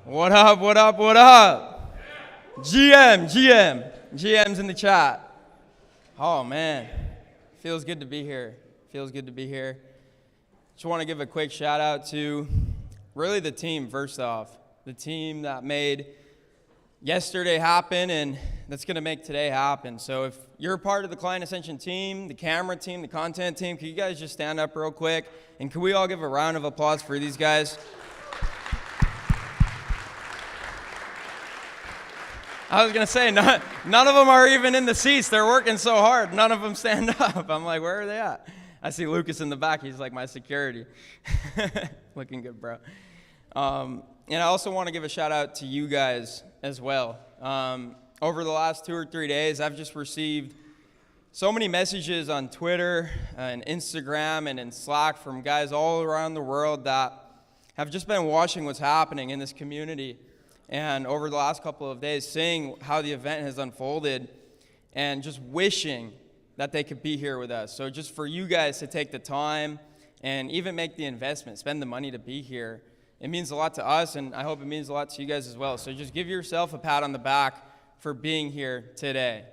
What up, what up, what up? GM's in the chat. Oh, man. Feels good to be here. Just want to give a quick shout out to really the team, first off. The team that made yesterday happen and that's going to make today happen. So if you're a part of the Client Ascension team, the camera team, the content team, can you guys just stand up real quick? And can we all give a round of applause for these guys? I was going to say, none of them are even in the seats. They're working so hard. None of them stand up. I'm like, where are they at? I see Lucas in the back. He's like my security. Looking good, bro. And I also want to give a shout out to you guys as well. Over the last 2 or 3 days, I've just received so many messages on Twitter and Instagram and in Slack from guys all around the world that have just been watching what's happening in this community. And over the last couple of days, seeing how the event has unfolded and just wishing that they could be here with us. So just for you guys to take the time and even make the investment, spend the money to be here, it means a lot to us, and I hope it means a lot to you guys as well. So just give yourself a pat on the back for being here today.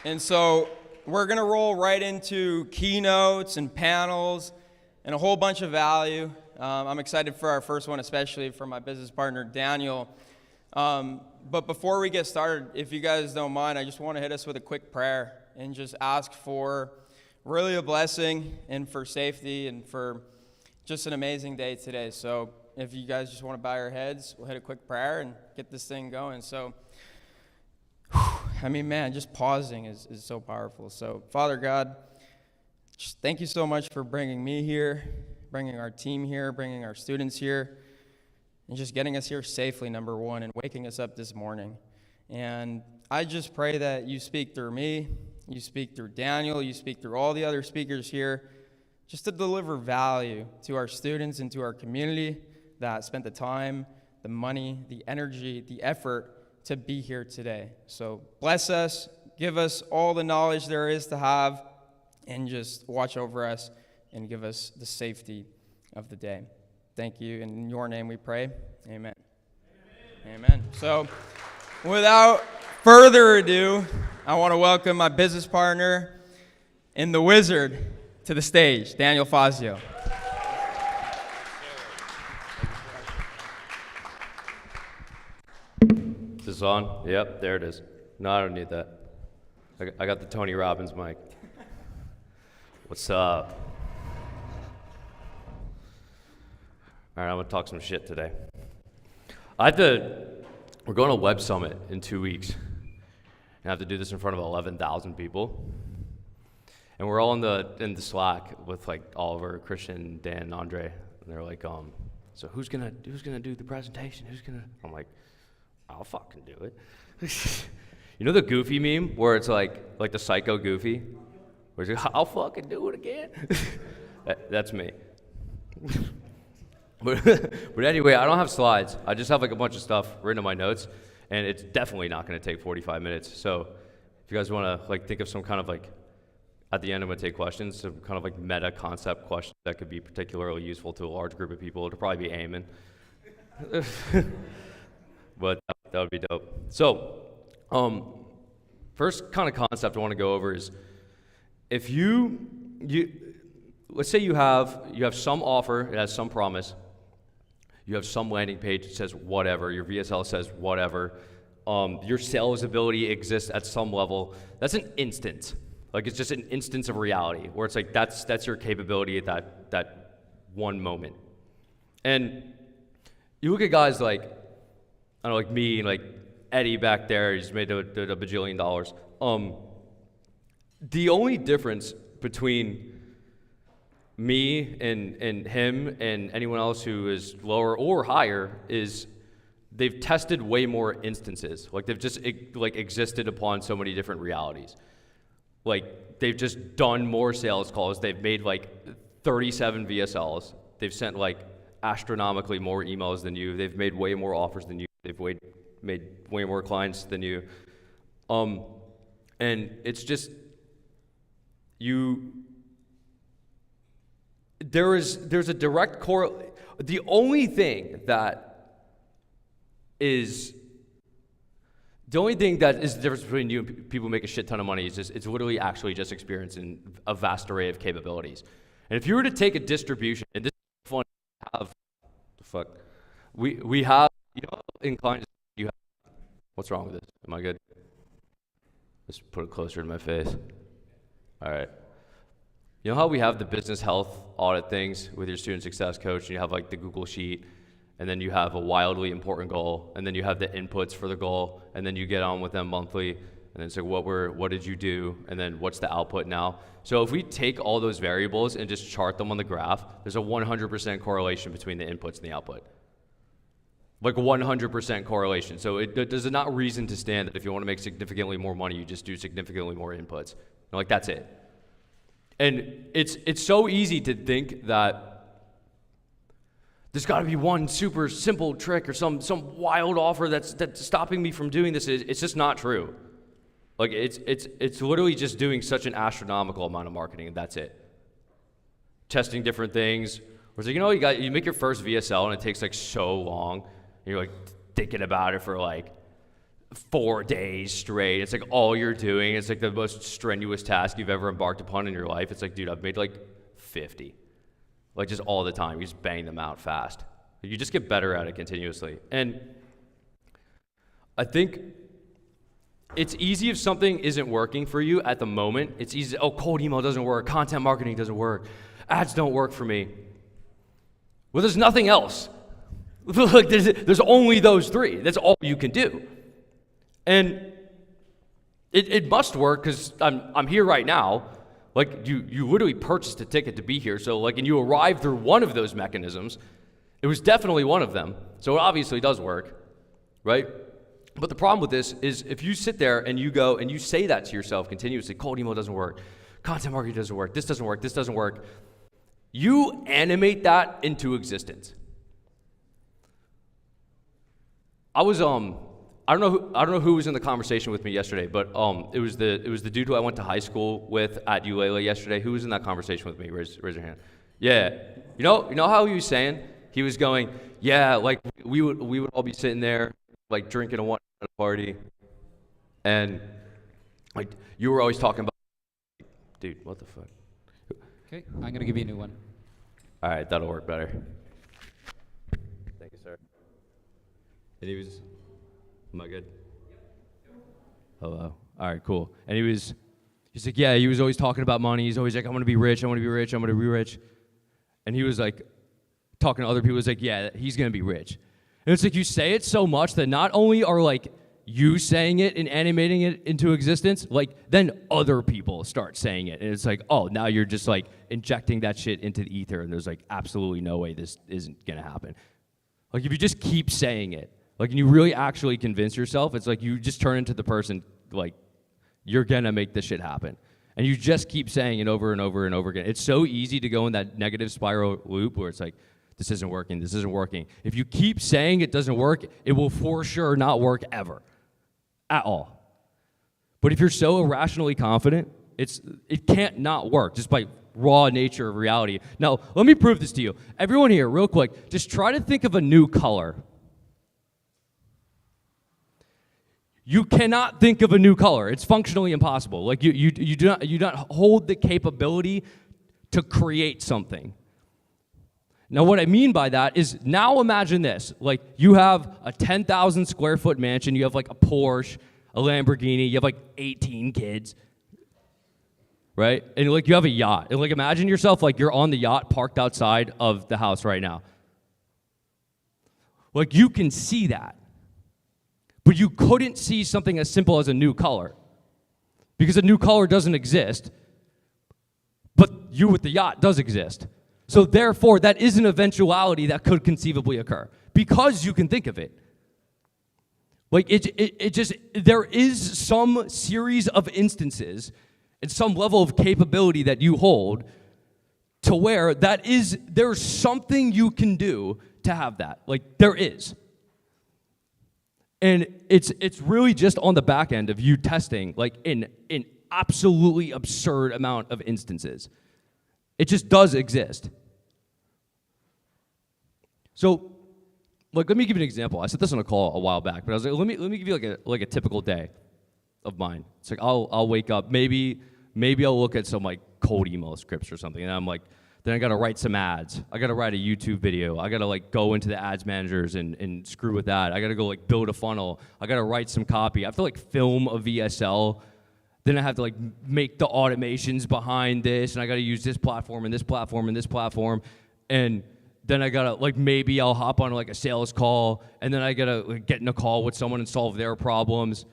And so we're going to roll right into keynotes and panels and a whole bunch of value. I'm excited for our first one, especially for my business partner, Daniel. But before we get started, if you guys don't mind, I just want to hit us with a quick prayer and just ask for really a blessing and for safety and for just an amazing day today. So if you guys just want to bow your heads, we'll hit a quick prayer and get this thing going. So, I mean, man, just pausing is so powerful. So, Father God, just thank you so much for bringing me here, bringing our team here, bringing our students here, and just getting us here safely, number one, and waking us up this morning. And I just pray that you speak through me, you speak through Daniel, you speak through all the other speakers here, just to deliver value to our students and to our community that spent the time, the money, the energy, the effort to be here today. So bless us, give us all the knowledge there is to have, and just watch over us and give us the safety of the day. Thank you. In your name we pray. Amen. Amen. So without further ado, I want to welcome my business partner and the wizard to the stage, Daniel Fazio. Is this on? Yep, there it is. No, I don't need that. I got the Tony Robbins mic. What's up? All right, I'm going to talk some shit today. We're going to Web Summit in 2 weeks. And I have to do this in front of 11,000 people. And we're all in the Slack with like Oliver, Christian, Dan, and Andre. And they're like, so who's gonna do the presentation? I'm like, I'll fucking do it. You know the Goofy meme where it's like the psycho Goofy? Where it's like, I'll fucking do it again. That's me. But anyway, I don't have slides. I just have like a bunch of stuff written in my notes, and it's definitely not going to take 45 minutes. So if you guys want to like think of some kind of like, at the end I'm going to take questions, some kind of like meta concept questions that could be particularly useful to a large group of people. It'll probably be Eamon. But that would be dope. So first kind of concept I want to go over is if you let's say you have some offer, it has some promise, you have some landing page that says whatever, your VSL says whatever, your sales ability exists at some level. That's an instance. Like it's just an instance of reality where it's like that's your capability at that one moment. And you look at guys like, I don't know, like me, like Eddie back there, he's made a bajillion dollars. The only difference between me and him and anyone else who is lower or higher is they've tested way more instances. Like they've just existed upon so many different realities. Like they've just done more sales calls. They've made like 37 VSLs. They've sent like astronomically more emails than you. They've made way more offers than you. They've made way more clients than you. And it's just there's a direct correlation. The only thing that is the difference between you and people who make a shit ton of money is it's literally actually just experiencing a vast array of capabilities. And if you were to take a distribution, and this is fun to have, we have, inclined, you have, what's wrong with this? Am I good? Let's put it closer to my face. All right. You know how we have the business health audit things with your student success coach, and you have like the Google sheet, and then you have a wildly important goal, and then you have the inputs for the goal, and then you get on with them monthly, and then it's like, what did you do, and then what's the output now? So if we take all those variables and just chart them on the graph, there's a 100% correlation between the inputs and the output. Like 100% correlation. So there's not reason to stand that if you want to make significantly more money, you just do significantly more inputs. Like that's it. And it's so easy to think that there's got to be one super simple trick or some wild offer that's stopping me from doing this. It's just not true. Like it's literally just doing such an astronomical amount of marketing, and that's it. Testing different things. Where it's like, you make your first VSL and it takes like so long. And you're like thinking about it for like 4 days straight. It's like all you're doing. It's like the most strenuous task you've ever embarked upon in your life. It's like, dude, I've made like 50. Like just all the time. You just bang them out fast. You just get better at it continuously. And I think it's easy if something isn't working for you at the moment. It's easy, cold email doesn't work. Content marketing doesn't work. Ads don't work for me. Well, there's nothing else. Like there's only those three. That's all you can do. And it must work because I'm here right now. Like you literally purchased a ticket to be here. So like, and you arrived through one of those mechanisms. It was definitely one of them. So it obviously does work, right? But the problem with this is if you sit there and you go and you say that to yourself continuously, cold email doesn't work, content marketing doesn't work, this doesn't work, this doesn't work. You animate that into existence. I don't know who was in the conversation with me yesterday, but it was the dude who I went to high school with at ULA yesterday. Who was in that conversation with me? Raise your hand. Yeah. You know how he was saying? He was going, yeah, like we would all be sitting there like drinking a one party, and like you were always talking about, dude, what the fuck? Okay, I'm gonna give you a new one. All right, that'll work better. Thank you, sir. And he was, am I good? Hello. All right, cool. And he's like, yeah, he was always talking about money. He's always like, I'm gonna be rich, I'm gonna be rich, I'm gonna be rich. And he was like, talking to other people, he's like, yeah, he's gonna be rich. And it's like you say it so much that not only are like you saying it and animating it into existence, like then other people start saying it. And it's like, oh, now you're just like injecting that shit into the ether, and there's like absolutely no way this isn't gonna happen. Like if you just keep saying it, like and you really actually convince yourself, it's like you just turn into the person, like you're gonna make this shit happen. And you just keep saying it over and over and over again. It's so easy to go in that negative spiral loop where it's like, this isn't working, this isn't working. If you keep saying it doesn't work, it will for sure not work ever, at all. But if you're so irrationally confident, it can't not work just by raw nature of reality. Now, let me prove this to you. Everyone here, real quick, just try to think of a new color. You cannot think of a new color. It's functionally impossible. Like you do not hold the capability to create something. Now, what I mean by that is now imagine this. Like, you have a 10,000 square foot mansion. You have, like, a Porsche, a Lamborghini. You have, like, 18 kids, right? And, like, you have a yacht. And, like, imagine yourself, like, you're on the yacht parked outside of the house right now. Like, you can see that. But you couldn't see something as simple as a new color. Because a new color doesn't exist. But you with the yacht does exist. So therefore, that is an eventuality that could conceivably occur because you can think of it. Like there is some series of instances and some level of capability that you hold to where there's something you can do to have that. Like there is. And it's really just on the back end of you testing like in an absolutely absurd amount of instances. It just does exist. So, like, let me give you an example. I said this on a call a while back, but I was like, let me give you like a typical day of mine. It's like I'll wake up, maybe I'll look at some like cold email scripts or something, and I'm like, then I gotta write some ads. I gotta write a YouTube video. I gotta like go into the ads managers and screw with that. I gotta go like build a funnel. I gotta write some copy. I have to like film a VSL. Then I have to like make the automations behind this, and I gotta use this platform and this platform and this platform, and then I gotta like maybe I'll hop on like a sales call, and then I gotta like, get in a call with someone and solve their problems.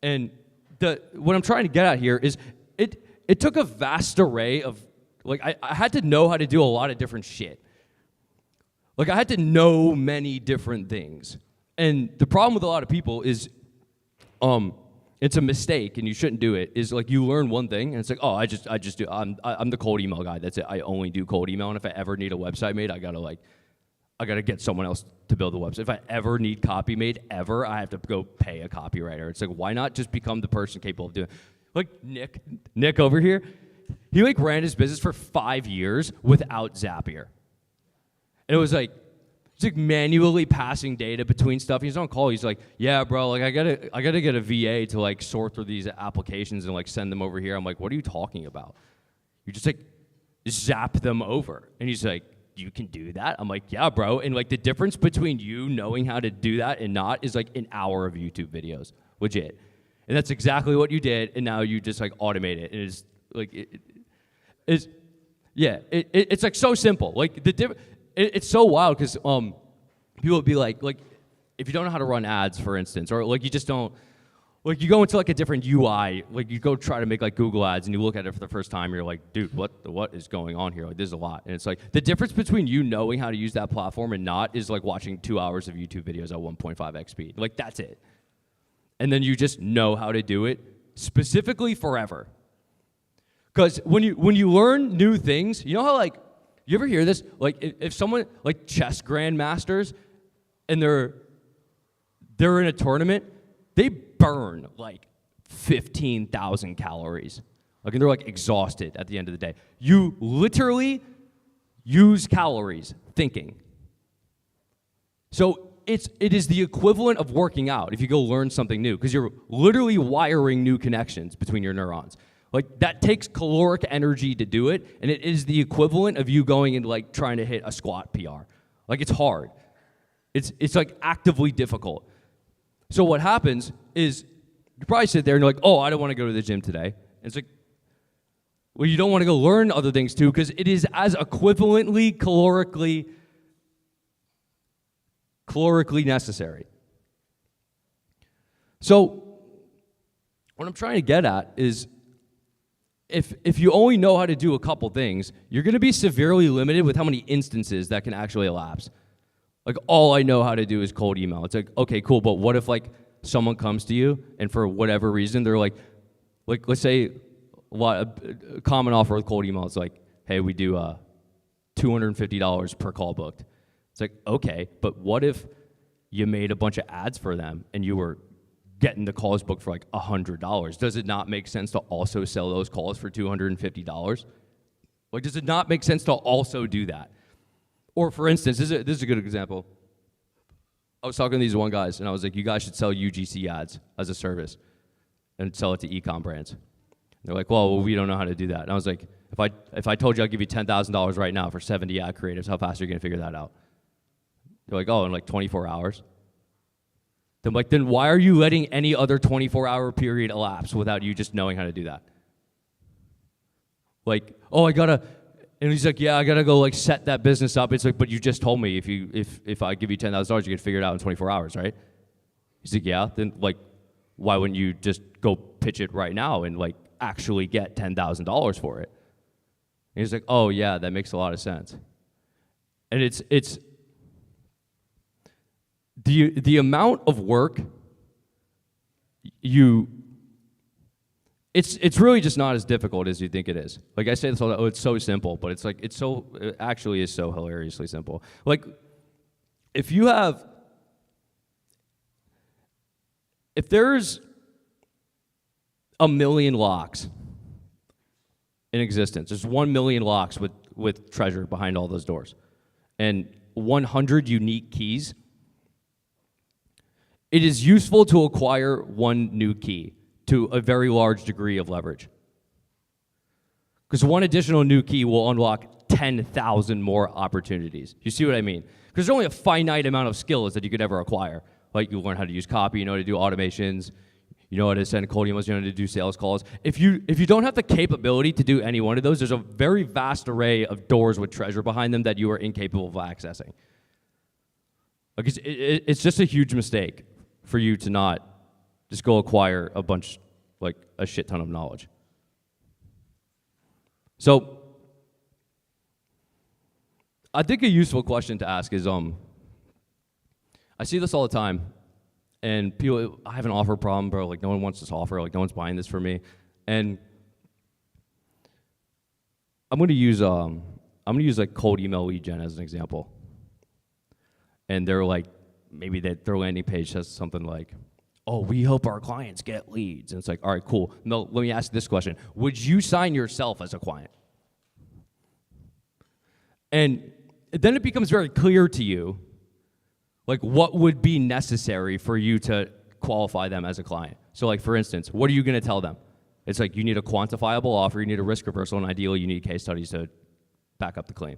And what I'm trying to get at here is it took a vast array of like I had to know how to do a lot of different shit. Like I had to know many different things. And the problem with a lot of people is it's a mistake and you shouldn't do it, is like you learn one thing and it's like, oh, I just do, I'm the cold email guy. That's it. I only do cold email. And if I ever need a website made, I gotta get someone else to build the website. If I ever need copy made ever, I have to go pay a copywriter. It's like, why not just become the person capable of doing it? Like Nick over here, he like ran his business for 5 years without Zapier. And it was like, he's like manually passing data between stuff. He's on call. He's like, yeah, bro, like I gotta get a VA to like sort through these applications and like send them over here. I'm like, what are you talking about? You just like zap them over. And he's like, you can do that? I'm like, yeah, bro. And like the difference between you knowing how to do that and not is like an hour of YouTube videos, legit. And that's exactly what you did. And now you just like automate it. And it's like, it's like so simple. Like it's so wild because people would be like if you don't know how to run ads, for instance, or like you just don't, like you go into like a different UI, like you go try to make like Google ads and you look at it for the first time, you're like, dude, what is going on here? Like there's a lot. And it's like the difference between you knowing how to use that platform and not is like watching 2 hours of YouTube videos at 1.5x speed. Like that's it. And then you just know how to do it specifically forever. Because when you learn new things, you know how like, you ever hear this? Like if someone, like chess grandmasters, and they're in a tournament, they burn like 15,000 calories. Like, and they're like exhausted at the end of the day. You literally use calories thinking. So it is the equivalent of working out if you go learn something new, because you're literally wiring new connections between your neurons. Like that takes caloric energy to do it, and it is the equivalent of you going and like trying to hit a squat PR. Like it's hard. It's like actively difficult. So what happens is you probably sit there and you're like, oh, I don't want to go to the gym today. And it's like, well, you don't want to go learn other things too, because it is as equivalently calorically necessary. So what I'm trying to get at is if you only know how to do a couple things, you're going to be severely limited with how many instances that can actually elapse. Like, all I know how to do is cold email. It's like, okay, cool, but what if, like, someone comes to you, and for whatever reason, they're like, let's say a common offer with cold email is like, hey, we do $250 per call booked. It's like, okay, but what if you made a bunch of ads for them, and you were getting the calls booked for like $100? Does it not make sense to also sell those calls for $250? Like, does it not make sense to also do that? Or for instance, this is a good example. I was talking to these one guys, and I was like, you guys should sell UGC ads as a service and sell it to e-com brands. And they're like, well, we don't know how to do that. And I was like, if I told you I'll give you $10,000 right now for 70 ad creatives, how fast are you going to figure that out? They're like, oh, in like 24 hours. Then like, then why are you letting any other 24-hour period elapse without you just knowing how to do that? Like, oh, and he's like, yeah, I gotta go like set that business up. It's like, but you just told me if I give you $10,000, you can figure it out in 24 hours, right? He's like, yeah. Then like, why wouldn't you just go pitch it right now and like actually get $10,000 for it? And he's like, oh yeah, that makes a lot of sense. And it's the amount of work it's really just not as difficult as you think it is. Like I say this all the time, oh, it's so simple, but it's like, it actually is so hilariously simple. Like, if there's 1 million locks in existence, there's 1 million locks with treasure behind all those doors. And 100 unique keys, it is useful to acquire one new key to a very large degree of leverage. Because one additional new key will unlock 10,000 more opportunities. You see what I mean? Because there's only a finite amount of skills that you could ever acquire. Like you learn how to use copy, you know how to do automations, you know how to send cold emails, you know how to do sales calls. If you don't have the capability to do any one of those, there's a very vast array of doors with treasure behind them that you are incapable of accessing. Like it's just a huge mistake for you to not just go acquire a shit ton of knowledge. So, I think a useful question to ask is, I see this all the time, and people, I have an offer problem, bro, like no one wants this offer, like no one's buying this for me, and I'm gonna use like cold email lead gen as an example, and they're like, maybe their landing page says something like, oh, we help our clients get leads. And it's like, all right, cool. No, let me ask this question. Would you sign yourself as a client? And then it becomes very clear to you, like, what would be necessary for you to qualify them as a client. So, like, for instance, what are you going to tell them? It's like you need a quantifiable offer, you need a risk reversal, and ideally you need case studies to back up the claim.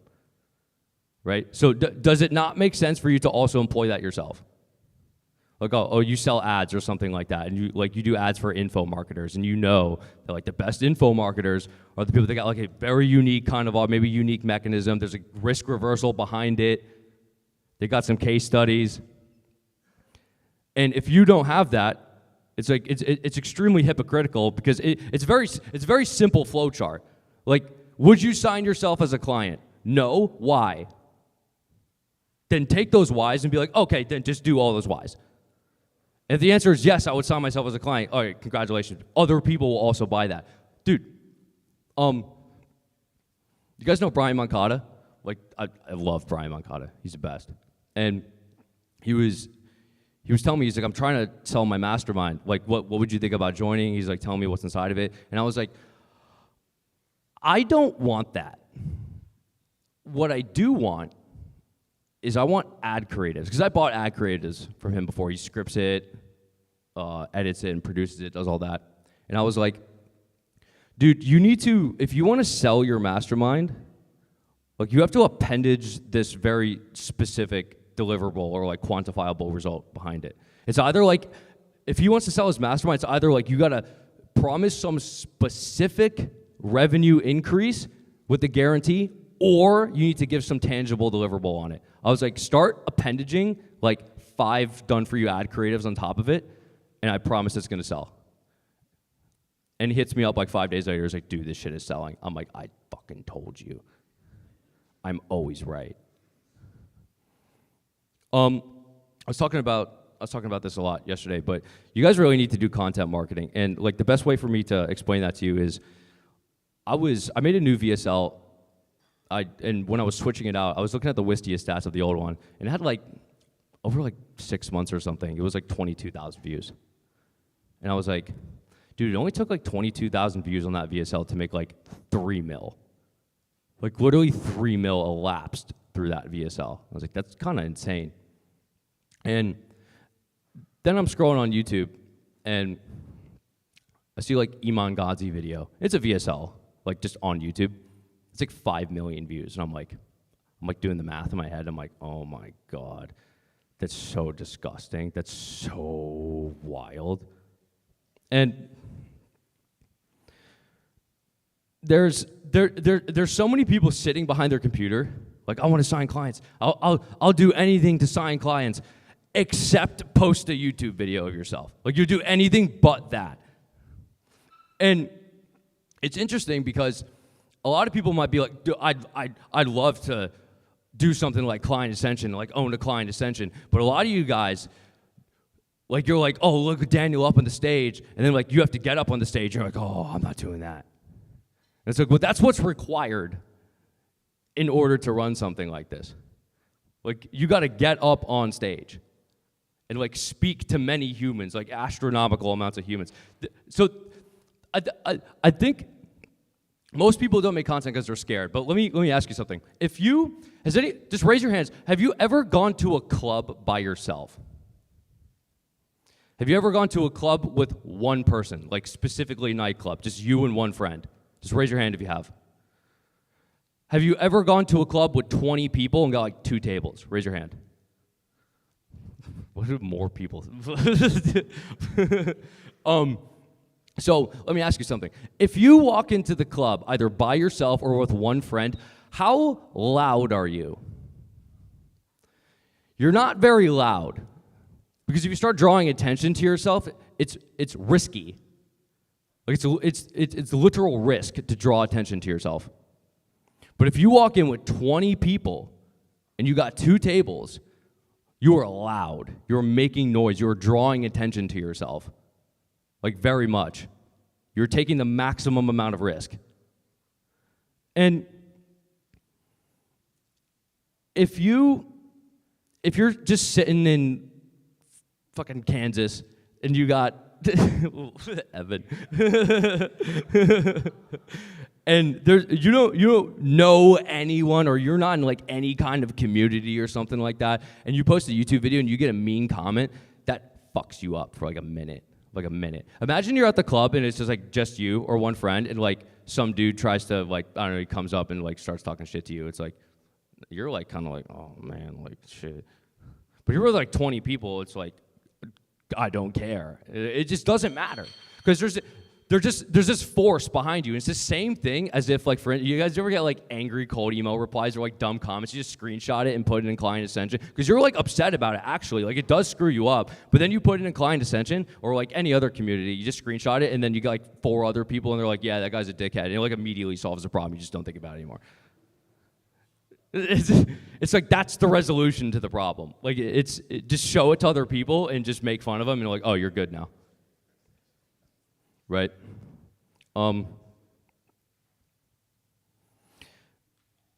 Right? So does it not make sense for you to also employ that yourself? Like, oh, you sell ads or something like that, and you do ads for info marketers, and you know that like the best info marketers are the people that got like a very unique kind of maybe unique mechanism. There's a risk reversal behind it. They got some case studies, and if you don't have that, it's like it's extremely hypocritical because it's very simple flow chart. Like, would you sign yourself as a client? No. Why? Then take those whys and be like, okay, then just do all those whys. If the answer is yes, I would sign myself as a client. All right, congratulations. Other people will also buy that. Dude, you guys know Brian Moncada? Like, I love Brian Moncada. He's the best. And he was telling me, he's like, I'm trying to sell my mastermind. Like, what would you think about joining? He's like telling me what's inside of it. And I was like, I don't want that. What I do want is I want ad creatives, because I bought ad creatives from him before. He scripts it, edits it, and produces it, does all that. And I was like, dude, you need to, if you want to sell your mastermind, like you have to appendage this very specific deliverable or like quantifiable result behind it. It's either like, if he wants to sell his mastermind, it's either like you got to promise some specific revenue increase with a guarantee, or you need to give some tangible deliverable on it. I was like, start appendaging like 5 done-for-you ad creatives on top of it, and I promise it's going to sell. And he hits me up like 5 days later. He's like, dude, this shit is selling. I'm like, I fucking told you. I'm always right. I was talking about this a lot yesterday, but you guys really need to do content marketing. And like the best way for me to explain that to you is I made a new VSL. And when I was switching it out, I was looking at the Wistia stats of the old one, and it had like, over like 6 months or something, it was like 22,000 views. And I was like, dude, it only took like 22,000 views on that VSL to make like 3 mil. Like literally 3 mil elapsed through that VSL. I was like, that's kind of insane. And then I'm scrolling on YouTube, and I see like Iman Ghazi video. It's a VSL, like just on YouTube. It's like 5 million views, and I'm like doing the math in my head. I'm like, oh my God, that's so disgusting. That's so wild. And there's so many people sitting behind their computer, like, I want to sign clients. I'll do anything to sign clients, except post a YouTube video of yourself. Like, you do anything but that. And it's interesting because a lot of people might be like, I'd love to do something like client Ascension, like own a client Ascension. But a lot of you guys, like, you're like, oh, look at Daniel up on the stage. And then like you have to get up on the stage. You're like, oh, I'm not doing that. And it's like, well, that's what's required in order to run something like this. Like, you got to get up on stage and like speak to many humans, like astronomical amounts of humans. So I think Most people don't make content because they're scared. But let me ask you something. Just raise your hands. Have you ever gone to a club by yourself? Have you ever gone to a club with one person, like specifically a nightclub, just you and one friend? Just raise your hand if you have. Have you ever gone to a club with 20 people and got like 2 tables? Raise your hand. What are more people? So let me ask you something. If you walk into the club either by yourself or with one friend, how loud are you? You're not very loud. Because if you start drawing attention to yourself, it's risky. Like it's literal risk to draw attention to yourself. But if you walk in with 20 people and you got 2 tables, you are loud. You're making noise. You're drawing attention to yourself. Like very much. You're taking the maximum amount of risk. And if you're just sitting in fucking Kansas and you got Evan and you don't know anyone, or you're not in like any kind of community or something like that, and you post a YouTube video and you get a mean comment, that fucks you up for like a minute. Imagine you're at the club and it's just you or one friend, and like some dude tries to like, I don't know, he comes up and like starts talking shit to you. It's like, you're like kind of like, oh man, like shit. But you're with like 20 people, it's like, I don't care. It just doesn't matter. Because there's this force behind you. And it's the same thing as if, like, you guys ever get, like, angry cold email replies or, like, dumb comments? You just screenshot it and put it in client Ascension. Because you're, like, upset about it, actually. Like, it does screw you up. But then you put it in client Ascension or, like, any other community. You just screenshot it, and then you got, like, 4 other people, and they're like, yeah, that guy's a dickhead. And it, like, immediately solves the problem. You just don't think about it anymore. It's like that's the resolution to the problem. Like just show it to other people and just make fun of them, and you're like, oh, you're good now, right? And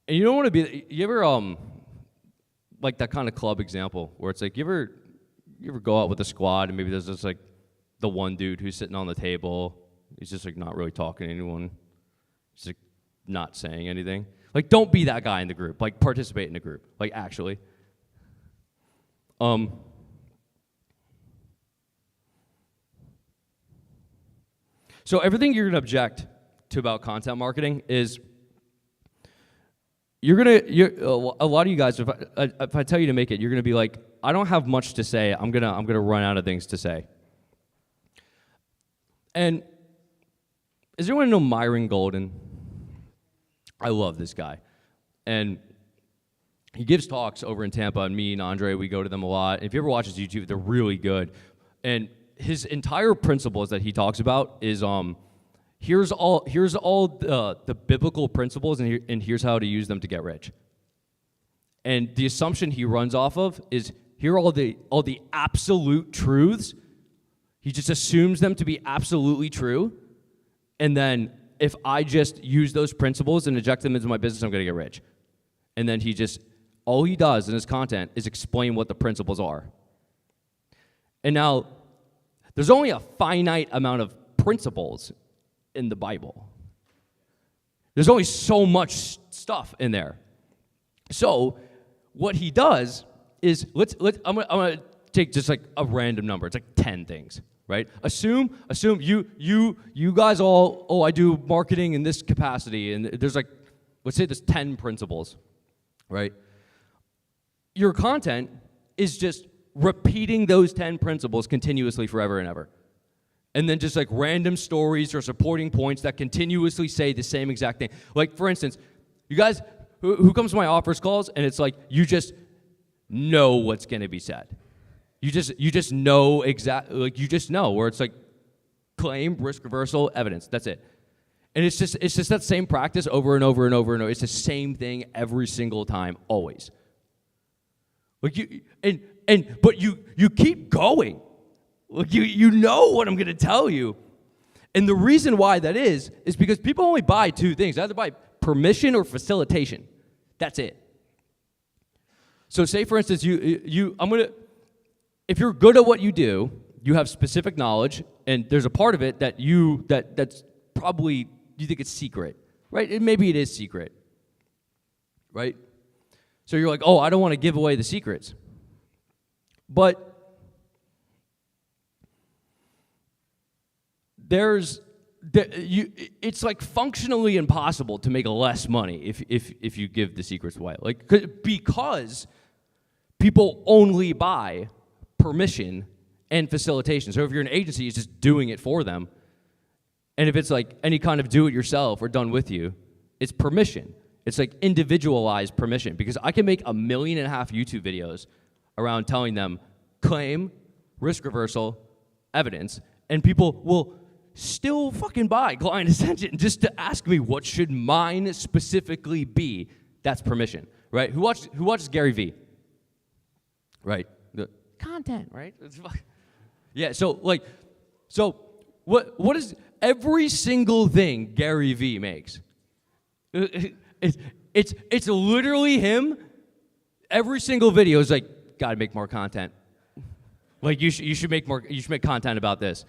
you don't want to be. You ever like that kind of club example where it's like you ever go out with a squad and maybe there's just like the one dude who's sitting on the table. He's just like not really talking to anyone. He's like not saying anything. Like, don't be that guy in the group. Like, participate in the group. Like, actually. So everything you're going to object to about content marketing is a lot of you guys, if I tell you to make it, you're going to be like, I don't have much to say. I'm gonna run out of things to say. And does anyone know Myron Golden? I love this guy. And he gives talks over in Tampa, and me and Andre, we go to them a lot. And if you ever watch his YouTube, they're really good. And his entire principles that he talks about is here's all the biblical principles, and here's how to use them to get rich. And the assumption he runs off of is here are all the absolute truths. He just assumes them to be absolutely true, and then if I just use those principles and inject them into my business, I'm going to get rich. And then all he does in his content is explain what the principles are. And now, there's only a finite amount of principles in the Bible. There's only so much stuff in there. So, what he does is, I'm going to take just like a random number. It's like 10 things. Right? Assume you guys all, I do marketing in this capacity, and there's like, let's say there's 10 principles, right? Your content is just repeating those 10 principles continuously forever and ever. And then just like random stories or supporting points that continuously say the same exact thing. Like, for instance, you guys, who comes to my offers calls, and it's like, you just know what's going to be said. You just know exactly, like you just know, where it's like claim, risk reversal, evidence. That's it. And it's just that same practice over and over and over and over. It's the same thing every single time, always. Like but you keep going. Like you know what I'm gonna tell you. And the reason why that is because people only buy 2 things. They either buy permission or facilitation. That's it. So say for instance if you're good at what you do, you have specific knowledge, and there's a part of it that's probably, you think it's secret, right? And maybe it is secret, right? So you're like, oh, I don't want to give away the secrets. But it's like functionally impossible to make less money if you give the secrets away. Like, because people only buy permission and facilitation. So if you're an agency, it's just doing it for them. And if it's like any kind of do-it-yourself or done with you, it's permission. It's like individualized permission, because I can make 1.5 million YouTube videos around telling them claim, risk reversal, evidence, and people will still fucking buy Client Ascension just to ask me what should mine specifically be. That's permission, right? Who watches Gary Vee? Right, the content, right? Yeah. So what is every single thing Gary Vee makes? It's literally him. Every single video is like, gotta make more content. Like you should make more. You should make content about this.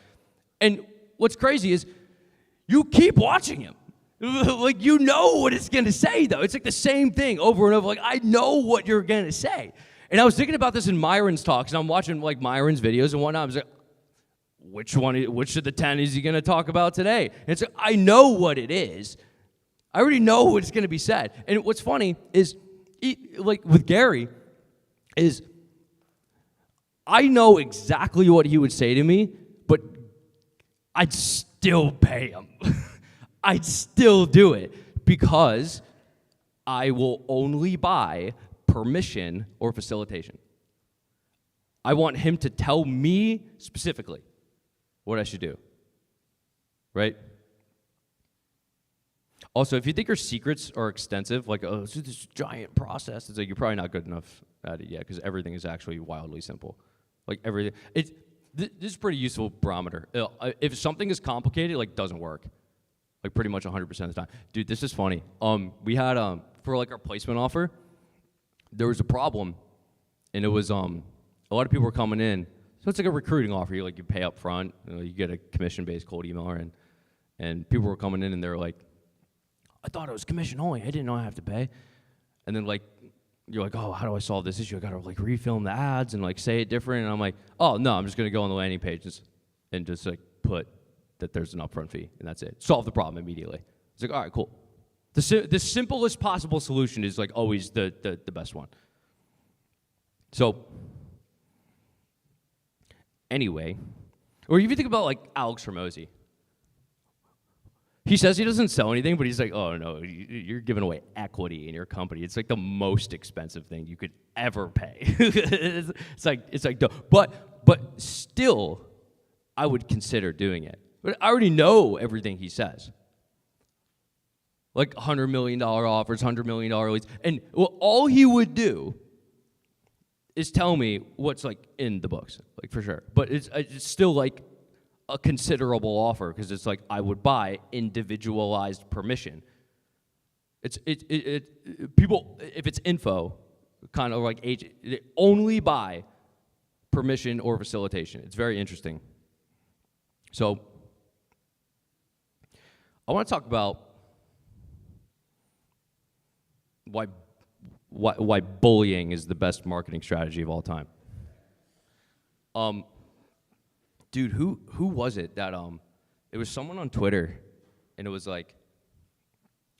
And what's crazy is you keep watching him. Like, you know what it's gonna say, though. It's like the same thing over and over. Like, I know what you're gonna say. And I was thinking about this in Myron's talks, and I'm watching like Myron's videos and whatnot. I was like, which of the 10 is he gonna talk about today? And it's like, I know what it is. I already know what's gonna be said. And what's funny is, like with Gary, is I know exactly what he would say to me, but I'd still pay him. I'd still do it because I will only buy permission or facilitation. I want him to tell me specifically what I should do, right? Also, if you think your secrets are extensive, like, oh, it's this giant process, it's like you're probably not good enough at it yet, because everything is actually wildly simple. Like everything, this is a pretty useful barometer. If something is complicated, like, doesn't work, like pretty much 100% of the time. Dude, this is funny. We had for like our placement offer, there was a problem, and it was a lot of people were coming in. So it's like a recruiting offer. You pay up front, you get a commission-based cold emailer, and people were coming in, and they were like, I thought it was commission only. I didn't know I have to pay. And then like, you're like, oh, how do I solve this issue? I gotta like refilm the ads and like say it different. And I'm like, oh no, I'm just gonna go on the landing page and just like put that there's an upfront fee, and that's it. Solve the problem immediately. It's like, all right, cool. The simplest possible solution is like always the best one. So anyway, or if you think about like Alex Hormozy. He says he doesn't sell anything, but he's like, oh no, you're giving away equity in your company. It's like the most expensive thing you could ever pay. it's like, but still, I would consider doing it. But I already know everything he says. Like $100 million offers, $100 million leads. And all he would do is tell me what's like in the books, like for sure. But it's still like a considerable offer, because it's like I would buy individualized permission. People, if it's info, kind of like agent, they only buy permission or facilitation. It's very interesting. So I want to talk about why bullying is the best marketing strategy of all time. Dude, who was it that it was someone on Twitter, and it was like,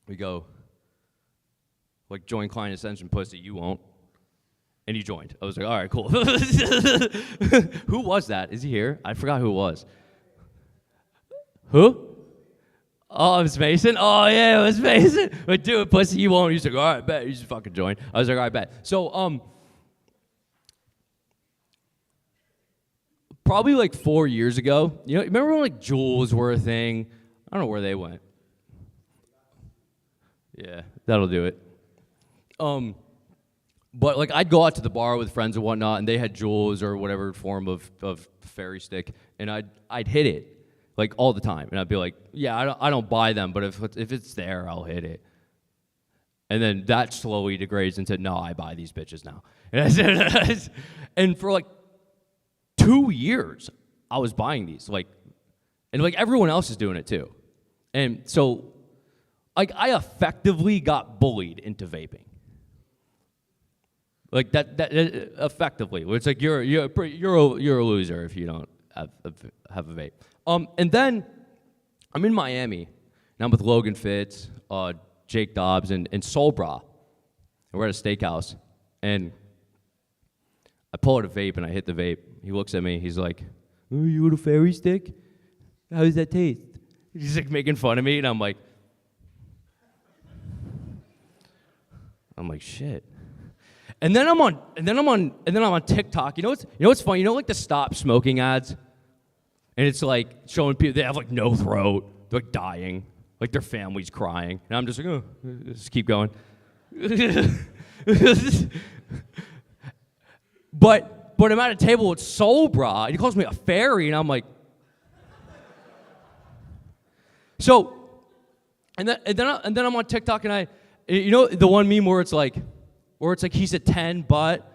we go, like, join Client Ascension, pussy, you won't. And he joined. I was like, all right, cool. Who was that? Is he here? I forgot who it was. Who? Oh, it was Mason? Oh, yeah, it was Mason. But dude, pussy, you won't. He's like, all right, bet. You just fucking join. I was like, all right, bet. So, probably like 4 years ago, remember when like jewels were a thing? I don't know where they went. Yeah, that'll do it. But like I'd go out to the bar with friends and whatnot, and they had jewels or whatever form of fairy stick, and I'd hit it like all the time, and I'd be like, yeah, I don't buy them, but if it's there, I'll hit it. And then that slowly degrades into, no, I buy these bitches now. And for like 2 years, I was buying these, and everyone else is doing it too. And so like I effectively got bullied into vaping. Like that effectively. Where it's like you're a loser if you don't have a vape. And then I'm in Miami, and I'm with Logan Fitz, Jake Dobbs, and Solbra. And we're at a steakhouse, and I pull out a vape, and I hit the vape. He looks at me. He's like, "Oh, you want a fairy stick? How does that taste?" He's like making fun of me, and I'm like, shit. And then I'm on TikTok. You know what's funny? You know, like the stop smoking ads, and it's like showing people they have like no throat, they're like dying, like their family's crying, and I'm just like, oh, just keep going. But I'm at a table with Soul Bra, and he calls me a fairy, and I'm like, so, and then I'm on TikTok, and you know the one meme where it's like he's at 10, but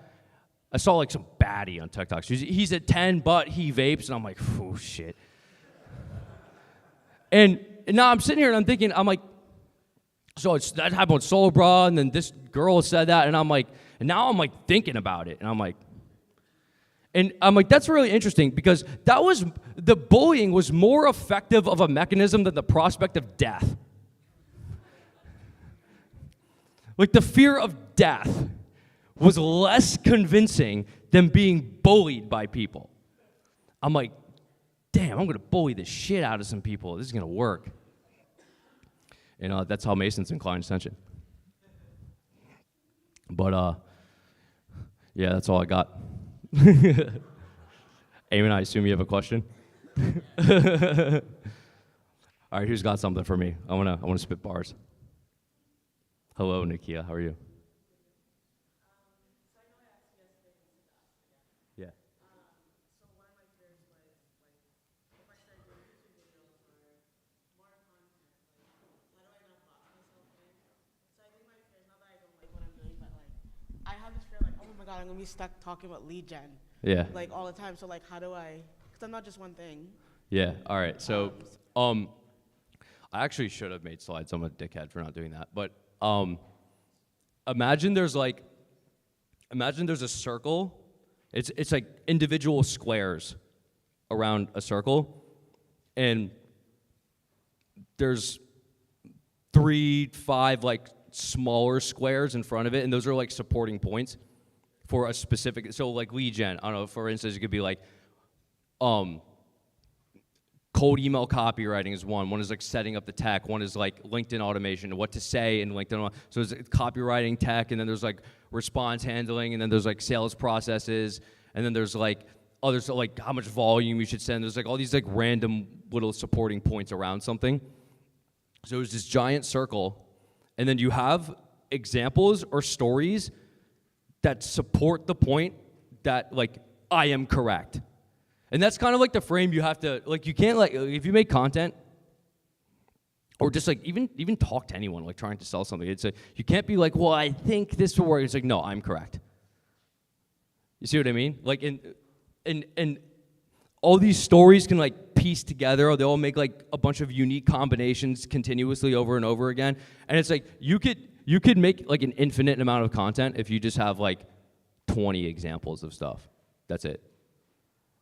I saw like some baddie on TikTok. He's at 10, but he vapes, and I'm like, oh shit. And now I'm sitting here and I'm thinking, so that happened with Soul Bra, and then this girl said that, and now I'm thinking about it, and I'm like, that's really interesting because the bullying was more effective of a mechanism than the prospect of death. Like the fear of death was less convincing than being bullied by people. I'm like, damn, I'm gonna bully the shit out of some people. This is gonna work. And that's how Mason's inclined Ascension. But yeah, that's all I got. Eamon, I assume you have a question. All right, who's got something for me? I wanna spit bars. Hello, Nikia. How are you? Yeah. So one of my fears was, if I started doing YouTube videos or more content, how do I not box myself in? So I think my fear is not that I don't like what I'm doing, but I have this fear oh my god, I'm gonna be stuck talking about lead gen. Yeah. All the time. So how do I? Because I'm not just one thing. Yeah. All right. So, I actually should have made slides. I'm a dickhead for not doing that, but. Imagine there's a circle. It's like individual squares around a circle, and there's 3-5 smaller squares in front of it, and those are supporting points for a specific. So lead gen. I don't know. For instance, it could be cold email copywriting is one. One is setting up the tech. One is LinkedIn automation, what to say in LinkedIn. So there's copywriting tech, and then there's response handling, and then there's sales processes, and then there's others how much volume you should send. There's all these random little supporting points around something. So there's this giant circle, and then you have examples or stories that support the point that I am correct. And that's kind of the frame you have to, you can't, if you make content, or just, even talk to anyone, trying to sell something, it's you can't be well, I think this will work. It's no, I'm correct. You see what I mean? And all these stories can, piece together, or they'll make, a bunch of unique combinations continuously over and over again. And it's you could make, an infinite amount of content if you just have, 20 examples of stuff. That's it.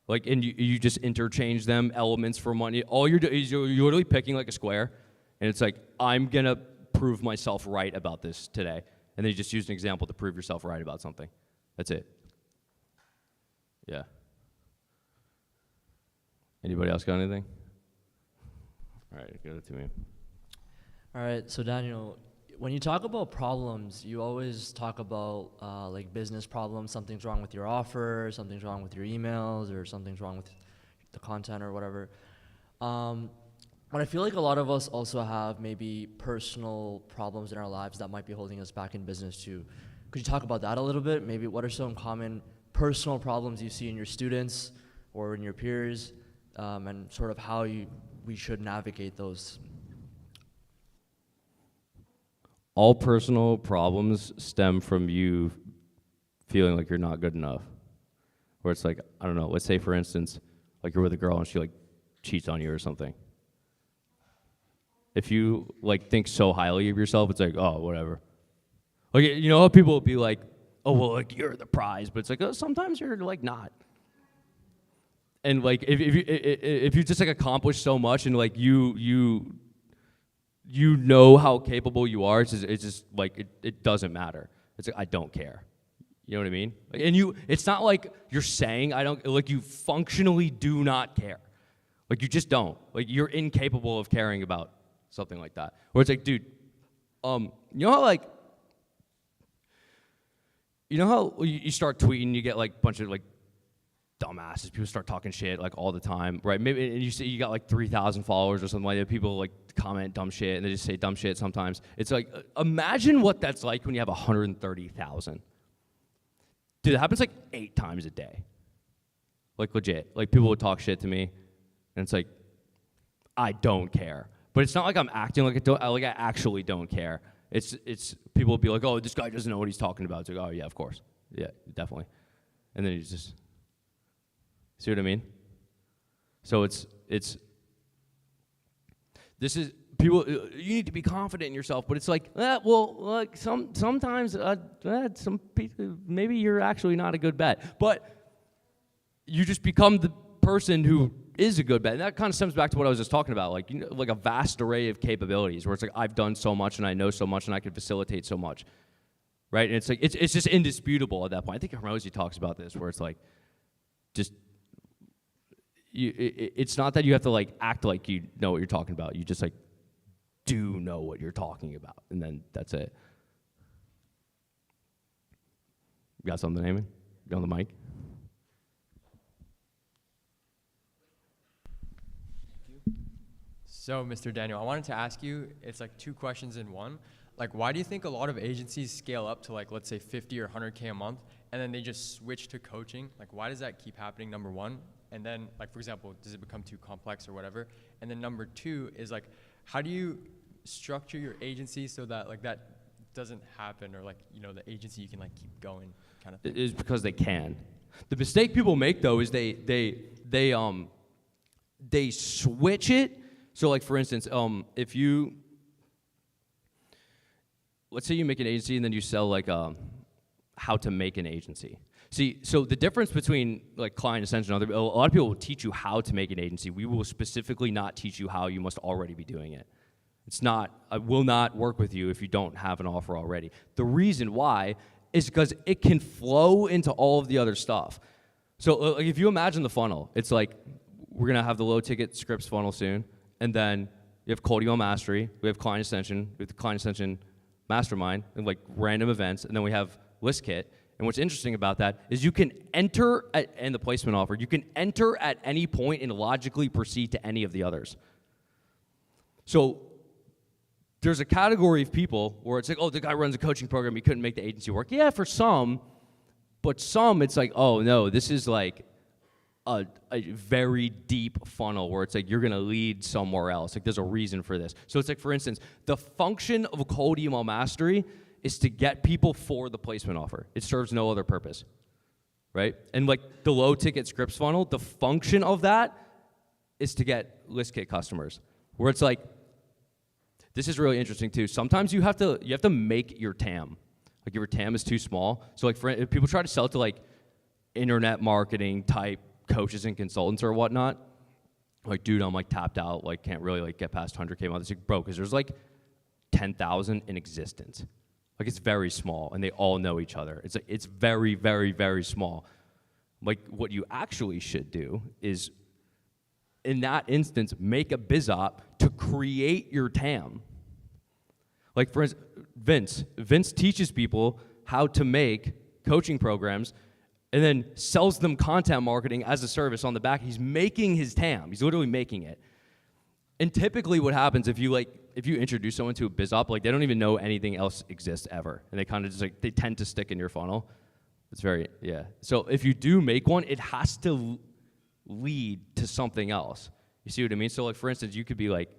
And you just interchange them, elements for money. All you're doing is you're literally picking a square, and it's I'm gonna prove myself right about this today. And then you just use an example to prove yourself right about something. That's it. Yeah. Anybody else got anything? All right, give it to me. All right, so Daniel, when you talk about problems, you always talk about business problems. Something's wrong with your offer, something's wrong with your emails, or something's wrong with the content or whatever. But I feel a lot of us also have maybe personal problems in our lives that might be holding us back in business too. Could you talk about that a little bit? Maybe what are some common personal problems you see in your students or in your peers, and sort of how we should navigate those? All personal problems stem from you feeling like you're not good enough. Where it's I don't know, let's say for instance, you're with a girl and she cheats on you or something. If you like think so highly of yourself, it's like, oh, whatever. Like, you know how people will be like, oh, well, like, you're the prize, but it's like, oh, sometimes you're like not. And like, if you just like accomplish so much, and like you know how capable you are, it's just like it doesn't matter. It's like, I don't care. You know what I mean? Like, and it's not like you're saying I don't, like, you functionally do not care. Like, you just don't. Like, you're incapable of caring about something like that. Where it's like, dude, you know how like, you start tweeting, you get like a bunch of like dumbasses, people start talking shit like all the time, right? Maybe, and you see you got like 3,000 followers or something like that. People like comment dumb shit and they just say dumb shit sometimes. It's like, imagine what that's like when you have 130,000. Dude, it happens like 8 times a day. Like, legit. Like, people would talk shit to me, and it's like, I don't care. But it's not like I'm acting like I actually don't care. It's people will be like, oh, this guy doesn't know what he's talking about. It's like, oh yeah, of course, yeah, definitely. And then you just see what I mean. So this is people. You need to be confident in yourself, but it's like, well, like sometimes some people, maybe you're actually not a good bet, but you just become the person who is a good bet. And that kind of stems back to what I was just talking about, like, like a vast array of capabilities where it's like, I've done so much and I know so much and I can facilitate so much, right? And it's like, it's just indisputable at that point. I think Rosie talks about this, where it's like, just, it's not that you have to like act like you know what you're talking about. You just like do know what you're talking about, and then that's it. You got something, Eamon? You on the mic? So, Mr. Daniel, I wanted to ask you, it's like 2 questions in one. Like, why do you think a lot of agencies scale up to like, let's say 50 or 100K a month, and then they just switch to coaching? Like, why does that keep happening, number one? And then, like, for example, does it become too complex or whatever? And then number 2 is like, how do you structure your agency so that like that doesn't happen, or like, the agency, you can like keep going kind of thing? It is because they can. The mistake people make though is they switch it. So like, for instance, if you, let's say you make an agency and then you sell like how to make an agency. See, so the difference between like Client Ascension and a lot of people will teach you how to make an agency. We will specifically not teach you how. You must already be doing it. It's not, I will not work with you if you don't have an offer already. The reason why is because it can flow into all of the other stuff. So like, if you imagine the funnel, it's like, we're gonna have the low ticket scripts funnel soon. And then you have cold email mastery, we have Client Ascension, we have the Client Ascension Mastermind, and like random events, and then we have List Kit. And what's interesting about that is you can enter, and the placement offer, you can enter at any point and logically proceed to any of the others. So there's a category of people where it's like, oh, the guy runs a coaching program, he couldn't make the agency work. Yeah, for some, but some it's like, oh no, this is like a very deep funnel where it's like you're gonna lead somewhere else. Like, there's a reason for this. So it's like, for instance, the function of a cold email mastery is to get people for the placement offer. It serves no other purpose, right? And like the low ticket scripts funnel, the function of that is to get List Kit customers, where it's like, this is really interesting too. Sometimes you have to make your TAM. Like, your TAM is too small. So like, if people try to sell to like internet marketing type coaches and consultants or whatnot, like, dude, I'm like tapped out, like can't really like get past 100K a month. It's like, bro, because there's like 10,000 in existence. Like, it's very small and they all know each other. It's like, it's very, very, very small. Like, what you actually should do is, in that instance, make a biz op to create your TAM. Like, for instance, Vince teaches people how to make coaching programs and then sells them content marketing as a service on the back. He's making his TAM. He's literally making it. And typically what happens if you introduce someone to a biz op, like, they don't even know anything else exists ever. And they kind of just like, they tend to stick in your funnel. It's very, yeah. So if you do make one, it has to lead to something else. You see what I mean? So like, for instance, you could be like,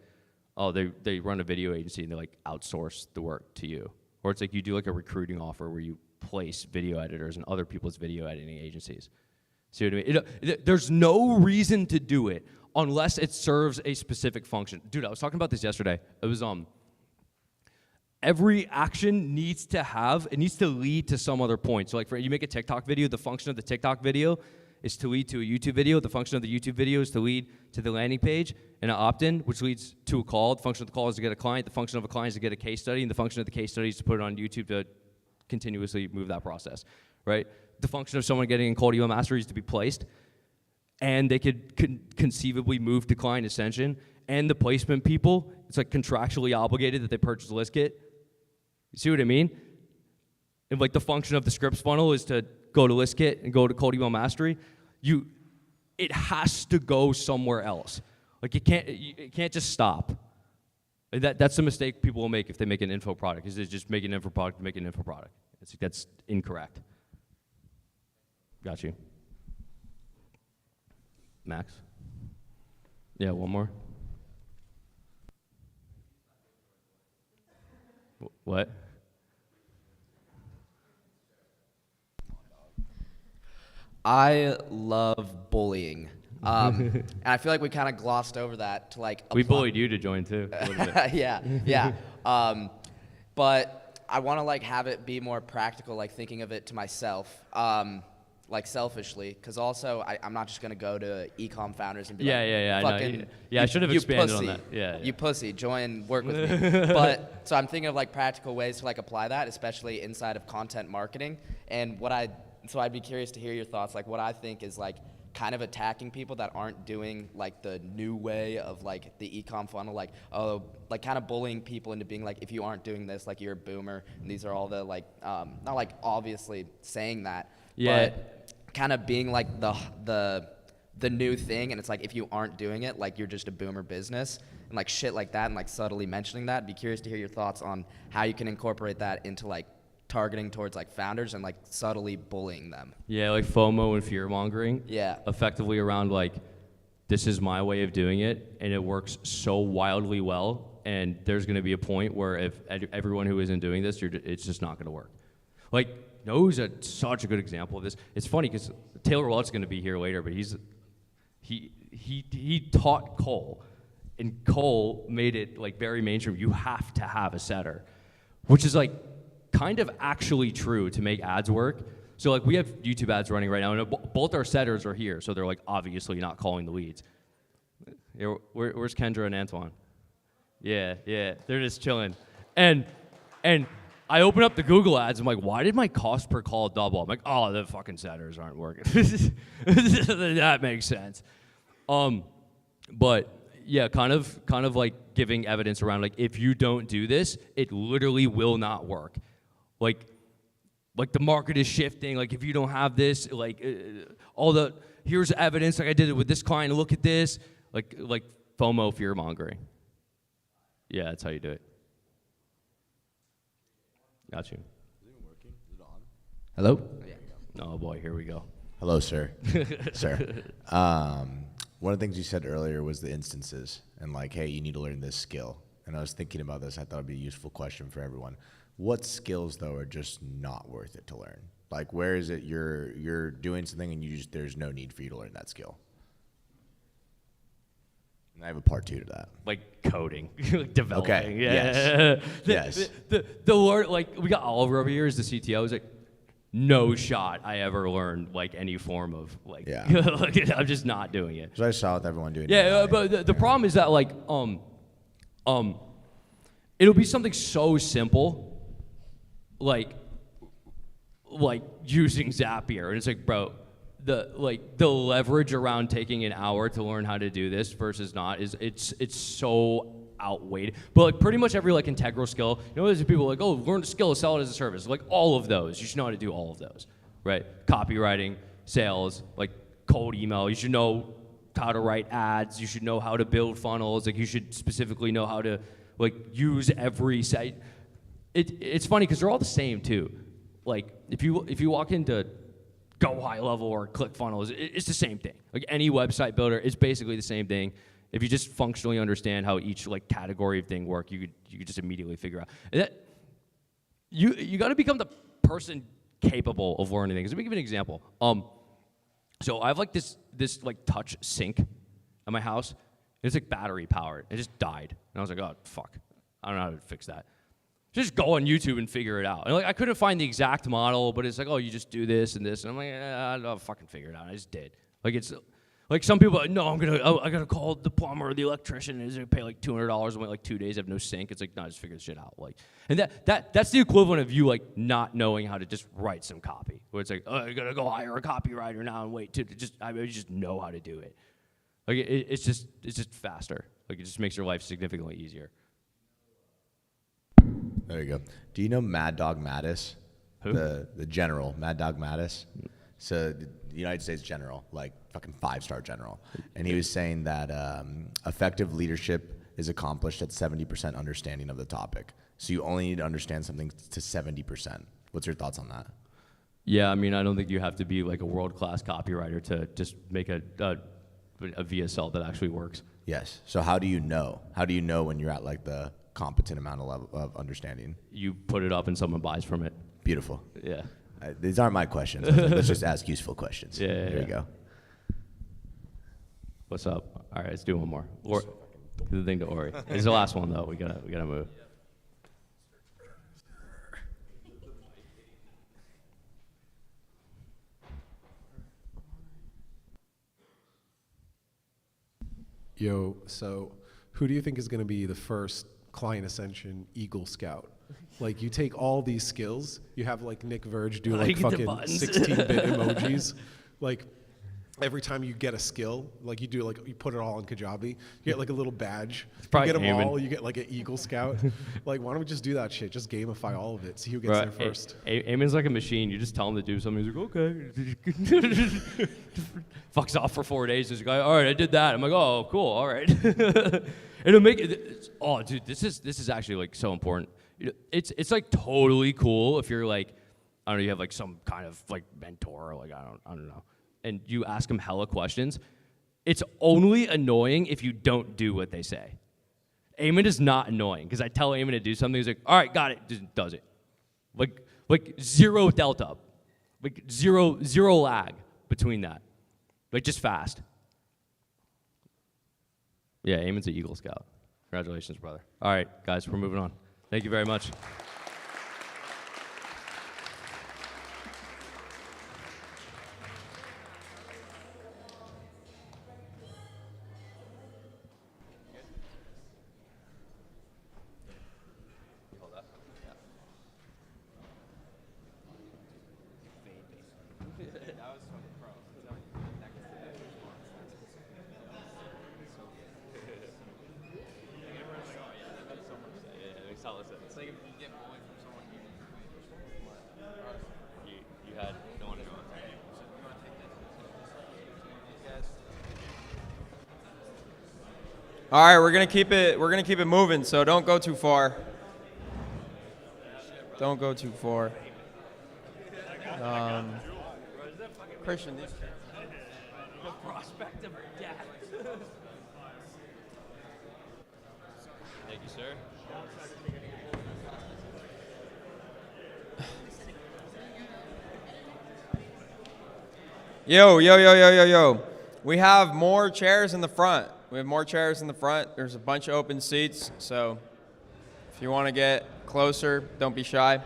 oh, they run a video agency and they like outsource the work to you. Or it's like you do like a recruiting offer where you place video editors in other people's video editing agencies. See what I mean? There's no reason to do it unless it serves a specific function. Dude, I was talking about this yesterday. It was every action needs to lead to some other point. So like you make a TikTok video, the function of the TikTok video is to lead to a YouTube video. The function of the YouTube video is to lead to the landing page and an opt-in, which leads to a call. The function of the call is to get a client. The function of a client is to get a case study. And the function of the case study is to put it on YouTube to continuously move that process, right? The function of someone getting in cold email mastery is to be placed. And they could conceivably move to client Ascension. And the placement people, it's like contractually obligated that they purchase a list kit. You see what I mean? And like the function of the scripts funnel is to go to list kit and go to cold email mastery. It has to go somewhere else. Like it can't just stop. And that's the mistake people will make if they make an info product, is they just make an info product to make an info product. That's incorrect. Got you. Max? Yeah, one more. What? I love bullying. And I feel like we kind of glossed over that to like We bullied you to join too. A little bit. yeah. But I want to like have it be more practical, like thinking of it to myself, like selfishly, because also I'm not just gonna go to ecom founders and be I know. fucking, I should have expanded pussy. on that. Yeah. You pussy, join, work with me. But so I'm thinking of like practical ways to like apply that, especially inside of content marketing. And so I'd be curious to hear your thoughts, like what I think is like kind of attacking people that aren't doing like the new way of like the ecom funnel, like like kind of bullying people into being like, if you aren't doing this, like you're a boomer. And these are all the like not like obviously saying that, but kind of being like the new thing. And it's like, if you aren't doing it, like you're just a boomer business and like shit like that, and like subtly mentioning that. I'd be curious to hear your thoughts on how you can incorporate that into like targeting towards like founders and like subtly bullying them. Yeah, like FOMO and fear mongering. Yeah. Effectively around like, this is my way of doing it, and it works so wildly well. And there's going to be a point where if everyone who isn't doing this, it's just not going to work. Like, who's such a good example of this? It's funny because Taylor Welch is going to be here later, but he taught Cole, and Cole made it like very mainstream. You have to have a setter, which is like kind of actually true to make ads work. So like we have YouTube ads running right now, and both our setters are here, so they're like obviously not calling the leads. Where's Kendra and Antoine? Yeah, they're just chilling. And I open up the Google ads, I'm like, why did my cost per call double? I'm like, oh, the fucking setters aren't working. That makes sense. But yeah, kind of like giving evidence around like, if you don't do this, it literally will not work. Like the market is shifting. Like if you don't have this, like here's evidence. Like I did it with this client. Look at this. Like FOMO, fear mongering. Yeah, that's how you do it. Got you. Is it even working? Is it on? Hello? Oh boy, here we go. Hello, sir. Sir. One of the things you said earlier was the instances and like, hey, you need to learn this skill. And I was thinking about this. I thought it'd be a useful question for everyone. What skills though are just not worth it to learn? Like, where is it you're doing something and there's no need for you to learn that skill? And I have a part 2 to that. Like coding, like developing. Okay. Yeah. Yes. The word, like we got Oliver over here as the CTO. He's like, no shot I ever learned like any form of like. Yeah. Like, I'm just not doing it. So I saw with everyone doing. Yeah, AI. but the problem is that like it'll be something so simple, like using Zapier, and it's like, bro, the leverage around taking an hour to learn how to do this versus not is it's so outweighed. But like pretty much every like integral skill, you know, there's people like, oh, learn a skill, sell it as a service. Like all of those, you should know how to do all of those, right? Copywriting, sales, like cold email, you should know how to write ads, you should know how to build funnels, like you should specifically know how to like use every site. It's funny because they're all the same too. Like if you walk into Go High Level or ClickFunnels, it's the same thing. Like any website builder, it's basically the same thing. If you just functionally understand how each like category of thing work, you could just immediately figure out. And that you got to become the person capable of learning things. Let me give you an example. So I have like this like touch sink at my house. It's like battery powered. It just died. And I was like, oh, fuck. I don't know how to fix that. Just go on YouTube and figure it out. And like, I couldn't find the exact model, but it's like, oh, you just do this and this. And I'm like, I'll fucking figure it out. And I just did. Like, it's like some people are like, no, I gotta call the plumber or the electrician. He's gonna pay like $200 and wait like 2 days, have no sink. It's like, no, just figure this shit out. Like, and that's the equivalent of you like not knowing how to just write some copy. Where it's like, oh, you gotta go hire a copywriter now and wait to just, you just know how to do it. Like, it's just faster. Like, it just makes your life significantly easier. There you go. Do you know Mad Dog Mattis? Who? The general, Mad Dog Mattis. So the United States general, like fucking 5-star general. And he was saying that effective leadership is accomplished at 70% understanding of the topic. So you only need to understand something to 70%. What's your thoughts on that? Yeah, I mean, I don't think you have to be like a world-class copywriter to just make a VSL that actually works. Yes. So how do you know? How do you know when you're at like the competent amount of level of understanding? You put it up and someone buys from it. Beautiful. Yeah. These aren't my questions. Let's just ask useful questions. Yeah, There you go. What's up? All right, let's do one more. Or the thing to Ori. It's the last one though. We gotta move. Yo, so who do you think is going to be the first client Ascension Eagle Scout? Like, you take all these skills, you have like Nick Verge do like fucking 16-bit emojis. Like, every time you get a skill, like you put it all in Kajabi, you get like a little badge. You get them all, you get like an Eagle Scout. Like, why don't we just do that shit? Just gamify all of it. See who gets there first. Eamon's like a machine. You just tell him to do something. He's like, okay. Fucks off for 4 days. He's like, all right, I did that. I'm like, oh, cool, all right. It'll make it. Oh, dude, this is actually like so important. It's like totally cool if you're like, I don't know, you have like some kind of like mentor, or like I don't know, and you ask them hella questions. It's only annoying if you don't do what they say. Eamon is not annoying because I tell Eamon to do something. He's like, all right, got it, just does it. Like zero delta, like zero lag between that. Like, just fast. Yeah, Eamon's an Eagle Scout. Congratulations, brother. All right, guys, we're moving on. Thank you very much. All right, we're gonna keep it moving, so don't go too far. Don't go too far. Christian, the prospect of death. Thank you, sir. Yo. We have more chairs in the front. There's a bunch of open seats, so if you want to get closer, don't be shy.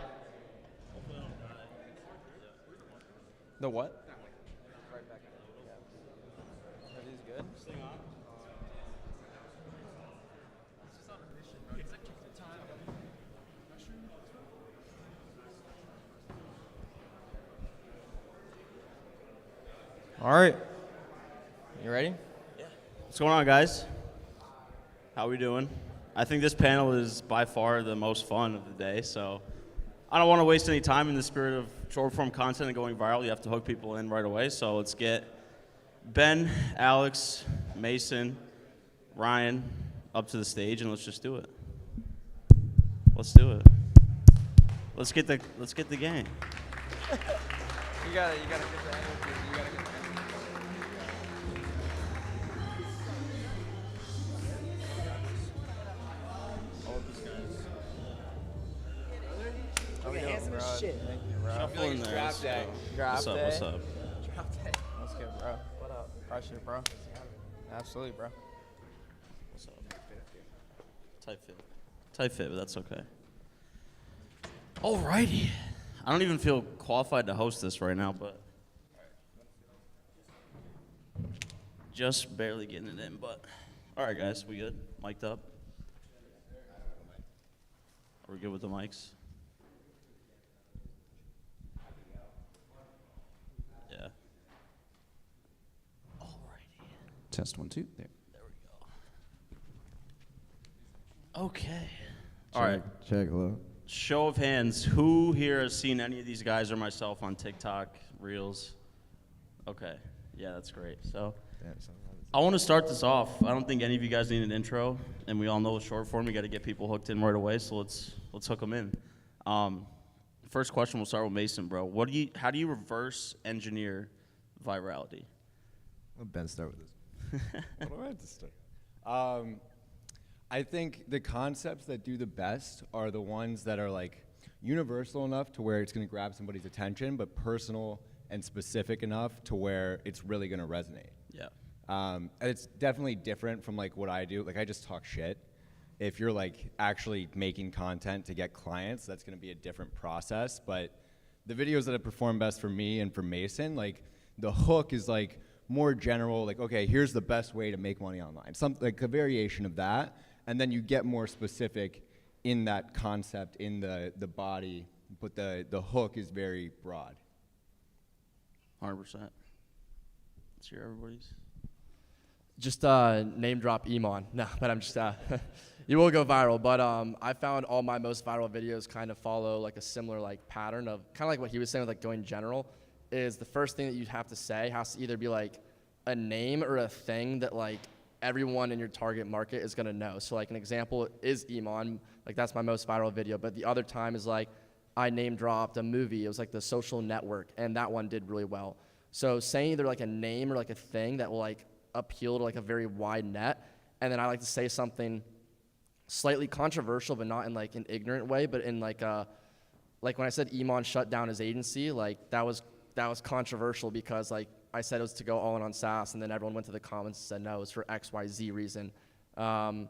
The what? Are these good? All right. You ready? What's going on, guys? How we doing? I think this panel is by far the most fun of the day, so I don't want to waste any time. In the spirit of short-form content and going viral, you have to hook people in right away, so let's get Ben, Alex, Mason, Ryan up to the stage, and let's just do it. Let's do it. Let's get the gang. You gotta get the energy. You gotta get the energy. Shuffle in there. What's up? Let's go, bro. What up? Crush it, bro. Absolutely, bro. What's up? Tight fit, but that's okay. Alrighty. I don't even feel qualified to host this right now, but just barely getting it in. But all right, guys, we good? Mic'd up? Are we good with the mics? Yeah. Alrighty. Test 1, 2. There. There we go. Okay. All right. Check, hello. Show of hands, who here has seen any of these guys or myself on TikTok, Reels? Okay, yeah, that's great. So I want to start this off. I don't think any of you guys need an intro, and we all know with short form, you got to get people hooked in right away, so let's hook them in. First question, we'll start with Mason, bro. How do you reverse engineer virality? Let Ben start with this. What do I have to start? I think the concepts that do the best are the ones that are like universal enough to where it's going to grab somebody's attention, but personal and specific enough to where it's really going to resonate. Yeah. And it's definitely different from like what I do. Like I just talk shit. If you're like actually making content to get clients, that's going to be a different process. But the videos that have performed best for me and for Mason, like the hook is like more general, like, okay, here's the best way to make money online. Something like a variation of that. And then you get more specific in that concept, in the body, but the hook is very broad. 100%. Let's hear everybody's. Just name drop Iman. No, but I'm just, you will go viral. But I found all my most viral videos kind of follow like a similar like pattern of kind of like what he was saying with like going general, is the first thing that you have to say has to either be like a name or a thing that like everyone in your target market is gonna know. So like an example is Iman, like that's my most viral video, but the other time is like I name dropped a movie, it was like The Social Network, and that one did really well. So saying either like a name or like a thing that will like appeal to like a very wide net, and then I like to say something slightly controversial, but not in like an ignorant way, but in like when I said Iman shut down his agency, like that was controversial because like I said it was to go all in on SaaS, and then everyone went to the comments and said no, it was for XYZ reason. And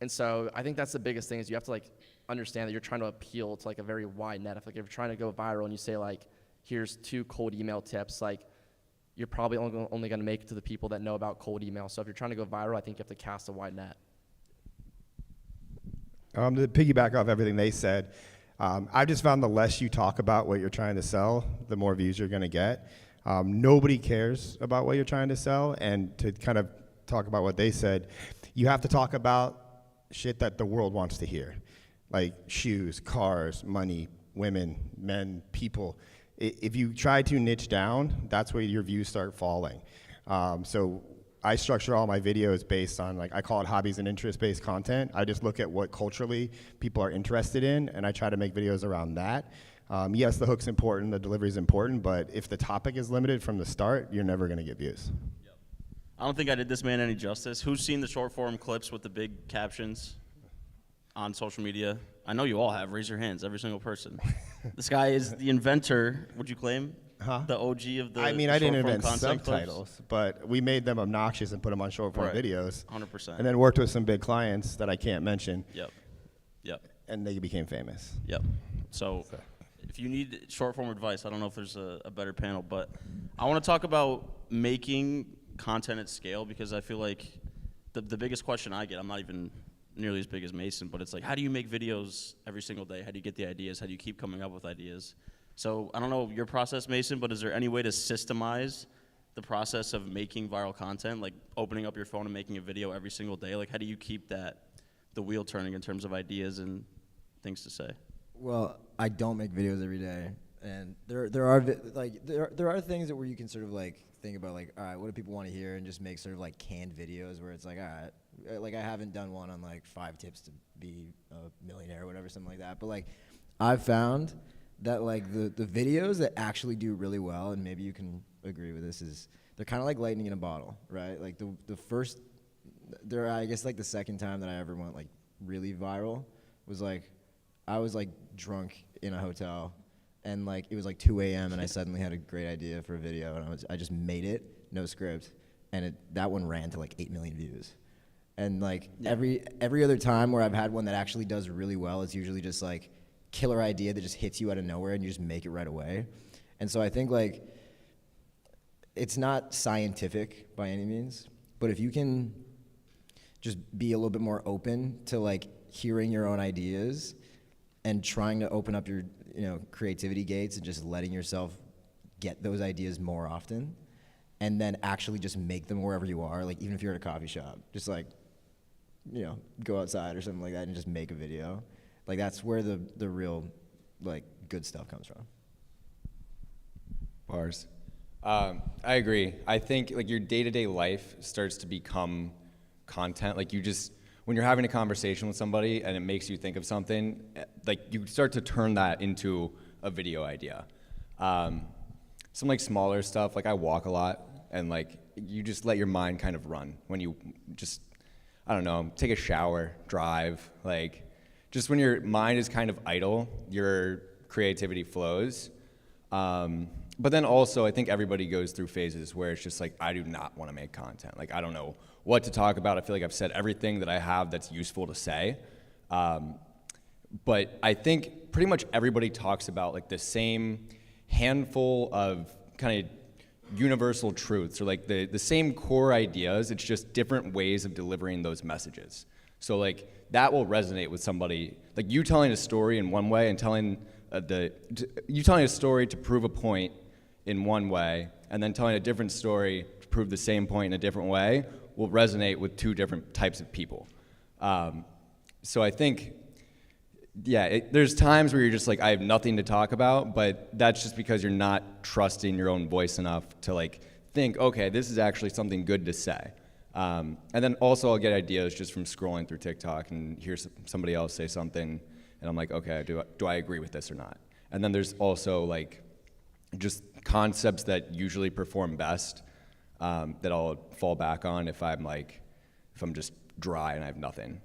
so I think that's the biggest thing is you have to like understand that you're trying to appeal to like a very wide net. If you're trying to go viral and you say like, here's 2 cold email tips, like you're probably only going to make it to the people that know about cold email. So if you're trying to go viral, I think you have to cast a wide net. To piggyback off everything they said, I've just found the less you talk about what you're trying to sell, the more views you're going to get. Nobody cares about what you're trying to sell, and to kind of talk about what they said, you have to talk about shit that the world wants to hear, like shoes, cars, money, women, men, people. If you try to niche down, that's where your views start falling. So I structure all my videos based on, like, I call it hobbies and interest-based content. I just look at what culturally people are interested in, and I try to make videos around that. Yes, the hook's important, the delivery's important, but if the topic is limited from the start, you're never gonna get views. Yep. I don't think I did this man any justice. Who's seen the short form clips with the big captions on social media? I know you all have. Raise your hands, every single person. This guy is the inventor, would you claim? Huh? The OG of the I mean, the I didn't short-form invent content subtitles, clips? but we made them obnoxious and put them on short form Right. videos. 100%. And then worked with some big clients that I can't mention. Yep. Yep. And they became famous. Yep. So if you need short form advice, I don't know if there's a better panel, but I want to talk about making content at scale, because I feel like the biggest question I get, I'm not even nearly as big as Mason, but it's like, how do you make videos every single day? How do you get the ideas? How do you keep coming up with ideas? So I don't know your process, Mason, but is there any way to systemize the process of making viral content, like opening up your phone and making a video every single day? Like, how do you keep the wheel turning in terms of ideas and things to say? Well, I don't make videos every day, and there are things that where you can sort of like think about like, all right, what do people want to hear, and just make sort of like canned videos where it's like, all right, like I haven't done one on like 5 tips to be a millionaire or whatever, something like that. But like I've found that like the videos that actually do really well, and maybe you can agree with this, is they're kind of like lightning in a bottle, right? Like the first, I guess like the second time that I ever went like really viral was like, I was like drunk in a hotel, and like it was like 2 a.m. and I suddenly had a great idea for a video, and I just made it, no script, and that one ran to like 8 million views. And like every other time where I've had one that actually does really well, it's usually just like killer idea that just hits you out of nowhere and you just make it right away. And so I think like it's not scientific by any means, but if you can just be a little bit more open to like hearing your own ideas and trying to open up your, you know, creativity gates and just letting yourself get those ideas more often, and then actually just make them wherever you are, like even if you're at a coffee shop, just like, you know, go outside or something like that and just make a video. Like that's where the real like good stuff comes from. Bars. I agree. I think like your day-to-day life starts to become content. Like you just, when you're having a conversation with somebody and it makes you think of something, like you start to turn that into a video idea. Some like smaller stuff, like I walk a lot, and like you just let your mind kind of run when you just, I don't know, take a shower, drive, like just when your mind is kind of idle, your creativity flows. But then also, I think everybody goes through phases where it's just like, I do not want to make content. Like, I don't know what to talk about. I feel like I've said everything that I have that's useful to say. But I think pretty much everybody talks about like the same handful of kind of universal truths, or like the same core ideas. It's just different ways of delivering those messages. So like that will resonate with somebody. Like you telling a story in one way and telling you telling a story to prove a point in one way, and then telling a different story to prove the same point in a different way will resonate with two different types of people. So I think, yeah, there's times where you're just like, I have nothing to talk about, but that's just because you're not trusting your own voice enough to like think, okay, this is actually something good to say. And then also I'll get ideas just from scrolling through TikTok and hear somebody else say something, and I'm like, okay, do I agree with this or not? And then there's also like just concepts that usually perform best that I'll fall back on if I'm just dry and I have nothing.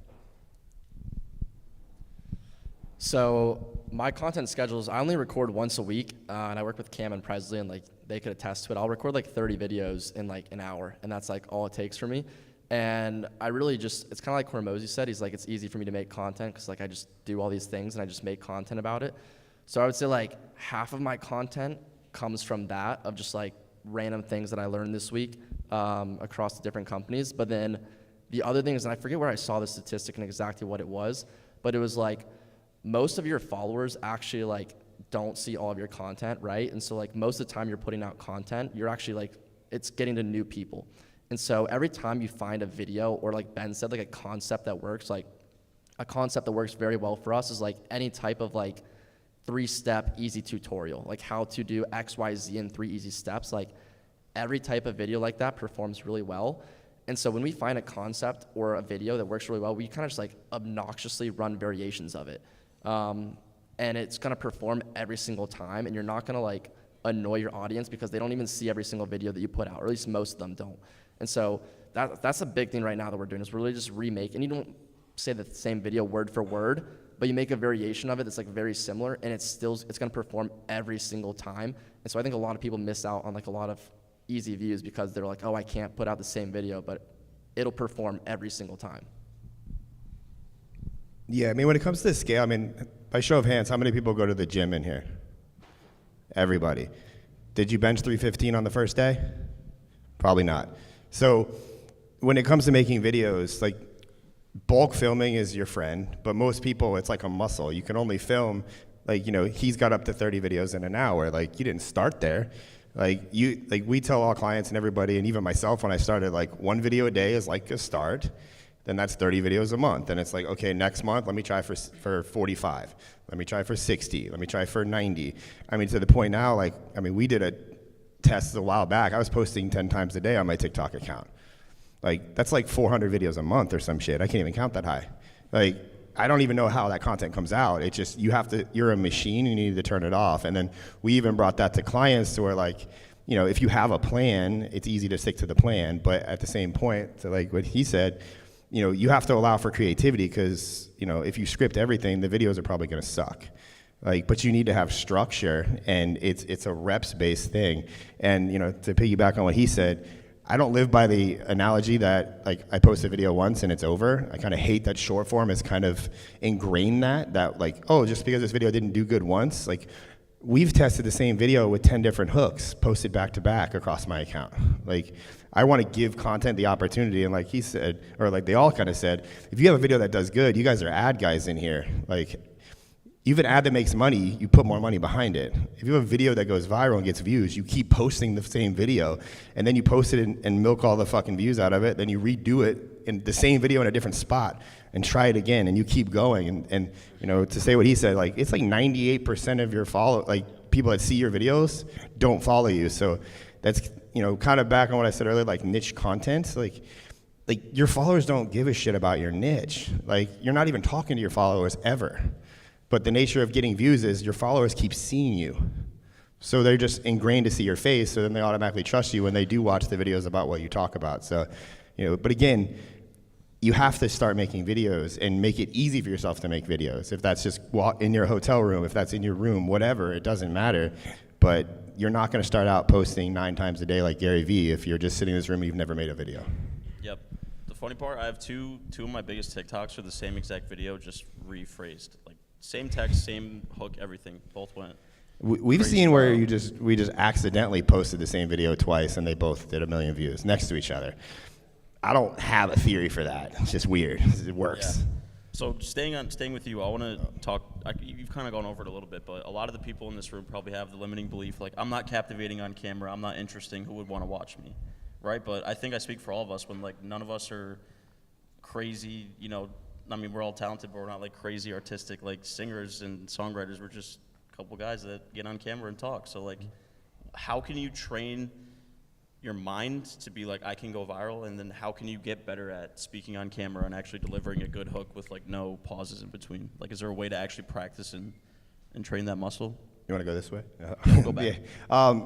So my content schedules, I only record once a week, and I work with Cam and Presley, and like they could attest to it. I'll record like 30 videos in like an hour, and that's like all it takes for me. And I really just, it's kind of like Hormozy said, he's like, it's easy for me to make content because like I just do all these things and I just make content about it. So I would say like half of my content comes from that, of just like random things that I learned this week across the different companies. But then the other things, and I forget where I saw the statistic and exactly what it was, but it was like most of your followers actually like don't see all of your content, right? And so like most of the time you're putting out content, you're actually like, it's getting to new people. And so every time you find a video, or like Ben said, like a concept that works, like a concept that works very well for us is like any type of like 3-step easy tutorial, like how to do X, Y, Z in 3 easy steps. Like every type of video like that performs really well. And so when we find a concept or a video that works really well, we kind of just like obnoxiously run variations of it. And it's gonna perform every single time, and you're not gonna like annoy your audience because they don't even see every single video that you put out, or at least most of them don't. And so that's a big thing right now that we're doing, is we're really just remake, and you don't say the same video word for word, but you make a variation of it that's like very similar, and it's gonna perform every single time. And so I think a lot of people miss out on like a lot of easy views because they're like, oh, I can't put out the same video, but it'll perform every single time. Yeah, I mean, when it comes to scale, I mean, by show of hands, how many people go to the gym in here? Everybody. Did you bench 315 on the first day? Probably not. So when it comes to making videos, like bulk filming is your friend, but most people, it's like a muscle. You can only film, like, you know, he's got up to 30 videos in an hour. Like, you didn't start there. Like we tell all clients and everybody, and even myself when I started, like 1 video a day is like a start. Then that's 30 videos a month. And it's like, okay, next month, let me try for 45. Let me try for 60. Let me try for 90. I mean, to the point now, like, I mean, we did a test a while back. I was posting 10 times a day on my TikTok account. Like, that's like 400 videos a month or some shit. I can't even count that high. Like, I don't even know how that content comes out. It's just, you're a machine, you need to turn it off. And then we even brought that to clients to where, like, you know, if you have a plan, it's easy to stick to the plan. But at the same point, to like what he said, you know, you have to allow for creativity, because, you know, if you script everything, the videos are probably going to suck. Like, but you need to have structure, and it's a reps-based thing. And, you know, to piggyback on what he said, I don't live by the analogy that like I post a video once and it's over. I kind of hate that short form is kind of ingrained that like, oh, just because this video didn't do good once, like we've tested the same video with 10 different hooks, posted back to back across my account. Like I want to give content the opportunity, and like he said, or like they all kind of said, if you have a video that does good, you guys are ad guys in here. Like you have an ad that makes money, you put more money behind it. If you have a video that goes viral and gets views, you keep posting the same video, and then you post it and milk all the fucking views out of it, then you redo it in the same video in a different spot and try it again, and you keep going. And you know, to say what he said, like it's like 98% of your people that see your videos don't follow you. So that's, you know, kind of back on what I said earlier, like niche content, like your followers don't give a shit about your niche. Like you're not even talking to your followers ever. But the nature of getting views is your followers keep seeing you. So they're just ingrained to see your face, so then they automatically trust you when they do watch the videos about what you talk about. So, you know, but again, you have to start making videos and make it easy for yourself to make videos. If that's just in your hotel room, if that's in your room, whatever, it doesn't matter. But you're not gonna start out posting 9 times a day like Gary Vee if you're just sitting in this room and you've never made a video. Yep. The funny part, I have two of my biggest TikToks are the same exact video, just rephrased. Like same text, same hook, everything. Both went. We've seen where we just accidentally posted the same video twice and they both did 1 million views next to each other. I don't have a theory for that. It's just weird. It works. Yeah. So staying with you, I want to talk. You've kind of gone over it a little bit, but a lot of the people in this room probably have the limiting belief, like I'm not captivating on camera, I'm not interesting. Who would want to watch me, right? But I think I speak for all of us when like none of us are crazy. You know, I mean, we're all talented, but we're not like crazy artistic like singers and songwriters. We're just a couple guys that get on camera and talk. So like, how can you train your mind to be like, I can go viral, and then how can you get better at speaking on camera and actually delivering a good hook with like no pauses in between? Like, is there a way to actually practice and train that muscle? You want to go this way? Yeah, we'll go back. Yeah.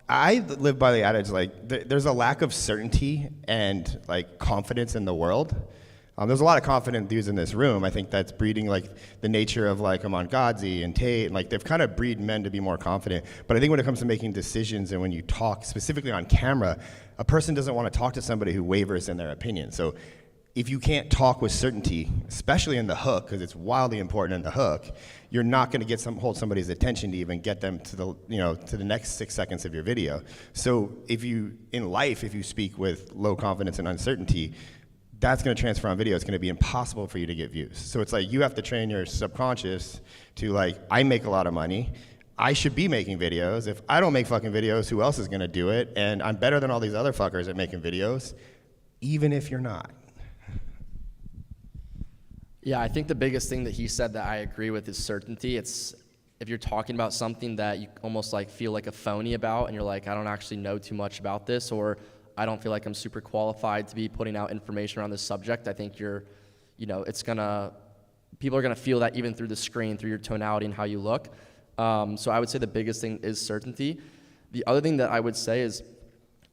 I live by the adage, like, there's a lack of certainty and like confidence in the world. There's a lot of confident dudes in this room. I think that's breeding like the nature of like Amon Godzi and Tate, and like they've kind of breed men to be more confident. But I think when it comes to making decisions and when you talk specifically on camera, a person doesn't want to talk to somebody who wavers in their opinion. So if you can't talk with certainty, especially in the hook, because it's wildly important in the hook, you're not going to hold somebody's attention to even get them to the next 6 seconds of your video. So if you speak with low confidence and uncertainty, that's going to transfer on video. It's going to be impossible for you to get views. So it's like you have to train your subconscious to like, I make a lot of money. I should be making videos. If I don't make fucking videos, who else is going to do it? And I'm better than all these other fuckers at making videos, even if you're not. Yeah, I think the biggest thing that he said that I agree with is certainty. It's if you're talking about something that you almost like feel like a phony about and you're like, I don't actually know too much about this, or I don't feel like I'm super qualified to be putting out information around this subject. I think people are gonna feel that even through the screen, through your tonality and how you look. So I would say the biggest thing is certainty. The other thing that I would say is,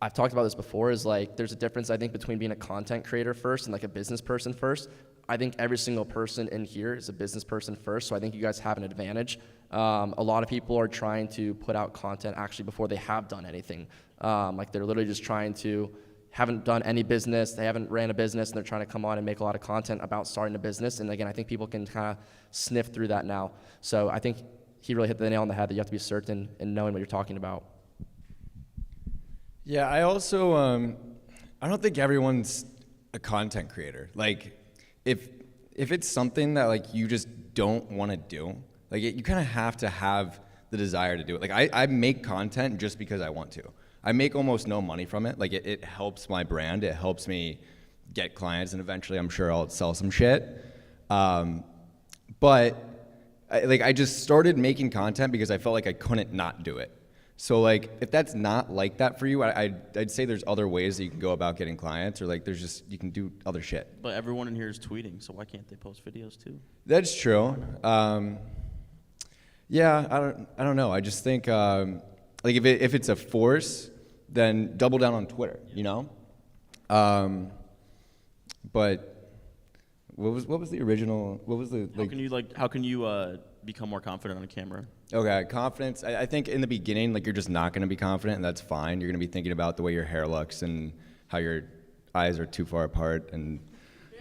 I've talked about this before, is like there's a difference I think between being a content creator first and like a business person first. I think every single person in here is a business person first, so I think you guys have an advantage. A lot of people are trying to put out content actually before they have done anything. Like they're literally just haven't done any business, they haven't ran a business, and they're trying to come on and make a lot of content about starting a business. And again, I think people can kind of sniff through that now. So I think he really hit the nail on the head that you have to be certain in knowing what you're talking about. Yeah, I also, I don't think everyone's a content creator. Like, if it's something that like you just don't want to do, like you kind of have to have the desire to do it. Like I make content just because I want to. I make almost no money from it. Like it helps my brand. It helps me get clients, and eventually I'm sure I'll sell some shit. But I just started making content because I felt like I couldn't not do it. So like, if that's not like that for you, I'd say there's other ways that you can go about getting clients, or like you can do other shit. But everyone in here is tweeting, so why can't they post videos too? That's true. Yeah, I don't know. I just think like if it's a force, then double down on Twitter, you know? But what was the original, what was the how can you become more confident on camera? Okay, confidence. I think in the beginning, like you're just not going to be confident, and that's fine. You're going to be thinking about the way your hair looks and how your eyes are too far apart and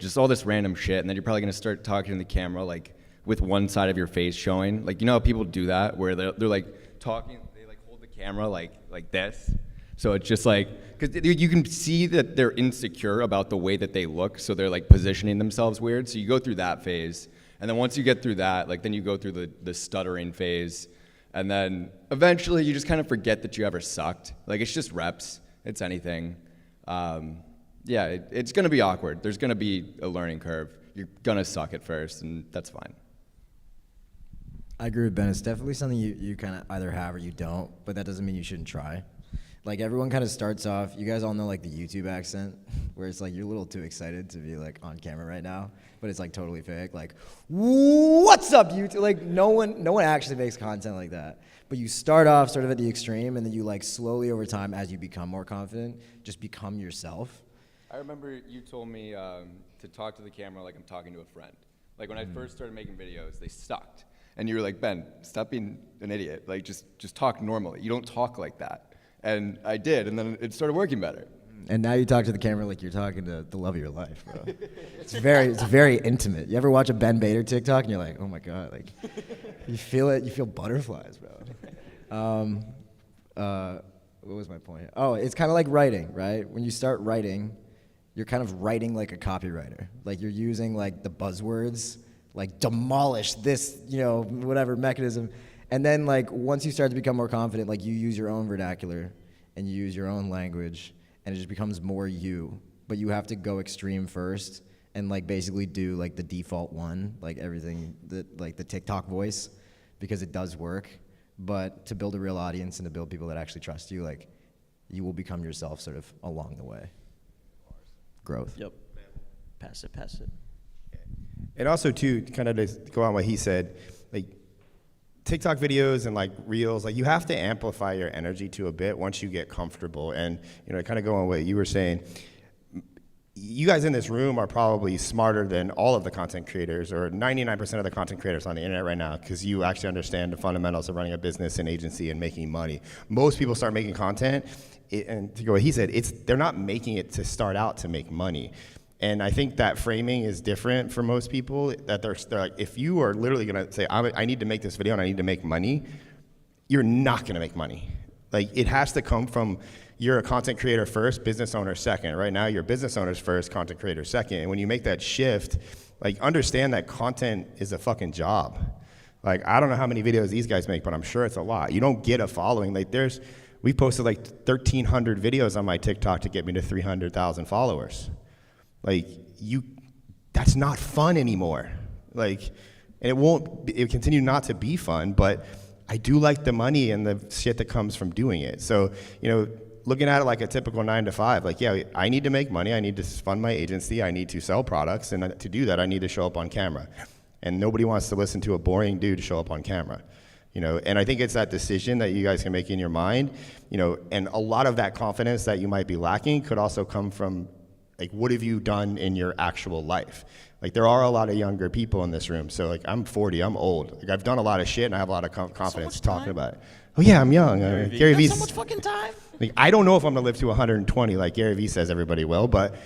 just all this random shit. And then you're probably gonna start talking to the camera like with one side of your face showing. Like, you know how people do that where they're like talking, they like hold the camera like this. So it's just like, because you can see that they're insecure about the way that they look, so they're like positioning themselves weird. So you go through that phase, and then once you get through that, like then you go through the stuttering phase, and then eventually you just kind of forget that you ever sucked. Like, it's just reps, it's anything. It's gonna be awkward. There's gonna be a learning curve. You're gonna suck at first, and that's fine. I agree with Ben. It's definitely something you kind of either have or you don't, but that doesn't mean you shouldn't try. Like, everyone kind of starts off, you guys all know like the YouTube accent, where it's like you're a little too excited to be like on camera right now, but it's like totally fake. Like, what's up, YouTube? Like, no one actually makes content like that. But you start off sort of at the extreme, and then you like slowly over time, as you become more confident, just become yourself. I remember you told me to talk to the camera like I'm talking to a friend. Like, when I first started making videos, they sucked. And you were like, Ben, stop being an idiot. Like, just talk normally. You don't talk like that. And I did, and then it started working better. And now you talk to the camera like you're talking to the love of your life, bro. It's very intimate. You ever watch a Ben Bader TikTok and you're like, oh my God, like, you feel it, you feel butterflies, bro. What was my point? Oh, it's kind of like writing, right? When you start writing, you're kind of writing like a copywriter. Like, you're using like the buzzwords, like demolish this, whatever mechanism. And then, like, once you start to become more confident, like, you use your own vernacular and you use your own language, and it just becomes more you. But you have to go extreme first and, like, basically do, like, the default one, like, everything, like, the TikTok voice, because it does work. But to build a real audience and to build people that actually trust you, like, you will become yourself sort of along the way. Growth. Yep. Pass it. And also, too, kind of to go on what he said, like, TikTok videos and like reels, like, you have to amplify your energy to a bit once you get comfortable. And, kind of go on what you were saying, you guys in this room are probably smarter than all of the content creators, or 99% of the content creators on the internet right now, because you actually understand the fundamentals of running a business and agency and making money. Most people start making content, and to go what he said, they're not making it to start out to make money. And I think that framing is different for most people, that they're like, if you are literally gonna say, I need to make this video and I need to make money, you're not gonna make money. Like, it has to come from, you're a content creator first, business owner second. Right now, you're business owners first, content creator second. And when you make that shift, like, understand that content is a fucking job. Like, I don't know how many videos these guys make, but I'm sure it's a lot. You don't get a following. Like, we posted like 1,300 videos on my TikTok to get me to 300,000 followers. Like, that's not fun anymore. Like, and it won't continue not to be fun, but I do like the money and the shit that comes from doing it. So, looking at it like a typical 9 to 5, like, yeah, I need to make money, I need to fund my agency, I need to sell products, and to do that, I need to show up on camera. And nobody wants to listen to a boring dude show up on camera. And I think it's that decision that you guys can make in your mind, and a lot of that confidence that you might be lacking could also come from, like, what have you done in your actual life? Like, there are a lot of younger people in this room. So, like, I'm 40, I'm old. Like, I've done a lot of shit, and I have a lot of confidence talking about it. Oh, yeah, I'm young. Gary Vee. So much fucking time. Like, I don't know if I'm gonna live to 120 like Gary Vee says everybody will, but,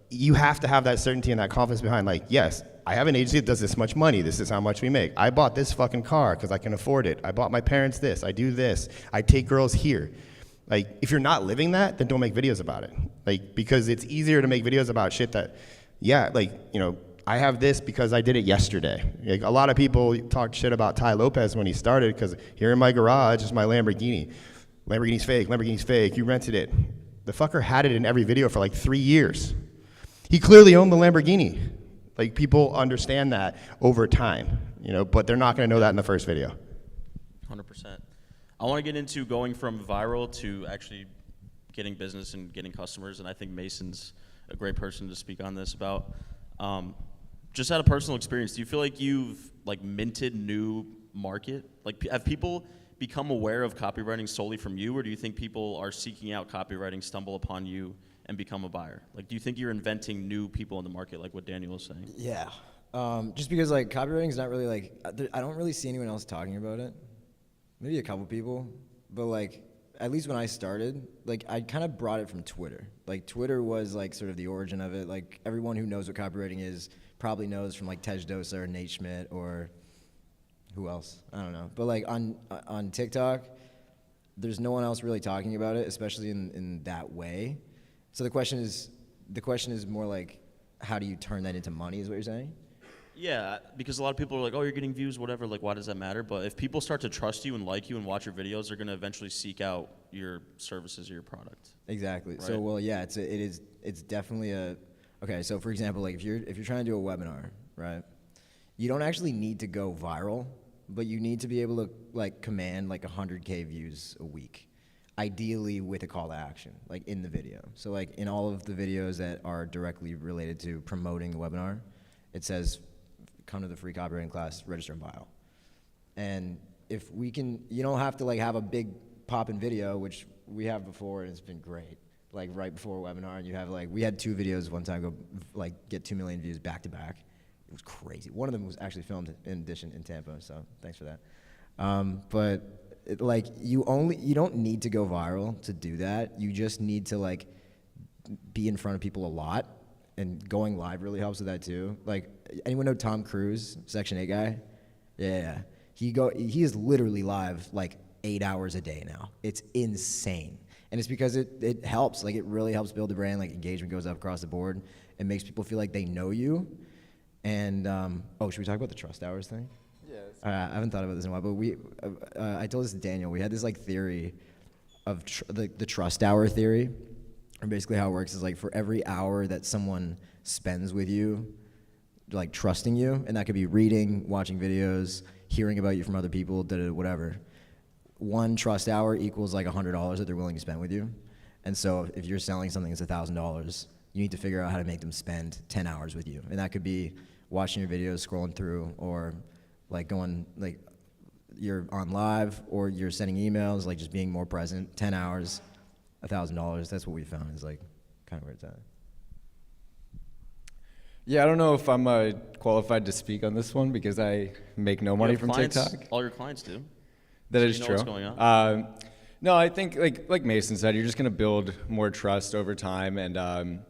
you have to have that certainty and that confidence behind, like, yes, I have an agency that does this much money. This is how much we make. I bought this fucking car because I can afford it. I bought my parents this. I do this. I take girls here. Like, if you're not living that, then don't make videos about it. Like, because it's easier to make videos about shit that, yeah, like, I have this because I did it yesterday. Like, a lot of people talked shit about Ty Lopez when he started, because here in my garage is my Lamborghini. Lamborghini's fake, you rented it. The fucker had it in every video for like 3 years. He clearly owned the Lamborghini. Like, people understand that over time, but they're not gonna know that in the first video. 100%. I want to get into going from viral to actually getting business and getting customers, and I think Mason's a great person to speak on this about. Just out of personal experience, do you feel like you've like minted new market? Like, have people become aware of copywriting solely from you, or do you think people are seeking out copywriting, stumble upon you, and become a buyer? Like, do you think you're inventing new people in the market, like what Daniel was saying? Yeah. Just because, like, copywriting is not really, like, I don't really see anyone else talking about it. Maybe a couple people, but, like, at least when I started, like I kind of brought it from Twitter. Like Twitter was like sort of the origin of it. Like everyone who knows what copywriting is probably knows from like Tej Dosa or Nate Schmidt or who else? I don't know. But like on TikTok, there's no one else really talking about it, especially in that way. So the question is more like, how do you turn that into money? Is what you're saying? Yeah, because a lot of people are like, oh, you're getting views, whatever. Like, why does that matter? But if people start to trust you and like you and watch your videos, they're going to eventually seek out your services or your product. Exactly. Right? So, well, yeah, it's definitely okay. So, for example, like if you're trying to do a webinar, right? You don't actually need to go viral, but you need to be able to like command like 100K views a week, ideally with a call to action, like in the video. So, like in all of the videos that are directly related to promoting the webinar, it says, come to the free copywriting class, register in bio. And if we can, you don't have to like have a big pop-in video, which we have before and it's been great. Like right before a webinar, and you have like, we had 2 videos one time go like get 2 million views back to back. It was crazy. One of them was actually filmed in addition in Tampa, so thanks for that. But like you don't need to go viral to do that. You just need to like be in front of people a lot. And going live really helps with that too. Like, anyone know Tom Cruise, Section 8 guy? Yeah. He is literally live like 8 hours a day now. It's insane. And it's because it helps. Like, it really helps build the brand. Like, engagement goes up across the board. It makes people feel like they know you. And, should we talk about the trust hours thing? Yeah. I haven't thought about this in a while, but I told this to Daniel. We had this like theory of the trust hour theory. And basically how it works is like for every hour that someone spends with you, like trusting you, and that could be reading, watching videos, hearing about you from other people, whatever. 1 trust hour equals like $100 that they're willing to spend with you. And so if you're selling something that's $1,000, you need to figure out how to make them spend 10 hours with you. And that could be watching your videos, scrolling through, or like going, like you're on live, or you're sending emails, like just being more present, 10 hours. $1,000. That's what we found is like kind of where it's at. Yeah, I don't know if I'm qualified to speak on this one because I make no money from TikTok. All your clients do. That so is you know true. What's going on. No, I think like Mason said, you're just gonna build more trust over time, and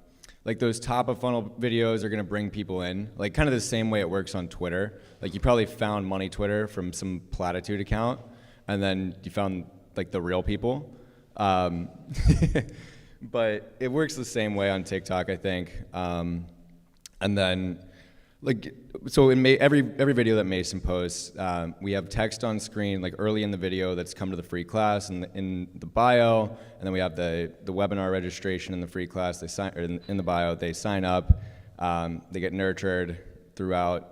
like those top of funnel videos are gonna bring people in, like kind of the same way it works on Twitter. Like you probably found Money Twitter from some platitude account, and then you found like the real people. But it works the same way on TikTok, I think. And then, like, so in every video that Mason posts, we have text on screen, like early in the video that's come to the free class and in the bio, and then we have the webinar registration in the free class. They sign, or in the bio, they sign up, they get nurtured throughout,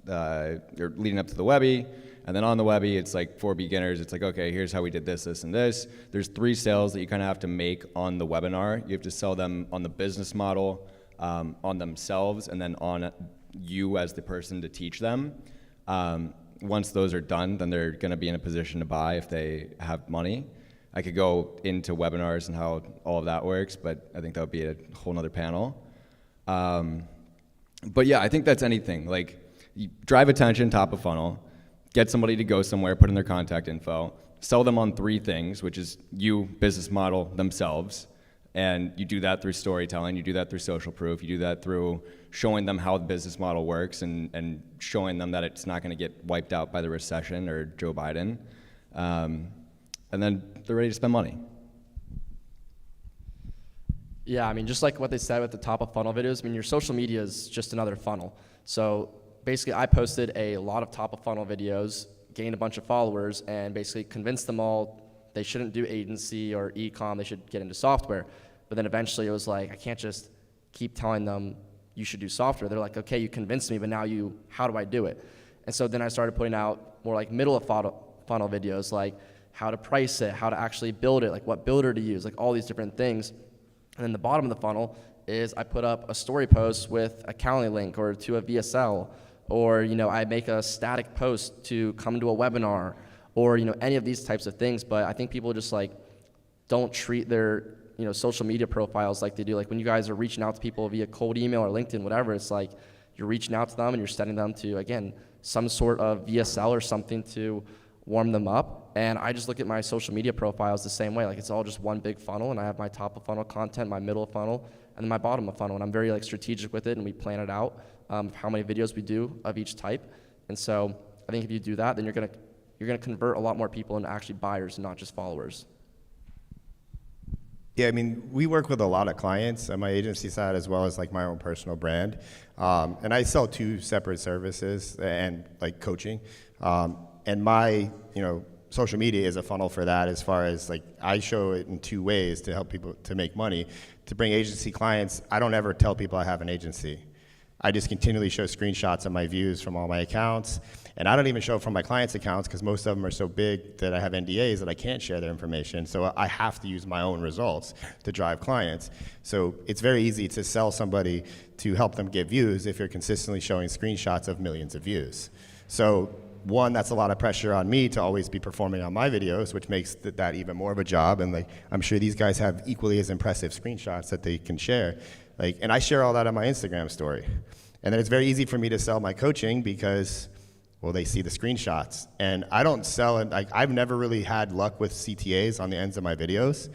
or leading up to the Webby. And then on the Webby, it's like for beginners, it's like, okay, here's how we did this, this, and this. There's 3 sales that you kind of have to make on the webinar. You have to sell them on the business model, on themselves, and then on you as the person to teach them. Once those are done, then they're going to be in a position to buy if they have money. I could go into webinars and how all of that works, but I think that would be a whole nother panel. But yeah, I think that's anything. Like, you drive attention, top of funnel. Get somebody to go somewhere, put in their contact info, sell them on 3 things, which is you, business model, themselves. And you do that through storytelling, you do that through social proof, you do that through showing them how the business model works and showing them that it's not gonna get wiped out by the recession or Joe Biden. And then they're ready to spend money. Yeah, I mean, just like what they said with the top of funnel videos, I mean, your social media is just another funnel. So basically, I posted a lot of top of funnel videos, gained a bunch of followers, and basically convinced them all they shouldn't do agency or e-com, they should get into software. But then eventually it was like, I can't just keep telling them you should do software. They're like, okay, you convinced me, but now how do I do it? And so then I started putting out more like middle of funnel videos, like how to price it, how to actually build it, like what builder to use, like all these different things. And then the bottom of the funnel is I put up a story post with a Calendly link or to a VSL, or I make a static post to come to a webinar, or any of these types of things. But I think people just like don't treat their social media profiles like they do. Like when you guys are reaching out to people via cold email or LinkedIn, whatever, it's like you're reaching out to them and you're sending them to, again, some sort of VSL or something to warm them up. And I just look at my social media profiles the same way. Like, it's all just one big funnel, and I have my top of funnel content, my middle of funnel, and then my bottom of funnel. And I'm very like strategic with it, and we plan it out, how many videos we do of each type. And so I think if you do that, then you're gonna convert a lot more people into actually buyers and not just followers. Yeah, I mean, we work with a lot of clients on my agency side as well as like my own personal brand. And I sell 2 separate services and like coaching. And my, social media is a funnel for that, as far as like I show it in 2 ways to help people to make money. To bring agency clients, I don't ever tell people I have an agency. I just continually show screenshots of my views from all my accounts. And I don't even show from my clients' accounts because most of them are so big that I have NDAs that I can't share their information. So I have to use my own results to drive clients. So it's very easy to sell somebody to help them get views if you're consistently showing screenshots of millions of views. So one, that's a lot of pressure on me to always be performing on my videos, which makes that even more of a job. And like, I'm sure these guys have equally as impressive screenshots that they can share. Like, and I share all that on my Instagram story. And then it's very easy for me to sell my coaching because, well, they see the screenshots. And I don't sell it, like, I've never really had luck with CTAs on the ends of my videos.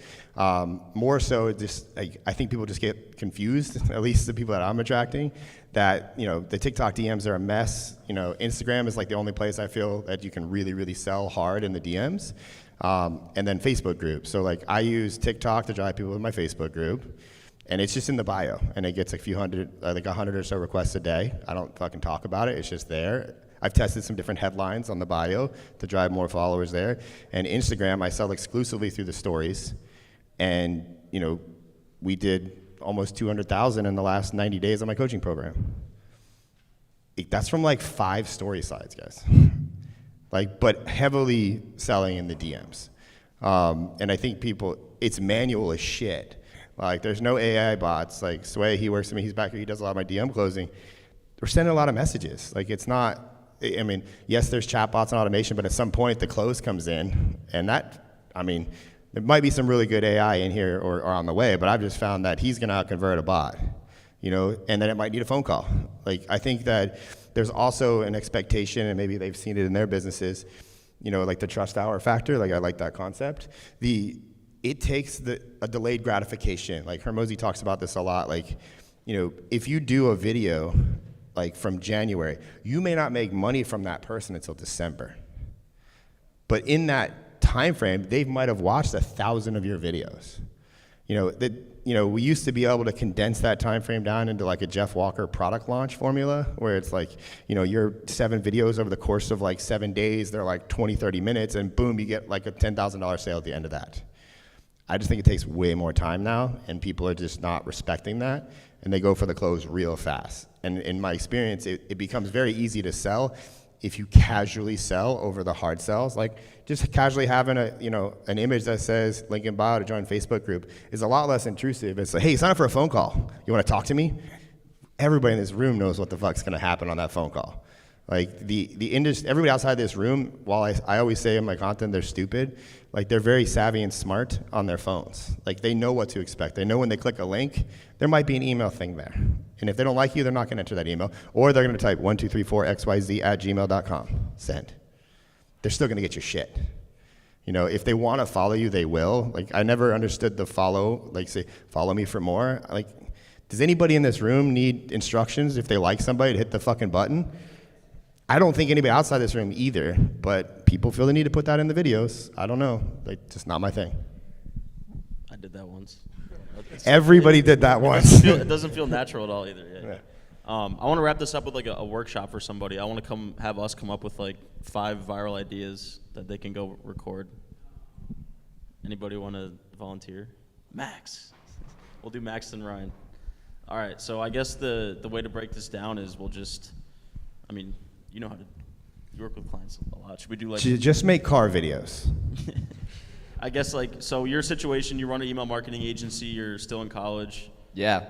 More so, just, like, I think people just get confused, at least the people that I'm attracting, that, the TikTok DMs are a mess. Instagram is like the only place I feel that you can really, really sell hard in the DMs. And then Facebook groups. So like, I use TikTok to drive people to my Facebook group. And it's just in the bio, and it gets a few hundred, like 100 or so requests a day. I don't fucking talk about it, it's just there. I've tested some different headlines on the bio to drive more followers there. And Instagram, I sell exclusively through the stories. And, we did almost 200,000 in the last 90 days of my coaching program. That's from like 5 story sites, guys. But heavily selling in the DMs. And I think it's manual as shit. Like, there's no AI bots. Like, Sway, he works with me, he's back here, he does a lot of my DM closing. We're sending a lot of messages. Like, it's not, I mean, yes, there's chatbots and automation, but at some point the close comes in, and there might be some really good AI in here or on the way, but I've just found that he's gonna out-convert a bot, and then it might need a phone call. Like, I think that there's also an expectation, and maybe they've seen it in their businesses, like the trust hour factor. Like, I like that concept. It takes a delayed gratification. Like, Hermosi talks about this a lot. Like, if you do a video like from January, you may not make money from that person until December. But in that time frame, they might have watched 1,000 of your videos. We used to be able to condense that time frame down into like a Jeff Walker product launch formula, where it's like, your 7 videos over the course of like 7 days, they're like 20, 30 minutes, and boom, you get like a $10,000 sale at the end of that. I just think it takes way more time now, and people are just not respecting that, and they go for the close real fast. And in my experience, it becomes very easy to sell if you casually sell over the hard sells. Like, just casually having an image that says link in bio to join Facebook group is a lot less intrusive. It's like, hey, sign up for a phone call. You want to talk to me? Everybody in this room knows what the fuck's going to happen on that phone call. Like, the industry, everybody outside this room, while I always say in my content they're stupid, like, they're very savvy and smart on their phones. Like, they know what to expect. They know when they click a link, there might be an email thing there. And if they don't like you, they're not going to enter that email. Or they're going to type 1234xyz@gmail.com, send. They're still going to get your shit. If they want to follow you, they will. Like, I never understood the follow, like, say, follow me for more. Like, does anybody in this room need instructions if they like somebody to hit the fucking button? I don't think anybody outside this room either, but people feel the need to put that in the videos. I don't know. Like, just not my thing. I did that once. Everybody did that once. It doesn't feel natural at all either. Yeah. I want to wrap this up with like a workshop for somebody. I want to have us come up with like 5 viral ideas that they can go record. Anybody want to volunteer? Max. We'll do Max and Ryan. All right. So I guess the way to break this down is we'll just, you know how to work with clients a lot. Should we do like just make car videos? I guess so your situation, you run an email marketing agency, you're still in college. Yeah.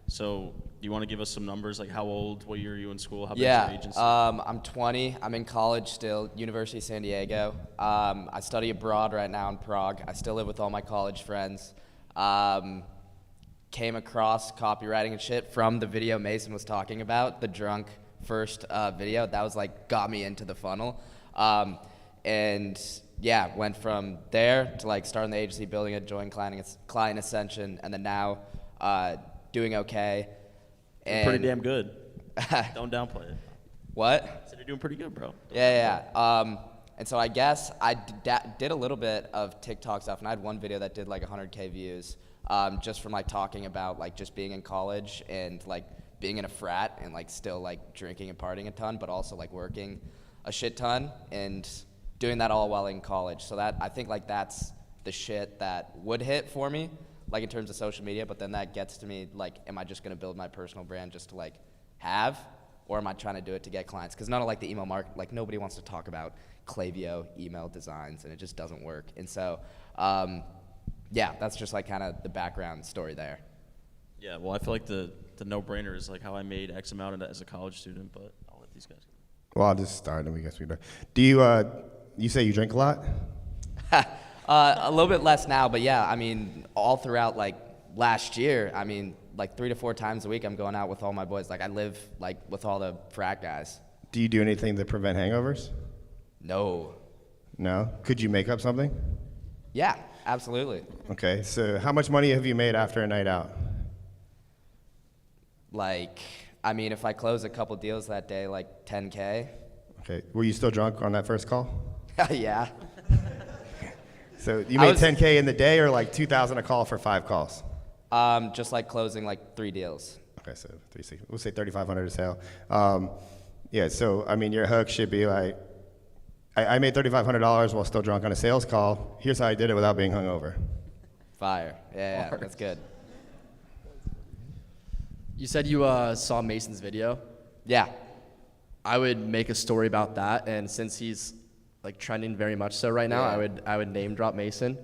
So you want to give us some numbers, like how old, what year are you in school, how big is your agency? I'm 20, I'm in college still, University of San Diego. I study abroad right now in Prague. I still live with all my college friends. Came across copywriting and shit from the video Mason was talking about, the drunk first video. That was got me into the funnel. And yeah, went from there to like starting the agency, building it, joining client Ascension, and then now doing okay. You're pretty damn good. Don't downplay it. What? I said you're doing pretty good, bro. Yeah. And so I guess I did a little bit of TikTok stuff, and I had one video that did like 100K views, just from like talking about like just being in college and like being in a frat and like still like drinking and partying a ton, but also like working a shit ton and doing that all while in college. So that, I think like that's the shit that would hit for me, like in terms of social media, but then that gets to me like, am I just gonna build my personal brand just to like have, or am I trying to do it to get clients? Because none of like the email market, like nobody wants to talk about Klaviyo email designs, and it just doesn't work. And so, yeah, that's just like kind of the background story there. Yeah, well, I feel like the no-brainer is like how I made X amount as a college student, but I'll let these guys go. Well, I'll just start and we guess we do. Do you say you drink a lot? A little bit less now, but yeah, I mean, all throughout like last year, I mean, like 3 to 4 times a week, I'm going out with all my boys. Like I live like with all the frat guys. Do you do anything to prevent hangovers? No. No? Could you make up something? Yeah, absolutely. Okay, so how much money have you made after a night out? Like, I mean, if I close a couple deals that day, like 10K. Okay, were you still drunk on that first call? Yeah. So you made 10K in the day, or like 2,000 a call for 5 calls? Just like closing like 3 deals. Okay, so 360. We'll say 3,500 a sale. Yeah, so I mean, your hook should be like, I made $3,500 while still drunk on a sales call. Here's how I did it without being hungover. Fire. Yeah, that's good. You said you saw Mason's video. Yeah. I would make a story about that, and since he's like trending very much so right now, Yeah. I would name drop Mason,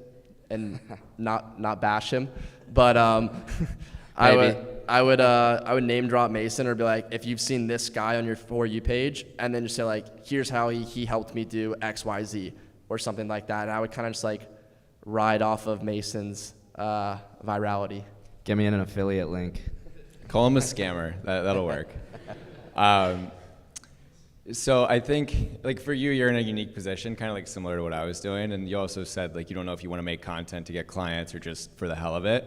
and not bash him, but I would name drop Mason, or be like, if you've seen this guy on your For You page, and then just say like, here's how he helped me do XYZ or something like that. And I would kind of just like ride off of Mason's virality. Give me an affiliate link. Call him a scammer. That'll work. So I think, like, for you, you're in a unique position, kind of like similar to what I was doing. And you also said, like, you don't know if you want to make content to get clients or just for the hell of it.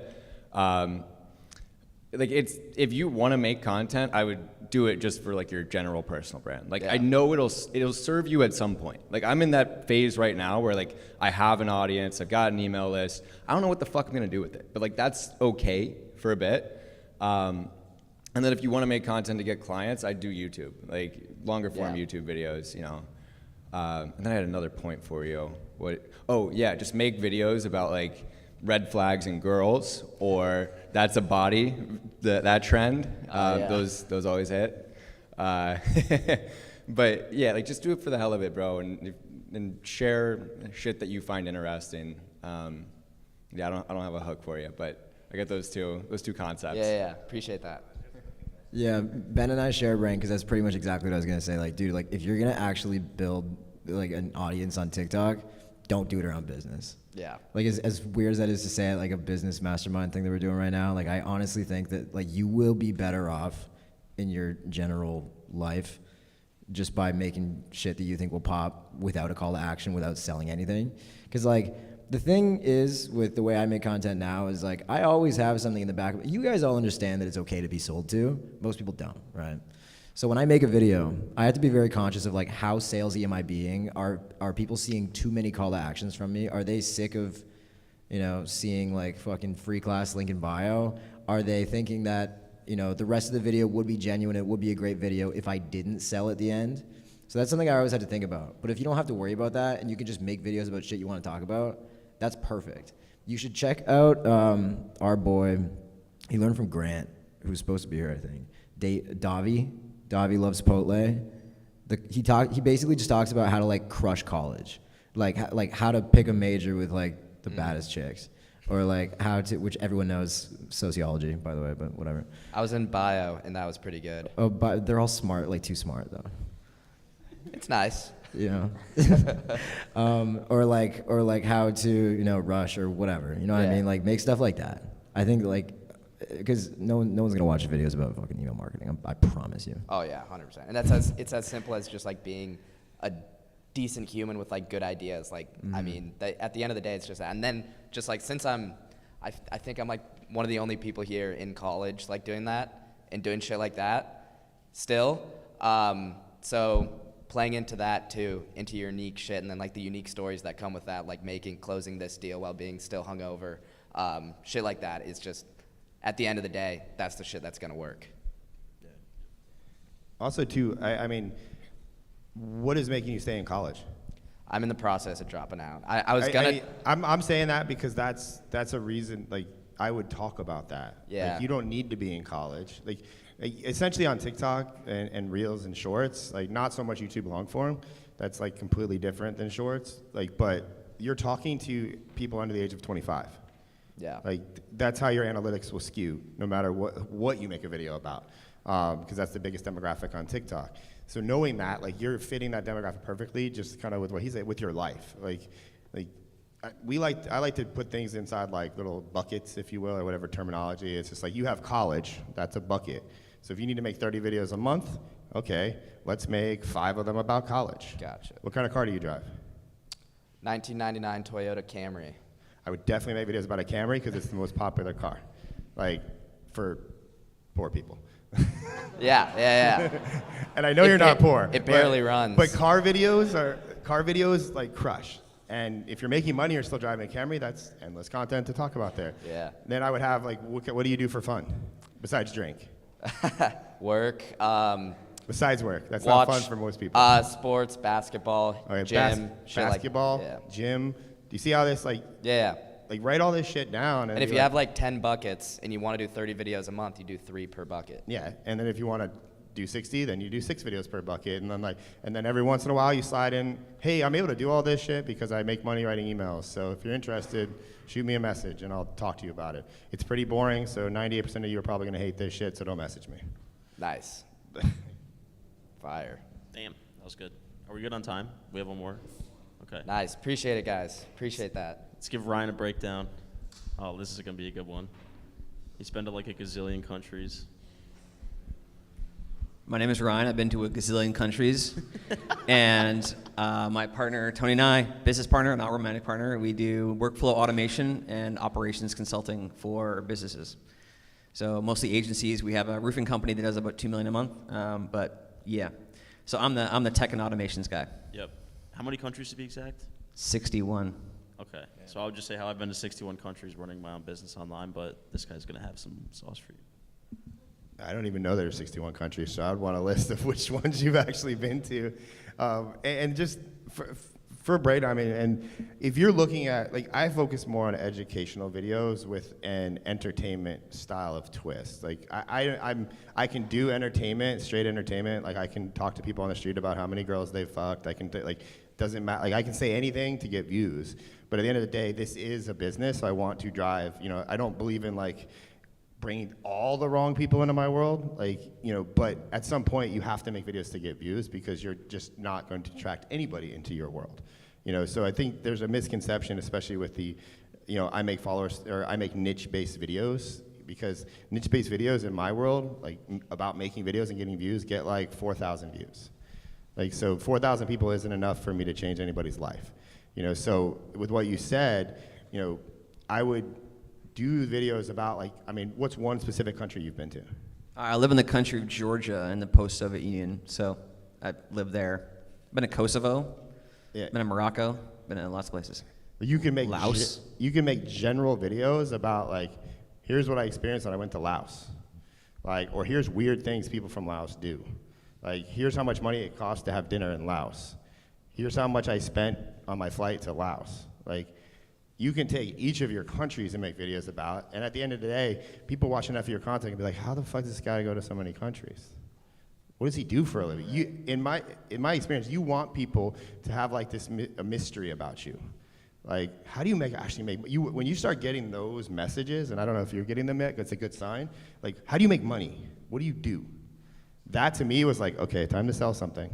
Like, if you want to make content, I would do it just for like your general personal brand. Like, I know it'll serve you at some point. Like, I'm in that phase right now where like I have an audience, I've got an email list. I don't know what the fuck I'm gonna do with it, but like that's okay for a bit. And then if you want to make content to get clients, I do YouTube, like longer form YouTube videos, you know. And then I had another point for you. Oh yeah, just make videos about like red flags in girls, or that's a body, that trend. Those always hit. But yeah, like just do it for the hell of it, bro, and share shit that you find interesting. Yeah, I don't have a hook for you, but I got those two concepts. Yeah, appreciate that. Yeah, Ben and I share a brain because that's pretty much exactly what I was gonna say. Like, dude, like if you're gonna actually build like an audience on TikTok, don't do it around business. Yeah. Like as weird as that is to say, like a business mastermind thing that we're doing right now, like I honestly think that like you will be better off in your general life just by making shit that you think will pop without a call to action, without selling anything. Because like the thing is with the way I make content now is like I always have something in the back of it. You guys all understand that it's okay to be sold to. Most people don't, right? So when I make a video, I have to be very conscious of like how salesy am I being? Are people seeing too many call to actions from me? Are they sick of, you know, seeing like fucking free class link in bio? Are they thinking that, you know, the rest of the video would be genuine, it would be a great video if I didn't sell at the end? So that's something I always had to think about. But if you don't have to worry about that and you can just make videos about shit you want to talk about, that's perfect. You should check out our boy, he learned from Grant, who's supposed to be here, I think, Davi. Davi loves Chipotle. He basically just talks about how to like crush college, like how to pick a major with like the baddest chicks, or like how to, which everyone knows sociology, by the way, but whatever. I was in bio and that was pretty good. Oh, but they're all smart, like too smart though. It's nice. You know, or like how to, you know, rush or whatever. You know what I mean? Like make stuff like that. I think like. Because no one's gonna watch videos about fucking email marketing. I promise you. Oh yeah, 100%. And it's as simple as just like being a decent human with like good ideas. Like, I mean, at the end of the day, it's just that. And then just like, since I think I'm like one of the only people here in college like doing that and doing shit like that still. So playing into that too, into your unique shit, and then like the unique stories that come with that, like closing this deal while being still hungover, shit like that is just, at the end of the day, that's the shit that's gonna work. Also, too, I mean, what is making you stay in college? I'm in the process of dropping out. I was gonna. I'm saying that because that's a reason. Like, I would talk about that. Yeah. Like, you don't need to be in college. Like essentially on TikTok and Reels and Shorts, like not so much YouTube long form. That's like completely different than Shorts. Like, but you're talking to people under the age of 25. Yeah. Like that's how your analytics will skew, no matter what you make a video about, because that's the biggest demographic on TikTok. So knowing that, like you're fitting that demographic perfectly, just kind of with what he said, with your life. I like to put things inside like little buckets, if you will, or whatever terminology. It's just like you have college, that's a bucket. So if you need to make 30 videos a month, okay, let's make 5 of them about college. Gotcha. What kind of car do you drive? 1999 Toyota Camry. I would definitely make videos about a Camry because it's the most popular car, like for poor people. Yeah. And I know you're not poor. It barely runs. But car videos like crush. And if you're making money or still driving a Camry, that's endless content to talk about there. Yeah. Then I would have like, what do you do for fun besides drink? Work. Besides work, that's watch, not fun for most people. Sports, basketball, Okay, gym, shit basketball, like, yeah. Gym. Do you see how this like? Yeah. Like write all this shit down. And if you have like 10 buckets and you want to do 30 videos a month, you do 3 per bucket. Yeah, and then if you want to do 60, then you do 6 videos per bucket, and then every once in a while you slide in, hey, I'm able to do all this shit because I make money writing emails. So if you're interested, shoot me a message and I'll talk to you about it. It's pretty boring, so 98% of you are probably gonna hate this shit, so don't message me. Nice. Fire. Damn, that was good. Are we good on time? We have one more? Okay. Nice. Appreciate it, guys. Appreciate that. Let's give Ryan a breakdown. Oh, this is going to be a good one. He's been to like a gazillion countries. My name is Ryan. I've been to a gazillion countries. And my partner, Tony and I, business partner, not romantic partner, we do workflow automation and operations consulting for businesses. So mostly agencies. We have a roofing company that does about $2 million a month. But yeah, so I'm the tech and automations guy. Yep. How many countries to be exact? 61. Okay. So I would just say how I've been to 61 countries running my own business online, but this guy's going to have some sauce for you. I don't even know there are 61 countries, so I'd want a list of which ones you've actually been to. And just for Braid, I mean, and if you're looking at, like, I focus more on educational videos with an entertainment style of twist. Like, I can do entertainment, straight entertainment. Like, I can talk to people on the street about how many girls they've fucked. I can, doesn't matter. Like, I can say anything to get views. But at the end of the day, this is a business. So I want to drive, I don't believe in, like, bringing all the wrong people into my world, but at some point you have to make videos to get views because you're just not going to attract anybody into your world. So I think there's a misconception, especially with the, I make followers, or I make niche-based videos, because niche-based videos in my world, like about making videos and getting views, get like 4,000 views. So 4,000 people isn't enough for me to change anybody's life. So with what you said, I would do videos about, what's one specific country you've been to? I live in the country of Georgia in the post-Soviet Union, so I live there. Been to Kosovo, been to Morocco, been in lots of places. You can make Laos. You can make general videos about here's what I experienced when I went to Laos, or here's weird things people from Laos do. Here's how much money it costs to have dinner in Laos. Here's how much I spent on my flight to Laos. You can take each of your countries and make videos about, and at the end of the day, people watch enough of your content and be like, how the fuck does this guy go to so many countries? What does he do for a living? In my experience, you want people to have a mystery about you. How do you when you start getting those messages, and I don't know if you're getting them yet, it's a good sign, how do you make money? What do you do? That to me was okay, time to sell something.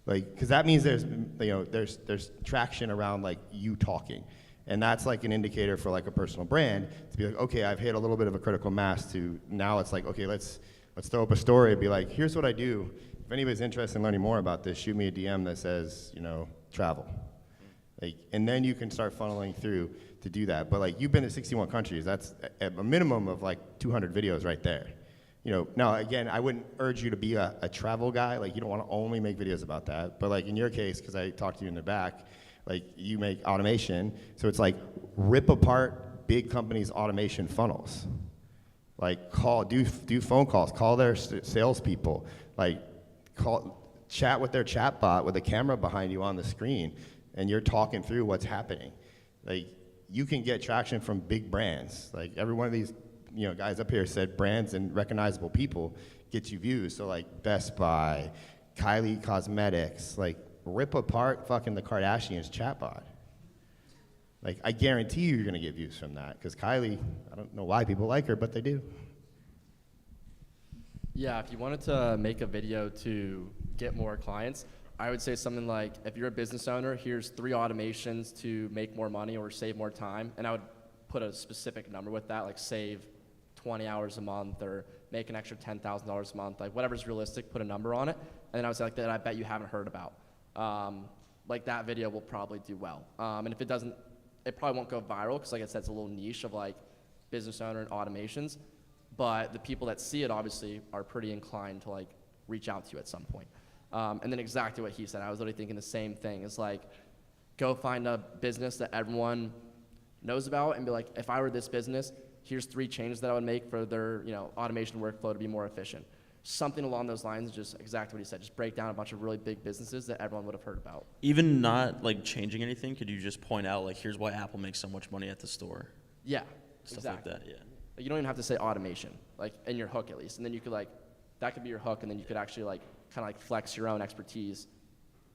Because that means there's traction around you talking. And that's an indicator for a personal brand to be okay, I've hit a little bit of a critical mass to now it's okay, let's throw up a story and be here's what I do. If anybody's interested in learning more about this, shoot me a DM that says, travel. Like, and then you can start funneling through to do that. But like, you've been to 61 countries. That's a minimum of like 200 videos right there. You know, now again, I wouldn't urge you to be a travel guy. Like, you don't want to only make videos about that. But like in your case, because I talked to you in the back, like you make automation. So it's like rip apart big companies' automation funnels. Like do phone calls, call their salespeople, like chat with their chat bot with a camera behind you on the screen, and you're talking through what's happening. Like, you can get traction from big brands. Like, every one of these, you know, guys up here said brands and recognizable people gets you views. So like Best Buy, Kylie Cosmetics, like rip apart fucking the Kardashians chatbot. Like, I guarantee you're gonna get views from that, because Kylie, I don't know why people like her, but they do. Yeah, if you wanted to make a video to get more clients, I would say something like, if you're a business owner, here's 3 automations to make more money or save more time. And I would put a specific number with that, like save 20 hours a month or make an extra $10,000 a month, like whatever's realistic, put a number on it. And then I would say like that I bet you haven't heard about. Like, that video will probably do well. And if it doesn't, it probably won't go viral, because like I said, it's a little niche of like business owner and automations. But the people that see it obviously are pretty inclined to like reach out to you at some point. And then exactly what he said, I was literally thinking the same thing. It's like, go find a business that everyone knows about and be like, if I were this business, here's 3 changes that I would make for their, you know, automation workflow to be more efficient. Something along those lines, just exactly what he said. Just break down a bunch of really big businesses that everyone would have heard about. Even not like changing anything, could you just point out like, here's why Apple makes so much money at the store? Yeah, Stuff exactly. like that, yeah. Like, you don't even have to say automation, like in your hook at least. And then you could like, that could be your hook, and then you could actually like kind of like flex your own expertise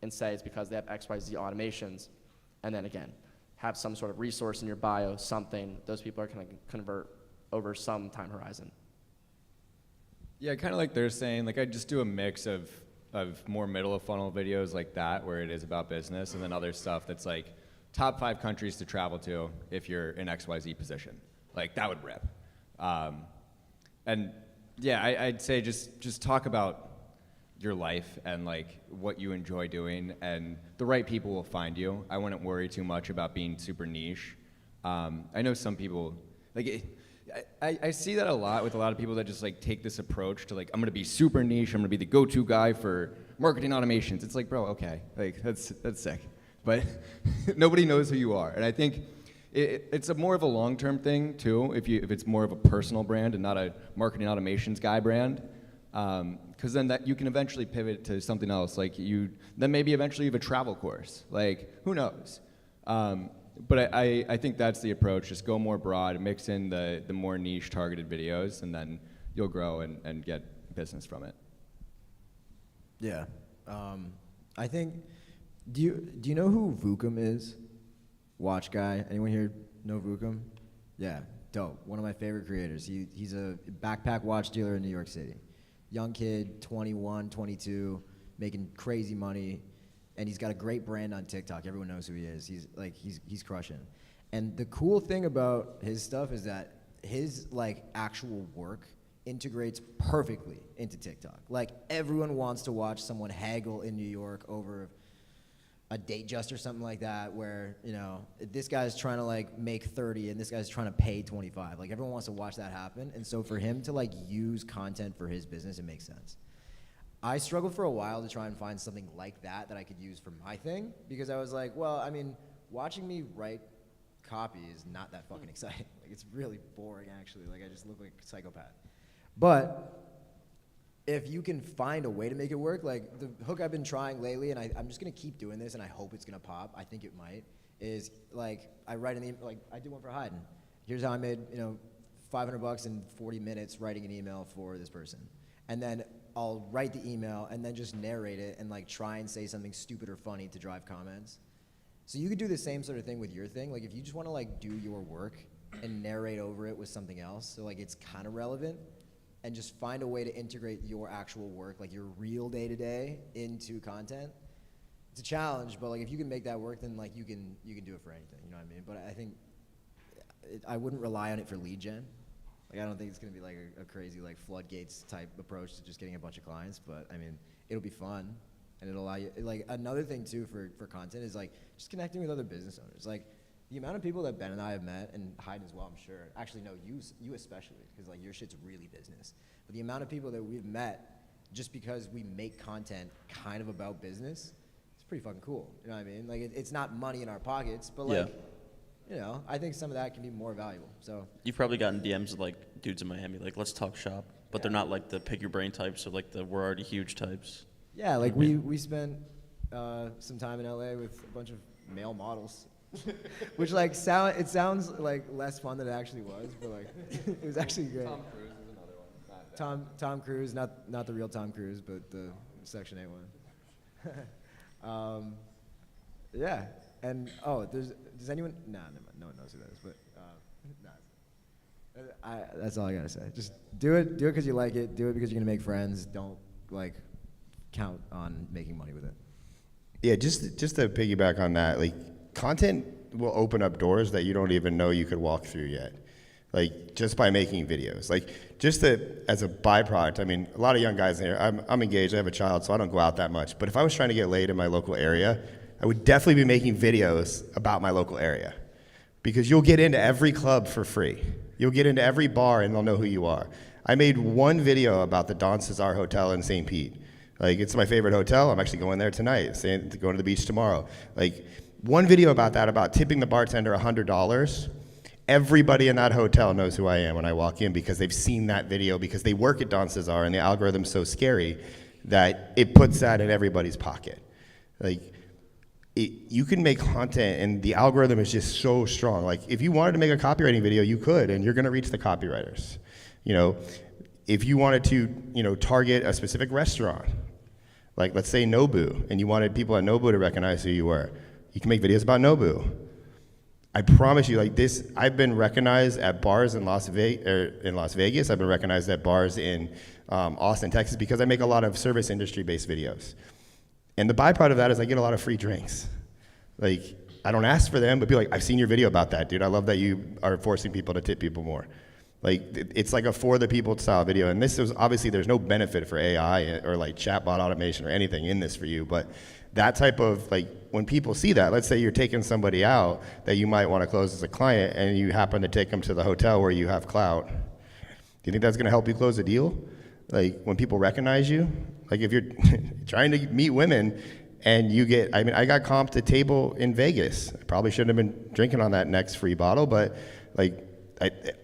and say it's because they have XYZ automations. And then again, have some sort of resource in your bio, something those people are going to convert over some time horizon. Yeah, kind of like they're saying, like I just do a mix of more middle of funnel videos like that, where it is about business, and then other stuff that's like top 5 countries to travel to if you're in XYZ position. Like, that would rip. And yeah, I'd say just talk about your life and like what you enjoy doing, and the right people will find you. I wouldn't worry too much about being super niche. I know some people, like, I see that a lot with a lot of people that just like take this approach to like, I'm gonna be super niche, I'm gonna be the go-to guy for marketing automations. It's like, bro, okay, like that's sick, but nobody knows who you are. And I think it's a more of a long-term thing too, if it's more of a personal brand and not a marketing automations guy brand, because then that you can eventually pivot to something else. Like then maybe eventually you have a travel course. Like, who knows? But I think that's the approach. Just go more broad, mix in the more niche targeted videos, and then you'll grow and get business from it. Yeah. I think, do you know who Vukum is? Watch guy. Anyone here know Vukum? Yeah, dope. One of my favorite creators. He's a backpack watch dealer in New York City. Young kid, 21, 22, making crazy money. And he's got a great brand on TikTok. Everyone knows who he is. He's crushing. And the cool thing about his stuff is that his like actual work integrates perfectly into TikTok. Like, everyone wants to watch someone haggle in New York over a date just or something like that, where, you know, this guy's trying to like make 30 and this guy's trying to pay 25. Like, everyone wants to watch that happen. And so for him to like use content for his business, it makes sense. I struggled for a while to try and find something like that I could use for my thing, because I was like, well, I mean, watching me write copy is not that fucking exciting. Like, it's really boring, actually. Like, I just look like a psychopath. But if you can find a way to make it work, like the hook I've been trying lately, and I'm just gonna keep doing this, and I hope it's gonna pop. I think it might. Is like, I write an email, like I did one for Hayden. Here's how I made, you know, $500 in 40 minutes writing an email for this person, and then I'll write the email and then just narrate it and like try and say something stupid or funny to drive comments. So you could do the same sort of thing with your thing. Like, if you just want to like do your work and narrate over it with something else, so like it's kind of relevant, and just find a way to integrate your actual work, like your real day-to-day, into content. It's a challenge, but like if you can make that work, then like you can do it for anything. You know what I mean? But I think I wouldn't rely on it for lead gen. Like, I don't think it's gonna be like a crazy like floodgates type approach to just getting a bunch of clients, but I mean, it'll be fun. and it'll allow you, like, another thing too for content is like just connecting with other business owners. Like, the amount of people that Ben and I have met, and Hyde as well, I'm sure, actually no, you especially, because like your shit's really business. But the amount of people that we've met just because we make content kind of about business, it's pretty fucking cool. You know what I mean? Like, it's not money in our pockets, but like, you know, I think some of that can be more valuable. So You've probably gotten DMs of like dudes in Miami, like, let's talk shop, but they're not like the pick your brain types or like the we're already huge types. yeah, like we spent some time in LA with a bunch of male models. Which like it sounds like less fun than it actually was, but like it was actually great. Tom Cruise is another one. Tom Cruise, not the real Tom Cruise, but the Section 8 one. Yeah, and does anyone? Nah, no one knows who that is, but that's all I gotta say. Just do it because you like it. Do it because you're gonna make friends. Don't like count on making money with it. Yeah, just to piggyback on that, like, content will open up doors that you don't even know you could walk through yet. Like, just by making videos. Like, just as a byproduct, I mean, a lot of young guys in here, I'm engaged, I have a child, so I don't go out that much. But if I was trying to get laid in my local area, I would definitely be making videos about my local area. Because you'll get into every club for free. You'll get into every bar and they'll know who you are. I made one video about the Don Cesar Hotel in St. Pete. Like, it's my favorite hotel. I'm actually going there tonight, going to the beach tomorrow. Like, one video about that, about tipping the bartender $100. Everybody in that hotel knows who I am when I walk in because they've seen that video, because they work at Don Cesar and the algorithm's so scary that it puts that in everybody's pocket. Like, you can make content and the algorithm is just so strong. Like, if you wanted to make a copywriting video, you could, and you're gonna reach the copywriters. You know, if you wanted to, target a specific restaurant, like let's say Nobu, and you wanted people at Nobu to recognize who you were, you can make videos about Nobu. I promise you, like this, I've been recognized at bars in Las Vegas. I've been recognized at bars in Austin, Texas, because I make a lot of service industry-based videos. And the byproduct of that is I get a lot of free drinks. Like, I don't ask for them, but people are like, I've seen your video about that, dude. I love that you are forcing people to tip people more. Like, it's like a for the people style video. And this is, obviously, there's no benefit for AI or like chatbot automation or anything in this for you, but that type of, like, when people see that, let's say you're taking somebody out that you might want to close as a client and you happen to take them to the hotel where you have clout. Do you think that's going to help you close a deal? Like, when people recognize you? Like, if you're trying to meet women and you get, I mean, I got comped a table in Vegas. I probably shouldn't have been drinking on that next free bottle, but like,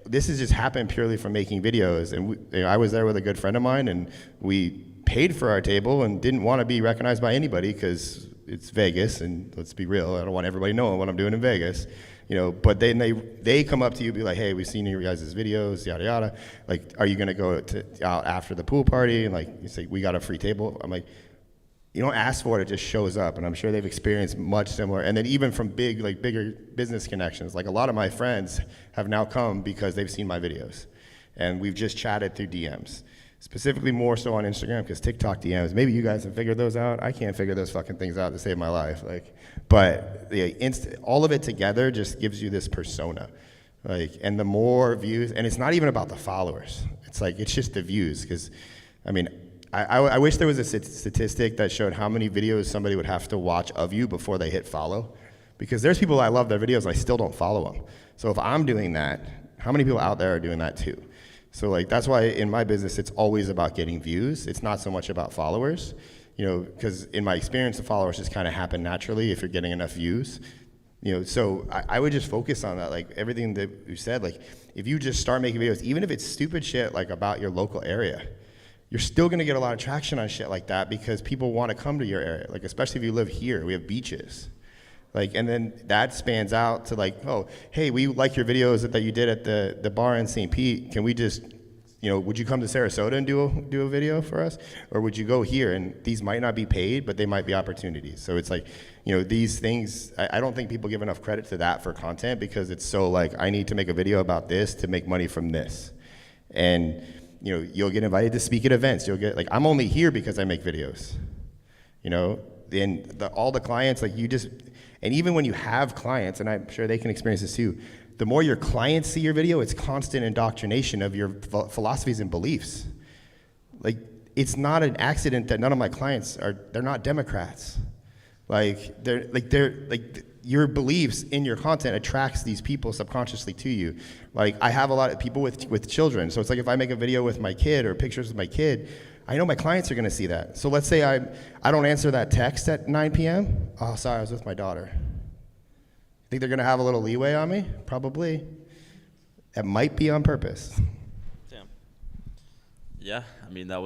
this has just happened purely from making videos. And I was there with a good friend of mine and we paid for our table and didn't want to be recognized by anybody because it's Vegas, and let's be real, I don't want everybody knowing what I'm doing in Vegas, but then they come up to you and be like, hey, we've seen your guys' videos, yada yada, like, are you gonna go out after the pool party? And like, you say, we got a free table. I'm like, you don't ask for it, it just shows up. And I'm sure they've experienced much similar. And then even from bigger business connections, like a lot of my friends have now come because they've seen my videos. And we've just chatted through DMs. Specifically more so on Instagram, because TikTok DMs, maybe you guys have figured those out. I can't figure those fucking things out to save my life. But all of it together just gives you this persona. And the more views, and it's not even about the followers. It's just the views. Because, I mean, I wish there was a statistic that showed how many videos somebody would have to watch of you before they hit follow. Because there's people I love their videos, and I still don't follow them. So if I'm doing that, how many people out there are doing that too? So that's why in my business, it's always about getting views. It's not so much about followers, because in my experience, the followers just kind of happen naturally if you're getting enough views. So I would just focus on that, like everything that you said, like if you just start making videos, even if it's stupid shit like about your local area, you're still gonna get a lot of traction on shit like that because people wanna come to your area, like especially if you live here, we have beaches. And then that spans out to like, oh, hey, we like your videos that you did at the bar in St. Pete. Can we just, would you come to Sarasota and do a video for us? Or would you go here? And these might not be paid, but they might be opportunities. So it's like, these things, I don't think people give enough credit to that for content because it's so like, I need to make a video about this to make money from this. And, you'll get invited to speak at events. You'll get, like, I'm only here because I make videos. And all the clients, like and even when you have clients, and I'm sure they can experience this too, the more your clients see your video, it's constant indoctrination of your philosophies and beliefs. Like, it's not an accident that none of my clients they're not Democrats. Your beliefs in your content attracts these people subconsciously to you. Like, I have a lot of people with children, so it's like if I make a video with my kid or pictures with my kid, I know my clients are gonna see that. So let's say I don't answer that text at 9 p.m. Oh, sorry, I was with my daughter. Think they're gonna have a little leeway on me? Probably. It might be on purpose. Damn. Yeah, I mean, I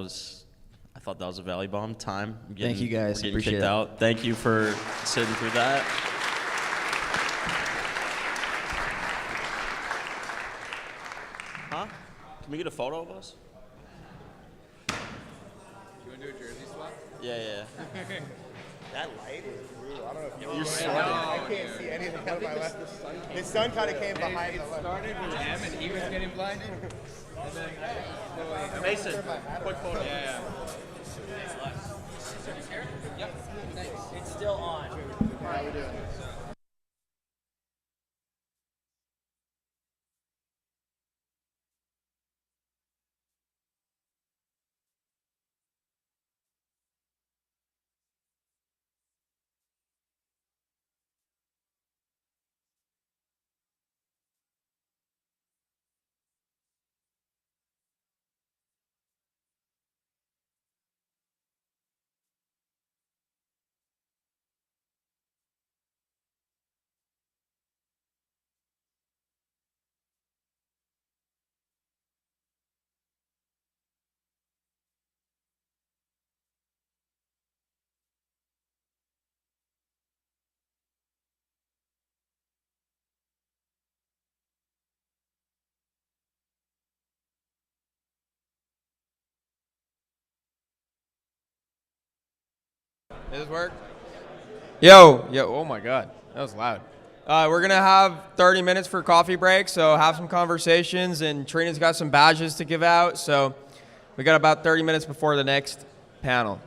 thought that was a Valley Bomb time. Thank you guys, We're getting appreciate kicked it. out. Thank you for sitting through that. Huh? Can we get a photo of us? You want to do a jersey swap? Yeah. That light is brutal. I don't know if you're sweating. I can't see anything out of my left. The sun kind of came behind the left. It started with him and he was getting blinded. And then Mason, quick photo. Yeah. Yep. It's still on. How we doing? Does this work? Yo, oh my God, that was loud. We're going to have 30 minutes for coffee break, so have some conversations, and Trina's got some badges to give out, so we got about 30 minutes before the next panel.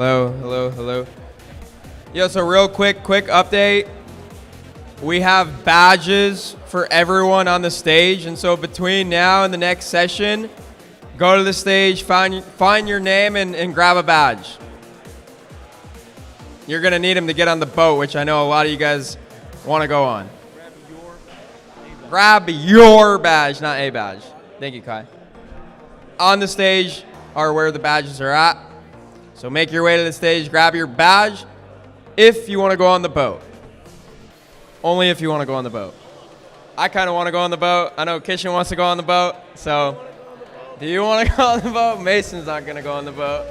Hello. Yo, so real quick update. We have badges for everyone on the stage, and so between now and the next session, go to the stage, find your name, and grab a badge. You're gonna need them to get on the boat, which I know a lot of you guys want to go on. Grab your badge, not a badge. Thank you, Kai. On the stage are where the badges are at. So make your way to the stage, grab your badge if you want to go on the boat. Only if you want to go on the boat. I kind of want to go on the boat. I know Kishan wants to go on the boat. So do you want to go on the boat? Mason's not going to go on the boat.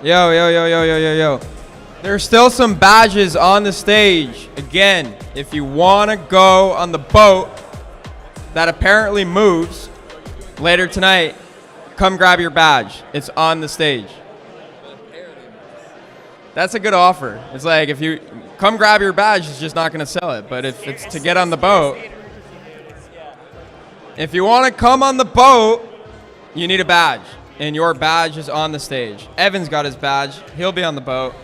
Yo. There's still some badges on the stage. Again, if you want to go on the boat that apparently moves later tonight, come grab your badge. It's on the stage. That's a good offer. It's like if you come grab your badge, it's just not going to sell it. But if it's to get on the boat, if you want to come on the boat, you need a badge. And your badge is on the stage. Evan's got his badge. He'll be on the boat.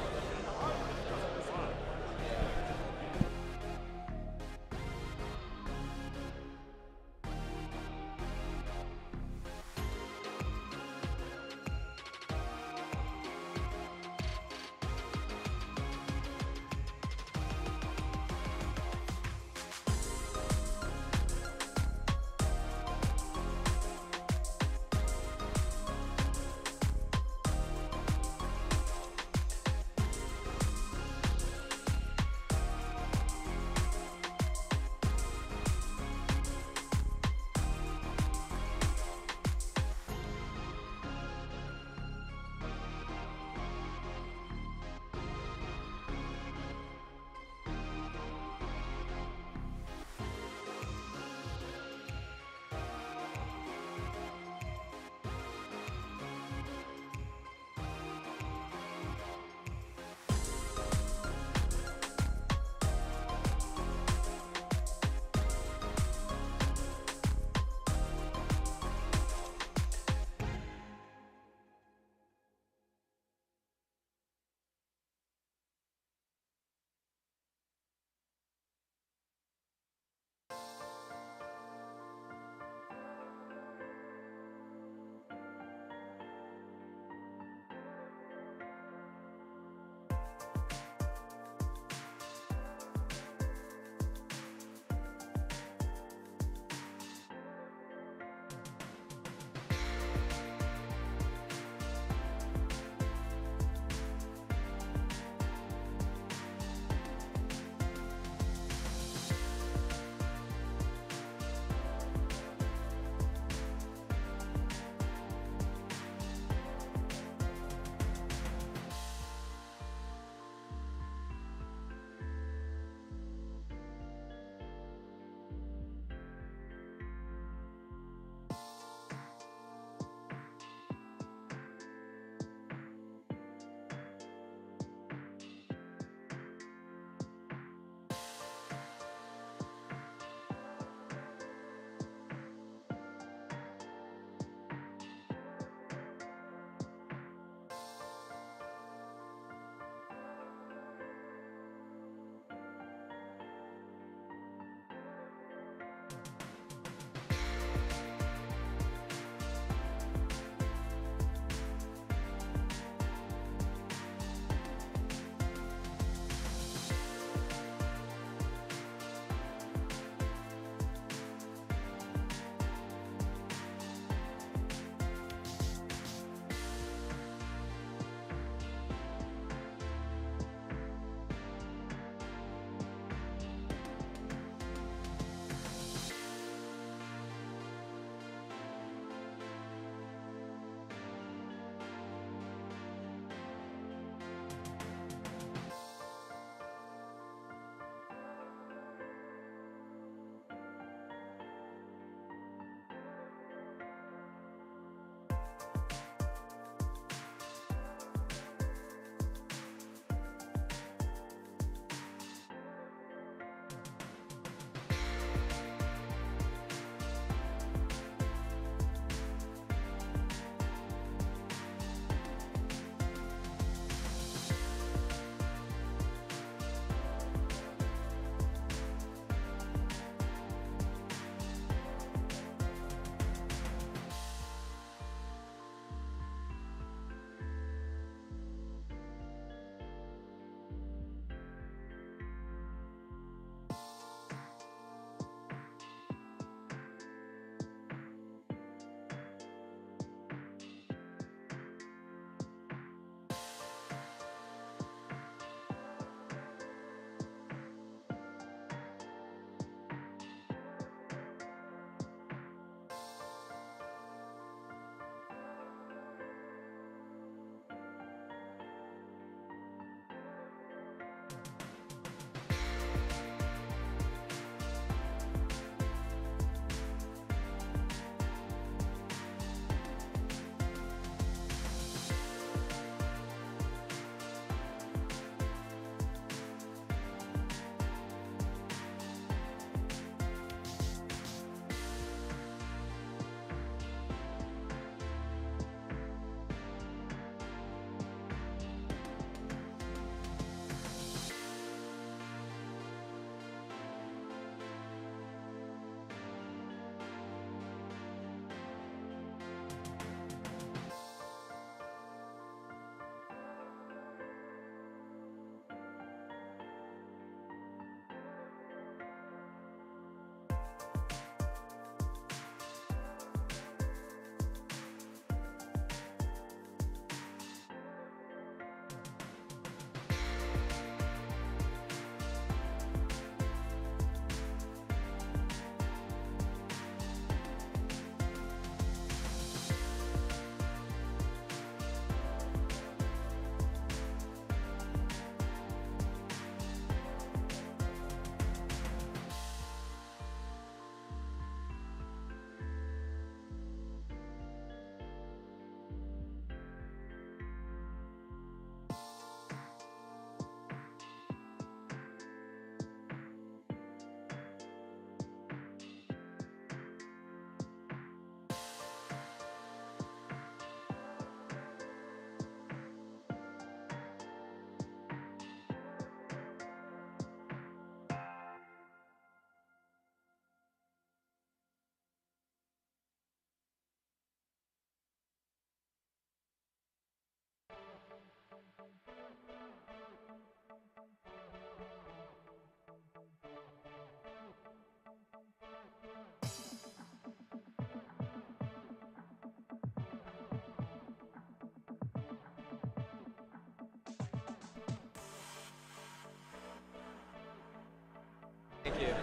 you.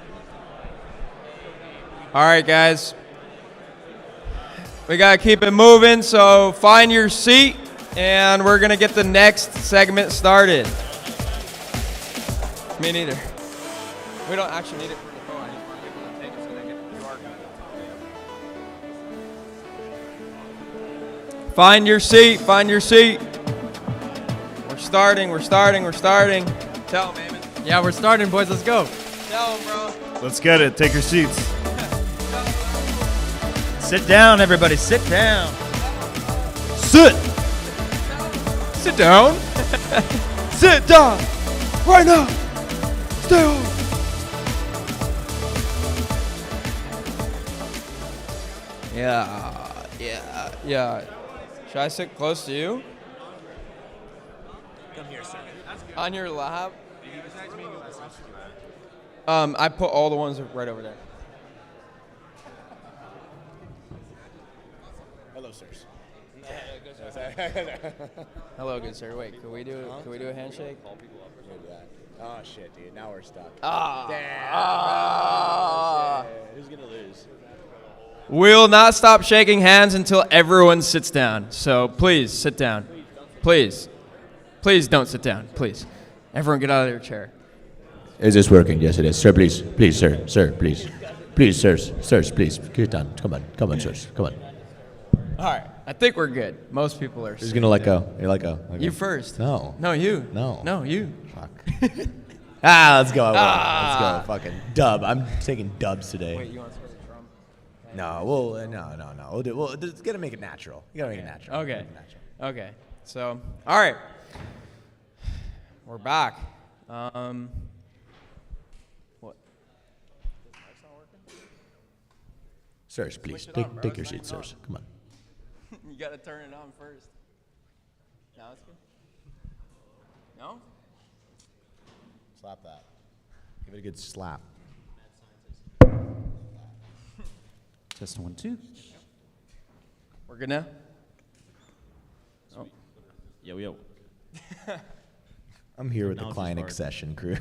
All right, guys. We got to keep it moving, so find your seat, and we're going to get the next segment started. Me neither. We don't actually need it for the phone. I just want people to take it so they get the QR code. Find your seat. Find your seat. We're starting. Tell them, Eamon. Yeah, we're starting, boys. Let's go. Tell them, bro. Let's get it. Take your seats. Sit down, everybody. Sit down. Sit. Sit down. Sit down. Right now. Stay home. Yeah. Should I sit close to you? Come here, sir. On your lap? I put all the ones right over there. Hello, sirs. Hello, good sir. Wait, can we do a handshake? Oh shit, dude. Now we're stuck. Damn. Who's gonna lose? We'll not stop shaking hands until everyone sits down. So please sit down. Please don't sit down. Please, everyone get out of their chair. Is this working? Yes, it is. Sir, please, sir, please, sirs, please, get down. Come on, sirs, come on. All right, I think we're good. Most people are. Who's gonna let go? You let go. Okay. You first. No, you. No, you. Fuck. Let's go. Let's go. Fucking dub. I'm taking dubs today. Wait, you want to split the drum? No, no. We'll do. Well, just gotta make it natural. You gotta make it natural. Okay. Okay. So, all right, we're back. What? Sirs, please, take your seats, sirs. Come on. You gotta turn it on first. Now it's good. No? Slap that. Give it a good slap. Test 1, 2. We're good now? Oh. Yo. I'm here with Now the it's client just accession crew.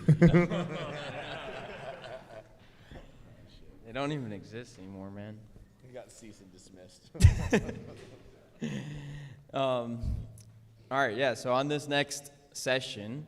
They don't even exist anymore, man. You got cease and dismissed. All right, yeah, so on this next session,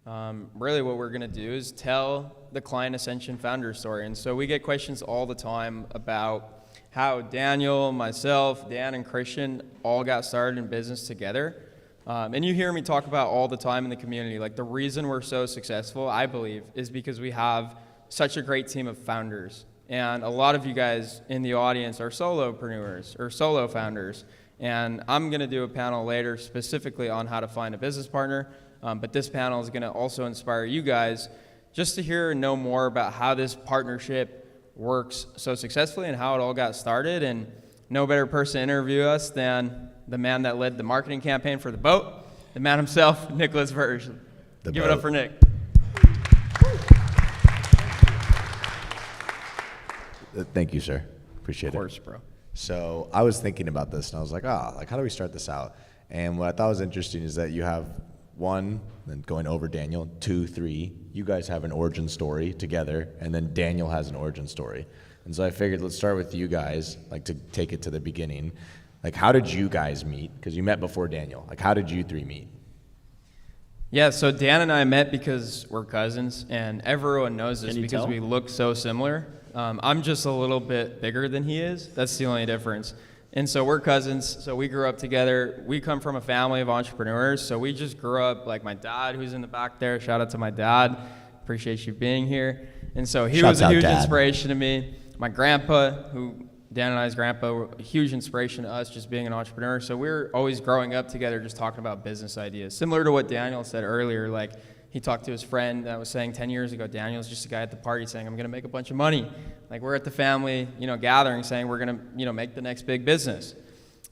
really what we're going to do is tell the Client Ascension founder story. And so we get questions all the time about how Daniel, myself, Dan, and Christian all got started in business together. And you hear me talk about all the time in the community, like the reason we're so successful, I believe, is because we have such a great team of founders. And a lot of you guys in the audience are solopreneurs or solo founders. And I'm going to do a panel later specifically on how to find a business partner. But this panel is going to also inspire you guys just to hear and know more about how this partnership works so successfully and how it all got started. And no better person to interview us than the man that led the marketing campaign for the boat, the man himself, Nicholas Verge. Give it up for Nick. Thank you, sir. Appreciate it. Of course, bro. So I was thinking about this, and I was like, how do we start this out? And what I thought was interesting is that you have 1, then going over Daniel, 2, 3. You guys have an origin story together, and then Daniel has an origin story. And so I figured let's start with you guys, like to take it to the beginning. Like, how did you guys meet? Because you met before Daniel. Like, how did you 3 meet? Yeah, so Dan and I met because we're cousins, and everyone knows this because we look so similar. I'm just a little bit bigger than he is. That's the only difference. And so we're cousins, so we grew up together. We come from a family of entrepreneurs, so we just grew up, like my dad, who's in the back there. Shout out to my dad. Appreciate you being here. And so he was a huge inspiration to me. My grandpa, Dan and I's grandpa, were a huge inspiration to us just being an entrepreneur. So we're always growing up together just talking about business ideas. Similar to what Daniel said earlier, like he talked to his friend that was saying 10 years ago, Daniel's just a guy at the party saying, I'm going to make a bunch of money. Like we're at the family, gathering saying we're going to, make the next big business.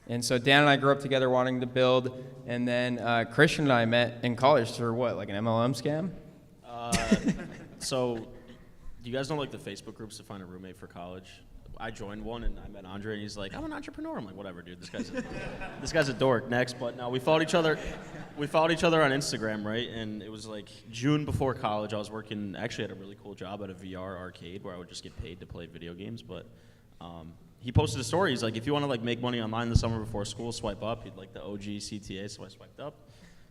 And so Dan and I grew up together wanting to build. And then Christian and I met in college through what, like an MLM scam? So do you guys know like the Facebook groups to find a roommate for college? I joined one and I met Andre and he's like, I'm an entrepreneur. I'm like, whatever, dude. This guy's a dork. Next, but no, we followed each other. We followed each other on Instagram, right? And it was like June before college. I was working, actually had a really cool job at a VR arcade where I would just get paid to play video games. But he posted a story. He's like, if you want to like make money online this summer before school, swipe up. He'd like the OG CTA, so I swiped up.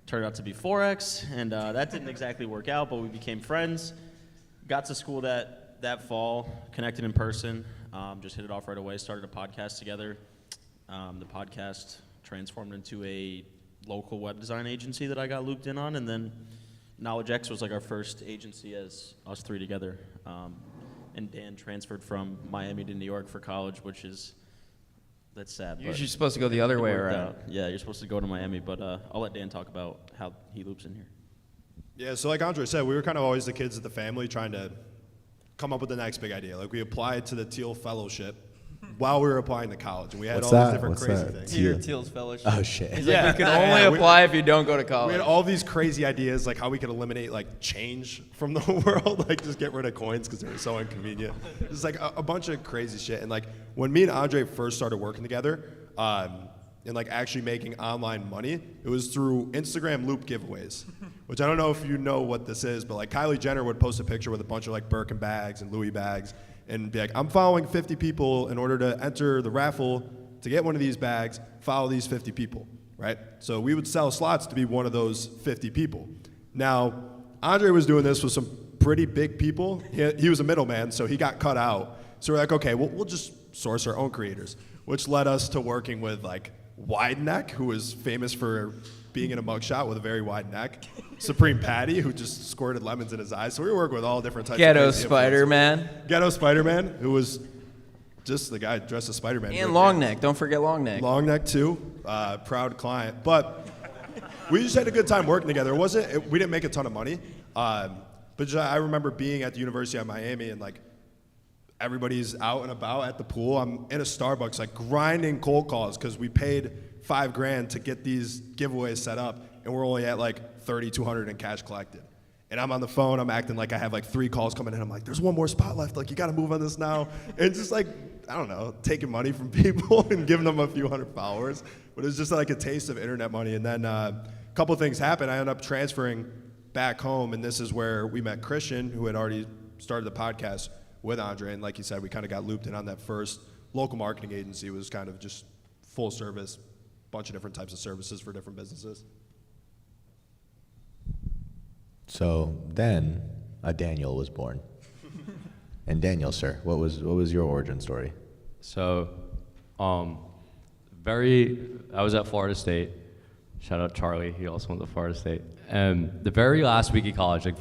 Turned out to be Forex, and that didn't exactly work out, but we became friends. Got to school that fall, connected in person, just hit it off right away, started a podcast together. The podcast transformed into a local web design agency that I got looped in on, and then Knowledge X was like our first agency as us three together. And Dan transferred from Miami to New York for college, which is, that's sad. You're usually supposed to go the other way around. Out. Yeah, you're supposed to go to Miami, but I'll let Dan talk about how he loops in here. Yeah, so like Andre said, we were kind of always the kids of the family trying to come up with the next big idea. Like we applied to the Teal Fellowship while we were applying to college, and we had all these different crazy things. Teal's Fellowship. Oh shit. He's like, we can only apply if you don't go to college. We had all these crazy ideas, like how we could eliminate like change from the world, like just get rid of coins because they were so inconvenient. Just like a bunch of crazy shit. And like when me and Andre first started working together, and like actually making online money, it was through Instagram loop giveaways, which I don't know if you know what this is, but like Kylie Jenner would post a picture with a bunch of like Birkin bags and Louis bags and be like, I'm following 50 people in order to enter the raffle to get one of these bags, follow these 50 people, right? So we would sell slots to be one of those 50 people. Now, Andre was doing this with some pretty big people. He was a middleman, so he got cut out. So we're like, okay, we'll just source our own creators, which led us to working with like Wide Neck, who was famous for being in a mugshot with a very wide neck. Supreme Patty, who just squirted lemons in his eyes. So we were working with all different types Ghetto of Spider-Man. Ghetto Spider-Man, who was just the guy dressed as Spider-Man. And Long Neck. Don't forget Long Neck. Long Neck, too. Proud client. But we just had a good time working together. We didn't make a ton of money. But just, I remember being at the University of Miami and, like, everybody's out and about at the pool. I'm in a Starbucks, like, grinding cold calls because we paid $5,000 to get these giveaways set up, and we're only at, like, $3,200 in cash collected. And I'm on the phone, I'm acting like I have like 3 calls coming in. I'm like, there's one more spot left. Like, you got to move on this now. And just like, I don't know, taking money from people and giving them a few hundred followers. But it was just like a taste of internet money. And then a couple things happened. I ended up transferring back home. And this is where we met Christian, who had already started the podcast with Andre. And like you said, we kind of got looped in on that first local marketing agency. It was kind of just full service, bunch of different types of services for different businesses. So then a Daniel was born. And Daniel, sir, what was your origin story? So, I was at Florida State. Shout out Charlie, he also went to Florida State. And the very last week of college, like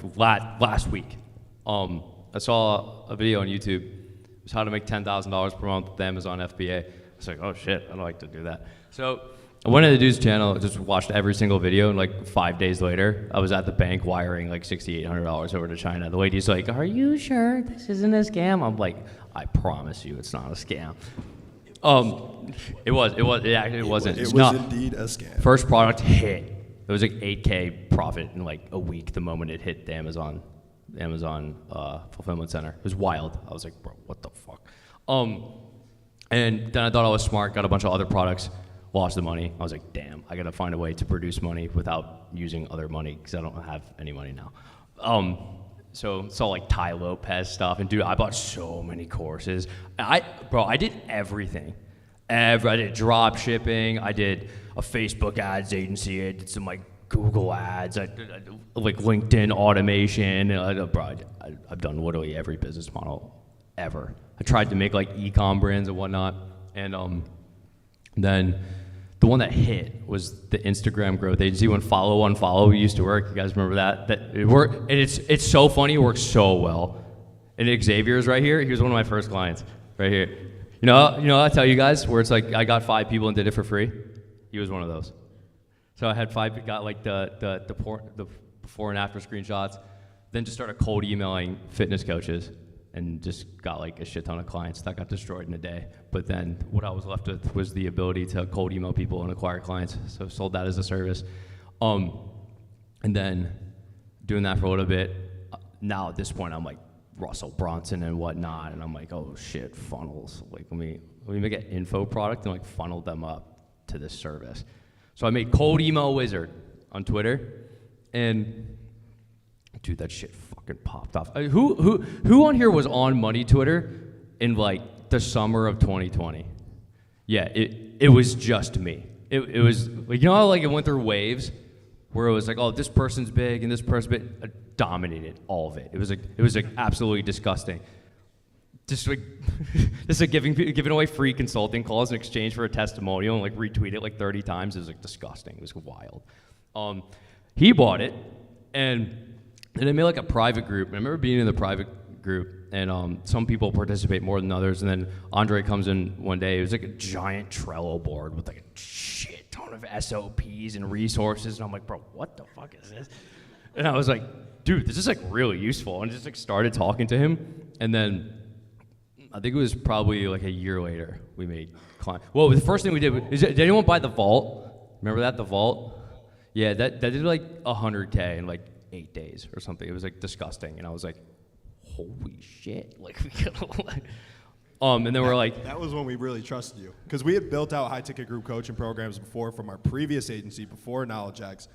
last week, I saw a video on YouTube. It was how to make $10,000 per month with Amazon FBA. I was like, oh shit, I'd like to do that. So I went to the dude's channel, just watched every single video, and like 5 days later, I was at the bank wiring like $6,800 over to China. The lady's like, are you sure this isn't a scam? I'm like, I promise you it's not a scam. It wasn't. It was indeed a scam. First product hit. It was like 8K profit in like a week the moment it hit the Amazon fulfillment center. It was wild. I was like, bro, what the fuck? And then I thought I was smart, got a bunch of other products, lost the money. I was like, damn, I gotta find a way to produce money without using other money because I don't have any money now. So saw like Ty Lopez stuff, and dude, I bought so many courses. I did everything. I did drop shipping, I did a Facebook ads agency, I did some like Google ads, I did like LinkedIn automation. I've done literally every business model ever. I tried to make like e-com brands and whatnot, and then the one that hit was the Instagram growth agency when Follow Unfollow used to work. You guys remember that? That it worked, and it's so funny. It works so well. And Xavier's right here. He was one of my first clients, right here. You know, I tell you guys where it's like I got 5 people and did it for free. He was one of those. So I had 5, got like the before and after screenshots, then just started cold emailing fitness coaches, and just got like a shit ton of clients. That got destroyed in a day. But then what I was left with was the ability to cold email people and acquire clients. So sold that as a service. And then doing that for a little bit. Now at this point, I'm like Russell Brunson and whatnot, and I'm like, oh shit, funnels. Like let me make an info product and like funnel them up to this service. So I made Cold Email Wizard on Twitter, and dude, that shit fucking popped off. Who on here was on Money Twitter in like the summer of 2020? Yeah, it was just me. It was like, you know how like it went through waves where it was like, oh, this person's big and this person's big. I dominated all of it. It was like absolutely disgusting. Just like giving away free consulting calls in exchange for a testimonial and like retweet it like 30 times. It was like disgusting. It was wild. He bought it, and then they made like a private group. And I remember being in the private group, and some people participate more than others. And then Andre comes in one day. It was like a giant Trello board with like a shit ton of SOPs and resources. And I'm like, bro, what the fuck is this? And I was like, dude, this is like really useful. And just like started talking to him, and then I think it was probably like a year later we made client. Well, the first thing we did did anyone buy the Vault? Remember that, the Vault? Yeah, that did like 100K in like 8 days or something. It was like disgusting, and I was like, holy shit! Like, and then we're like, that was when we really trusted you, because we had built out high ticket group coaching programs before from our previous agency before KnowledgeX.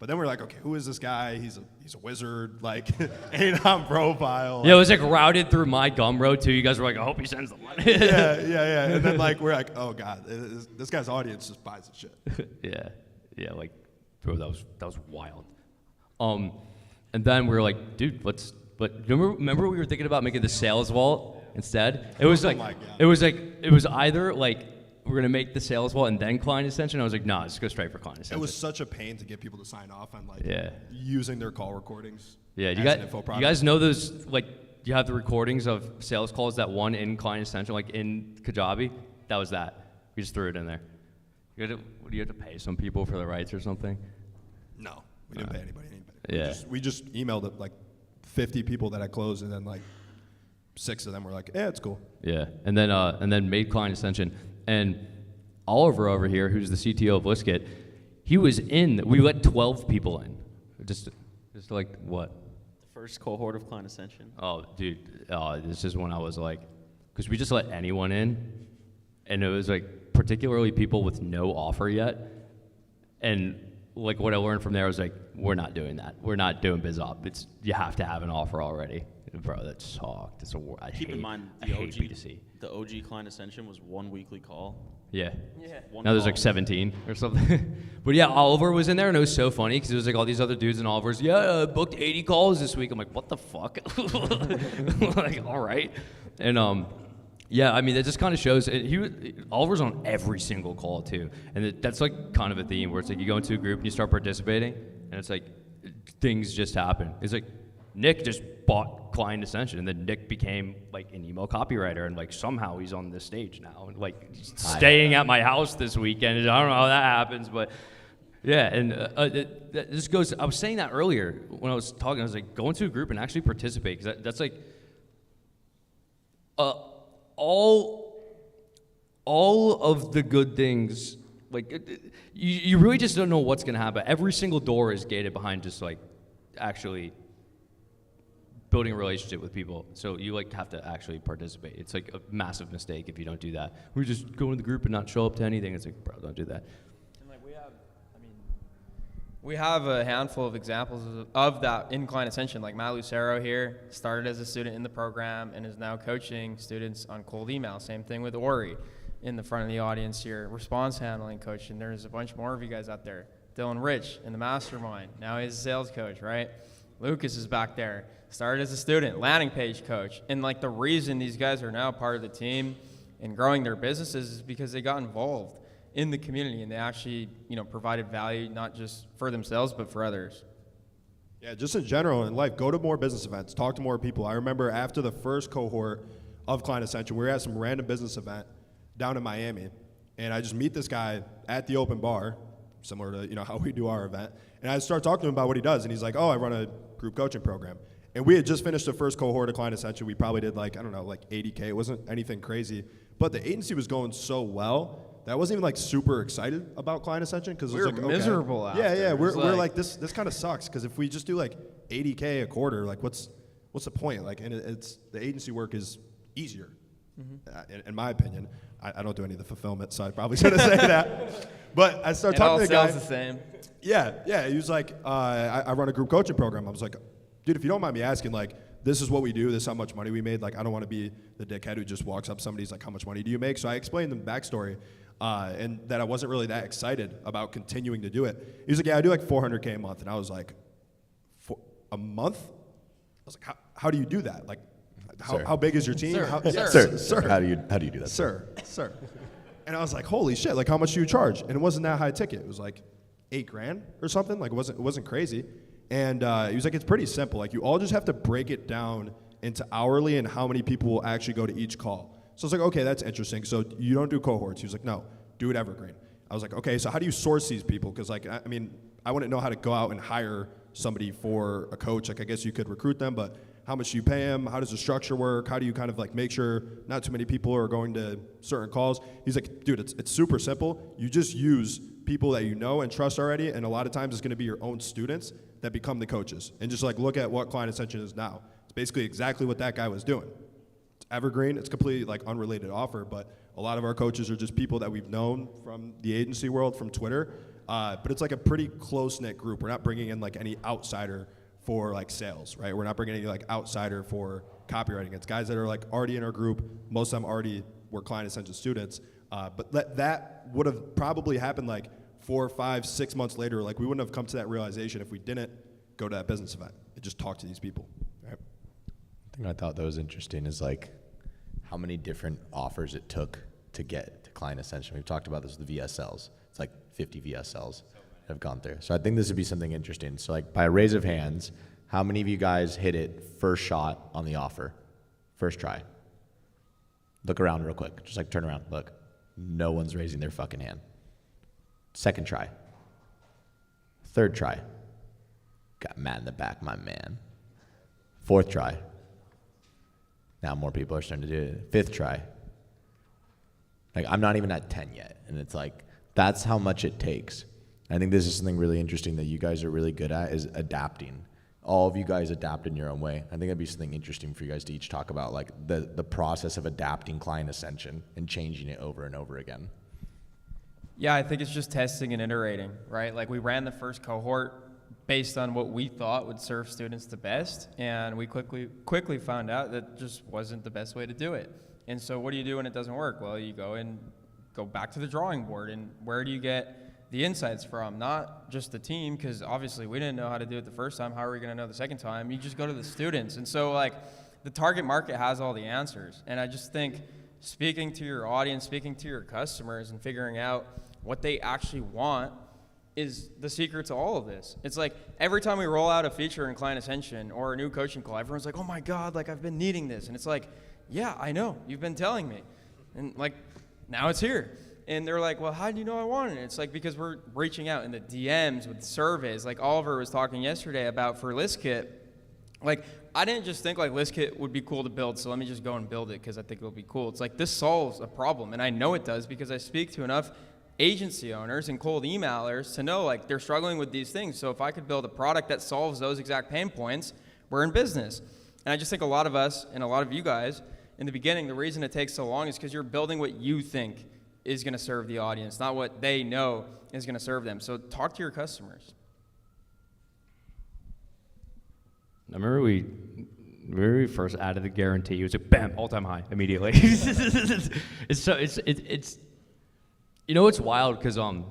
But then we're like, okay, who is this guy? He's a wizard, like, ain't on profile. Yeah, it was like routed through my Gumroad too. You guys were like, I hope he sends the money. yeah. And then like we're like, oh god, this guy's audience just buys the shit. yeah, like, bro, that was wild. And then we were like, dude, remember we were thinking about making the sales vault instead? It was like, it was either like, we're gonna make the sales vault and then client ascension. I was like, nah, let's go straight for client ascension. It was such a pain to get people to sign off on like using their call recordings. Yeah, you guys know those, like, you have the recordings of sales calls that won in client ascension, like in Kajabi. That was that. We just threw it in there. Do you have to pay some people for the rights or something? No, we didn't pay anybody. Yeah. We just emailed it like 50 people that I closed, and then like 6 of them were like, yeah, it's cool. Yeah, and then made client ascension. And Oliver over here, who's the CTO of Liskit, he was in. We let 12 people in, just like what? The first cohort of client ascension. Oh, dude, this is when I was like, because we just let anyone in, and it was like particularly people with no offer yet, and like what I learned from there was like, we're not doing that. We're not doing biz op. You have to have an offer already. Bro, that sucked. Keep in mind, the OG client ascension was 1 weekly call. Yeah. Now there's like 17 or something. But yeah, Oliver was in there, and it was so funny because it was like all these other dudes, and Oliver's, I booked 80 calls this week. I'm like, what the fuck? Like, all right. And yeah, I mean, that just kind of shows. Oliver's on every single call too, and that's like kind of a theme where it's like you go into a group and you start participating, and it's like things just happen. It's like Nick just bought client ascension, and then Nick became like an email copywriter, and like somehow he's on this stage now, and like staying at my house this weekend. I don't know how that happens, but yeah. And this goes. I was saying that earlier when I was talking. I was like, go into a group and actually participate, because that's like all of the good things. Like you really just don't know what's gonna happen. Every single door is gated behind just like actually building a relationship with people. So you like have to actually participate. It's like a massive mistake if you don't do that. We just go in the group and not show up to anything. It's like, bro, don't do that. And like we have a handful of examples of that in client ascension. Like Maalouf here started as a student in the program and is now coaching students on cold email. Same thing with Ori in the front of the audience here, response handling coach. And there's a bunch more of you guys out there. Dylan Rich in the Mastermind. Now he's a sales coach, right? Lucas is back there. Started as a student, landing page coach. And like the reason these guys are now part of the team and growing their businesses is because they got involved in the community, and they actually, provided value not just for themselves but for others. Yeah, just in general in life, go to more business events, talk to more people. I remember after the first cohort of Client Ascension, we were at some random business event down in Miami, and I just meet this guy at the open bar, similar to how we do our event, and I start talking to him about what he does, and he's like, oh, I run a group coaching program. And we had just finished the first cohort of Client Ascension. We probably did like 80K. It wasn't anything crazy. But the agency was going so well that I wasn't even like super excited about Client Ascension, because we were like, miserable okay. after. Yeah, we're like this kind of sucks, because if we just do like 80K a quarter, like what's what's the point? Like, and it's the agency work is easier, in my opinion. I don't do any of the fulfillment, so I probably shouldn't say that. But I started talking to the guy. It all sounds the same. Yeah. He was like, I run a group coaching program. I was like, dude, if you don't mind me asking, like, this is what we do. This is how much money we made. Like, I don't want to be the dickhead who just walks up to somebody. He's like, how much money do you make? So I explained the backstory, and that I wasn't really that excited about continuing to do it. He was like, yeah, I do like $400K a month. And I was like, for a month? I was like, how do you do that? Like, how big is your team? Sir. How do you do that? Sir. And I was like, holy shit, like, how much do you charge? And it wasn't that high ticket. It was like $8,000 or something. Like, it wasn't crazy. And he was like, it's pretty simple. Like, you all just have to break it down into hourly and how many people will actually go to each call. So I was like, okay, that's interesting. So you don't do cohorts. He was like, no, do it evergreen. I was like, okay, so how do you source these people? Because, like, I mean, I wouldn't know how to go out and hire somebody for a coach. Like, I guess you could recruit them, but how much do you pay them? How does the structure work? How do you kind of like make sure not too many people are going to certain calls? He's like, dude, it's super simple. You just use people that you know and trust already, and a lot of times it's going to be your own students that become the coaches. And just like look at what Client Ascension is now. It's basically exactly what that guy was doing. It's evergreen. It's completely like unrelated offer, but a lot of our coaches are just people that we've known from the agency world, from Twitter. But it's like a pretty close-knit group. We're not bringing in like any outsider for like sales, right? We're not bringing any like outsider for copywriting. It's guys that are like already in our group. Most of them already were Client Ascension students. But that would have probably happened like 4, 5, 6 months later. Like, we wouldn't have come to that realization if we didn't go to that business event and just talk to these people, right? The thing I thought that was interesting is like how many different offers it took to get to Client Ascension. We've talked about this with the VSLs. It's like 50 VSLs that have gone through. So I think this would be something interesting. So like by a raise of hands, how many of you guys hit it first shot on the offer? First try. Look around real quick. Just like turn around. Look. No one's raising their fucking hand. Second try. Third try. Got Matt in the back, my man. Fourth try. Now more people are starting to do it. Fifth try. Like, I'm not even at 10 yet. And it's like, that's how much it takes. I think this is something really interesting that you guys are really good at, is adapting. All of you guys adapt in your own way. I think that'd be something interesting for you guys to each talk about, like the process of adapting Client Ascension and changing it over and over again. Yeah, I think it's just testing and iterating, right? Like, we ran the first cohort based on what we thought would serve students the best, and we quickly found out that just wasn't the best way to do it. And so what do you do when it doesn't work? Well, you go back to the drawing board, and where do you get the insights from? Not just the team, because obviously we didn't know how to do it the first time. How are we going to know the second time? You just go to the students. And so, like, the target market has all the answers. And I just think speaking to your audience, speaking to your customers, and figuring out what they actually want is the secret to all of this. It's like every time we roll out a feature in Client Ascension or a new coaching call, everyone's like, oh my God, like, I've been needing this. And it's like, yeah, I know, you've been telling me. And like, now it's here. And they're like, well, how do you know I wanted it? It's like, because we're reaching out in the DMs with surveys. Like Oliver was talking yesterday about for ListKit. Like, I didn't just think like ListKit would be cool to build, so let me just go and build it because I think it'll be cool. It's like, this solves a problem. And I know it does because I speak to enough agency owners and cold emailers to know like they're struggling with these things. So if I could build a product that solves those exact pain points, we're in business. And I just think a lot of us and a lot of you guys in the beginning, the reason it takes so long is because you're building what you think is going to serve the audience, not what they know is going to serve them. So talk to your customers. I remember we first added the guarantee. It was like, bam, all-time high immediately. It's you know, it's wild because I've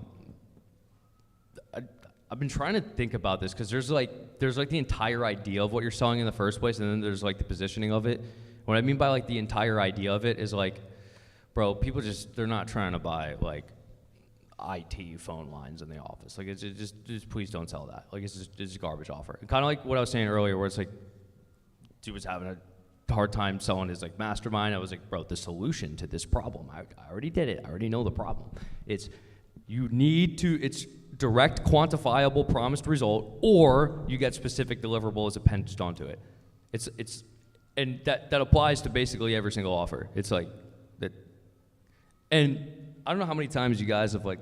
been trying to think about this because there's like the entire idea of what you're selling in the first place, and then there's like the positioning of it. What I mean by like the entire idea of it is like, bro, people they're not trying to buy like IT phone lines in the office. Like, it's just please don't sell that. Like, it's just a garbage offer. And kind of like what I was saying earlier, where it's like, dude was having a hard time selling his like Mastermind. I was like, bro, the solution to this problem, I already did it. I already know the problem. It's direct, quantifiable, promised result, or you get specific deliverables appended onto it. And that applies to basically every single offer. It's like that. And I don't know how many times you guys have like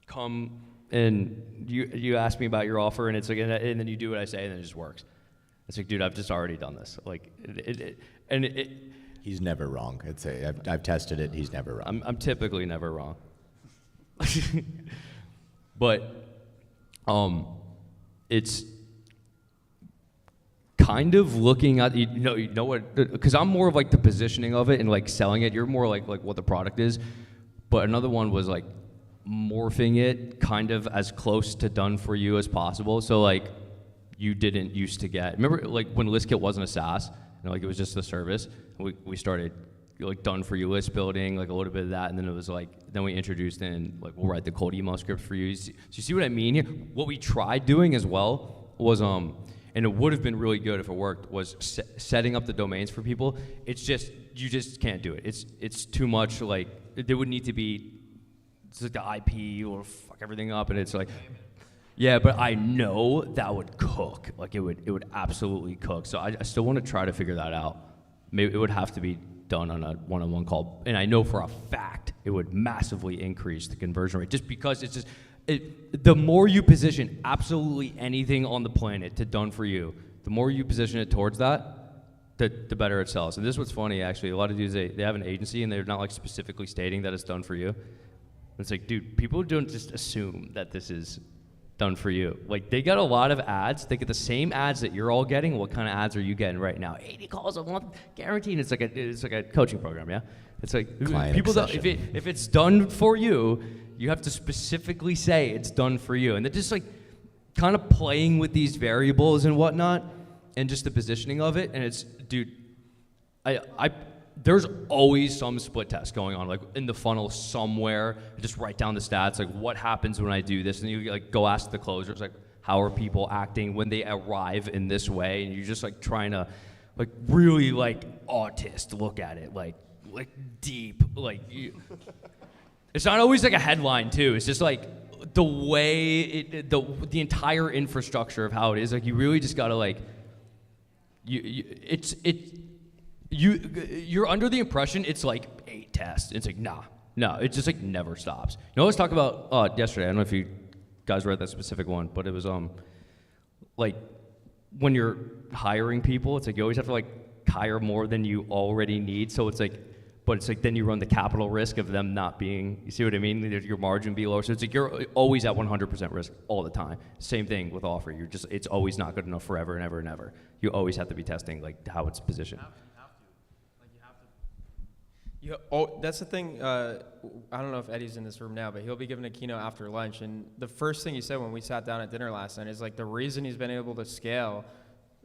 come and you ask me about your offer, and it's like, and then you do what I say, and then it just works. It's like, dude, I've just already done this. Like, He's never wrong. I've tested it. He's never wrong. I'm typically never wrong. But it's kind of looking at, you know what, because I'm more of like the positioning of it and like selling it. You're more like what the product is. But another one was like morphing it kind of as close to done for you as possible. So like you didn't used to get, remember like when ListKit wasn't a SaaS, like it was just a service. We started like done for you list building, like a little bit of that, and then it was like, then we introduced in like we'll write the cold email scripts for you. So you see what I mean here? What we tried doing as well was and it would have been really good if it worked, was setting up the domains for people. It's just, you just can't do it. It's too much, like there would need to be, it's like the IP or fuck everything up, and it's like, yeah, but I know that would cook. Like it would absolutely cook. So I still want to try to figure that out. Maybe it would have to be done on a one-on-one call, and I know for a fact it would massively increase the conversion rate, just because it's just, the more you position absolutely anything on the planet to done for you, the more you position it towards that, the better it sells. And this is what's funny, actually. A lot of dudes, they have an agency and they're not like specifically stating that it's done for you. It's like, dude, people don't just assume that this is done for you. Like, they get a lot of ads. They get the same ads that you're all getting. What kind of ads are you getting right now? 80 calls a month, guaranteed. It's like a coaching program, yeah? It's like, Client people don't, obsession. if it's done for you, you have to specifically say it's done for you. And they're just like kind of playing with these variables and whatnot, and just the positioning of it. And it's, dude, there's always some split test going on, like in the funnel somewhere. Just write down the stats, like what happens when I do this, and you like go ask the closers, like how are people acting when they arrive in this way, and you're just like trying to, like really like autist look at it, like deep, like it's not always like a headline too. It's just like the way the entire infrastructure of how it is. Like you really just gotta like you're under the impression it's like 8 tests. It's like, no, it just like never stops. You know, let's talk about yesterday. I don't know if you guys read that specific one, but it was like when you're hiring people, it's like you always have to like hire more than you already need. So it's like, but it's like then you run the capital risk of them not being, you see what I mean? Your margin be lower. So it's like you're always at 100% risk all the time. Same thing with offer. It's always not good enough forever and ever and ever. You always have to be testing like how it's positioned. That's the thing. I don't know if Eddie's in this room now, but he'll be giving a keynote after lunch. And the first thing he said when we sat down at dinner last night is like the reason he's been able to scale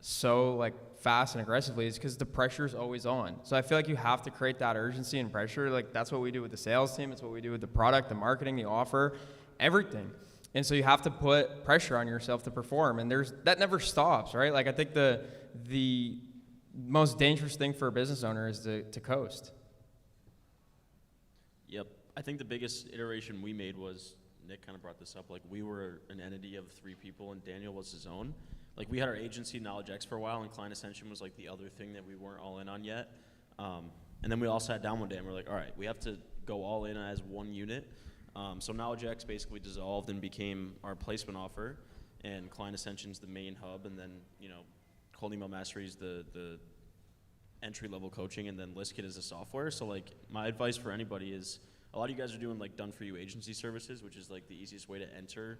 so like fast and aggressively is because the pressure is always on. So I feel like you have to create that urgency and pressure. Like that's what we do with the sales team. It's what we do with the product, the marketing, the offer, everything. And so you have to put pressure on yourself to perform. And that never stops, right? Like I think the most dangerous thing for a business owner is to coast. Yep. I think the biggest iteration we made was, Nick kind of brought this up, like we were an entity of 3 people and Daniel was his own. Like we had our agency KnowledgeX for a while, and Client Ascension was like the other thing that we weren't all in on yet. And then we all sat down one day and we're like, all right, we have to go all in as one unit. So KnowledgeX basically dissolved and became our placement offer, and Client Ascension's the main hub, and then Cold Email Mastery is the entry-level coaching, and then ListKit is the software. So like my advice for anybody is, a lot of you guys are doing like done-for-you agency services, which is like the easiest way to enter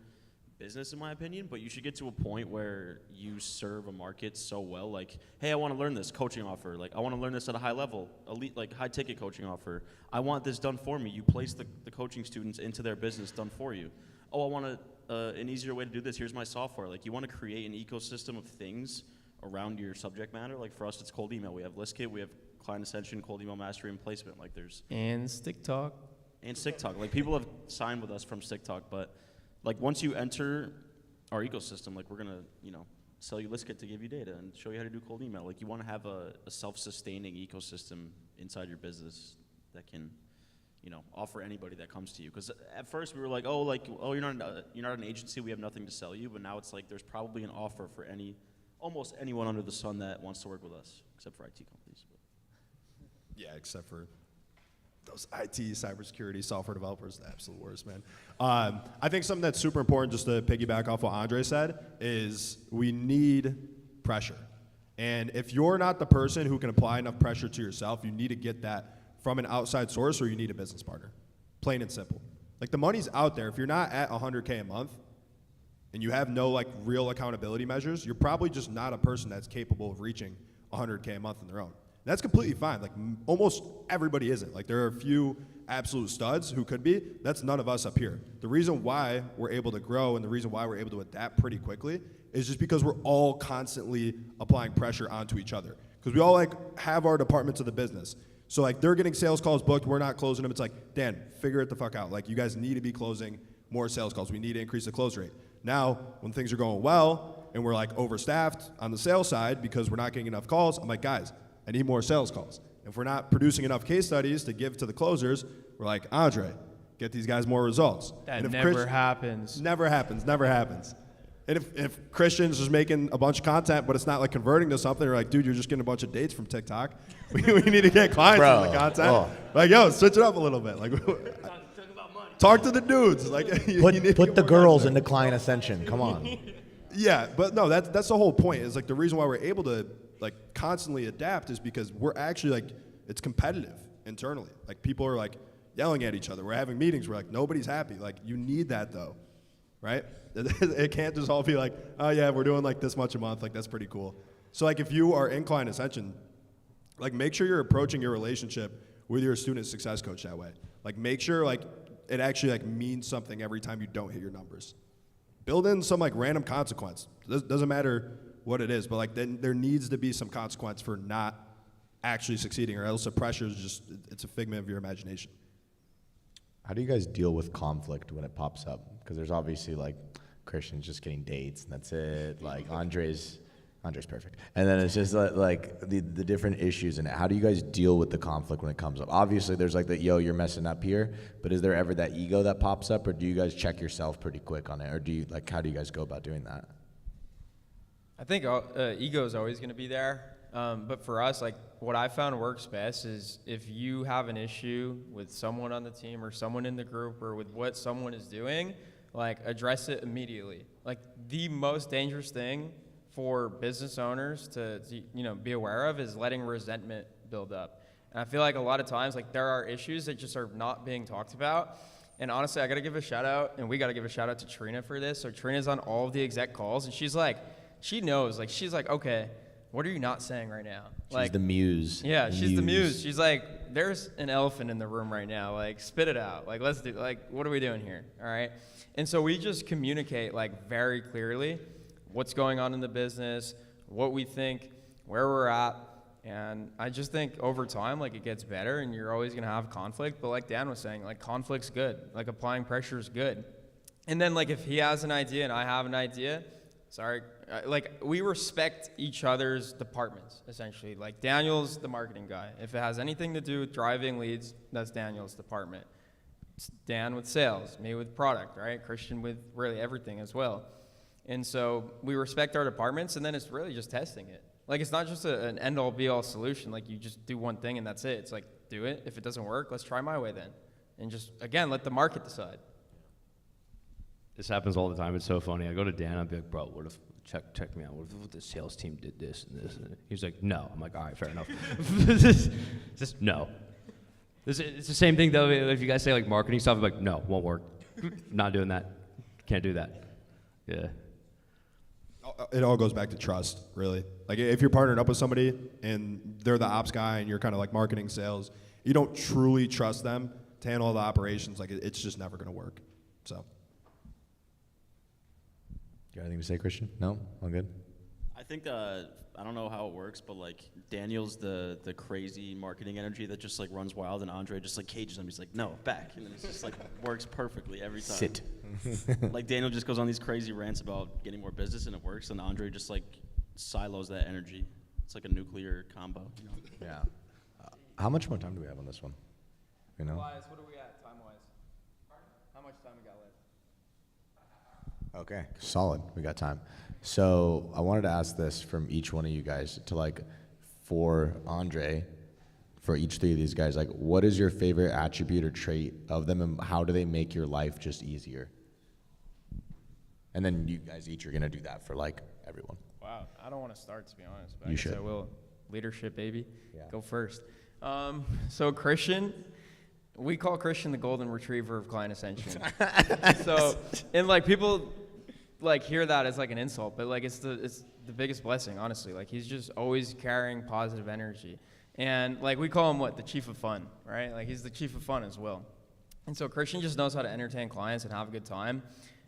business in my opinion, but you should get to a point where you serve a market so well, like, hey, I want to learn this coaching offer, like I want to learn this at a high level, elite, like high ticket coaching offer. I want this done for me. You place the coaching students into their business done for you. Oh, I want an easier way to do this. Here's my software. Like you want to create an ecosystem of things around your subject matter. Like for us, it's cold email. We have ListKit, we have Client Ascension, Cold Email Mastery, and Placement. Like there's and Stick Talk. And Stick Talk. Like people have signed with us from Stick Talk, but like once you enter our ecosystem, like we're gonna, sell you ListKit to give you data and show you how to do cold email. Like you want to have a self-sustaining ecosystem inside your business that can, offer anybody that comes to you. Because at first we were like, you're not an agency, we have nothing to sell you. But now it's like there's probably an offer for almost anyone under the sun that wants to work with us, except for IT companies. But. Yeah, except for those IT, cybersecurity, software developers, the absolute worst, man. I think something that's super important, just to piggyback off what Andre said, is we need pressure. And if you're not the person who can apply enough pressure to yourself, you need to get that from an outside source, or you need a business partner. Plain and simple. Like, the money's out there. If you're not at 100K a month and you have no like real accountability measures, you're probably just not a person that's capable of reaching 100K a month on their own. That's completely fine. Like, almost everybody isn't. Like, there are a few absolute studs who could be. That's none of us up here. The reason why we're able to grow and the reason why we're able to adapt pretty quickly is just because we're all constantly applying pressure onto each other. Because we all like have our departments of the business. So like, they're getting sales calls booked, we're not closing them. It's like, Dan, figure it the fuck out. Like, you guys need to be closing more sales calls. We need to increase the close rate. Now, when things are going well and we're like overstaffed on the sales side because we're not getting enough calls, I'm like, guys, I need more sales calls. If we're not producing enough case studies to give to the closers, we're like, Andre, get these guys more results. That never happens. Never happens, never happens. And if Christian's just making a bunch of content, but it's not like converting to something, you're like, dude, you're just getting a bunch of dates from TikTok. We need to get clients on the content. Oh. Like, yo, switch it up a little bit. Like, talk to the dudes. Like, Put the girls into Client Ascension. Come on. Yeah, but no, that's the whole point. Is like, the reason why we're able to like constantly adapt is because we're actually like, it's competitive internally. Like, people are like yelling at each other. We're having meetings where like nobody's happy. Like, you need that though, right? It can't just all be like, oh yeah, we're doing like this much a month. Like, that's pretty cool. So like, if you are in Client Ascension, like, make sure you're approaching your relationship with your student success coach that way. Like, make sure like it actually like means something every time you don't hit your numbers. Build in some like random consequence. Doesn't matter what it is, but like, then there needs to be some consequence for not actually succeeding, or else the pressure is just, it's a figment of your imagination. How do you guys deal with conflict when it pops up? Because there's obviously like Christian's just getting dates and that's it. Like, Andre's perfect. And then it's just like the different issues. And how do you guys deal with the conflict when it comes up? Obviously there's like the, yo, you're messing up here, but is there ever that ego that pops up, or do you guys check yourself pretty quick on it? Or do you like, how do you guys go about doing that? I think ego is always going to be there. But for us, like, what I found works best is if you have an issue with someone on the team or someone in the group or with what someone is doing, like, address it immediately. Like, the most dangerous thing for business owners to be aware of is letting resentment build up. And I feel like a lot of times, like, there are issues that just are not being talked about. And honestly, I got to give a shout out, and we got to give a shout out to Trina for this. So Trina's on all of the exec calls, and she's like, she knows, like, she's like, okay, what are you not saying right now? She's like, the muse. Yeah, she's the muse. She's like, there's an elephant in the room right now. Like, spit it out. Like, let's do, like, what are we doing here? All right. And so we just communicate, like, very clearly what's going on in the business, what we think, where we're at. And I just think over time, like, it gets better, and you're always going to have conflict. But like Dan was saying, like, conflict's good. Like, applying pressure is good. And then, like, if he has an idea and I have an idea, like, we respect each other's departments, essentially. Like, Daniel's the marketing guy. If it has anything to do with driving leads, that's Daniel's department. It's Dan with sales, me with product, right? Christian with really everything as well. And so we respect our departments, and then it's really just testing it. Like, it's not just an end-all, be-all solution. Like, you just do one thing and that's it. It's like, do it. If it doesn't work, let's try my way then. And just, again, let the market decide. This happens all the time. It's so funny. I go to Dan. I'll be like, bro, what if, check me out. What if the sales team did this and this? And he's like, no. I'm like, all right, fair enough. just no. It's the same thing, though, if you guys say, like, marketing stuff. I'm like, no, won't work. Not doing that. Can't do that. Yeah. It all goes back to trust, really. Like, if you're partnering up with somebody and they're the ops guy and you're kind of like marketing, sales, you don't truly trust them to handle all the operations. Like, it's just never going to work. So. You got anything to say, Christian? No? All good? I think, I don't know how it works, but like, Daniel's the crazy marketing energy that just like runs wild, and Andre just like cages him. He's like, no, back. And then it's just like works perfectly every time. Sit. Like, Daniel just goes on these crazy rants about getting more business, and it works, and Andre just like silos that energy. It's like a nuclear combo. You know? Yeah. How much more time do we have on this one? You know? Wise, what are we at time-wise? How much time we got left? Okay, solid. We got time. So I wanted to ask this from each one of you guys to, like, for Andre, for each three of these guys, like, what is your favorite attribute or trait of them, and how do they make your life just easier? And then you guys each are gonna do that for like everyone. Wow, I don't want to start, to be honest, but You I guess should. I will. Leadership, baby. Yeah. Go first. So Christian, we call Christian the golden retriever of Client Ascension. So, and like people like hear that as like an insult, but like it's the biggest blessing, honestly. Like he's just always carrying positive energy. And like we call him what? The chief of fun, right? Like he's the chief of fun as well. And so Christian just knows how to entertain clients and have a good time.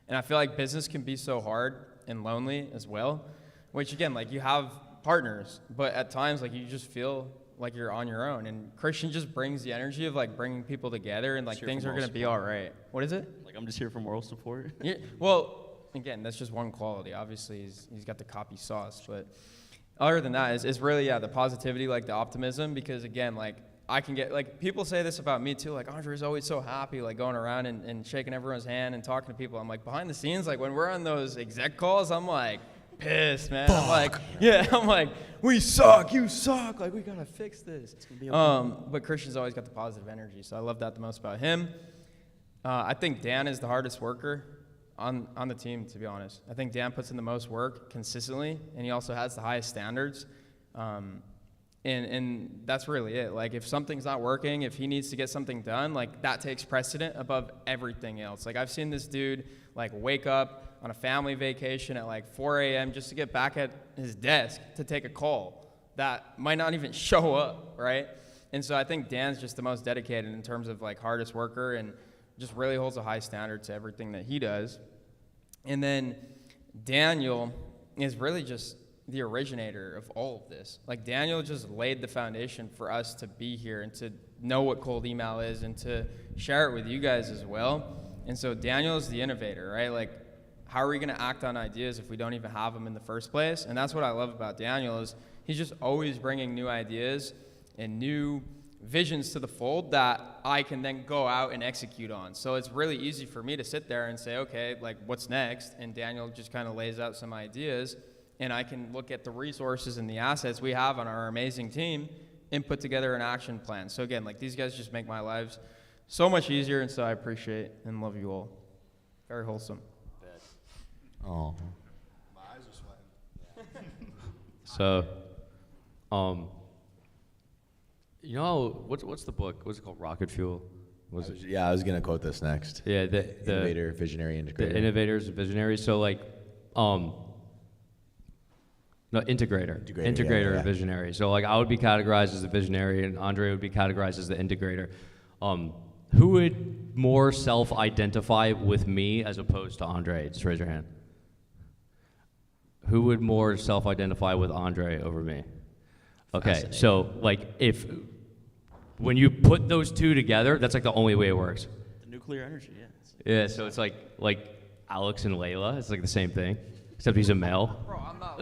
And I feel like business can be so hard and lonely as well, which again, like you have partners, but at times like you just feel like you're on your own. And Christian just brings the energy of like bringing people together and like Just here things for are going to moral be all right. What is it? Like, I'm just here for moral support. Yeah, well, again, that's just one quality. Obviously, he's got the copy sauce, but other than that, is really, yeah, the positivity, like the optimism, because again, like I can get, like people say this about me too, like Andre's always so happy, like going around and shaking everyone's hand and talking to people. I'm like, behind the scenes, like when we're on those exec calls, I'm like pissed, man. I'm like, yeah, I'm like, we suck, you suck, like we gotta fix this. But Christian's always got the positive energy, so I love that the most about him. I think Dan is the hardest worker on the team, to be honest. I think Dan puts in the most work consistently, and he also has the highest standards. And that's really it. Like if something's not working, if he needs to get something done, like that takes precedent above everything else. Like I've seen this dude like wake up on a family vacation at like 4 a.m. just to get back at his desk to take a call that might not even show up, right? And so I think Dan's just the most dedicated in terms of like hardest worker and just really holds a high standard to everything that he does. And then Daniel is really just the originator of all of this. Like Daniel just laid the foundation for us to be here and to know what cold email is and to share it with you guys as well. And so Daniel is the innovator, right? Like how are we going to act on ideas if we don't even have them in the first place? And that's what I love about Daniel is he's just always bringing new ideas and new visions to the fold that I can then go out and execute on. So it's really easy for me to sit there and say, okay, like what's next? And Daniel just kind of lays out some ideas and I can look at the resources and the assets we have on our amazing team and put together an action plan. So again, like these guys just make my lives so much easier, and so I appreciate and love you all. Very wholesome. Oh. My eyes are sweating. So, you know, what's the book? What's it called? Rocket Fuel? I was gonna quote this next. Yeah, the innovator, visionary, integrator. The innovators, visionaries. So like, no, integrator, yeah. Visionary. So like, I would be categorized as a visionary, and Andre would be categorized as the integrator. Who would more self-identify with me as opposed to Andre? Just raise your hand. Who would more self-identify with Andre over me? Okay, so like when you put those two together, that's like the only way it works. The nuclear energy, yeah. Yeah, so it's like Alex and Layla, it's like the same thing, except he's a male. Bro, I'm not.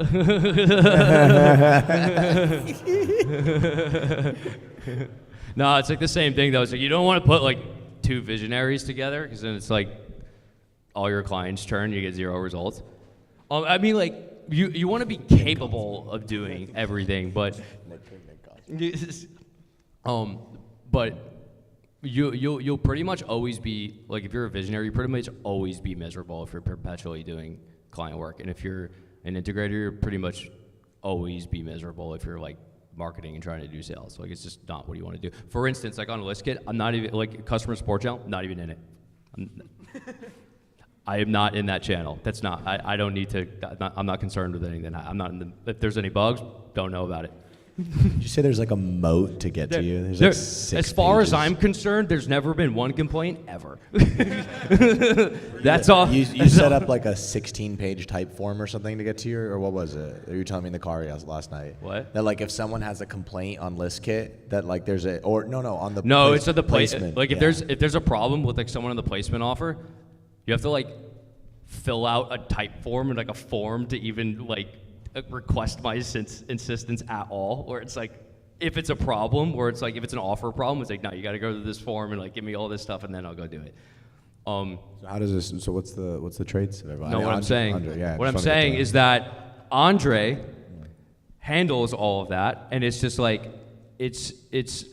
No, it's like the same thing though. It's like you don't want to put like two visionaries together because then it's like all your clients churn, you get 0 results. I mean, like you want to be capable of doing everything, but but you'll pretty much always be like, if you're a visionary, you pretty much always be miserable if you're perpetually doing client work, and if you're an integrator, you're pretty much always be miserable if you're like marketing and trying to do sales. Like it's just not what you want to do. For instance, like on ListKit, I'm not even like customer support channel, not even in it. I am not in that channel. That's not. I don't need to. I'm not concerned with anything. I'm not in the. If there's any bugs, don't know about it. Did you say there's like a moat to get to you? There's like 6 as far pages. as I'm concerned, there's never been one complaint ever. That's all. You set up like a 16-page type form or something to get to you, or what was it? You were telling me in the car last night. What? That like if someone has a complaint on ListKit, that like there's a on the no, it's at the placement. Like if there's a problem with like someone on the placement offer, you have to like fill out a type form and like a form to even like request my insistence at all, or it's like if it's a problem, or it's like if it's an offer problem, it's like no, you got to go to this form and like give me all this stuff and then I'll go do it. So how does this? So what's the traits? No, what I'm saying is that Andre handles all of that, and it's just like it's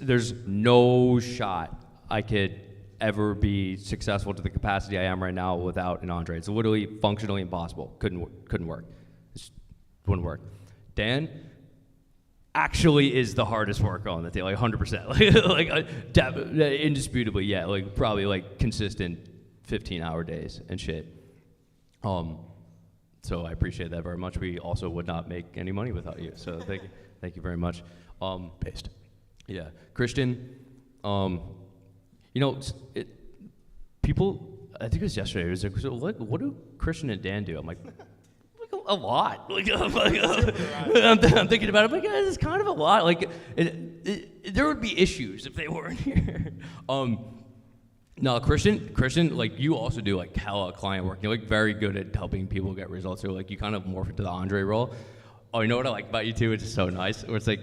there's no shot I could ever be successful to the capacity I am right now without an Andre. It's literally functionally impossible. Couldn't work. It just wouldn't work. Dan actually is the hardest worker on the team, like 100%. Indisputably, yeah, like probably like consistent 15-hour days and shit. So I appreciate that very much. We also would not make any money without you. So thank you very much. Paste. Yeah, Christian. People. I think it was yesterday. It was like, so what do Christian and Dan do? I'm like a lot. I'm thinking about it. I'm like, it's kind of a lot. Like, there would be issues if they weren't here. No, Christian, like you also do like hella client work. You're like very good at helping people get results. So like you kind of morph into the Andre role. Oh, you know what I like about you too? It's just so nice. Where it's like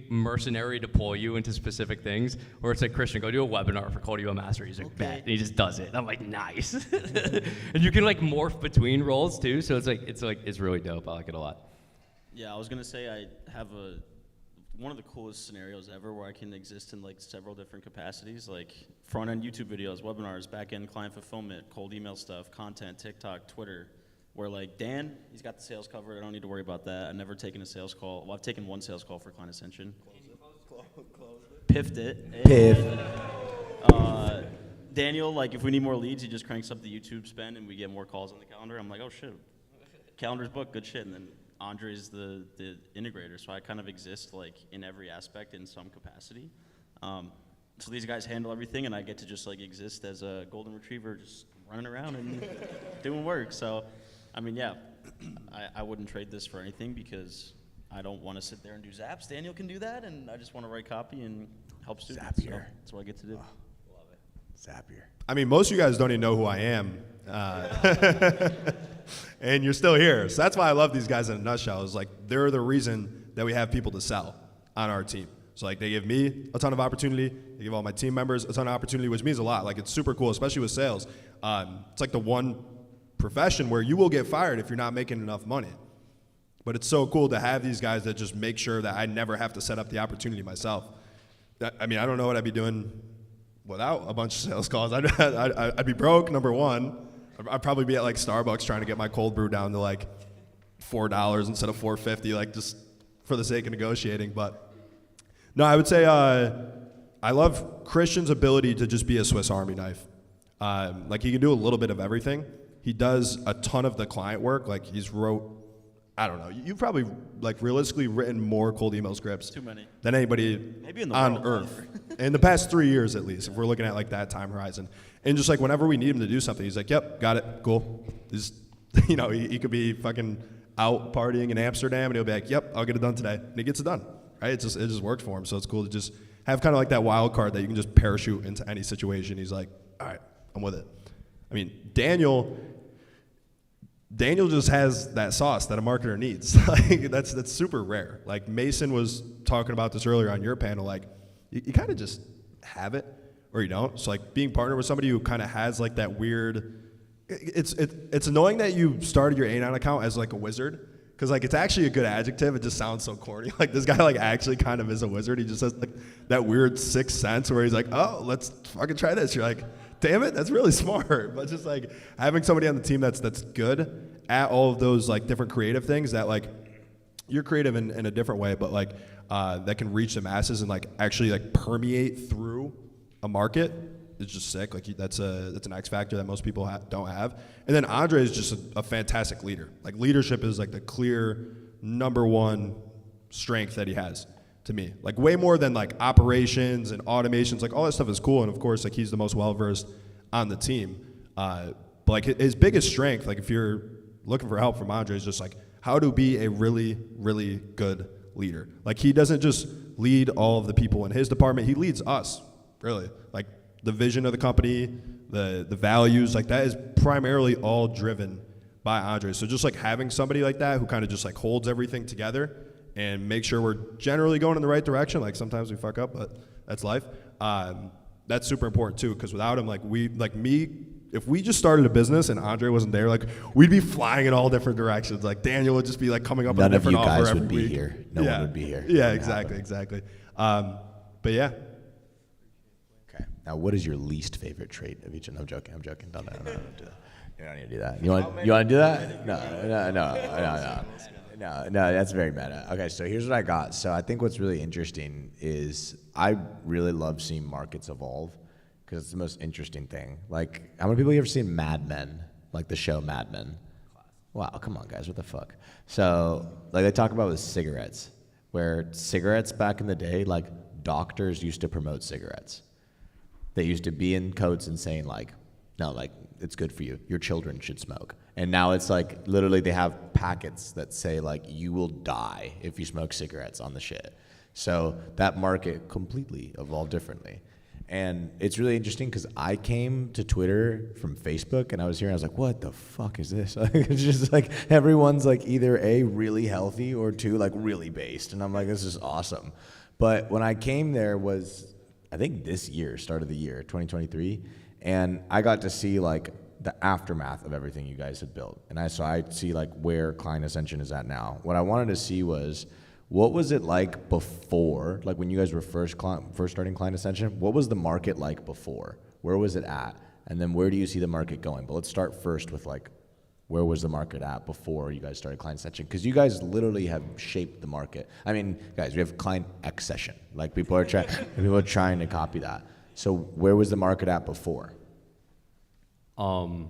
mercenary deploy you into specific things. Where it's like, Christian, go do a webinar for Call to You a Master. He's like, bet. And he just does it. And I'm like, nice. And you can like morph between roles too. So it's really dope. I like it a lot. Yeah, I was gonna say I have one of the coolest scenarios ever where I can exist in like several different capacities, like front-end YouTube videos, webinars, back-end client fulfillment, cold email stuff, content, TikTok, Twitter, where like Dan, he's got the sales covered. I don't need to worry about that. I've never taken a sales call. Well, I've taken one sales call for Client Ascension. Piffed it. Piff. Daniel, like if we need more leads, he just cranks up the YouTube spend and we get more calls on the calendar. I'm like, oh shit, calendar's booked, good shit. And then Andre's the integrator, so I kind of exist like in every aspect in some capacity. So these guys handle everything, and I get to just like exist as a golden retriever, just running around and doing work. So, I mean, yeah, I wouldn't trade this for anything because I don't want to sit there and do zaps. Daniel can do that, and I just want to write copy and help students. Zapier. So that's what I get to do. Love it. Zapier. I mean, most of you guys don't even know who I am. And you're still here. So that's why I love these guys in a nutshell. Is like they're the reason that we have people to sell on our team. So like they give me a ton of opportunity. They give all my team members a ton of opportunity, which means a lot. Like it's super cool, especially with sales. It's like the one profession where you will get fired if you're not making enough money. But it's so cool to have these guys that just make sure that I never have to set up the opportunity myself. I mean, I don't know what I'd be doing without a bunch of sales calls. I'd be broke, number one. I'd probably be at like Starbucks trying to get my cold brew down to like $4 instead of $4.50, like just for the sake of negotiating. But no, I would say I love Christian's ability to just be a Swiss Army knife. Like he can do a little bit of everything. He does a ton of the client work. Like he's wrote, I don't know, you've probably like realistically written more cold email scripts Too many. than anybody Maybe in the on world. earth in the past 3 years at least, if we're looking at like that time horizon. And just like whenever we need him to do something, he's like, yep, got it, cool. He's, you know, he could be fucking out partying in Amsterdam and he'll be like, yep, I'll get it done today. And he gets it done, right? It just works for him. So it's cool to just have kind of like that wild card that you can just parachute into any situation. He's like, all right, I'm with it. I mean, Daniel just has that sauce that a marketer needs. Like that's super rare. Like Mason was talking about this earlier on your panel. Like you kind of just have it or you don't. So like being partnered with somebody who kind of has like that weird. It's annoying that you started your Anon account as like a wizard because like it's actually a good adjective. It just sounds so corny. Like this guy like actually kind of is a wizard. He just has like that weird sixth sense where he's like, oh, let's fucking try this. You're like, damn it, that's really smart. But just like having somebody on the team that's good at all of those like different creative things that like you're creative in a different way, but like that can reach the masses and like actually like permeate through a market is just sick. Like that's an X factor that most people don't have. And then Andre is just a fantastic leader. Like leadership is like the clear number one strength that he has to me. Like way more than like operations and automations. Like all that stuff is cool. And of course, like he's the most well-versed on the team. But like his biggest strength, like if you're looking for help from Andre, is just like how to be a really, really good leader. Like he doesn't just lead all of the people in his department. He leads us, really. Like the vision of the company, the values, like that is primarily all driven by Andre. So just like having somebody like that who kind of just like holds everything together and make sure we're generally going in the right direction. Like sometimes we fuck up, but that's life. That's super important too, because without him, if we just started a business and Andre wasn't there, like we'd be flying in all different directions. Like Daniel would just be like coming up with a different offer every week. None of you guys would be here. No one would be here. Yeah, exactly. But yeah. Okay. Now, what is your least favorite trait of each? I'm joking. No, don't do that. You don't need to do that. You want to do that? No, that's very meta. Okay, so here's what I got. So I think what's really interesting is I really love seeing markets evolve because it's the most interesting thing. Like, how many people have you ever seen Mad Men? Like the show Mad Men? Wow, come on, guys, what the fuck? So, like they talk about with cigarettes, where cigarettes back in the day, like doctors used to promote cigarettes. They used to be in coats and saying like, no, like it's good for you. Your children should smoke. And now it's like literally they have packets that say like you will die if you smoke cigarettes on the shit. So that market completely evolved differently. And it's really interesting because I came to Twitter from Facebook and I was here and I was like, what the fuck is this? It's just like everyone's like either A, really healthy or two, like really based. And I'm like, this is awesome. But when I came there was, I think this year, start of the year, 2023. And I got to see like the aftermath of everything you guys had built. And I see like where Client Ascension is at now. What I wanted to see was, what was it like before, like when you guys were first starting Client Ascension? What was the market like before? Where was it at? And then where do you see the market going? But let's start first with like, where was the market at before you guys started Client Ascension? Because you guys literally have shaped the market. I mean, guys, we have Client Accession. Like people are trying to copy that. So where was the market at before? In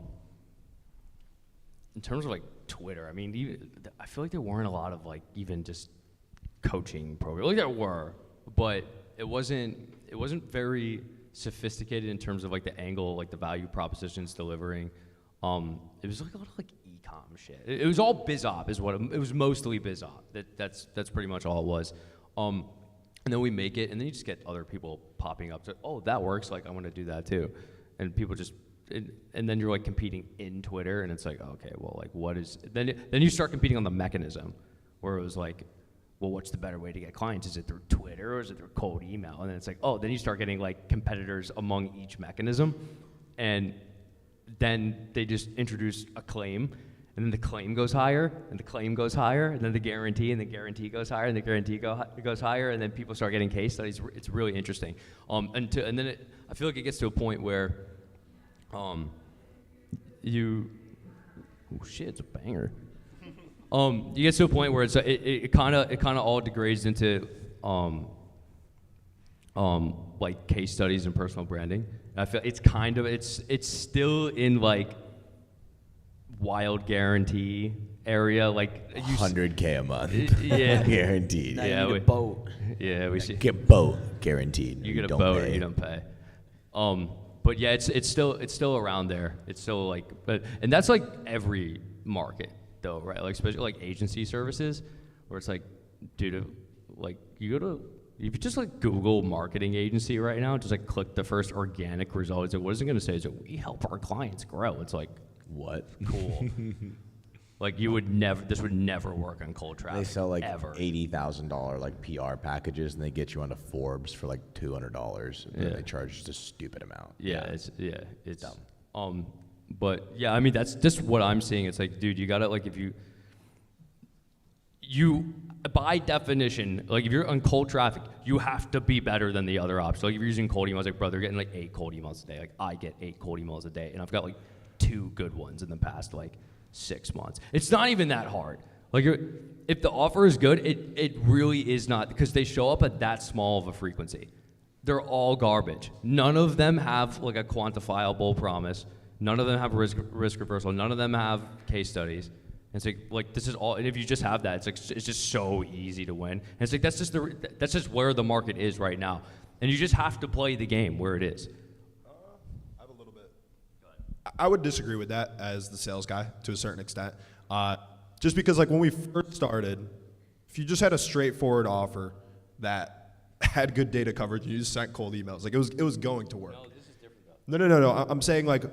terms of like Twitter, I mean, I feel like there weren't a lot of like even just coaching programs. Like there were, but it wasn't very sophisticated in terms of like the angle, like the value propositions delivering. It was like a lot of like e-com shit. It was all biz op is what it was, mostly biz op. That's pretty much all it was. And then we make it, and then you just get other people popping up to, oh, that works, like I want to do that too. And people just, and then you're like competing in Twitter, and it's like, okay, well, like what is, then you start competing on the mechanism, where it was like, well, what's the better way to get clients? Is it through Twitter or is it through cold email? And then it's like, oh, then you start getting like competitors among each mechanism, and then they just introduce a claim, and then the claim goes higher, and the claim goes higher, and then the guarantee goes higher, and the guarantee goes higher, and then people start getting case studies. It's really interesting. And then I feel like it gets to a point where oh shit, it's a banger. You get to a point where it kind of all degrades into like case studies and personal branding. I feel it's still in like wild guarantee area, like 100K a month. Yeah, guaranteed. Yeah, you need a boat. Yeah, we should get boat guaranteed. You get a boat or you don't pay. But yeah, it's still around there. It's still like, and that's like every market though, right? Like especially like agency services, where it's like, dude, like if you just like Google marketing agency right now, just like click the first organic result. It's like, what is it going to say? It's like, we help our clients grow. It's like, what? Cool. Like this would never work on cold traffic. They sell like ever. $80,000 like PR packages, and they get you onto Forbes for like $200. And they charge just a stupid amount. Yeah, it's dumb. But yeah, I mean that's just what I'm seeing. It's like, dude, you gotta like if you by definition, like if you're on cold traffic, you have to be better than the other option. Like if you're using cold emails, like bro, they're getting like 8 cold emails a day. Like I get 8 cold emails a day, and I've got like 2 good ones in the past like 6 months. It's not even that hard. Like if the offer is good, it really is not, because they show up at that small of a frequency. They're all garbage. None of them have like a quantifiable promise. None of them have risk reversal. None of them have case studies. And it's like this is all. And if you just have that, it's just so easy to win. And it's like that's just where the market is right now. And you just have to play the game where it is. I have a little bit. I would disagree with that as the sales guy to a certain extent. Just because like when we first started, if you just had a straightforward offer that had good data coverage, and you just sent cold emails, like it was going to work. No, this is different though. No. I'm saying like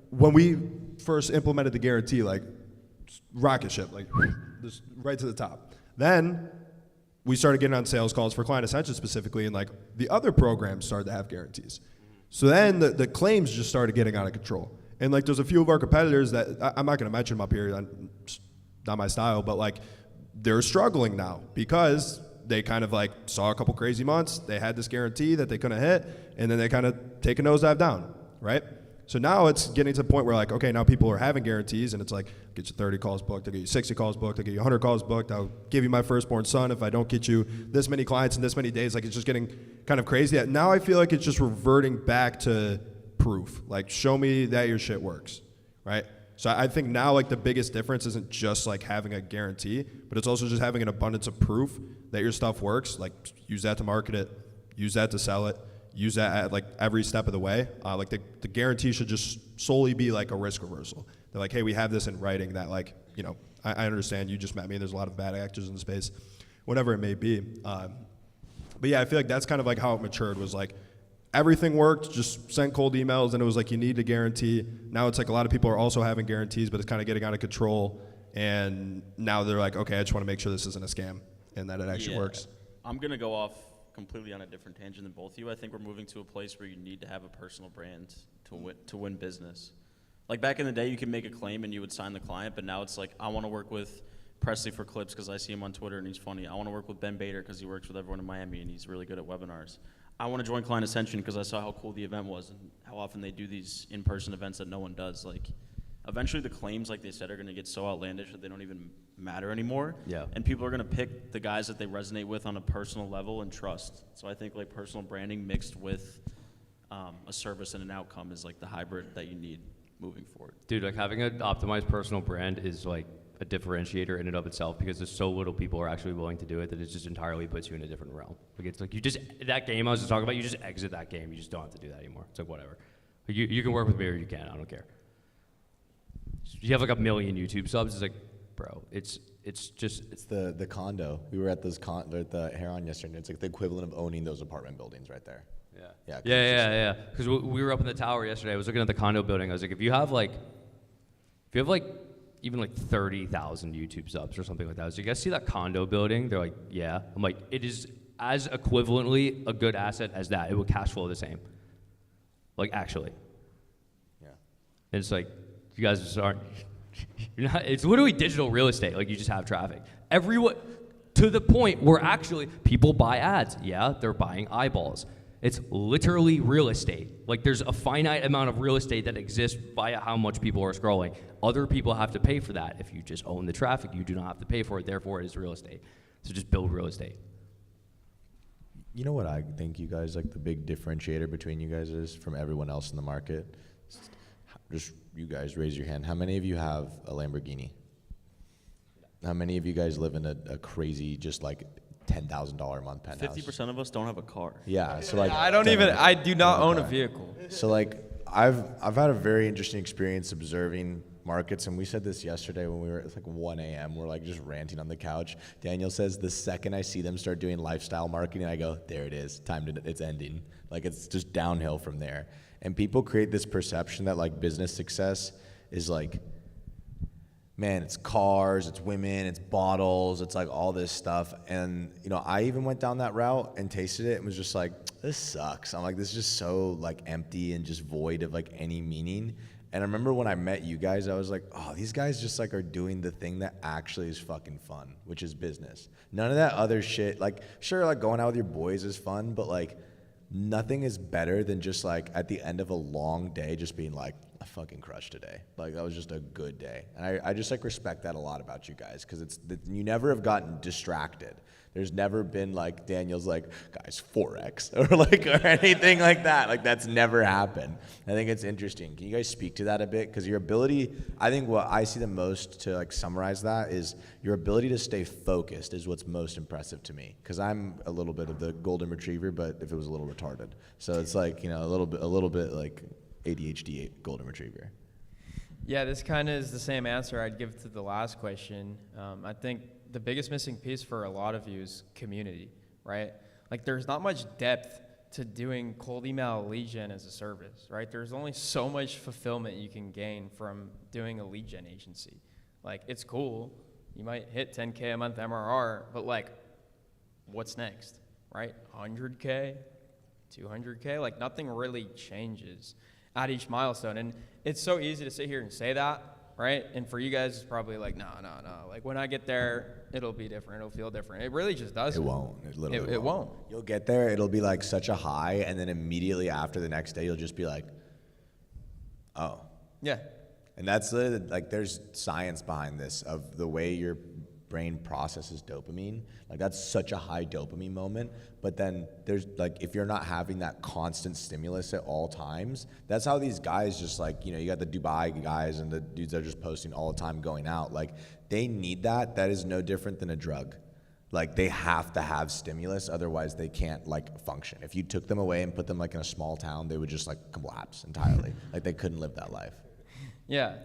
when we first implemented the guarantee, like rocket ship, like just right to the top. Then we started getting on sales calls for Client Ascension specifically, and like the other programs started to have guarantees. So then the claims just started getting out of control. And like there's a few of our competitors that I'm not going to mention them up here, not my style, but like they're struggling now because they kind of like saw a couple crazy months. They had this guarantee that they couldn't hit, and then they kind of take a nosedive down, right? So now it's getting to the point where like, okay, now people are having guarantees, and it's like, get you 30 calls booked, I'll get you 60 calls booked, I'll get you 100 calls booked, I'll give you my firstborn son if I don't get you this many clients in this many days. Like, it's just getting kind of crazy. Now I feel like it's just reverting back to proof. Like, show me that your shit works, right? So I think now like the biggest difference isn't just like having a guarantee, but it's also just having an abundance of proof that your stuff works. Like, use that to market it, use that to sell it, use that at like every step of the way. Like the guarantee should just solely be like a risk reversal. They're like, hey, we have this in writing that like, you know, I understand you just met me and there's a lot of bad actors in the space, whatever it may be. But yeah, I feel like that's kind of like how it matured, was like everything worked, just sent cold emails, and it was like you need a guarantee. Now it's like a lot of people are also having guarantees, but it's kind of getting out of control. And now they're like, okay, I just want to make sure this isn't a scam and that it actually works. I'm going to go off completely on a different tangent than both of you. I think we're moving to a place where you need to have a personal brand to win business. Like back in the day, you could make a claim and you would sign the client, but now it's like, I want to work with Presley for clips because I see him on Twitter and he's funny. I want to work with Ben Bader because he works with everyone in Miami and he's really good at webinars. I want to join Client Ascension because I saw how cool the event was and how often they do these in-person events that no one does. Like, eventually the claims, like they said, are going to get so outlandish that they don't even matter anymore. Yeah. And people are going to pick the guys that they resonate with on a personal level and trust. So I think like personal branding mixed with a service and an outcome is like the hybrid that you need moving forward. Dude, like having an optimized personal brand is like a differentiator in and of itself, because there's so little people are actually willing to do it that it just entirely puts you in a different realm. Like, it's like you just, that game I was just talking about, you just exit that game. You just don't have to do that anymore. It's like, whatever. Like, you can work with me or you can't. I don't care. You have like 1 million YouTube subs. It's like, bro, it's just. It's the condo. We were at those at the Heron yesterday. It's like the equivalent of owning those apartment buildings right there. Yeah. Yeah. Because we were up in the tower yesterday. I was looking at the condo building. I was like, if you have even like 30,000 YouTube subs or something like that. So you guys see that condo building? They're like, yeah. I'm like, it is as equivalently a good asset as that. It will cash flow the same. Like, actually. Yeah. And it's like, you guys just aren't, you're not, it's literally digital real estate. Like, you just have traffic. Everyone, to the point where actually people buy ads. Yeah, they're buying eyeballs. It's literally real estate. Like, there's a finite amount of real estate that exists via how much people are scrolling. Other people have to pay for that. If you just own the traffic, you do not have to pay for it. Therefore, it is real estate. So just build real estate. You know what I think, you guys, like the big differentiator between you guys is from everyone else in the market? Just you guys raise your hand. How many of you have a Lamborghini? How many of you guys live in a crazy, just like $10,000 a month penthouse? 50% of us don't have a car. Yeah, so like I do not own a vehicle. So like I've had a very interesting experience observing markets, and we said this yesterday when we were, it's like 1 a.m. We're like just ranting on the couch. Daniel says the second I see them start doing lifestyle marketing, I go, there it is, it's ending. Like, it's just downhill from there. And people create this perception that like business success is like, man, it's cars, it's women, it's bottles, it's like all this stuff. And, you know, I even went down that route and tasted it and was just like, this sucks. I'm like, this is just so like empty and just void of like any meaning. And I remember when I met you guys, I was like, oh, these guys just like are doing the thing that actually is fucking fun, which is business. None of that other shit. Like, sure, like going out with your boys is fun, but like nothing is better than just like at the end of a long day, just being like, I fucking crushed today. Like, that was just a good day. And I just like respect that a lot about you guys, because you never have gotten distracted. There's never been like Daniel's like, guys, 4X or anything like that. Like, that's never happened. I think it's interesting. Can you guys speak to that a bit? Because your ability, I think what I see the most to like summarize that is your ability to stay focused is what's most impressive to me. Because I'm a little bit of the golden retriever, but if it was a little retarded. So it's like, you know, a little bit like ADHD golden retriever. Yeah, this kind of is the same answer I'd give to the last question. I think the biggest missing piece for a lot of you is community, right? Like, there's not much depth to doing cold email lead gen as a service, right? There's only so much fulfillment you can gain from doing a lead gen agency. Like, it's cool. You might hit 10K a month MRR, but like, what's next, right? 100K, 200K, like nothing really changes at each milestone. And it's so easy to sit here and say that, right? And for you guys, it's probably like, no. Like when I get there, it'll be different. It'll feel different. It really just doesn't. It won't. It literally It won't. You'll get there, it'll be like such a high, and then immediately after the next day, you'll just be like, oh. Yeah. And that's literally, like, there's science behind this of the way your brain processes dopamine. Like, that's such a high dopamine moment. But then there's, like, if you're not having that constant stimulus at all times, that's how these guys just, like, you know, you got the Dubai guys and the dudes that are just posting all the time going out. Like, they need that. That is no different than a drug. Like, they have to have stimulus, otherwise they can't, like, function. If you took them away and put them, like, in a small town, they would just, like, collapse entirely. Like, they couldn't live that life. Yeah.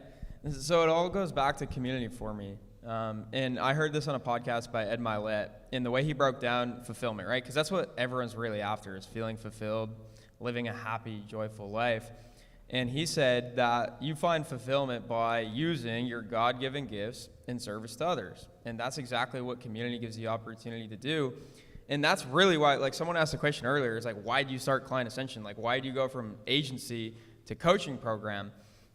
So it all goes back to community for me. And I heard this on a podcast by Ed Milet, and the way he broke down fulfillment, right? Because that's what everyone's really after, is feeling fulfilled, living a happy, joyful life. And he said that you find fulfillment by using your God-given gifts in service to others. And that's exactly what community gives you the opportunity to do. And that's really why, like someone asked a question earlier, is like, why did you start Client Ascension? Like, why did you go from agency to coaching program?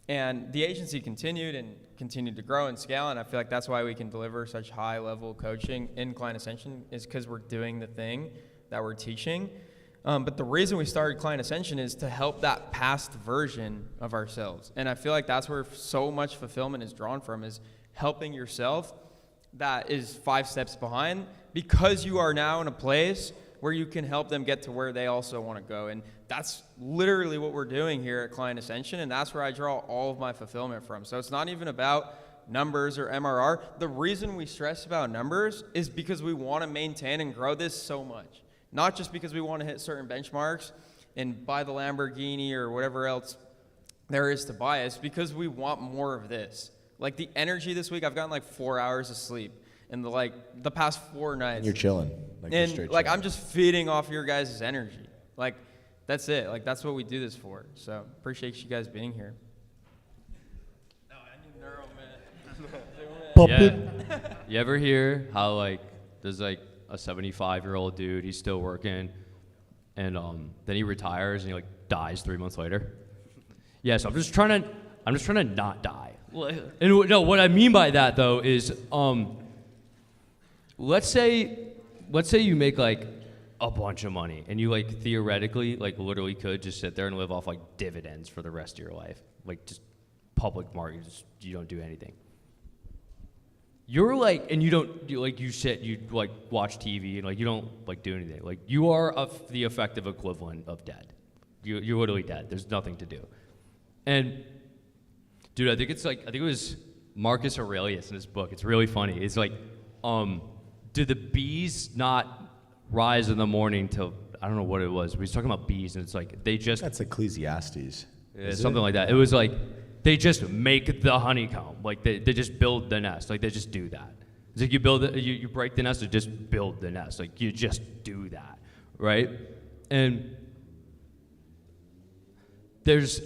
And the agency continued to grow and scale, and I feel like that's why we can deliver such high-level coaching in Client Ascension, is because we're doing the thing that we're teaching. But the reason we started Client Ascension is to help that past version of ourselves. And I feel like that's where so much fulfillment is drawn from, is helping yourself that is 5 steps behind, because you are now in a place where you can help them get to where they also want to go. And that's literally what we're doing here at Client Ascension, and that's where I draw all of my fulfillment from. So it's not even about numbers or MRR. The reason we stress about numbers is because we want to maintain and grow this so much. Not just because we want to hit certain benchmarks and buy the Lamborghini or whatever else there is to buy. It's because we want more of this. Like the energy this week, I've gotten like 4 hours of sleep in the past 4 nights. And you're chilling. Like, you're And straight like chilling. I'm just feeding off your guys' energy. Like that's it. Like that's what we do this for. So appreciate you guys being here. No, I need neuro, man. Yeah. You ever hear how like there's like a 75-year-old dude, he's still working, and then he retires and he like dies 3 months later? Yeah, so I'm just trying to not die. And no, what I mean by that though is let's say you make like a bunch of money and you like theoretically like literally could just sit there and live off like dividends for the rest of your life, like just public markets, you don't do anything. You're like, and you like watch TV and like you don't like do anything. Like you are the effective equivalent of dead. You're literally dead. There's nothing to do. And dude, I think it was Marcus Aurelius in his book. It's really funny. It's like, do the bees not rise in the morning till, I don't know what it was. We was talking about bees, and it's like they just. That's Ecclesiastes. Yeah, something like that. It was like they just make the honeycomb. Like they just build the nest. Like they just do that. It's like you break the nest to just build the nest. Like you just do that, right? And there's.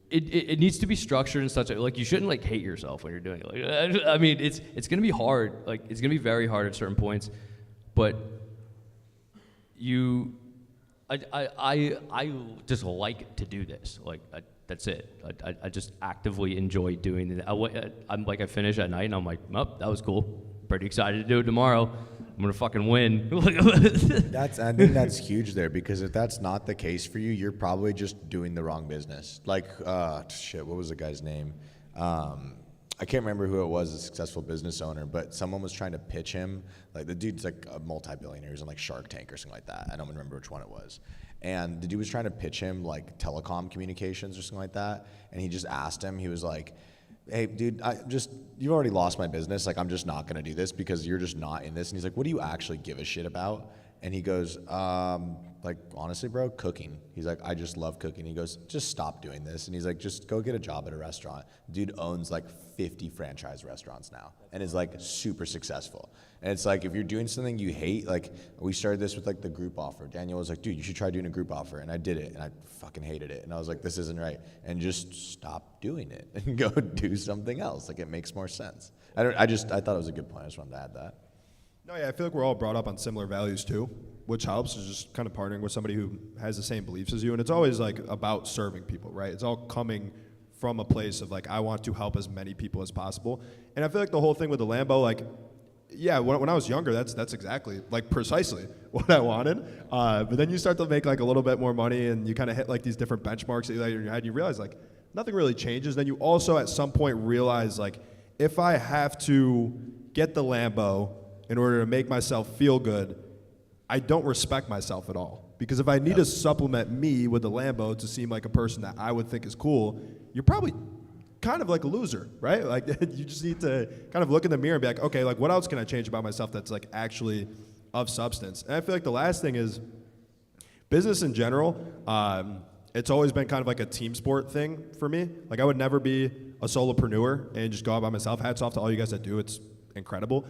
It needs to be structured in such a, like you shouldn't like hate yourself when you're doing it. Like, I mean, it's gonna be hard. Like it's gonna be very hard at certain points, but I just like to do this. Like that's it. I just actively enjoy doing it. I finish at night and I'm like, oh, that was cool. Pretty excited to do it tomorrow. I'm gonna fucking win. I think that's huge there, because if that's not the case for you, you're probably just doing the wrong business. Like, what was the guy's name? I can't remember who it was, a successful business owner, but someone was trying to pitch him. Like the dude's like a multi-billionaire, he's on like Shark Tank or something like that. I don't remember which one it was. And the dude was trying to pitch him like telecom communications or something like that. And he just asked him, he was like, hey, dude, you've already lost my business. Like, I'm just not going to do this because you're just not in this. And he's like, what do you actually give a shit about? And he goes, like, honestly, bro, cooking. He's like, I just love cooking. He goes, just stop doing this. And he's like, just go get a job at a restaurant. Dude owns like 50 franchise restaurants now and is like super successful. And it's like, if you're doing something you hate, like we started this with like the group offer. Daniel was like, dude, you should try doing a group offer. And I did it and I fucking hated it. And I was like, this isn't right. And just stop doing it and go do something else. Like it makes more sense. I thought it was a good point. I just wanted to add that. No, yeah, I feel like we're all brought up on similar values too, which helps, is just kind of partnering with somebody who has the same beliefs as you. And it's always like about serving people, right? It's all coming from a place of like, I want to help as many people as possible. And I feel like the whole thing with the Lambo, like, yeah, when I was younger, that's exactly, like, precisely what I wanted. But then you start to make, like, a little bit more money, and you kind of hit, like, these different benchmarks that you have in your head, and you realize, like, nothing really changes. Then you also, at some point, realize, like, if I have to get the Lambo in order to make myself feel good, I don't respect myself at all. Because if I need to supplement me with the Lambo to seem like a person that I would think is cool, you're probably kind of like a loser, right? Like, you just need to kind of look in the mirror and be like, okay, like, what else can I change about myself that's like actually of substance? And I feel like the last thing is business in general. It's always been kind of like a team sport thing for me. Like, I would never be a solopreneur and just go out by myself. Hats off to all you guys that do. It's incredible.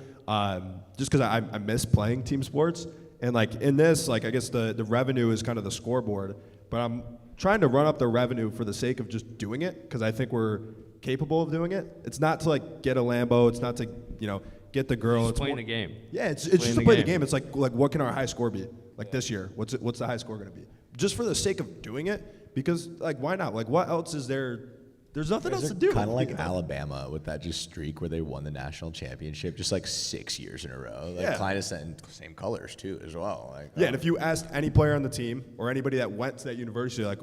Just because I miss playing team sports. And like in this, like, I guess the revenue is kind of the scoreboard, but I'm trying to run up the revenue for the sake of just doing it, because I think we're capable of doing it. It's not to like get a Lambo. It's not to, you know, get the girl. It's playing the game. Yeah, it's just to play the game. It's like what can our high score be? Like this year, what's the high score going to be? Just for the sake of doing it, because like, why not? Like, what else is there? There's nothing else to do. Kind of like Alabama with that just streak where they won the national championship just like 6 years in a row. Like, Yeah. Klein is in same colors too as well. Like, Yeah, and if you asked any player on the team or anybody that went to that university, like,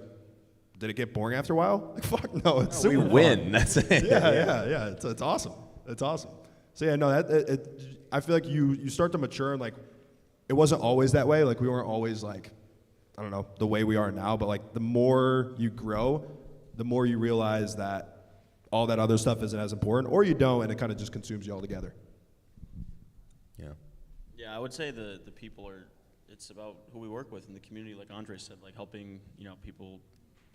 did it get boring after a while? Like, fuck no, it's No, we super win. fun. That's it. Yeah. It's awesome. It's awesome. So yeah, no, I feel like you start to mature, and like, it wasn't always that way. Like, we weren't always like, I don't know, the way we are now. But like, the more you grow, the more you realize that all that other stuff isn't as important, or you don't, and it kind of just consumes you altogether. Yeah, I would say the people are, it's about who we work with in the community, like Andre said, like helping, you know, people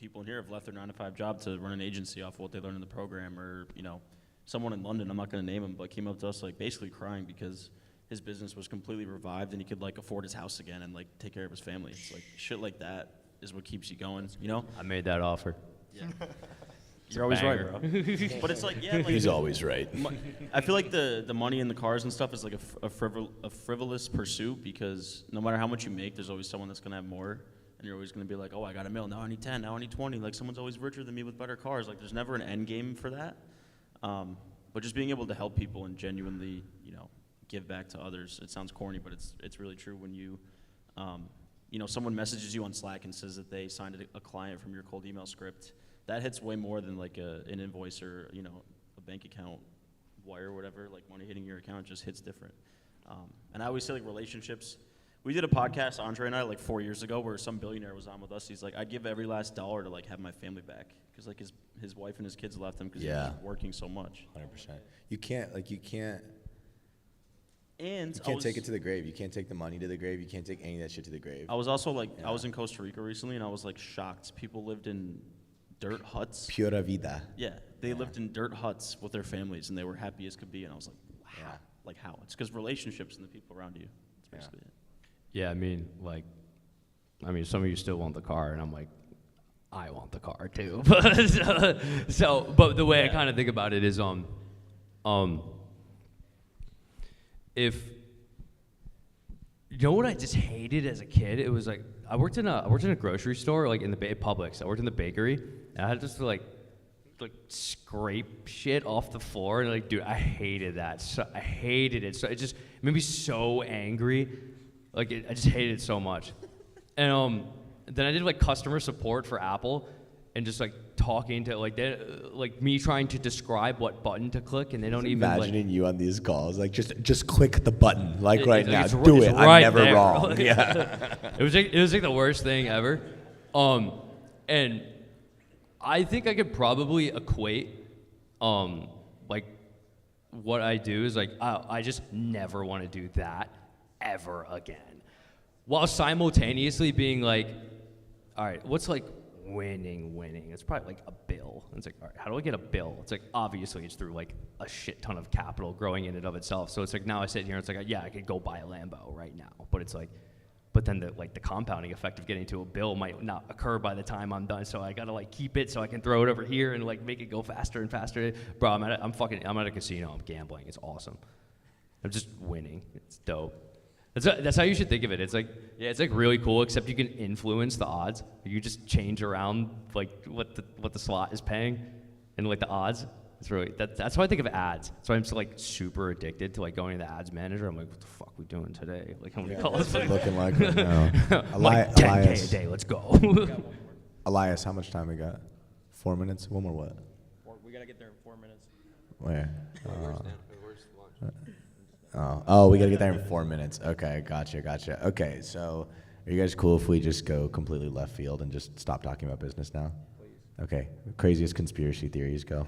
in here have left their 9-to-5 job to run an agency off of what they learned in the program, or, you know, someone in London, I'm not going to name him, but came up to us like basically crying because his business was completely revived and he could like afford his house again and like take care of his family. It's like shit like that is what keeps you going, you know? I made that offer. Yeah. You're always right, bro. But it's like, yeah, like, He's always right. I feel like the money in the cars and stuff is like a frivolous pursuit, because no matter how much you make, there's always someone that's gonna have more, and you're always gonna be like, oh, I got $1 million, now I need 10, now I need 20. Like, someone's always richer than me with better cars. Like, there's never an end game for that. But just being able to help people and genuinely, you know, give back to others. It sounds corny, but it's really true. When you, you know, someone messages you on Slack and says that they signed a client from your cold email script, that hits way more than like an invoice or, you know, a bank account wire or whatever. Like, money hitting your account just hits different. And I always say, like, relationships. We did a podcast, Andre and I, like 4 years ago, where some billionaire was on with us. He's like, I'd give every last dollar to like have my family back, because like his wife and his kids left him because he was working so much. 100%. You can't And you can't take it to the grave. You can't take the money to the grave. You can't take any of that shit to the grave. I was also like, I was in Costa Rica recently, and I was like shocked. People lived in dirt huts. Pura vida. Yeah, they lived in dirt huts with their families, and they were happy as could be. And I was like, wow, like how? It's because relationships and the people around you. That's basically it. Yeah, I mean, some of you still want the car, and I'm like, I want the car too. But the way I kind of think about it is, if you know what I just hated as a kid, it was like I worked in a grocery store, like in the Publix. I worked in the bakery, and I had just to like scrape shit off the floor, and like, dude, I hated that. So I hated it. So it just made me so angry. Like, I just hated it so much. And then I did like customer support for Apple, and just like talking to like me trying to describe what button to click, and they don't even imagining you on these calls, like just click the button, like right now, it's do it. Right I'm never there. wrong. Like, Yeah. it was like the worst thing ever. And I think I could probably equate, like what I do is like, I just never want to do that ever again. While simultaneously being like, all right, what's like winning? It's probably like a bill. And it's like, all right, how do I get a bill? It's like, obviously it's through like a shit ton of capital growing in and of itself. So it's like, now I sit here and it's like, yeah, I could go buy a Lambo right now. But it's like, but then the compounding effect of getting to a bill might not occur by the time I'm done. So I gotta like keep it so I can throw it over here and like make it go faster and faster. Bro, I'm at a casino. I'm gambling. It's awesome. I'm just winning. It's dope. That's how you should think of it. It's like, yeah, it's like really cool, except you can influence the odds. You just change around like what the slot is paying, and like the odds. It's really that's how I think of ads. So I'm like super addicted to like going to the ads manager. I'm like, what the fuck we doing today? Like how many calls? Looking like right now. I'm like 10K a day. Let's go. Elias, how much time we got? 4 minutes. One more what? We gotta get there in 4 minutes. Where? Oh, we gotta get there in 4 minutes. Okay, gotcha. Okay, so are you guys cool if we just go completely left field and just stop talking about business now? Please. Okay, craziest conspiracy theories, go.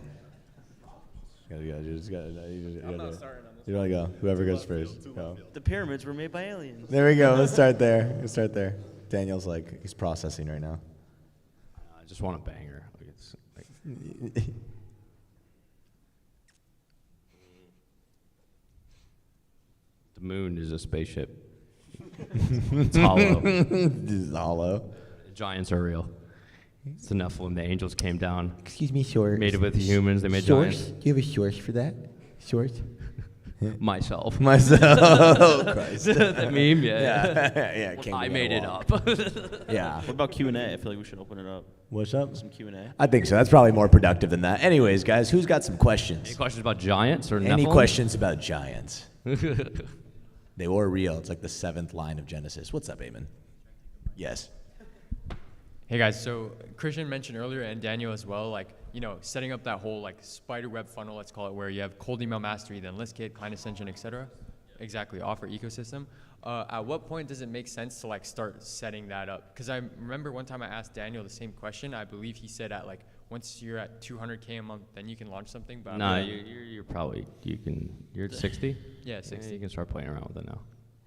You want to go? Whoever goes first. Go. The pyramids were made by aliens. There we go. Let's start there. Daniel's like, he's processing right now. I just want a banger. Like it's like the moon is a spaceship. It's hollow. This is hollow. The giants are real. It's the Nephilim. The angels came down. Excuse me, source. Made it with humans. They made source? giants. Do you have a source for that? Source? Myself. Oh, Christ. The meme, Yeah, Well, I made it up. Yeah. What about Q&A? I feel like we should open it up. What's up? Some Q&A. I think so. That's probably more productive than that. Anyways, guys, who's got some questions? Any questions about giants or Any Nephilim? questions about giants? They were real. It's like the 7th line of Genesis. What's up, Eamon? Yes. Hey guys, so Christian mentioned earlier, and Daniel as well, like, setting up that whole like spider web funnel, let's call it, where you have cold email mastery, then list kit, client ascension, etc. Exactly, offer ecosystem. At what point does it make sense to like start setting that up? Because I remember one time I asked Daniel the same question. I believe he said at like once you're at 200K a month, then you can launch something. But Nah, you're probably you're at 60. Yeah, 60. Yeah, you can start playing around with it now.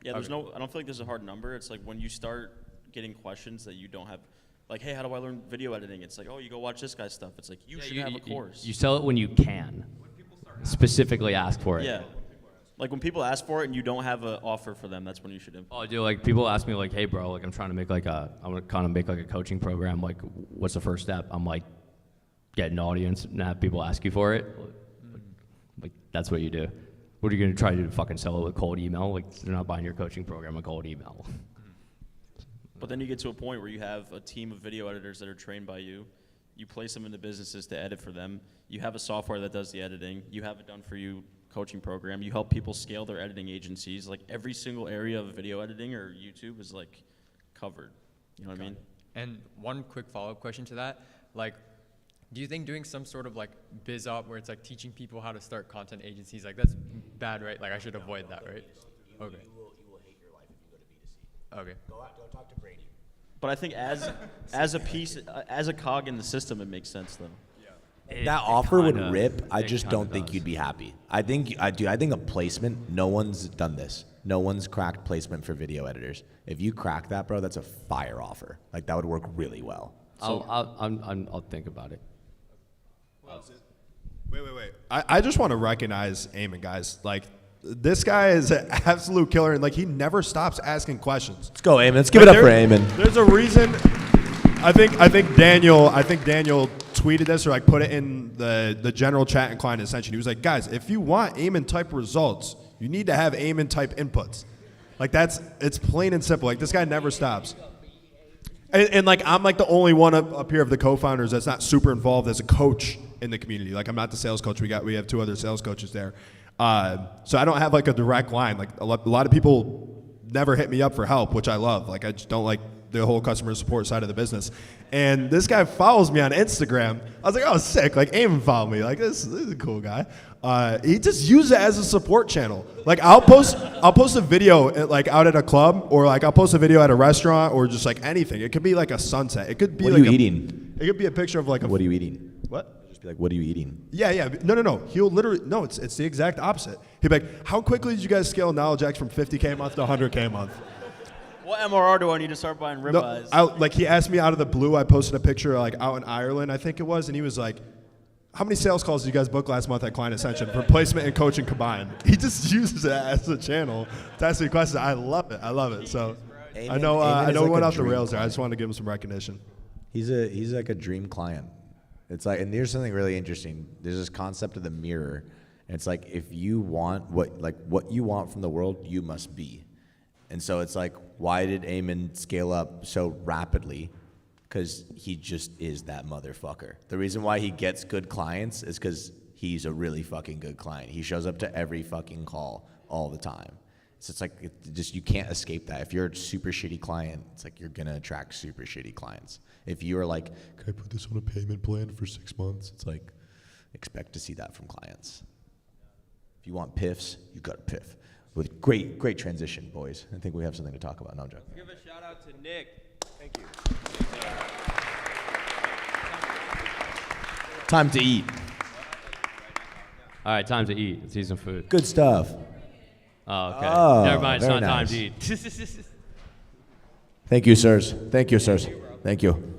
Yeah, I don't feel like there's a hard number. It's like when you start getting questions that you don't have. Like, hey, how do I learn video editing? It's like, oh, you go watch this guy's stuff. It's like, you should have a course. You sell it when you can. Specifically ask for it. Yeah. Like, when people ask for it and you don't have an offer for them, that's when you should implement. Oh, dude, like, people ask me, like, hey, bro, like, I'm trying to make, like, I want to kind of make, like, a coaching program. Like, what's the first step? I'm like, get an audience and have people ask you for it. Like, that's what you do. What are you going to try to do? Fucking sell it with cold email? Like, they're not buying your coaching program with cold email. But then you get to a point where you have a team of video editors that are trained by you. You place them into businesses to edit for them. You have a software that does the editing. You have a done-for-you coaching program. You help people scale their editing agencies. Like, every single area of video editing or YouTube is, like, covered. You know what I mean? And one quick follow-up question to that, like, do you think doing some sort of like biz op where it's like teaching people how to start content agencies, like that's bad, right? Like I should avoid that, right? Okay. You will hate your life if you go to B2C. Okay. Go out, don't talk to Brady. But I think as a piece, as a cog in the system, it makes sense, though. That offer would rip. I just don't think you'd be happy. I think a placement, no one's done this. No one's cracked placement for video editors. If you crack that, bro, that's a fire offer. Like, that would work really well. So I'll think about it. Wait. I just want to recognize Eamon, guys. Like, this guy is an absolute killer, and like he never stops asking questions. Let's go, Eamon. Let's give it up for Eamon. There's a reason. I think Daniel tweeted this or like put it in the general chat in Client Ascension. He was like, guys, if you want Eamon type results, you need to have Eamon type inputs. Like it's plain and simple. Like this guy never stops. And like I'm like the only one up here of the co-founders that's not super involved as a coach in the community. Like I'm not the sales coach. We have 2 other sales coaches there. So I don't have like a direct line. Like a lot of people never hit me up for help, which I love. Like I just don't like the whole customer support side of the business. And this guy follows me on Instagram. I was like, oh, sick. Like Eamon followed me. Like this is a cool guy. He just uses it as a support channel. Like I'll post a video like out at a club, or like I'll post a video at a restaurant, or just like anything. It could be like a sunset. It could be what like are you eating? It could be a picture of like what are you eating? What? Just be like, what are you eating? Yeah. No. He'll literally it's the exact opposite. He'd be like, how quickly did you guys scale Knowledge X from 50K a month to 100K a month? What MRR do I need to start buying ribeyes? Like he asked me out of the blue. I posted a picture like out in Ireland, I think it was, and he was like, how many sales calls did you guys book last month at Client Ascension for placement and coaching combined? He just uses it as a channel to ask me questions. I love it. So I know we went off the rails there. I just wanted to give him some recognition. He's like a dream client. It's like, and there's something really interesting. There's this concept of the mirror. And it's like, if you want what you want from the world, you must be. And so it's like, why did Eamon scale up so rapidly? because he just is that motherfucker. The reason why he gets good clients is because he's a really fucking good client. He shows up to every fucking call all the time. So it's like, you can't escape that. If you're a super shitty client, it's like you're gonna attract super shitty clients. If you are like, can I put this on a payment plan for 6 months? It's like, expect to see that from clients. If you want piffs, you got a piff. With great transition, boys. I think we have something to talk about. No, I'm joking. Give a shout out to Nick. Thank you. Time to eat. All right, time to eat. Let's eat some food. Good stuff. Oh, okay. Oh, never mind. It's very not time nice. to eat. Thank you, sirs. Thank you, sirs. Thank you.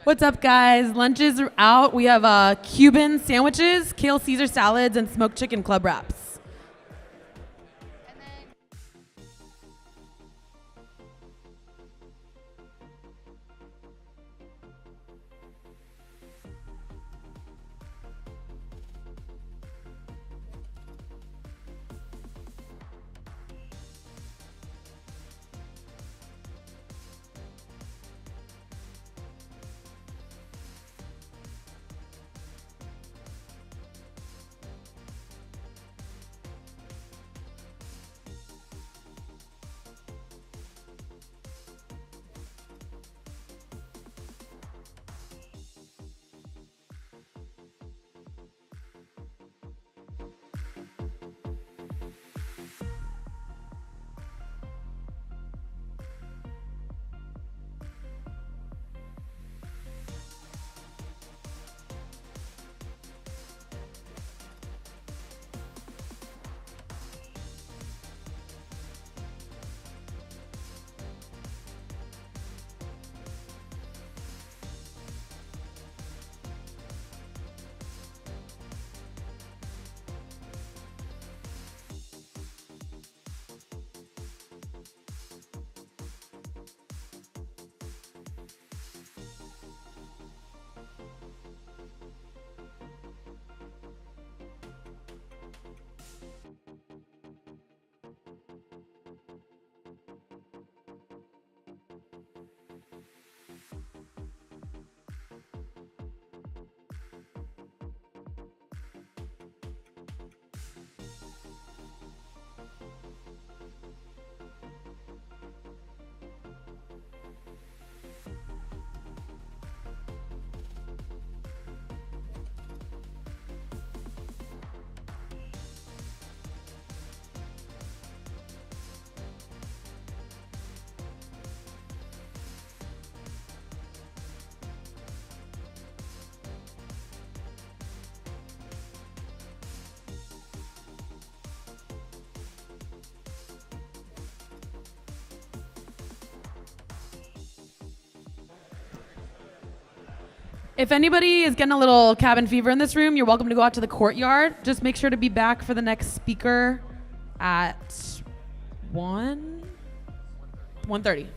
What's up, guys? Lunches are out. We have Cuban sandwiches, kale Caesar salads, and smoked chicken club wraps. If anybody is getting a little cabin fever in this room, you're welcome to go out to the courtyard. Just make sure to be back for the next speaker at 1:30.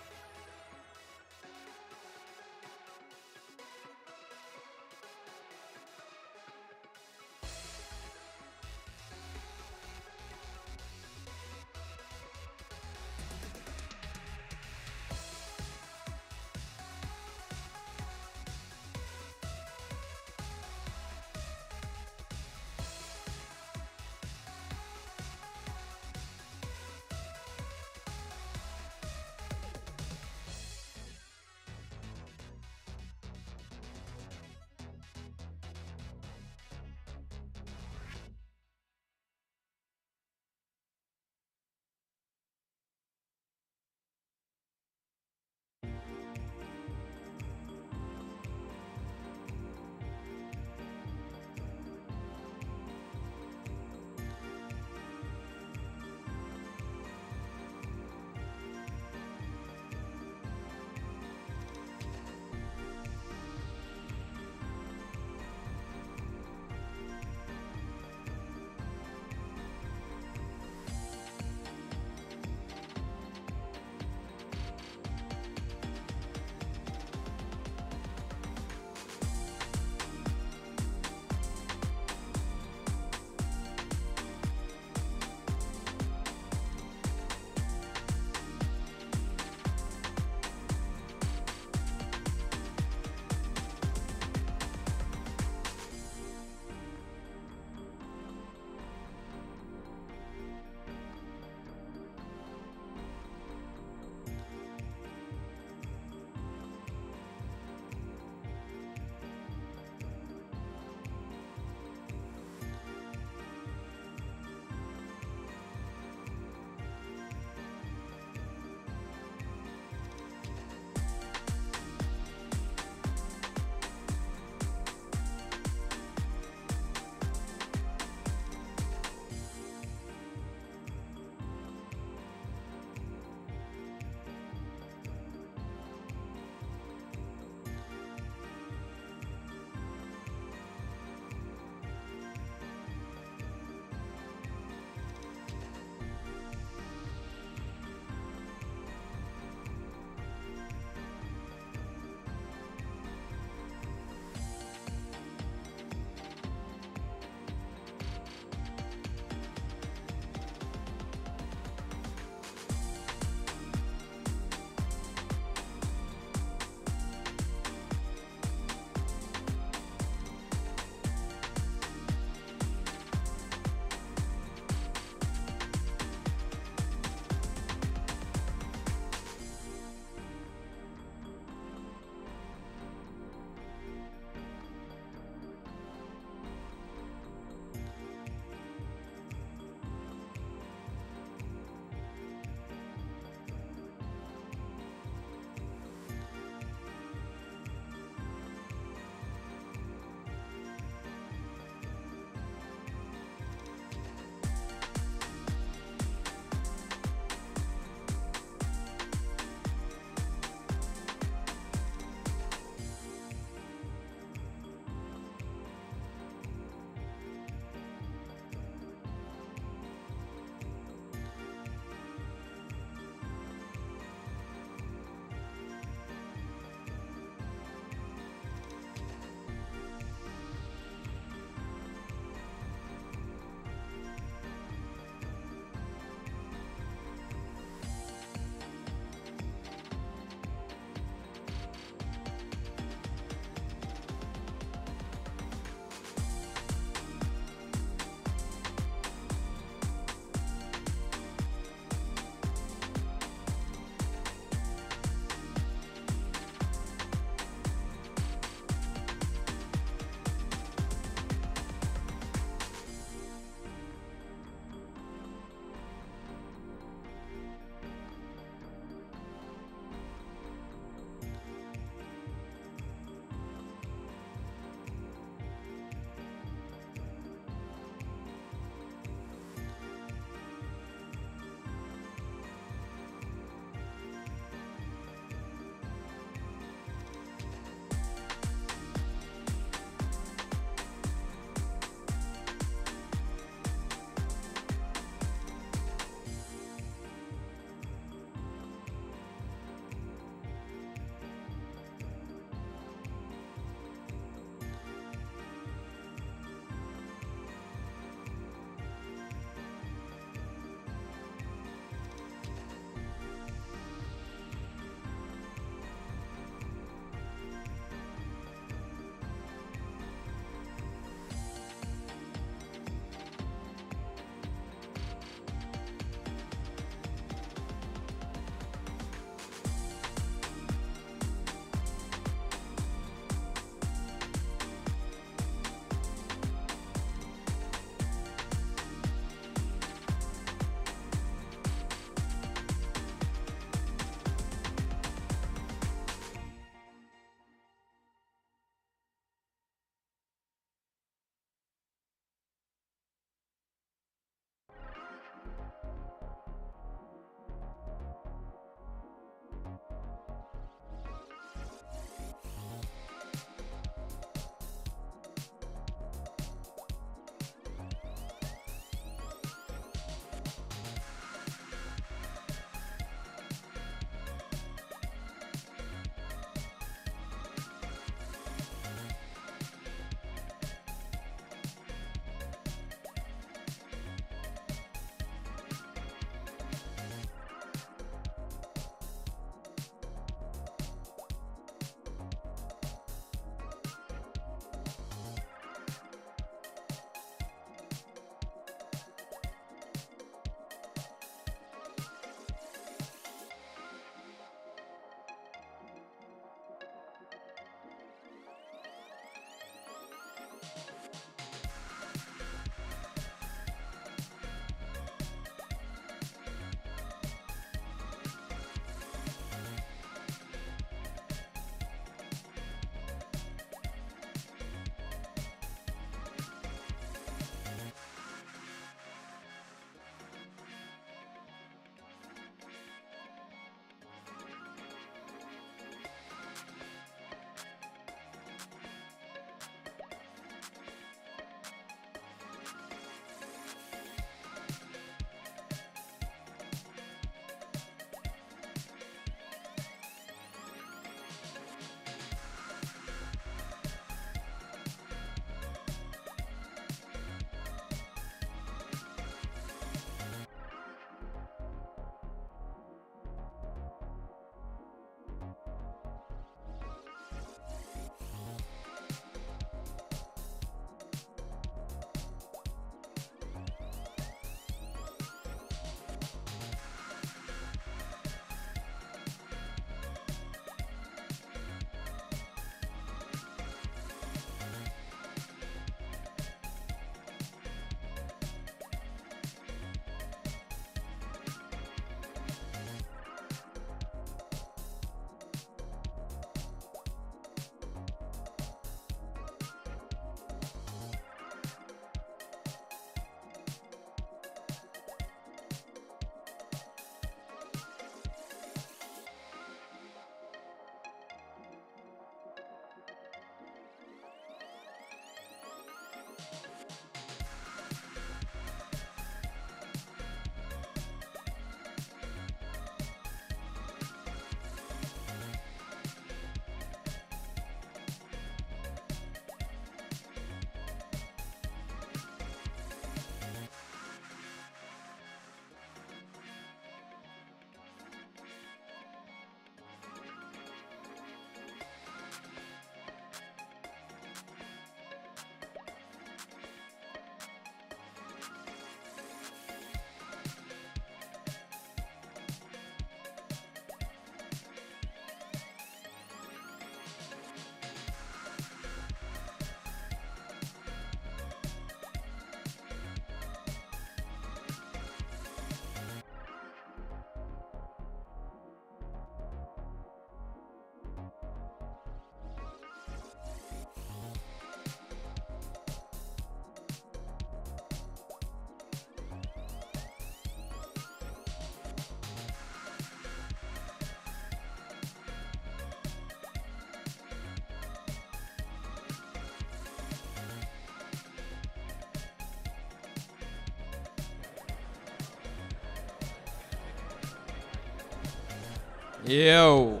Yo.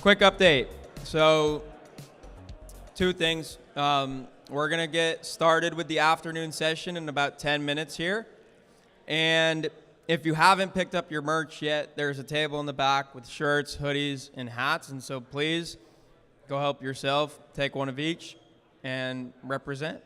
Quick update. So, two things. We're going to get started with the afternoon session in about 10 minutes here. And if you haven't picked up your merch yet, there's a table in the back with shirts, hoodies, and hats. And so please go help yourself. Take one of each and represent.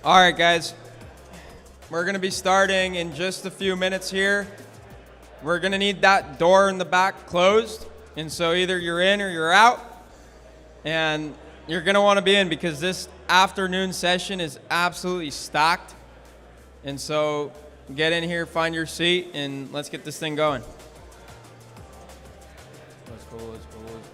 All right, guys. We're going to be starting in just a few minutes here. We're going to need that door in the back closed. And so either you're in or you're out. And you're going to want to be in because this afternoon session is absolutely stacked. And so get in here, find your seat, and let's get this thing going. Let's go, let's go, let's go.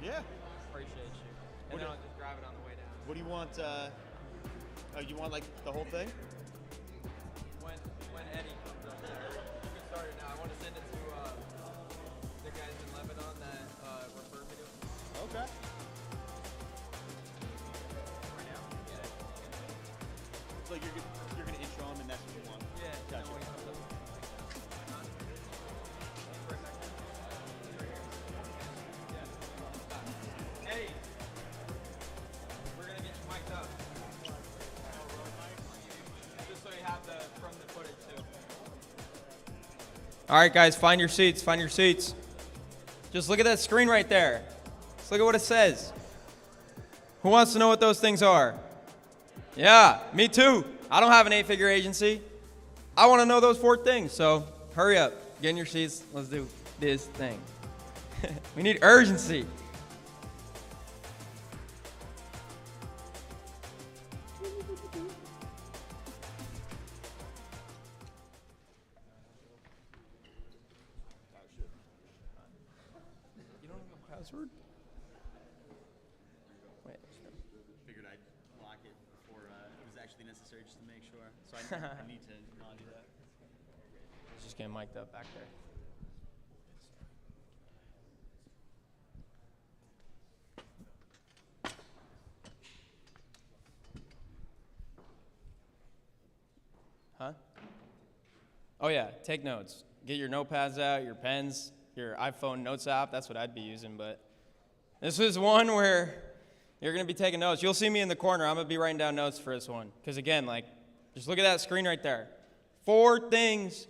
Yeah. Appreciate you. And then I'll just grab it on the way down. What do you want? You want like the whole thing? When Eddie comes up there, you can start it now. I want to send it to the guys in Lebanon that referred me to it. Okay. Right now? Yeah. So you're gonna intro him and that's what you want? Yeah. Gotcha. When he comes up. Eddie, we're gonna get you mic'd up. Just so you have from the footage too. All right, guys, find your seats. Find your seats. Just look at that screen right there. Just look at what it says. Who wants to know what those things are? Yeah, me too. I don't have an 8-figure agency. I want to know those 4 things. So hurry up, get in your seats. Let's do this thing. We need urgency. You don't have a password? Wait. Figured I'd lock it before it was actually necessary just to make sure. So I need to not do that. Just getting mic'd up back there. Huh? Oh yeah, take notes. Get your notepads out, your pens, your iPhone notes app. That's what I'd be using, but this is one where you're gonna be taking notes. You'll see me in the corner. I'm gonna be writing down notes for this one. Because again, like, just look at that screen right there. 4 things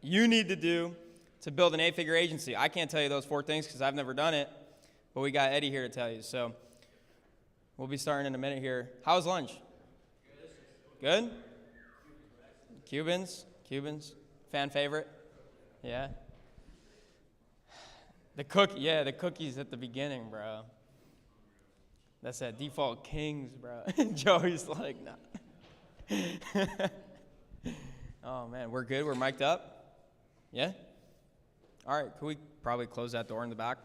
you need to do to build an 8-figure agency. I can't tell you those 4 things because I've never done it, but we got Eddie here to tell you. So we'll be starting in a minute here. How's lunch? Good? Cubans? Fan favorite? Yeah? The cookies at the beginning, bro. That's that default Kings, bro. Joey's like, nah. Oh, man, we're good? We're mic'd up? Yeah? All right, can we probably close that door in the back?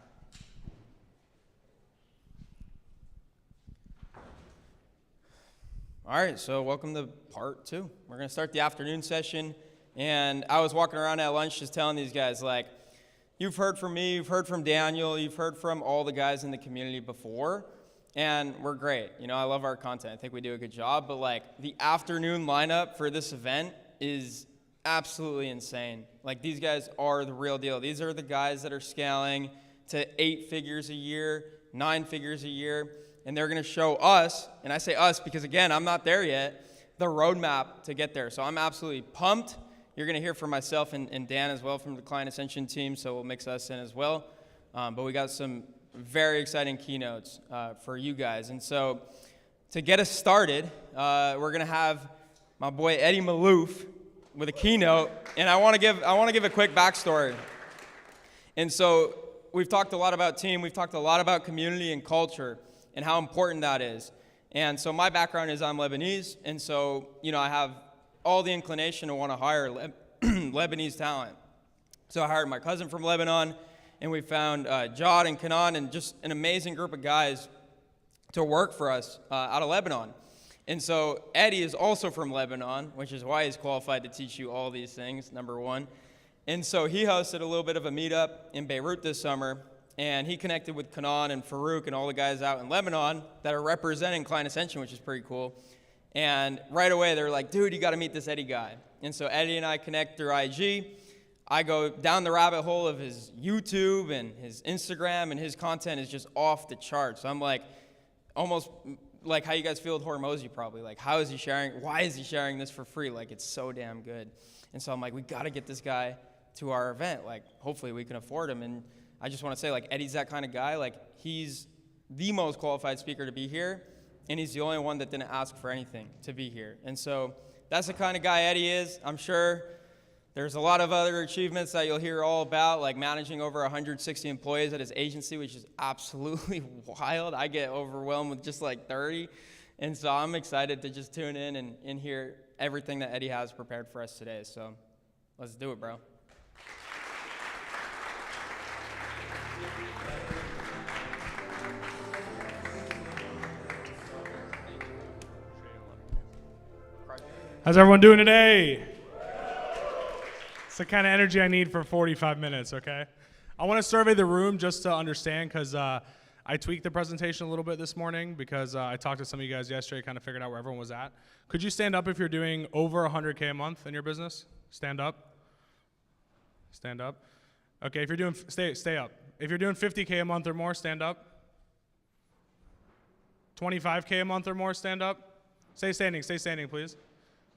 All right, so welcome to part 2. We're going to start the afternoon session. And I was walking around at lunch just telling these guys, like, you've heard from me, you've heard from Daniel, you've heard from all the guys in the community before, and we're great. You know, I love our content. I think we do a good job. But, like, the afternoon lineup for this event is absolutely insane. Like, these guys are the real deal. These are the guys that are scaling to 8 figures a year, 9 figures a year. And they're going to show us, and I say us because, again, I'm not there yet, the roadmap to get there. So I'm absolutely pumped. You're going to hear from myself and Dan as well from the Client Ascension team, so we'll mix us in as well. But we got some very exciting keynotes for you guys. And so to get us started, we're going to have my boy Eddie Maalouf with a keynote. And I want to give a quick backstory. And so we've talked a lot about team. We've talked a lot about community and culture and how important that is. And so my background is I'm Lebanese, and so, you know, I have all the inclination to want to hire Lebanese talent. So I hired my cousin from Lebanon, and we found Jod and Kanan and just an amazing group of guys to work for us out of Lebanon. And so Eddie is also from Lebanon, which is why he's qualified to teach you all these things, number one. And so he hosted a little bit of a meetup in Beirut this summer, and he connected with Kanan and Farouk and all the guys out in Lebanon that are representing Client Ascension, which is pretty cool. And right away, they were like, dude, you got to meet this Eddie guy. And so Eddie and I connect through IG. I go down the rabbit hole of his YouTube and his Instagram, and his content is just off the charts. So I'm like, almost like how you guys feel with Hormozy probably. Like, how is he sharing? Why is he sharing this for free? Like, it's so damn good. And so I'm like, we got to get this guy to our event. Like, hopefully we can afford him. And I just want to say, like, Eddie's that kind of guy. Like, he's the most qualified speaker to be here, and he's the only one that didn't ask for anything to be here. And so that's the kind of guy Eddie is. I'm sure there's a lot of other achievements that you'll hear all about, like managing over 160 employees at his agency, which is absolutely wild. I get overwhelmed with just like 30. And so I'm excited to just tune in and hear everything that Eddie has prepared for us today. So let's do it, bro. How's everyone doing today? It's the kind of energy I need for 45 minutes, okay? I want to survey the room just to understand, because I tweaked the presentation a little bit this morning because I talked to some of you guys yesterday, kind of figured out where everyone was at. Could you stand up if you're doing over 100K a month in your business? Stand up. Stand up. Okay, if you're doing, stay up. If you're doing 50K a month or more, stand up. 25K a month or more, stand up. Stay standing, please.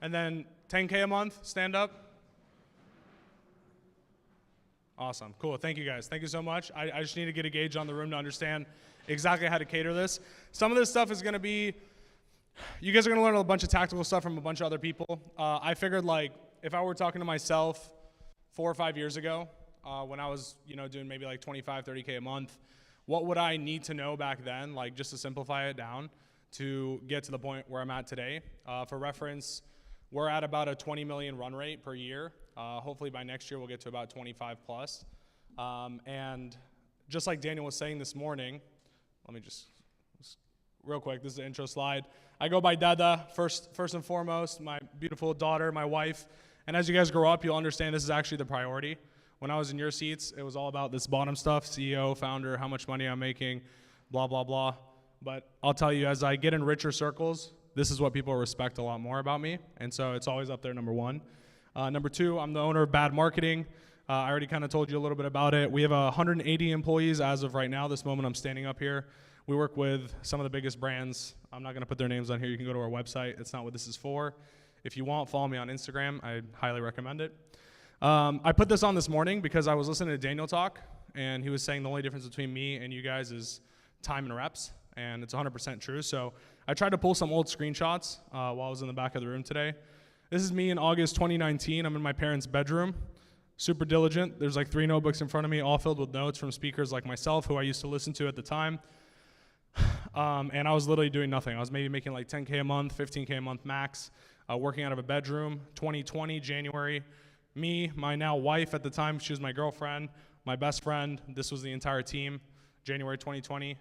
And then 10K a month, stand up. Awesome, cool, thank you guys. Thank you so much. I just need to get a gauge on the room to understand exactly how to cater this. Some of this stuff is gonna be, you guys are gonna learn a bunch of tactical stuff from a bunch of other people. I figured, like, if I were talking to myself 4 or 5 years ago, when I was, doing maybe like 25, 30K a month, what would I need to know back then, like, just to simplify it down to get to the point where I'm at today? For reference, we're at about a 20 million run rate per year. Hopefully by next year we'll get to about 25 plus. And just like Daniel was saying this morning, let me just real quick, this is the intro slide. I go by Dada, first and foremost, my beautiful daughter, my wife. And as you guys grow up, you'll understand this is actually the priority. When I was in your seats, it was all about this bottom stuff, CEO, founder, how much money I'm making, blah, blah, blah. But I'll tell you, as I get in richer circles, this is what people respect a lot more about me, and so it's always up there, number one. Number two, I'm the owner of Bad Marketing. I already kind of told you a little bit about it. We have 180 employees as of right now, this moment I'm standing up here. We work with some of the biggest brands. I'm not gonna put their names on here. You can go to our website. It's not what this is for. If you want, follow me on Instagram. I highly recommend it. I put this on this morning because I was listening to Daniel talk, and he was saying the only difference between me and you guys is time and reps, and it's 100% true. So I tried to pull some old screenshots while I was in the back of the room today. This is me in August 2019. I'm in my parents' bedroom, super diligent. There's like 3 notebooks in front of me, all filled with notes from speakers like myself, who I used to listen to at the time. And I was literally doing nothing. I was maybe making like 10K a month, 15K a month max, working out of a bedroom. 2020, January, me, my now wife at the time, she was my girlfriend, my best friend. This was the entire team, January 2020.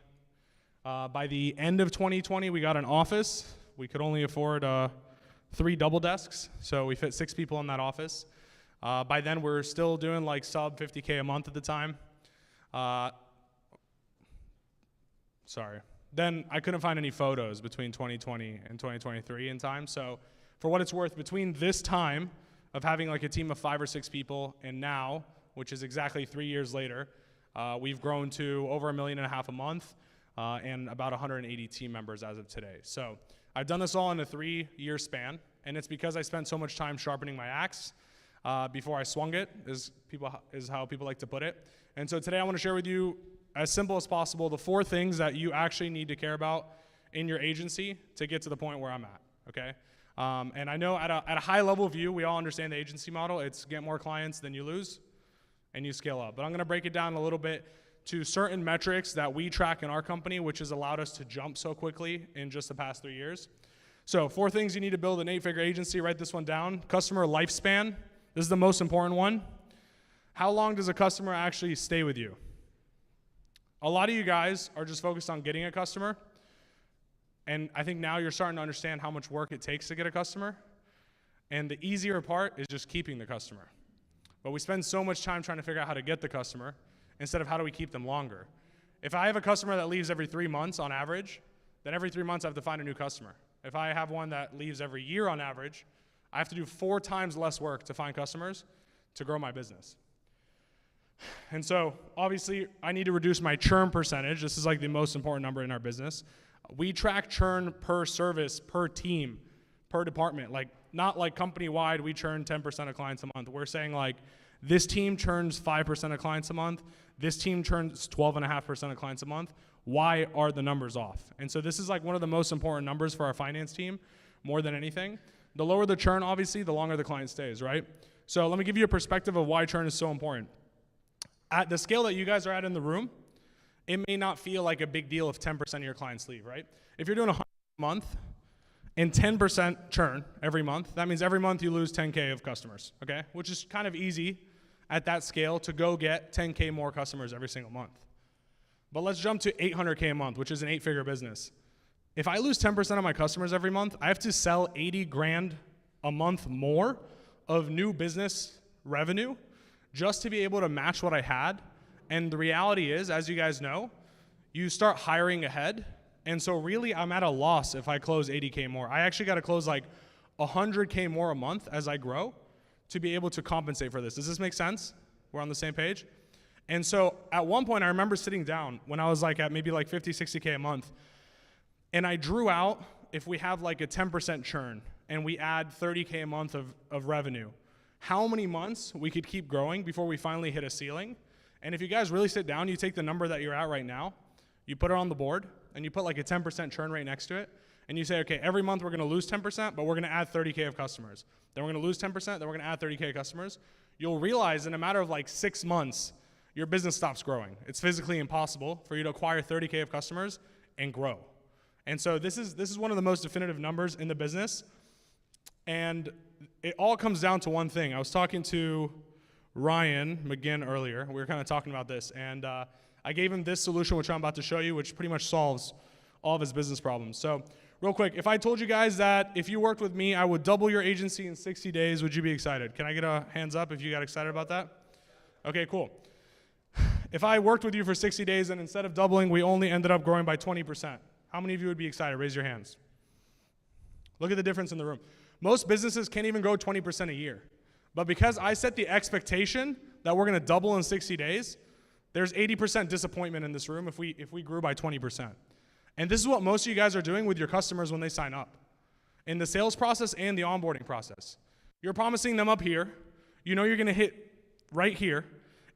By the end of 2020, we got an office. We could only afford 3 double desks, so we fit 6 people in that office. By then, we're still doing like sub 50K a month at the time. Sorry. Then I couldn't find any photos between 2020 and 2023 in time. So for what it's worth, between this time of having like a team of 5 or 6 people and now, which is exactly 3 years later, we've grown to over $1.5 million a month and about 180 team members as of today. So I've done this all in a 3-year span, and it's because I spent so much time sharpening my axe before I swung it, is how people like to put it. And so today I want to share with you, as simple as possible, the 4 things that you actually need to care about in your agency to get to the point where I'm at, okay? And I know at a high level view, we all understand the agency model. It's get more clients than you lose, and you scale up. But I'm gonna break it down a little bit to certain metrics that we track in our company, which has allowed us to jump so quickly in just the past 3 years. So 4 things you need to build an 8-figure agency. Write this one down. Customer lifespan. This is the most important one. How long does a customer actually stay with you? A lot of you guys are just focused on getting a customer, and I think now you're starting to understand how much work it takes to get a customer, and the easier part is just keeping the customer. But we spend so much time trying to figure out how to get the customer instead of how do we keep them longer. If I have a customer that leaves every 3 months on average, then every 3 months I have to find a new customer. If I have one that leaves every year on average, I I have to do 4 times less work to find customers to grow my business. And so obviously I need to reduce my churn percentage. This is like the most important number in our business. We track churn per service, per team, per department. Like not like company-wide, we churn 10% of clients a month. We're saying like this team churns 5% of clients a month. This team churns 12.5% of clients a month. Why are the numbers off? And so this is like one of the most important numbers for our finance team, more than anything. The lower the churn, obviously, the longer the client stays, right? So let me give you a perspective of why churn is so important. At the scale that you guys are at in the room, it may not feel like a big deal if 10% of your clients leave, right? If you're doing 100 a month and 10% churn every month, that means every month you lose 10K of customers, okay? Which is kind of easy at that scale to go get 10K more customers every single month. But let's jump to 800K a month, which is an 8-figure business. If I lose 10% of my customers every month, I have to sell 80 grand a month more of new business revenue just to be able to match what I had. And the reality is, as you guys know, you start hiring ahead. And so really I'm at a loss if I close 80K more. I actually got to close like 100K more a month as I grow to be able to compensate for this. Does this make sense? We're on the same page? And so at one point I remember sitting down when I was like at maybe like 50, 60K a month, and I drew out if we have like a 10% churn and we add 30K a month of revenue, how many months we could keep growing before we finally hit a ceiling. And if you guys really sit down, you take the number that you're at right now, you put it on the board, and you put like a 10% churn rate next to it, and you say, okay, every month we're gonna lose 10%, but we're gonna add 30K of customers. Then we're gonna lose 10%, then we're gonna add 30K of customers. You'll realize in a matter of like 6 months, your business stops growing. It's physically impossible for you to acquire 30K of customers and grow. And so this is one of the most definitive numbers in the business. And it all comes down to one thing. I was talking to Ryan McGinn earlier. We were kind of talking about this. And I gave him this solution, which I'm about to show you, which pretty much solves all of his business problems. So real quick, if I told you guys that if you worked with me, I would double your agency in 60 days, would you be excited? Can I get a hands up if you got excited about that? Okay, cool. If I worked with you for 60 days and instead of doubling, we only ended up growing by 20%, how many of you would be excited? Raise your hands. Look at the difference in the room. Most businesses can't even grow 20% a year. But because I set the expectation that we're gonna double in 60 days, there's 80% disappointment in this room if we grew by 20%. And this is what most of you guys are doing with your customers when they sign up. In the sales process and the onboarding process. You're promising them up here, you know you're gonna hit right here,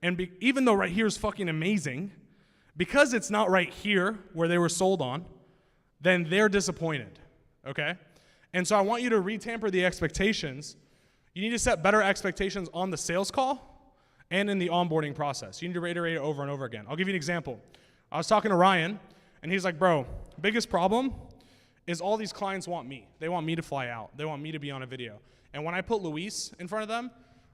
and even though right here is fucking amazing, because it's not right here where they were sold on, then they're disappointed, okay? And so I want you to re-tamper the expectations. You need to set better expectations on the sales call and in the onboarding process. You need to reiterate it over and over again. I'll give you an example. I was talking to Ryan, and he's like, bro, biggest problem is all these clients want me. They want me to fly out. They want me to be on a video. And when I put Luis in front of them,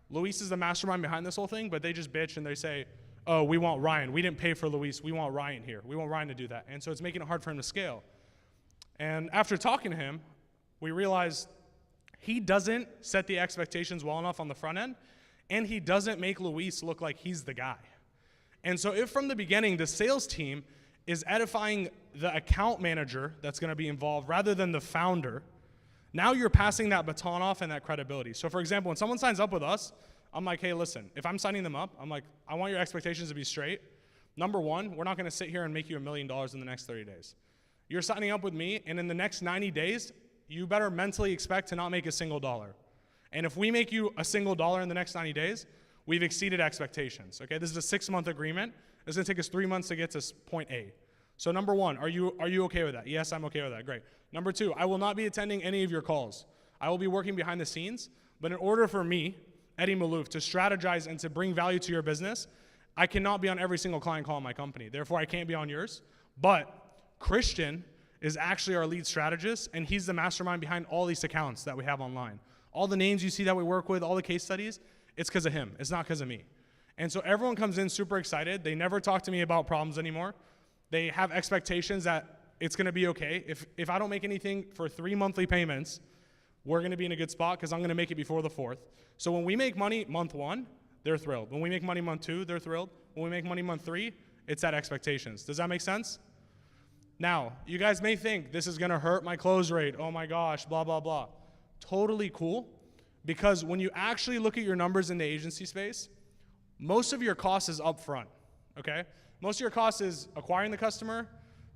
Luis is the mastermind behind this whole thing, but they just bitch and they say, oh, we want Ryan. We didn't pay for Luis. We want Ryan here. We want Ryan to do that. And so it's making it hard for him to scale. And after talking to him, we realized he doesn't set the expectations well enough on the front end, and he doesn't make Luis look like he's the guy. And so if from the beginning the sales team is edifying the account manager that's gonna be involved rather than the founder, now you're passing that baton off and that credibility. So for example, when someone signs up with us, I'm like, hey, listen, if I'm signing them up, I'm like, I want your expectations to be straight. Number one, we're not gonna sit here and make you $1 million in the next 30 days. You're signing up with me, and in the next 90 days, you better mentally expect to not make a single dollar. And if we make you a single dollar in the next 90 days, we've exceeded expectations, okay? This is a 6-month agreement. It's gonna take us 3 months to get to point A. So number one, are you okay with that? Yes, I'm okay with that, great. Number two, I will not be attending any of your calls. I will be working behind the scenes, but in order for me, Eddie Maalouf, to strategize and to bring value to your business, I cannot be on every single client call in my company. Therefore, I can't be on yours. But Christian is actually our lead strategist, and he's the mastermind behind all these accounts that we have online. All the names you see that we work with, all the case studies, it's because of him. It's not because of me. And so everyone comes in super excited. They never talk to me about problems anymore. They have expectations that it's gonna be okay. If I don't make anything for 3 monthly payments, we're gonna be in a good spot because I'm gonna make it before the 4th. So when we make money month 1, they're thrilled. When we make money month 2, they're thrilled. When we make money month 3, it's at expectations. Does that make sense? Now, you guys may think this is gonna hurt my close rate. Oh my gosh, blah, blah, blah. Totally cool. Because when you actually look at your numbers in the agency space, most of your cost is upfront, okay? Most of your cost is acquiring the customer,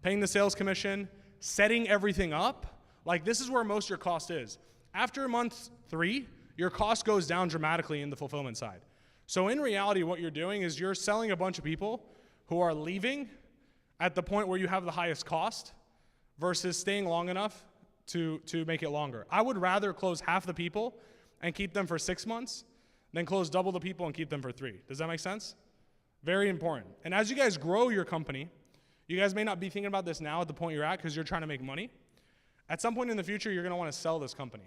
paying the sales commission, setting everything up. Like, this is where most of your cost is. After month 3, your cost goes down dramatically in the fulfillment side. So in reality, what you're doing is you're selling a bunch of people who are leaving at the point where you have the highest cost versus staying long enough to make it longer. I would rather close half the people and keep them for 6 months than close double the people and keep them for 3. Does that make sense? Very important. And as you guys grow your company, you guys may not be thinking about this now at the point you're at because you're trying to make money. At some point in the future, you're going to want to sell this company.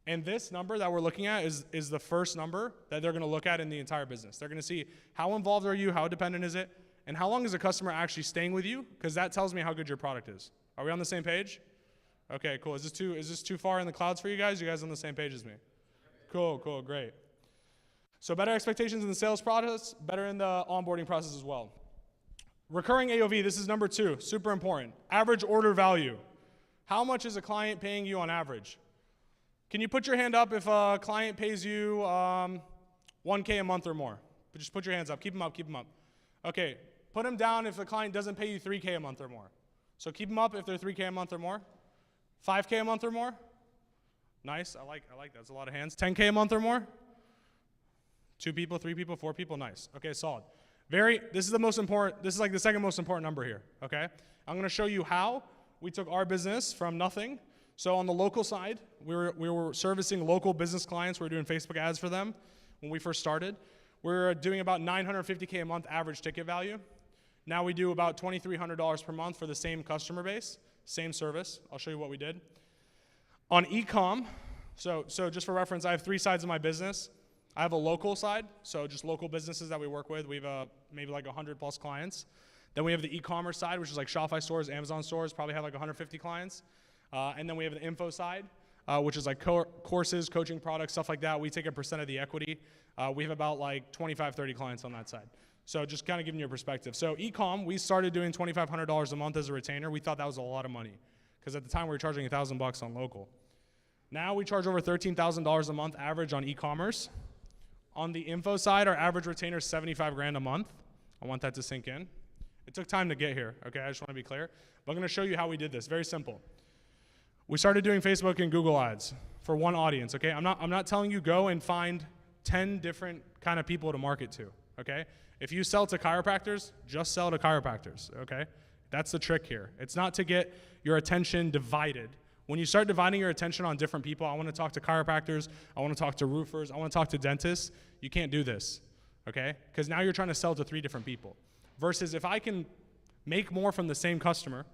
And this number that we're looking at is the first number that they're going to look at in the entire business. They're going to see how involved are you, how dependent is it, and how long is a customer actually staying with you, because that tells me how good your product is. Are we on the same page? Okay, cool. Is this too far in the clouds for you guys? You guys on the same page as me? Cool, great. So better expectations in the sales process, better in the onboarding process as well. Recurring AOV, this is number 2, super important. Average order value. How much is a client paying you on average? Can you put your hand up if a client pays you $1K a month or more? Just put your hands up. Keep them up. Okay, put them down if the client doesn't pay you $3K a month or more. So keep them up if they're $3K a month or more. $5K a month or more? Nice, I like that. That's a lot of hands. $10K a month or more? 2 people, 3 people, 4 people? Nice. Okay, solid. This is the most important, this is like the second most important number here, okay? I'm gonna show you how we took our business from nothing. So on the local side, we were servicing local business clients. We were doing Facebook ads for them when we first started. We were doing about $950K a month average ticket value. Now we do about $2,300 per month for the same customer base, same service. I'll show you what we did. On e-com, so just for reference, I have 3 sides of my business. I have a local side, so just local businesses that we work with. We have maybe like 100 plus clients. Then we have the e-commerce side, which is like Shopify stores, Amazon stores, probably have like 150 clients. And then we have the info side, which is like courses, coaching products, stuff like that. We take a % of the equity. We have about like 25, 30 clients on that side. So just kind of giving you a perspective. So e-com, we started doing $2,500 a month as a retainer. We thought that was a lot of money because at the time we were charging $1,000 on local. Now we charge over $13,000 a month average on e-commerce. On the info side, our average retainer is $75,000 a month. I want that to sink in. It took time to get here, okay? I just want to be clear. But I'm going to show you how we did this. Very simple. We started doing Facebook and Google ads for one audience, okay? I'm not telling you go and find 10 different kind of people to market to, okay? If you sell to chiropractors, just sell to chiropractors, okay? That's the trick here. It's not to get your attention divided. When you start dividing your attention on different people, I want to talk to chiropractors, I want to talk to roofers, I want to talk to dentists, you can't do this, okay? Because now you're trying to sell to 3 different people. Versus if I can make more from the same customer,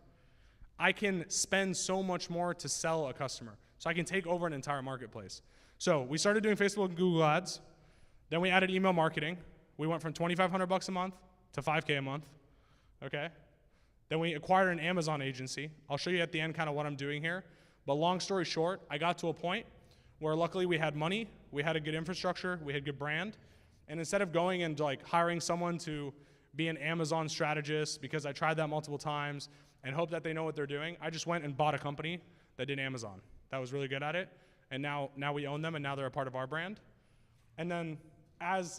I can spend so much more to sell a customer. So I can take over an entire marketplace. So we started doing Facebook and Google ads. Then we added email marketing. We went from $2,500 a month to $5K a month, okay? Then we acquired an Amazon agency. I'll show you at the end kind of what I'm doing here. But long story short, I got to a point where luckily we had money, we had a good infrastructure, we had good brand. And instead of going and like hiring someone to be an Amazon strategist, because I tried that multiple times and hope that they know what they're doing, I just went and bought a company that did Amazon. That was really good at it. And now we own them and now they're a part of our brand. And then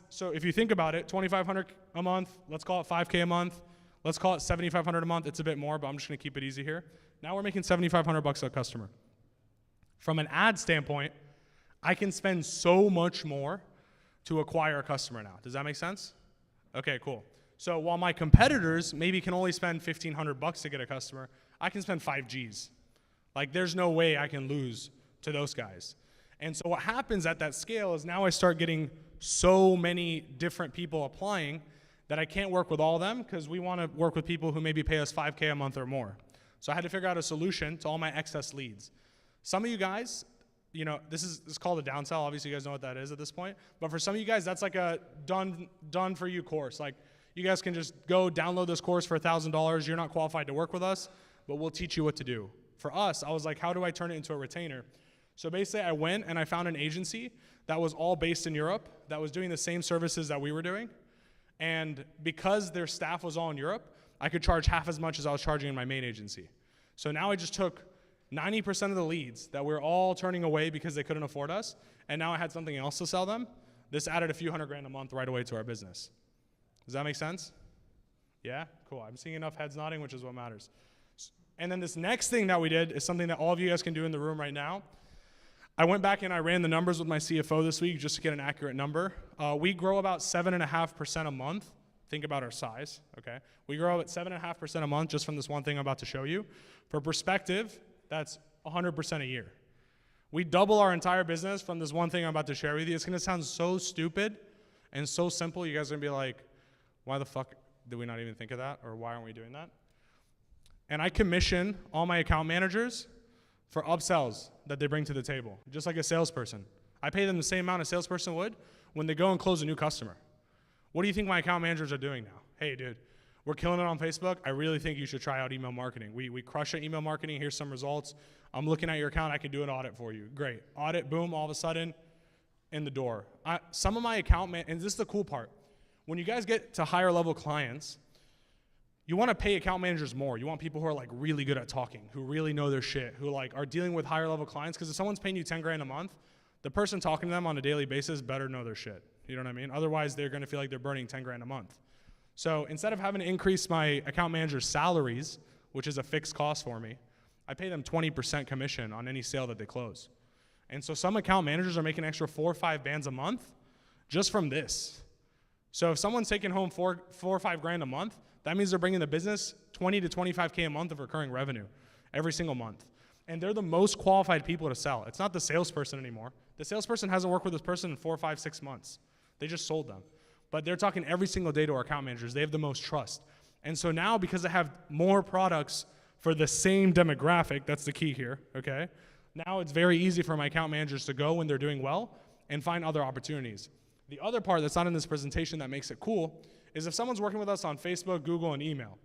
so if you think about it, $2,500 a month, let's call it $5K a month, let's call it $7,500 a month. It's a bit more, but I'm just gonna keep it easy here. Now we're making $7,500 a customer. From an ad standpoint, I can spend so much more to acquire a customer now. Does that make sense? Okay, cool. So while my competitors maybe can only spend $1,500 to get a customer, I can spend 5 Gs. Like there's no way I can lose to those guys. And so what happens at that scale is now I start getting so many different people applying that I can't work with all of them because we want to work with people who maybe pay us $5K a month or more. So I had to figure out a solution to all my excess leads. Some of you guys, you know, this is called a downsell. Obviously you guys know what that is at this point. But for some of you guys, that's like a done for you course. Like you guys can just go download this course for $1,000. You're not qualified to work with us, but we'll teach you what to do. For us, I was like, how do I turn it into a retainer? So basically I went and I found an agency that was all based in Europe that was doing the same services that we were doing. And because their staff was all in Europe, I could charge half as much as I was charging in my main agency. So now I just took 90% of the leads that we're all turning away because they couldn't afford us, and now I had something else to sell them, this added a few $100,000 a month right away to our business. Does that make sense? Yeah? Cool. I'm seeing enough heads nodding, which is what matters. And then this next thing that we did is something that all of you guys can do in the room right now. I went back and I ran the numbers with my CFO this week just to get an accurate number. We grow about 7.5% a month. Think about our size, okay? We grow at 7.5% a month just from this one thing I'm about to show you. For perspective, that's 100% a year. We double our entire business from this one thing I'm about to share with you. It's gonna sound so stupid and so simple. You guys are gonna be like, why the fuck did we not even think of that? Or why aren't we doing that? And I commission all my account managers for upsells that they bring to the table, just like a salesperson. I pay them the same amount a salesperson would when they go and close a new customer. What do you think my account managers are doing now? Hey, dude, we're killing it on Facebook. I really think you should try out email marketing. We crush at email marketing. Here's some results. I'm looking at your account. I can do an audit for you. Great. Audit, boom, all of a sudden, in the door. Some of my account and this is the cool part. When you guys get to higher level clients, you want to pay account managers more. You want people who are like really good at talking, who really know their shit, who like are dealing with higher level clients. Because if someone's paying you $10,000 a month, the person talking to them on a daily basis better know their shit. You know what I mean? Otherwise, they're going to feel like they're burning $10,000 a month. So instead of having to increase my account manager's salaries, which is a fixed cost for me, I pay them 20% commission on any sale that they close. And so some account managers are making extra 4 or 5 bands a month just from this. So if someone's taking home four or five grand a month, that means they're bringing the business 20 to 25K a month of recurring revenue every single month. And they're the most qualified people to sell. It's not the salesperson anymore. The salesperson hasn't worked with this person in 4, 5, 6 months. They just sold them. But they're talking every single day to our account managers. They have the most trust. And so now, because I have more products for the same demographic, that's the key here, okay? Now it's very easy for my account managers to go when they're doing well and find other opportunities. The other part that's not in this presentation that makes it cool is if someone's working with us on Facebook, Google, and email,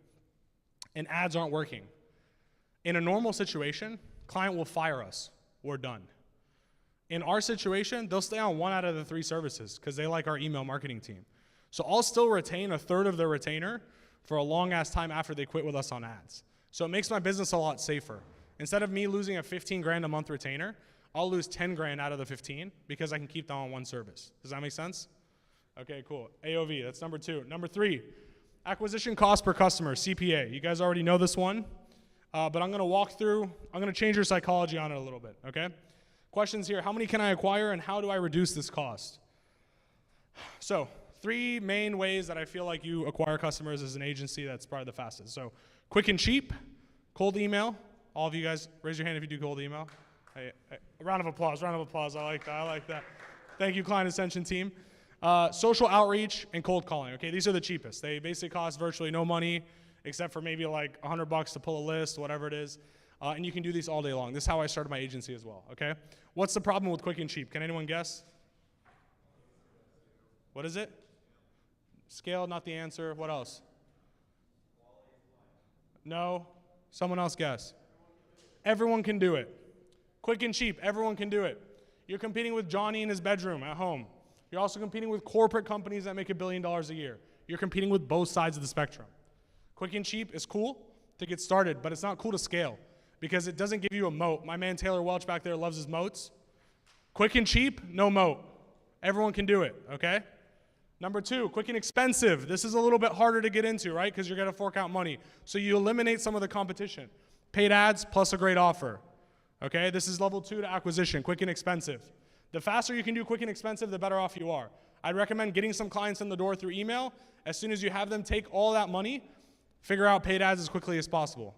and ads aren't working, in a normal situation, client will fire us. We're done. In our situation, they'll stay on 1 out of the 3 services because they like our email marketing team. So I'll still retain a third of their retainer for a long ass time after they quit with us on ads. So it makes my business a lot safer. Instead of me losing a 15 grand a month retainer, I'll lose 10 grand out of the 15 because I can keep them on one service. Does that make sense? Okay, cool. AOV, that's number 2. Number 3, acquisition cost per customer, CPA. You guys already know this one, but I'm gonna walk through, I'm gonna change your psychology on it a little bit, okay? Questions here, how many can I acquire and how do I reduce this cost? So, 3 main ways that I feel like you acquire customers as an agency that's probably the fastest. So, quick and cheap, cold email. All of you guys, raise your hand if you do cold email. Hey, a round of applause, I like that. Thank you, Client Ascension team. Social outreach and cold calling, okay? These are the cheapest. They basically cost virtually no money except for maybe like $100 to pull a list, whatever it is. And you can do these all day long. This is how I started my agency as well, okay? What's the problem with quick and cheap? Can anyone guess? What is it? Scale, not the answer. What else? No. Someone else guess. Everyone can do it. Quick and cheap, everyone can do it. You're competing with Johnny in his bedroom at home. You're also competing with corporate companies that make $1 billion a year. You're competing with both sides of the spectrum. Quick and cheap is cool to get started, but it's not cool to scale because it doesn't give you a moat. My man Taylor Welch back there loves his moats. Quick and cheap, no moat. Everyone can do it, okay? Number 2, quick and expensive. This is a little bit harder to get into, right? Because you're gonna fork out money. So you eliminate some of the competition. Paid ads plus a great offer, okay? This is level 2 to acquisition, quick and expensive. The faster you can do quick and expensive, the better off you are. I'd recommend getting some clients in the door through email. As soon as you have them take all that money, figure out paid ads as quickly as possible.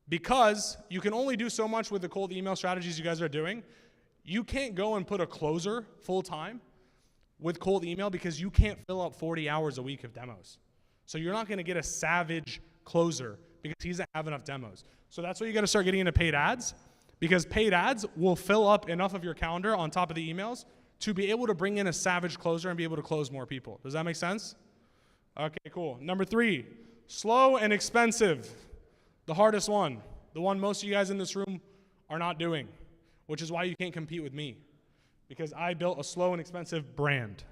Because you can only do so much with the cold email strategies you guys are doing. You can't go and put a closer full time with cold email because you can't fill up 40 hours a week of demos. So you're not gonna get a savage closer because he doesn't have enough demos. So that's why you gotta start getting into paid ads, because paid ads will fill up enough of your calendar on top of the emails to be able to bring in a savage closer and be able to close more people. Does that make sense? Okay, cool. Number 3, slow and expensive. The hardest one, the one most of you guys in this room are not doing, which is why you can't compete with me, because I built a slow and expensive brand.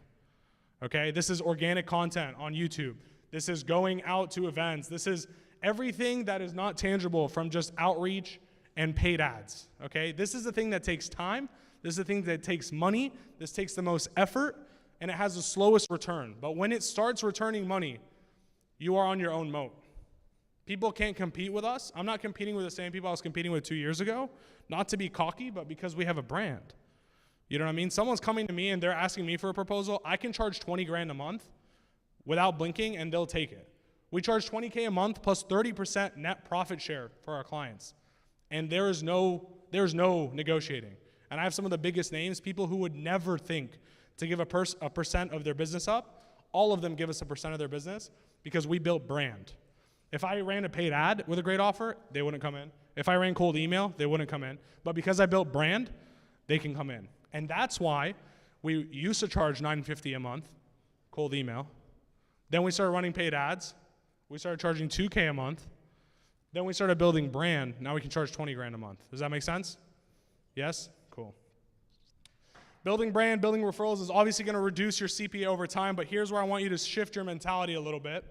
Okay, this is organic content on YouTube. This is going out to events. This is everything that is not tangible, from just outreach and paid ads, okay? This is the thing that takes time. This is the thing that takes money. This takes the most effort, and it has the slowest return. But when it starts returning money, you are on your own moat. People can't compete with us. I'm not competing with the same people I was competing with 2 years ago, not to be cocky, but because we have a brand. You know what I mean? Someone's coming to me and they're asking me for a proposal. I can charge 20 grand a month without blinking, and they'll take it. We charge 20K a month plus 30% net profit share for our clients. And there's no negotiating. And I have some of the biggest names, people who would never think to give a percent of their business up. All of them give us a percent of their business because we built brand. If I ran a paid ad with a great offer, they wouldn't come in. If I ran cold email, they wouldn't come in. But because I built brand, they can come in. And that's why we used to charge $950 a month, cold email. Then we started running paid ads. We started charging $2K a month. Then we started building brand. Now we can charge 20 grand a month. Does that make sense? Yes? Cool. Building brand, building referrals is obviously going to reduce your CPA over time, but here's where I want you to shift your mentality a little bit.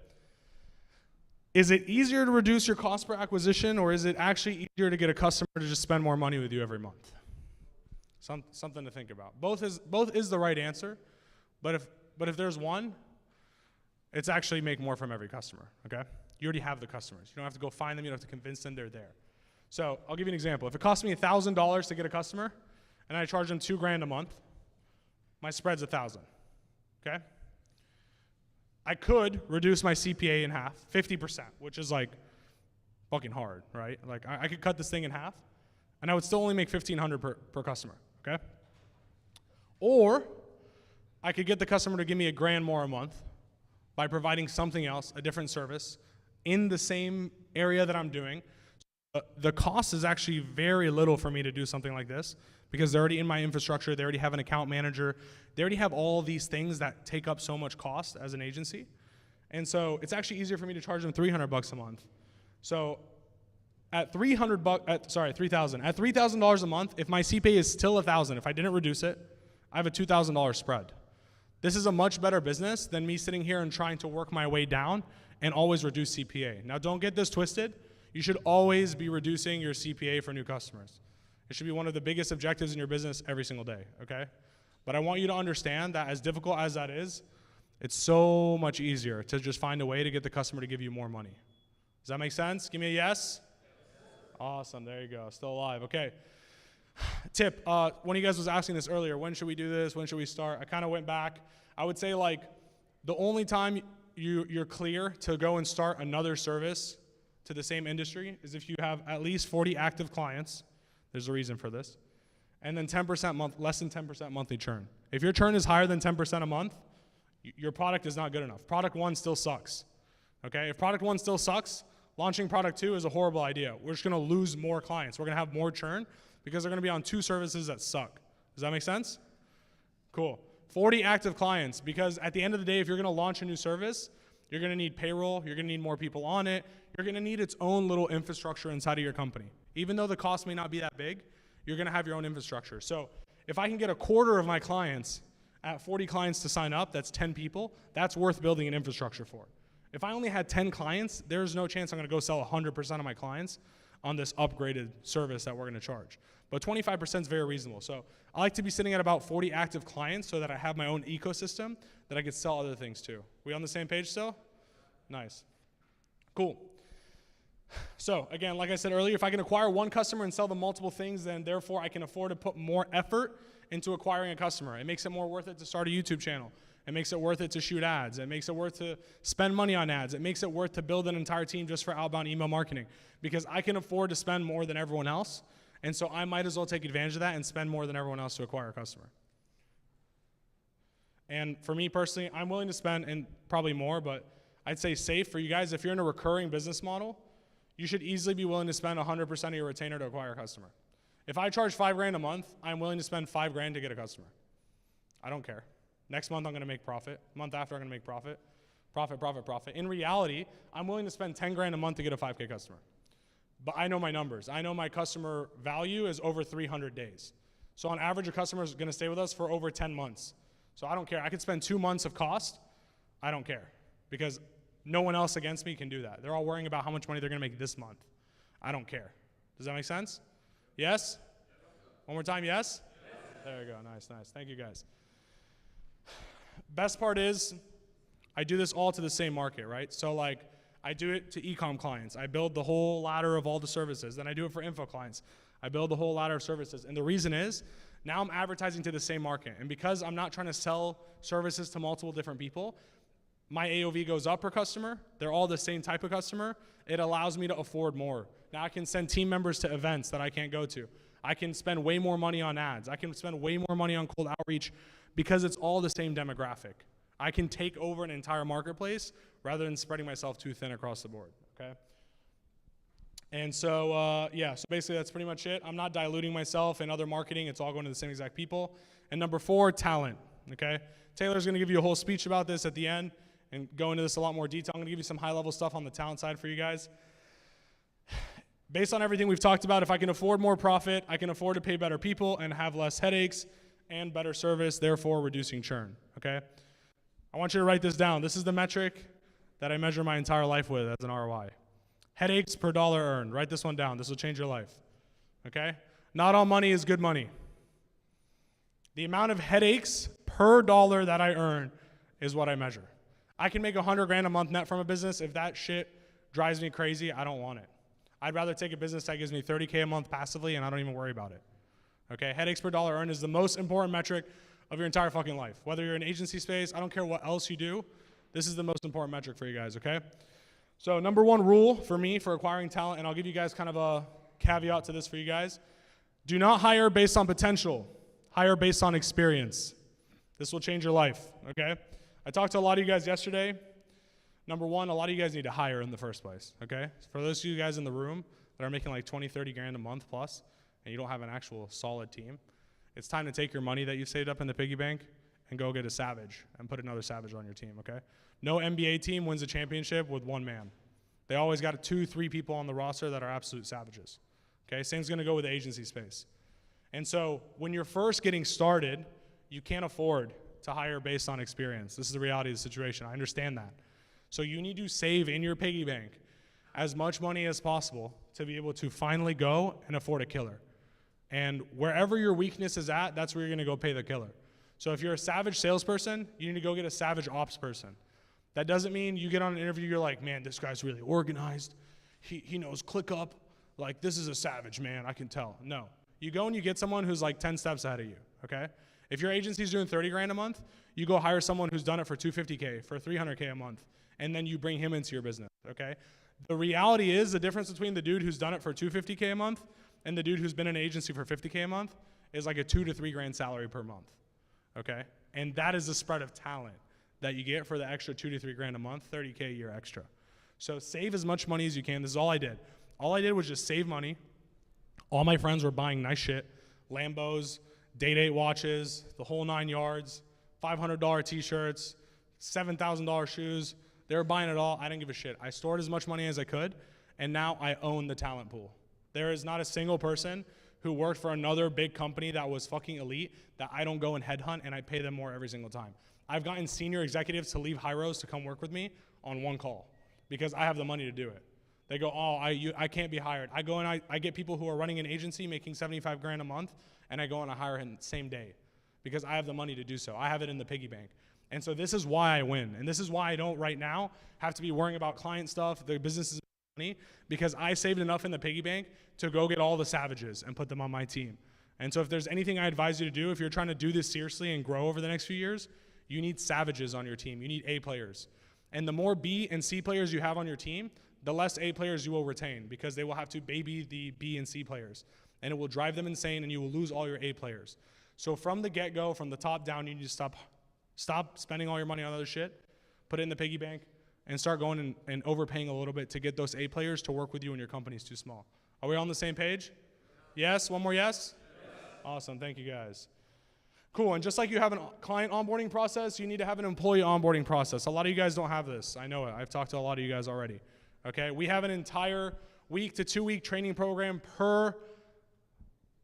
Is it easier to reduce your cost per acquisition, or is it actually easier to get a customer to just spend more money with you every month? Something to think about. Both is the right answer, but if there's one, it's actually make more from every customer, okay? You already have the customers. You don't have to go find them. You don't have to convince them they're there. So I'll give you an example. If it costs me $1,000 to get a customer and I charge them $2 grand a month, my spread's $1,000, okay? I could reduce my CPA in half, 50%, which is like fucking hard, right? Like I could cut this thing in half and I would still only make $1,500 per customer, okay? Or I could get the customer to give me $1 grand more a month by providing something else, a different service, in the same area that I'm doing. The cost is actually very little for me to do something like this because they're already in my infrastructure, they already have an account manager, they already have all these things that take up so much cost as an agency. And so it's actually easier for me to charge them $300 a month. So at $3,000 a month, if my CPA is still $1,000, if I didn't reduce it, I have a $2,000 spread. This is a much better business than me sitting here and trying to work my way down and always reduce CPA. Now don't get this twisted. You should always be reducing your CPA for new customers. It should be one of the biggest objectives in your business every single day, okay? But I want you to understand that as difficult as that is, it's so much easier to just find a way to get the customer to give you more money. Does that make sense? Give me a yes. Awesome, there you go, still alive, okay. Tip, one of you guys was asking this earlier, when should we do this, when should we start? I kind of went back. I would say like the only time you're clear to go and start another service to the same industry is if you have at least 40 active clients. There's a reason for this. And then less than 10% monthly churn. If your churn is higher than 10% a month, your product is not good enough. Product 1 still sucks, okay? If product 1 still sucks, launching product 2 is a horrible idea. We're just gonna lose more clients. We're gonna have more churn because they're gonna be on 2 services that suck. Does that make sense? Cool. 40 active clients, because at the end of the day, if you're gonna launch a new service, you're gonna need payroll, you're gonna need more people on it, you're gonna need its own little infrastructure inside of your company. Even though the cost may not be that big, you're gonna have your own infrastructure. So if I can get a quarter of my clients at 40 clients to sign up, that's 10 people, that's worth building an infrastructure for. If I only had 10 clients, there's no chance I'm gonna go sell 100% of my clients on this upgraded service that we're gonna charge. But 25% is very reasonable. So I like to be sitting at about 40 active clients so that I have my own ecosystem that I could sell other things to. We on the same page still? Nice. Cool. So again, like I said earlier, if I can acquire one customer and sell them multiple things, then therefore I can afford to put more effort into acquiring a customer. It makes it more worth it to start a YouTube channel. It makes it worth it to shoot ads. It makes it worth to spend money on ads. It makes it worth to build an entire team just for outbound email marketing because I can afford to spend more than everyone else. And so I might as well take advantage of that and spend more than everyone else to acquire a customer. And for me personally, I'm willing to spend, and probably more, but I'd say safe for you guys, if you're in a recurring business model, you should easily be willing to spend 100% of your retainer to acquire a customer. If I charge $5 grand a month, I'm willing to spend $5 grand to get a customer. I don't care. Next month, I'm gonna make profit. Month after, I'm gonna make profit. Profit, profit, profit. In reality, I'm willing to spend 10 grand a month to get a 5K customer. But I know my numbers. I know my customer value is over 300 days. So on average, a customer is gonna stay with us for over 10 months. So I don't care. I could spend 2 months of cost. I don't care because no one else against me can do that. They're all worrying about how much money they're gonna make this month. I don't care. Does that make sense? Yes? One more time, yes? There we go, nice. Thank you guys. Best part is, I do this all to the same market, right? So like, I do it to e-com clients. I build the whole ladder of all the services. Then I do it for info clients. I build the whole ladder of services. And the reason is, now I'm advertising to the same market. And because I'm not trying to sell services to multiple different people, my AOV goes up per customer. They're all the same type of customer. It allows me to afford more. Now I can send team members to events that I can't go to. I can spend way more money on ads. I can spend way more money on cold outreach because it's all the same demographic. I can take over an entire marketplace rather than spreading myself too thin across the board, okay? And so, so basically that's pretty much it. I'm not diluting myself in other marketing. It's all going to the same exact people. And number 4, talent, okay? Taylor's gonna give you a whole speech about this at the end and go into this a lot more detail. I'm gonna give you some high-level stuff on the talent side for you guys. Based on everything we've talked about, if I can afford more profit, I can afford to pay better people and have less headaches and better service, therefore reducing churn, okay? I want you to write this down. This is the metric that I measure my entire life with as an ROI. Headaches per dollar earned. Write this one down. This will change your life, okay? Not all money is good money. The amount of headaches per dollar that I earn is what I measure. I can make $100,000 a month net from a business. If that shit drives me crazy, I don't want it. I'd rather take a business that gives me $30K a month passively and I don't even worry about it. Okay, headaches per dollar earned is the most important metric of your entire fucking life. Whether you're in agency space, I don't care what else you do, this is the most important metric for you guys, okay? So number 1 rule for me for acquiring talent, and I'll give you guys kind of a caveat to this for you guys. Do not hire based on potential, hire based on experience. This will change your life, okay? I talked to a lot of you guys yesterday. Number 1, a lot of you guys need to hire in the first place, okay? For those of you guys in the room that are making like 20, 30 grand a month plus, and you don't have an actual solid team, it's time to take your money that you've saved up in the piggy bank and go get a savage and put another savage on your team, okay? No NBA team wins a championship with 1 man. They always got 2, 3 people on the roster that are absolute savages, okay? Same's gonna go with the agency space. And so when you're first getting started, you can't afford to hire based on experience. This is the reality of the situation. I understand that. So you need to save in your piggy bank as much money as possible to be able to finally go and afford a killer. And wherever your weakness is at, that's where you're gonna go pay the killer. So if you're a savage salesperson, you need to go get a savage ops person. That doesn't mean you get on an interview, you're like, man, this guy's really organized. He knows ClickUp. Like, this is a savage, man, I can tell. No. You go and you get someone who's like 10 steps ahead of you, okay? If your agency's doing 30 grand a month, you go hire someone who's done it for 250K, for 300K a month, and then you bring him into your business, okay? The reality is the difference between the dude who's done it for 250K a month and the dude who's been in an agency for 50K a month is like a 2 to 3 grand salary per month, okay? And that is the spread of talent that you get for the extra 2 to 3 grand a month, 30K a year extra. So save as much money as you can. This is all I did. All I did was just save money. All my friends were buying nice shit, Lambos, Day-Date watches, the whole 9 yards, $500 t-shirts, $7,000 shoes. They were buying it all. I didn't give a shit. I stored as much money as I could, and now I own the talent pool. There is not a single person who worked for another big company that was fucking elite that I don't go and headhunt and I pay them more every single time. I've gotten senior executives to leave Hyros to come work with me on 1 call because I have the money to do it. They go, oh, I can't be hired. I go and I get people who are running an agency making 75 grand a month, and I go and I hire him the same day because I have the money to do so. I have it in the piggy bank. And so this is why I win. And this is why I don't right now have to be worrying about client stuff, the business is money, because I saved enough in the piggy bank to go get all the savages and put them on my team. And so if there's anything I advise you to do, if you're trying to do this seriously and grow over the next few years, you need savages on your team. You need A players. And the more B and C players you have on your team, the less A players you will retain because they will have to baby the B and C players. And it will drive them insane and you will lose all your A players. So from the get-go, from the top down, you need to stop spending all your money on other shit, put it in the piggy bank, and start going and overpaying a little bit to get those A players to work with you when your company's too small. Are we on the same page? Yes? One more yes? Awesome, thank you guys. Cool, and just like you have a client onboarding process, you need to have an employee onboarding process. A lot of you guys don't have this. I know it. I've talked to a lot of you guys already. Okay, we have an entire week to 2 week training program per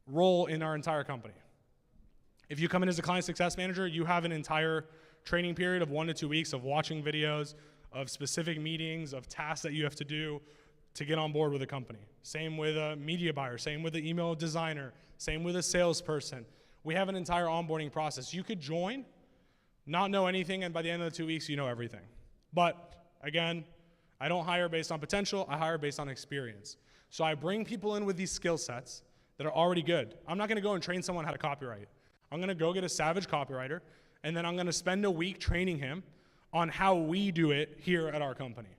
role in our entire company. If you come in as a client success manager, you have an entire training period of 1 to 2 weeks of watching videos, of specific meetings, of tasks that you have to do, to get on board with a company. Same with a media buyer, same with an email designer, same with a salesperson. We have an entire onboarding process. You could join, not know anything, and by the end of the 2 weeks, you know everything. But again, I don't hire based on potential, I hire based on experience. So I bring people in with these skill sets that are already good. I'm not gonna go and train someone how to copyright. I'm gonna go get a savage copywriter, and then I'm gonna spend a week training him on how we do it here at our company.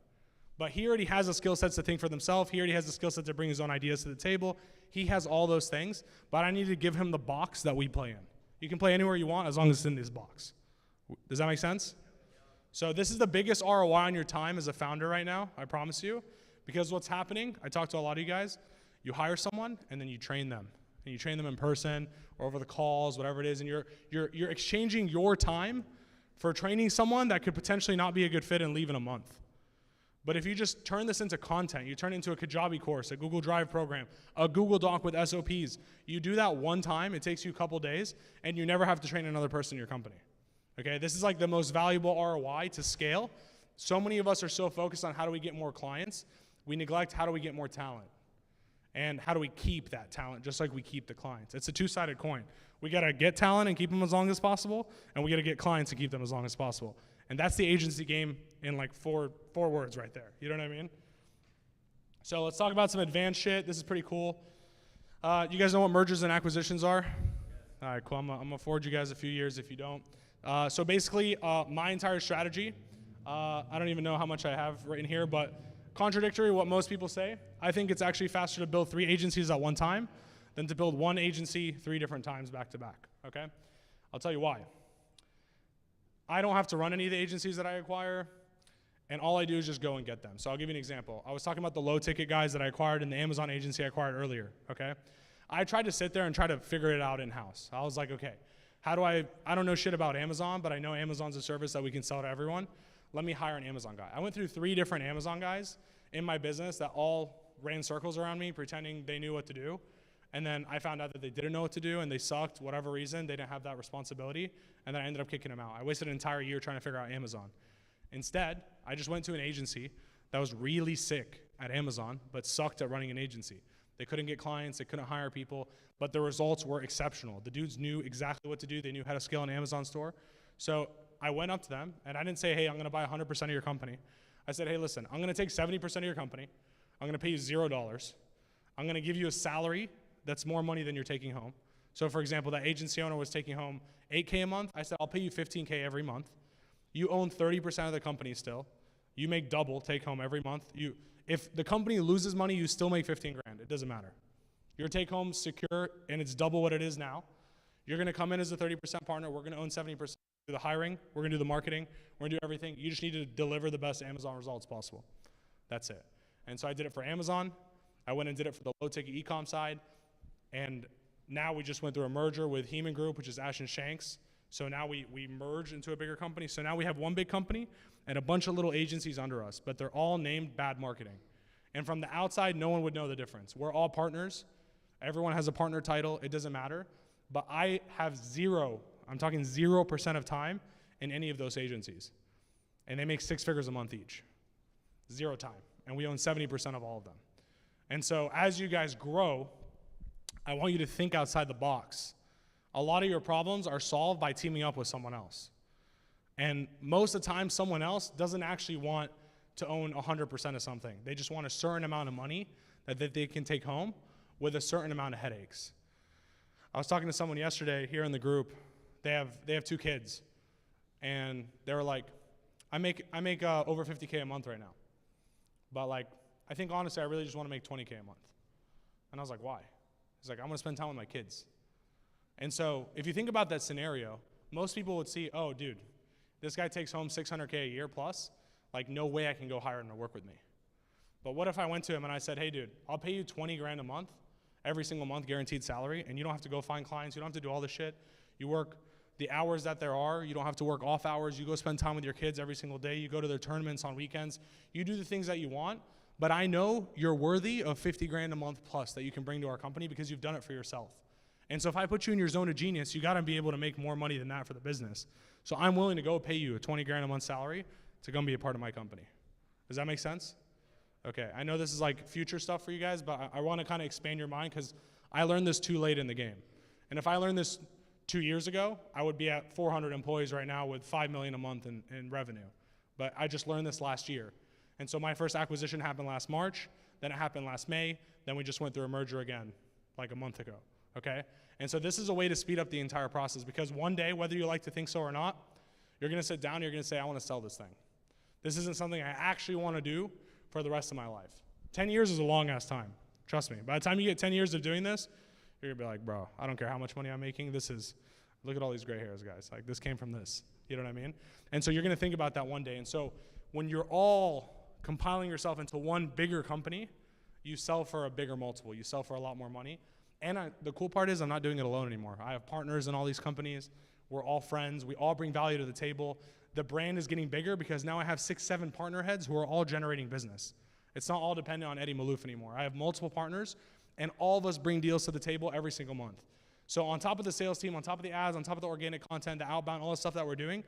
But he already has the skill sets to think for themselves. He already has the skill set to bring his own ideas to the table. He has all those things, but I need to give him the box that we play in. You can play anywhere you want as long as it's in this box. Does that make sense? So this is the biggest ROI on your time as a founder right now, I promise you. Because what's happening, I talk to a lot of you guys, you hire someone and then you train them. And you train them in person or over the calls, whatever it is, and you're exchanging your time for training someone that could potentially not be a good fit and leave in a month. But if you just turn this into content, you turn it into a Kajabi course, a Google Drive program, a Google Doc with SOPs, you do that one time, it takes you a couple days, and you never have to train another person in your company. Okay, this is like the most valuable ROI to scale. So many of us are so focused on how do we get more clients, we neglect how do we get more talent. And how do we keep that talent just like we keep the clients. It's a two-sided coin. We gotta get talent and keep them as long as possible, and we gotta get clients and keep them as long as possible. And that's the agency game in like four words right there. You know what I mean? So let's talk about some advanced shit. This is pretty cool. You guys know what mergers and acquisitions are? All right, cool. I'm gonna forward you guys a few years if you don't. So basically, my entire strategy, I don't even know how much I have written here, but contradictory what most people say, I think it's actually faster to build 3 agencies at one time than to build one agency 3 different times back to back, okay? I'll tell you why. I don't have to run any of the agencies that I acquire, and all I do is just go and get them. So I'll give you an example. I was talking about the low ticket guys that I acquired in the Amazon agency I acquired earlier, okay? I tried to sit there and try to figure it out in-house. I was like, okay, how do I don't know shit about Amazon, but I know Amazon's a service that we can sell to everyone. Let me hire an Amazon guy. I went through 3 different Amazon guys in my business that all ran circles around me, pretending they knew what to do. And then I found out that they didn't know what to do and they sucked, whatever reason, they didn't have that responsibility. And then I ended up kicking them out. I wasted an entire year trying to figure out Amazon. Instead, I just went to an agency that was really sick at Amazon, but sucked at running an agency. They couldn't get clients, they couldn't hire people, but the results were exceptional. The dudes knew exactly what to do. They knew how to scale an Amazon store. So I went up to them and I didn't say, hey, I'm gonna buy 100% of your company. I said, hey, listen, I'm gonna take 70% of your company. I'm gonna pay you $0. I'm gonna give you a salary that's more money than you're taking home. So for example, that agency owner was taking home $8K a month. I said, I'll pay you $15K every month. You own 30% of the company still. You make double take home every month. If the company loses money, you still make 15 grand. It doesn't matter. Your take home secure and it's double what it is now. You're gonna come in as a 30% partner. We're gonna own 70%. Do the hiring, we're gonna do the marketing, we're gonna do everything. You just need to deliver the best Amazon results possible. That's it. And so I did it for Amazon. I went and did it for the low ticket e-com side. And now we just went through a merger with Heeman Group, which is Ash and Shanks. So now we merged into a bigger company. So now we have one big company and a bunch of little agencies under us, but they're all named bad marketing. And from the outside, no one would know the difference. We're all partners. Everyone has a partner title. It doesn't matter. But I have I'm talking 0% of time in any of those agencies. And they make 6 figures a month each. 0 time. And we own 70% of all of them. And so as you guys grow, I want you to think outside the box. A lot of your problems are solved by teaming up with someone else. And most of the time, someone else doesn't actually want to own 100% of something. They just want a certain amount of money that they can take home with a certain amount of headaches. I was talking to someone yesterday here in the group. They have 2 kids. And they were like, I make over 50K a month right now. But like, I think honestly, I really just want to make 20K a month. And I was like, why? He's like, I want to spend time with my kids. And so if you think about that scenario, most people would see, oh, dude, this guy takes home 600K a year plus. Like, no way I can go hire him to work with me. But what if I went to him and I said, hey, dude, I'll pay you 20 grand a month, every single month, guaranteed salary, and you don't have to go find clients. You don't have to do all this shit. You work the hours that there are. You don't have to work off hours. You go spend time with your kids every single day. You go to their tournaments on weekends. You do the things that you want. But I know you're worthy of 50 grand a month plus that you can bring to our company because you've done it for yourself. And so if I put you in your zone of genius, you gotta be able to make more money than that for the business. So I'm willing to go pay you a 20 grand a month salary to come be a part of my company. Does that make sense? Okay, I know this is like future stuff for you guys, but I want to kind of expand your mind because I learned this too late in the game. And if I learned this 2 years ago, I would be at 400 employees right now with $5 million a month in revenue. But I just learned this last year. And so my first acquisition happened last March, then it happened last May, then we just went through a merger again like a month ago, okay? And so this is a way to speed up the entire process because one day, whether you like to think so or not, you're gonna sit down, you're gonna say, I wanna sell this thing. This isn't something I actually wanna do for the rest of my life. 10 years is a long ass time, trust me. By the time you get 10 years of doing this, you're gonna be like, bro, I don't care how much money I'm making, look at all these gray hairs, guys. Like, this came from this, you know what I mean? And so you're gonna think about that one day. And so when you're all compiling yourself into one bigger company, you sell for a bigger multiple, you sell for a lot more money. And the cool part is I'm not doing it alone anymore. I have partners in all these companies. We're all friends. We all bring value to the table. The brand is getting bigger because now I have 6, 7 partner heads who are all generating business. It's not all dependent on Eddie Maalouf anymore. I have multiple partners, and all of us bring deals to the table every single month. So on top of the sales team, on top of the ads, on top of the organic content, the outbound, all the stuff that we're doing,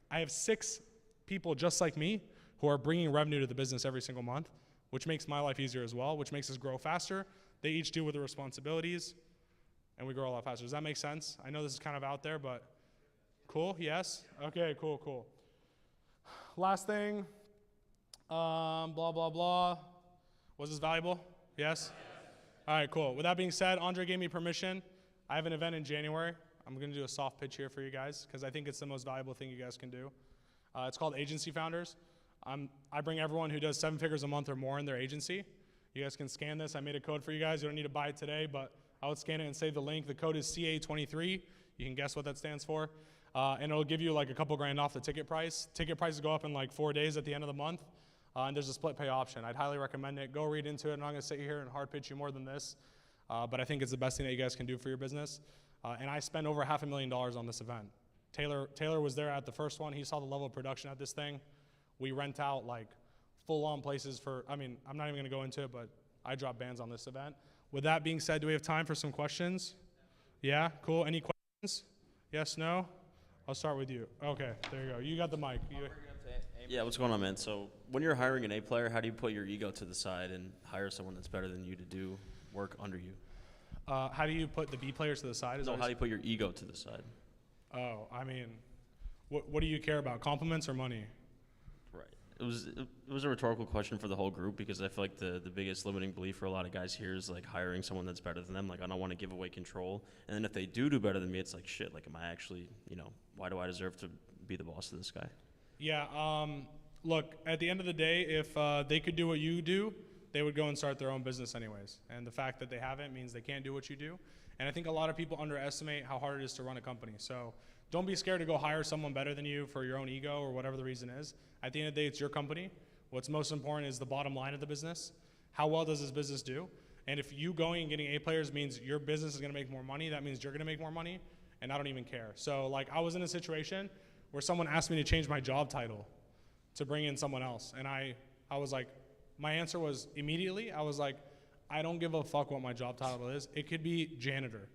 I have 6 people just like me who are bringing revenue to the business every single month, which makes my life easier as well, which makes us grow faster. They each deal with the responsibilities, and we grow a lot faster. Does that make sense? I know this is kind of out there, but cool, yes? Okay, cool. Last thing, blah, blah, blah. Was this valuable? Yes? All right, cool. With that being said, Andre gave me permission. I have an event in January. I'm gonna do a soft pitch here for you guys because I think it's the most valuable thing you guys can do. It's called Agency Founders. I bring everyone who does 7 figures a month or more in their agency. You guys can scan this. I made a code for you guys. You don't need to buy it today, but I would scan it and save the link. The code is CA23. You can guess what that stands for. And it'll give you like a couple grand off the ticket price. Ticket prices go up in like 4 days at the end of the month. And there's a split pay option. I'd highly recommend it. Go read into it. I'm not gonna sit here and hard pitch you more than this. But I think it's the best thing that you guys can do for your business. And I spend over $500,000 on this event. Taylor was there at the first one. He saw the level of production at this thing. We rent out like full-on places I'm not even gonna go into it, but I drop bands on this event. With that being said, do we have time for some questions? Yeah, cool. Any questions? Yes, no? I'll start with you. Okay, there you go. You got the mic. Yeah, what's going on, man? So when you're hiring an A player, how do you put your ego to the side and hire someone that's better than you to do work under you? How do you put the B players to the side? How do you put your ego to the side? Oh, what do you care about, compliments or money? Right. It was a rhetorical question for the whole group because I feel like the biggest limiting belief for a lot of guys here is like hiring someone that's better than them. Like, I don't want to give away control. And then if they do better than me, it's like, shit, like, am I actually, why do I deserve to be the boss of this guy? Yeah, look, at the end of the day, if they could do what you do, they would go and start their own business anyways. And the fact that they haven't means they can't do what you do. And I think a lot of people underestimate how hard it is to run a company. So don't be scared to go hire someone better than you for your own ego or whatever the reason is. At the end of the day, it's your company. What's most important is the bottom line of the business. How well does this business do? And if you going and getting A players means your business is gonna make more money, that means you're gonna make more money, and I don't even care. So like, I was in a situation where someone asked me to change my job title to bring in someone else. And I was like, my answer was immediately, I was like, I don't give a fuck what my job title is. It could be janitor.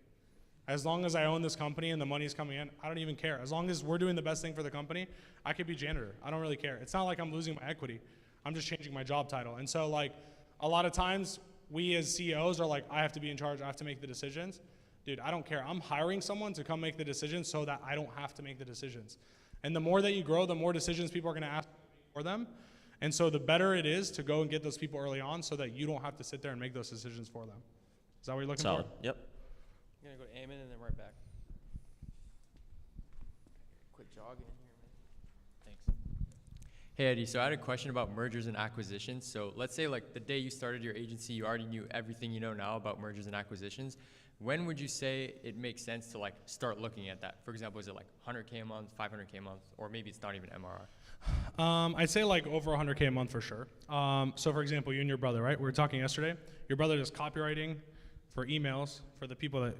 As long as I own this company and the money's coming in, I don't even care. As long as we're doing the best thing for the company, I could be janitor. I don't really care. It's not like I'm losing my equity. I'm just changing my job title. And so like, a lot of times we as CEOs are like, I have to be in charge, I have to make the decisions. Dude, I don't care. I'm hiring someone to come make the decisions so that I don't have to make the decisions. And the more that you grow, the more decisions people are gonna ask for them. And so the better it is to go and get those people early on so that you don't have to sit there and make those decisions for them. Is that what you're looking Solid. for? Yep. I'm gonna go to Eamon and then right back. Quick jog in here, man. Thanks. Hey Eddie, so I had a question about mergers and acquisitions. So let's say like the day you started your agency, you already knew everything you know now about mergers and acquisitions. When would you say it makes sense to like start looking at that? For example, is it like 100K a month, 500K a month, or maybe it's not even MRR? I'd say like over 100K a month for sure. So for example, you and your brother, right? We were talking yesterday. Your brother does copywriting for emails for the people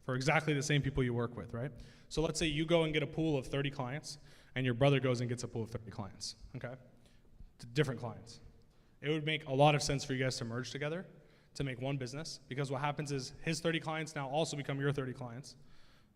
for exactly the same people you work with, right? So let's say you go and get a pool of 30 clients and your brother goes and gets a pool of 30 clients, okay? Different clients. It would make a lot of sense for you guys to merge together to make one business, because what happens is his 30 clients now also become your 30 clients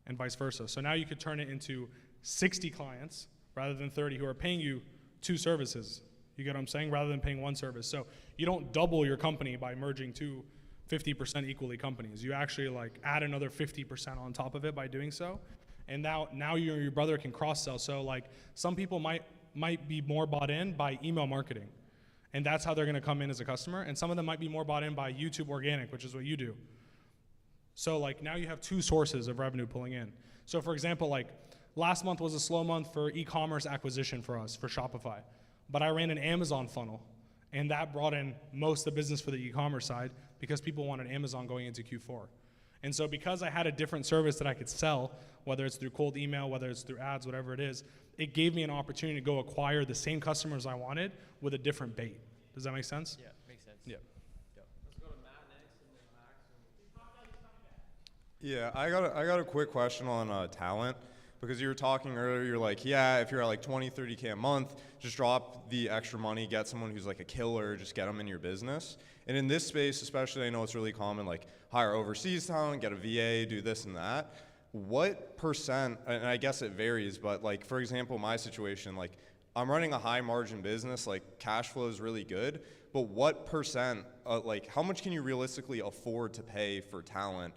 and vice versa. So now you could turn it into 60 clients rather than 30 who are paying you 2 services. You get what I'm saying? Rather than paying one service. So you don't double your company by merging two 50% equally companies. You actually like add another 50% on top of it by doing so. And now your brother can cross-sell. So like some people might be more bought in by email marketing. And that's how they're gonna come in as a customer. And some of them might be more bought in by YouTube organic, which is what you do. So like now you have two sources of revenue pulling in. So for example, like last month was a slow month for e-commerce acquisition for us, for Shopify. But I ran an Amazon funnel, and that brought in most of the business for the e-commerce side because people wanted Amazon going into Q4. And so because I had a different service that I could sell, whether it's through cold email, whether it's through ads, whatever it is, it gave me an opportunity to go acquire the same customers I wanted with a different bait. Does that make sense? Yeah, makes sense. Yeah. Let's go to Matt next, and then Max. Yeah, I got a quick question on talent, because you were talking earlier, you're like, yeah, if you're at like 20, 30K a month, just drop the extra money, get someone who's like a killer, just get them in your business. And in this space, especially, I know it's really common, like hire overseas talent, get a VA, do this and that. What percent, and I guess it varies, but like, for example, my situation, like I'm running a high margin business, like cash flow is really good, but what percent, like how much can you realistically afford to pay for talent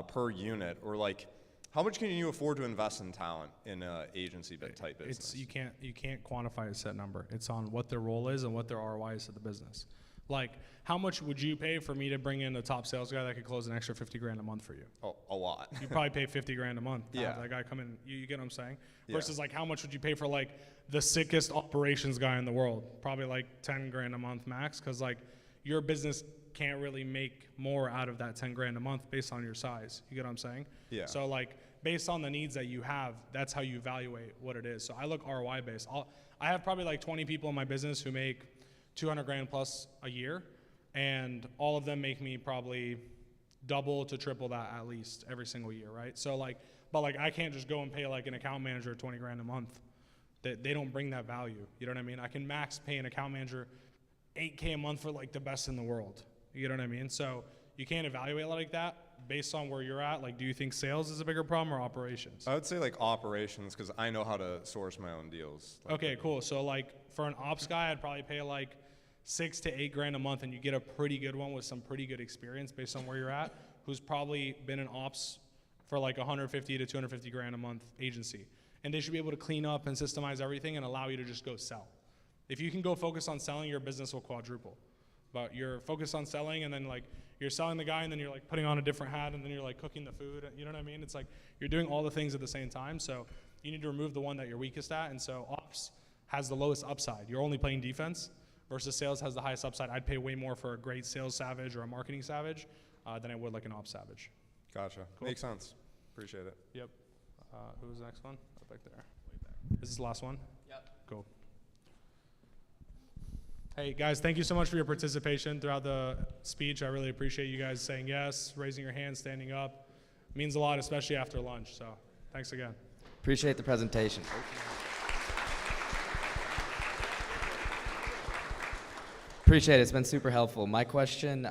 per unit? Or like, how much can you afford to invest in talent in an agency type business? You can't quantify a set number. It's on what their role is and what their ROI is to the business. Like, how much would you pay for me to bring in a top sales guy that could close an extra 50 grand a month for you? Oh, a lot. You probably pay 50 grand a month. To Yeah. have that guy come in. You get what I'm saying? Yeah. Versus like, how much would you pay for like the sickest operations guy in the world? Probably like 10 grand a month max, because like your business can't really make more out of that 10 grand a month based on your size. You get what I'm saying? Yeah. So like, based on the needs that you have, that's how you evaluate what it is. So I look ROI based. I have probably like 20 people in my business who make 200 grand plus a year, and all of them make me probably double to triple that at least every single year, right? So like, but like I can't just go and pay like an account manager 20 grand a month. They don't bring that value. You know what I mean? I can max pay an account manager 8K a month for like the best in the world. You know what I mean? So you can't evaluate it like that based on where you're at. Like, do you think sales is a bigger problem or operations? I would say like operations, because I know how to source my own deals. Okay, cool. So like for an ops guy, I'd probably pay like 6 to 8 grand a month, and you get a pretty good one with some pretty good experience based on where you're at, who's probably been in ops for like 150 to 250 grand a month agency. And they should be able to clean up and systemize everything and allow you to just go sell. If you can go focus on selling, your business will quadruple. But you're focused on selling, and then like you're selling the guy, and then you're like putting on a different hat, and then you're like cooking the food. You know what I mean? It's like you're doing all the things at the same time. So you need to remove the one that you're weakest at. And so ops has the lowest upside. You're only playing defense, versus sales has the highest upside. I'd pay way more for a great sales savage or a marketing savage than I would like an ops savage. Gotcha. Cool. Makes sense. Appreciate it. Yep. Who was the next one? Up back there. Is this the last one? Yep. Cool. Hey guys, thank you so much for your participation throughout the speech. I really appreciate you guys saying yes, raising your hand, standing up. It means a lot, especially after lunch. So thanks again. Appreciate the presentation. Appreciate it. It's been super helpful. My question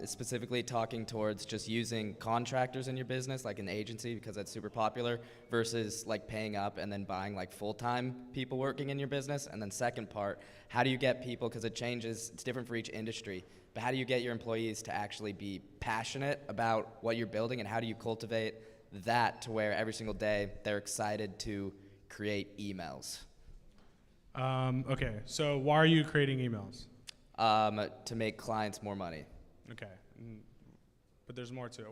is specifically talking towards just using contractors in your business, like an agency, because that's super popular, versus like paying up and then buying like full-time people working in your business. And then second part, how do you get people, because it changes, it's different for each industry, but how do you get your employees to actually be passionate about what you're building, and how do you cultivate that to where every single day they're excited to create emails? Okay, so why are you creating emails? To make clients more money. Okay, but there's more to it.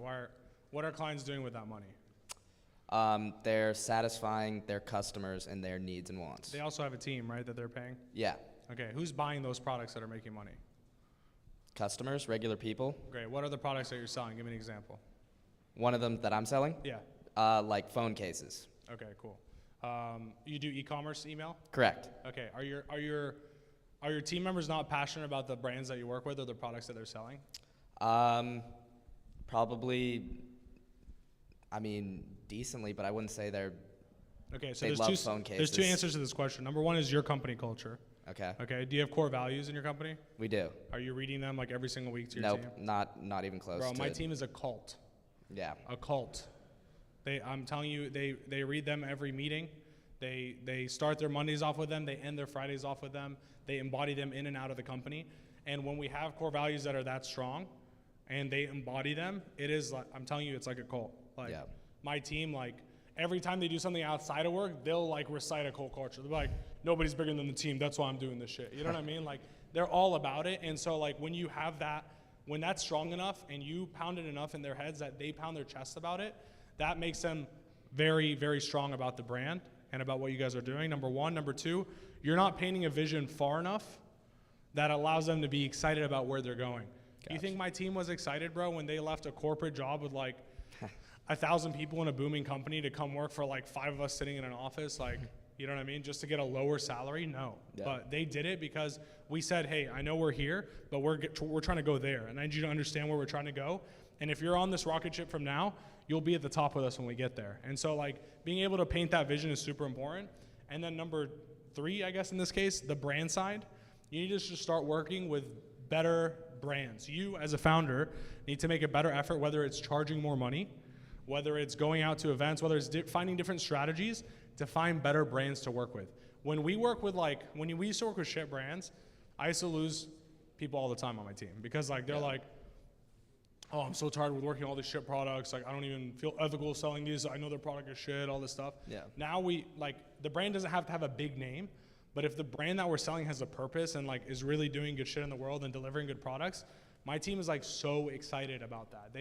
What are clients doing with that money? They're satisfying their customers and their needs and wants. They also have a team, right, that they're paying? Yeah. Okay, who's buying those products that are making money? Customers, regular people. Great, what are the products that you're selling? Give me an example. One of them that I'm selling? Yeah. Like phone cases. Okay, cool. You do e-commerce email? Correct. Okay, are your team members not passionate about the brands that you work with or the products that they're selling? Probably, I mean, decently, but I wouldn't say they're. Okay, so they love phone cases. There's two answers to this question. Number one is your company culture. Okay. Okay, do you have core values in your company? We do. Are you reading them like every single week to your team? Nope, not even close. Bro, to my it. team is a cult. Yeah. A cult. I'm telling you, they read them every meeting. They start their Mondays off with them. They end their Fridays off with them. They embody them in and out of the company. And when we have core values that are that strong and they embody them, it is like, I'm telling you, it's like a cult. Like my team, like every time they do something outside of work, they'll like recite a cult culture. They're like, nobody's bigger than the team. That's why I'm doing this shit. You know what I mean? Like they're all about it. And so like when you have that, when that's strong enough and you pound it enough in their heads that they pound their chest about it, that makes them very, very strong about the brand and about what you guys are doing, number one. Number two, you're not painting a vision far enough that allows them to be excited about where they're going. You think my team was excited, bro, when they left a corporate job with like 1,000 people in a booming company to come work for like 5 of us sitting in an office? Like, you know what I mean? Just to get a lower salary? No. Yeah. But they did it because we said, hey, I know we're here, but we're trying to go there. And I need you to understand where we're trying to go. And if you're on this rocket ship from now, you'll be at the top with us when we get there. And so like being able to paint that vision is super important. And then number 3, I guess in this case, the brand side, you need to just start working with better brands. You as a founder need to make a better effort, whether it's charging more money, whether it's going out to events, whether it's finding different strategies to find better brands to work with. When we work with when we used to work with shit brands, I used to lose people all the time on my team because like they're like, oh, I'm so tired with working all these shit products. Like I don't even feel ethical selling these. I know their product is shit, all this stuff. Yeah. Now we the brand doesn't have to have a big name, but if the brand that we're selling has a purpose and like is really doing good shit in the world and delivering good products, my team is like so excited about that.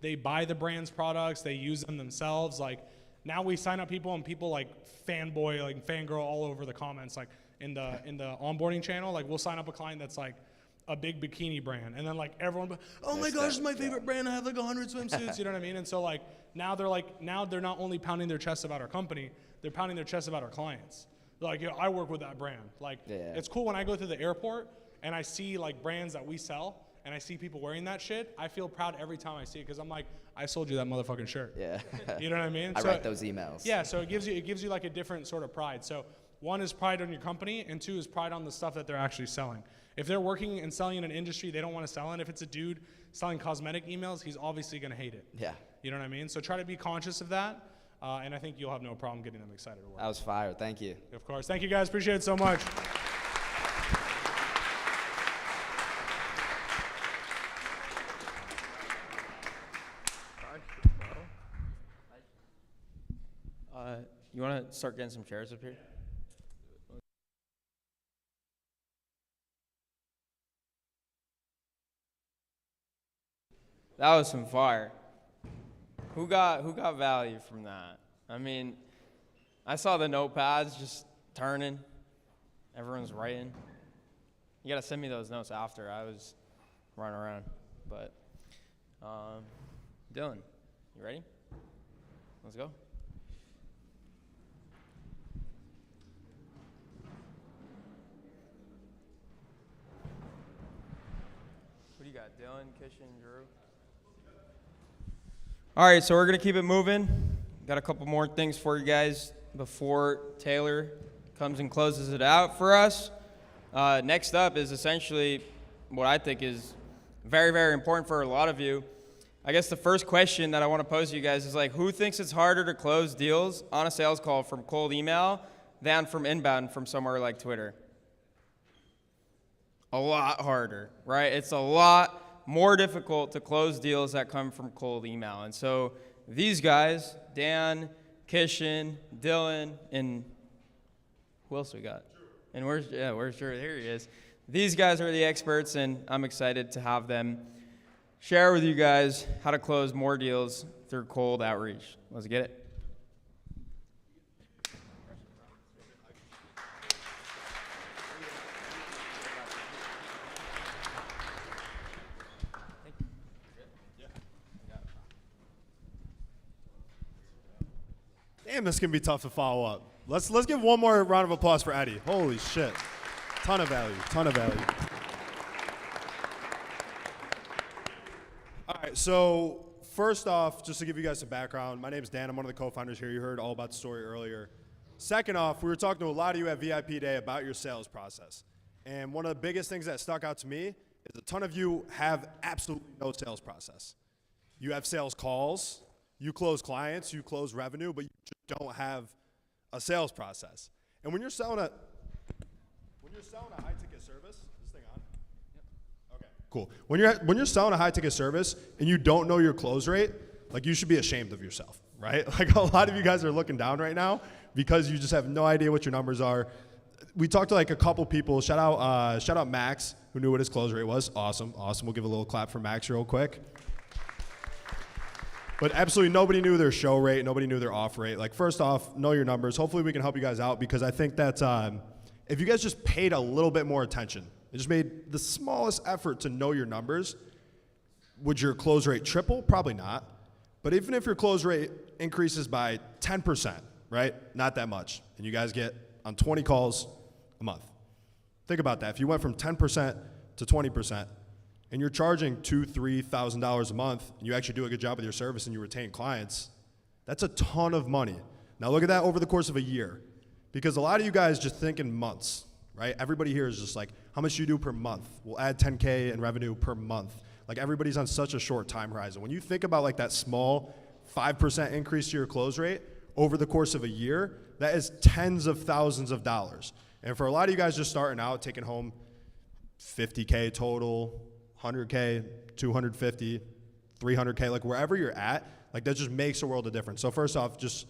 They buy the brand's products, they use them themselves. Like now we sign up people and people like fanboy, like fangirl all over the comments, like in the onboarding channel. Like we'll sign up a client that's like a big bikini brand, and then like everyone, oh my gosh, it's my favorite brand. I have like 100 swimsuits. You know what I mean? And so like now they're not only pounding their chest about our company, they're pounding their chest about our clients. They're like, I work with that brand. Like it's cool when I go through the airport and I see like brands that we sell and I see people wearing that shit. I feel proud every time I see it because I'm like, I sold you that motherfucking shirt. Yeah. You know what I mean? I write those emails. Yeah. So it gives you like a different sort of pride. So 1 is pride on your company, and 2 is pride on the stuff that they're actually selling. If they're working and selling in an industry they don't want to sell in, if it's a dude selling cosmetic emails, he's obviously going to hate it. Yeah. You know what I mean? So try to be conscious of that, and I think you'll have no problem getting them excited to work. That was fire. Thank you. Of course. Thank you guys. Appreciate it so much. You want to start getting some chairs up here? That was some fire. Who got value from that? I mean, I saw the notepads just turning. Everyone's writing. You gotta send me those notes after. I was running around. But Dylan, you ready? Let's go. What do you got, Dylan, Kishan, Drew? All right, so we're going to keep it moving. Got a couple more things for you guys before Taylor comes and closes it out for us. Next up is essentially what I think is very, very important for a lot of you. I guess the first question that I want to pose to you guys is like, who thinks it's harder to close deals on a sales call from cold email than from inbound from somewhere like Twitter? A lot harder, right? It's a lot more difficult to close deals that come from cold email. And so these guys, Dan, Kishan, Dylan, and who else we got? And where's Drew? Here he is. These guys are the experts, and I'm excited to have them share with you guys how to close more deals through cold outreach. Let's get it. Damn, this can be tough to follow up. Let's give one more round of applause for Eddie. Holy shit. Ton of value, ton of value. All right, so first off, just to give you guys some background, my name's Dan. I'm one of the co-founders here. You heard all about the story earlier. Second off, we were talking to a lot of you at VIP Day about your sales process. And one of the biggest things that stuck out to me is a ton of you have absolutely no sales process. You have sales calls, you close clients, you close revenue, but you just don't have a sales process. And when you're selling a high ticket service, is this thing on? Yep. Okay, cool. When you're selling a high ticket service and you don't know your close rate, like you should be ashamed of yourself, right? Like a lot of you guys are looking down right now because you just have no idea what your numbers are. We talked to like a couple people. Shout out Max, who knew what his close rate was. Awesome. We'll give a little clap for Max real quick. But absolutely nobody knew their show rate. Nobody knew their off rate. Like first off, know your numbers. Hopefully we can help you guys out because I think that if you guys just paid a little bit more attention and just made the smallest effort to know your numbers, would your close rate triple? Probably not. But even if your close rate increases by 10%, right? Not that much. And you guys get on 20 calls a month. Think about that. If you went from 10% to 20% and you're charging $2,000, $3,000 a month and you actually do a good job with your service and you retain clients, that's a ton of money. Now look at that over the course of a year because a lot of you guys just think in months, right? Everybody here is just like, how much do you do per month? We'll add 10K in revenue per month. Like everybody's on such a short time horizon. When you think about like that small 5% increase to your close rate over the course of a year, that is tens of thousands of dollars. And for a lot of you guys just starting out, taking home 50K total, 100K, 250, 300K, like wherever you're at, like that just makes a world of difference. So first off, just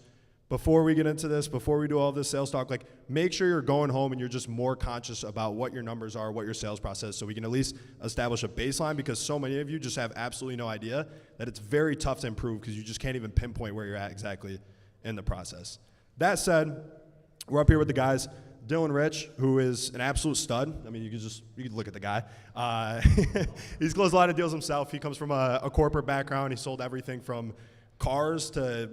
before we get into this, before we do all this sales talk, like make sure you're going home and you're just more conscious about what your numbers are, what your sales process is, so we can at least establish a baseline because so many of you just have absolutely no idea that it's very tough to improve because you just can't even pinpoint where you're at exactly in the process. That said, we're up here with the guys. Dylan Rich, who is an absolute stud. I mean, you can look at the guy. He's closed a lot of deals himself. He comes from a corporate background. He sold everything from cars to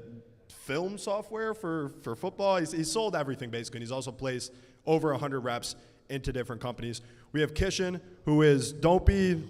film software for football. He's sold everything basically. And he's also placed over 100 reps into different companies. We have Kishan, who is don't be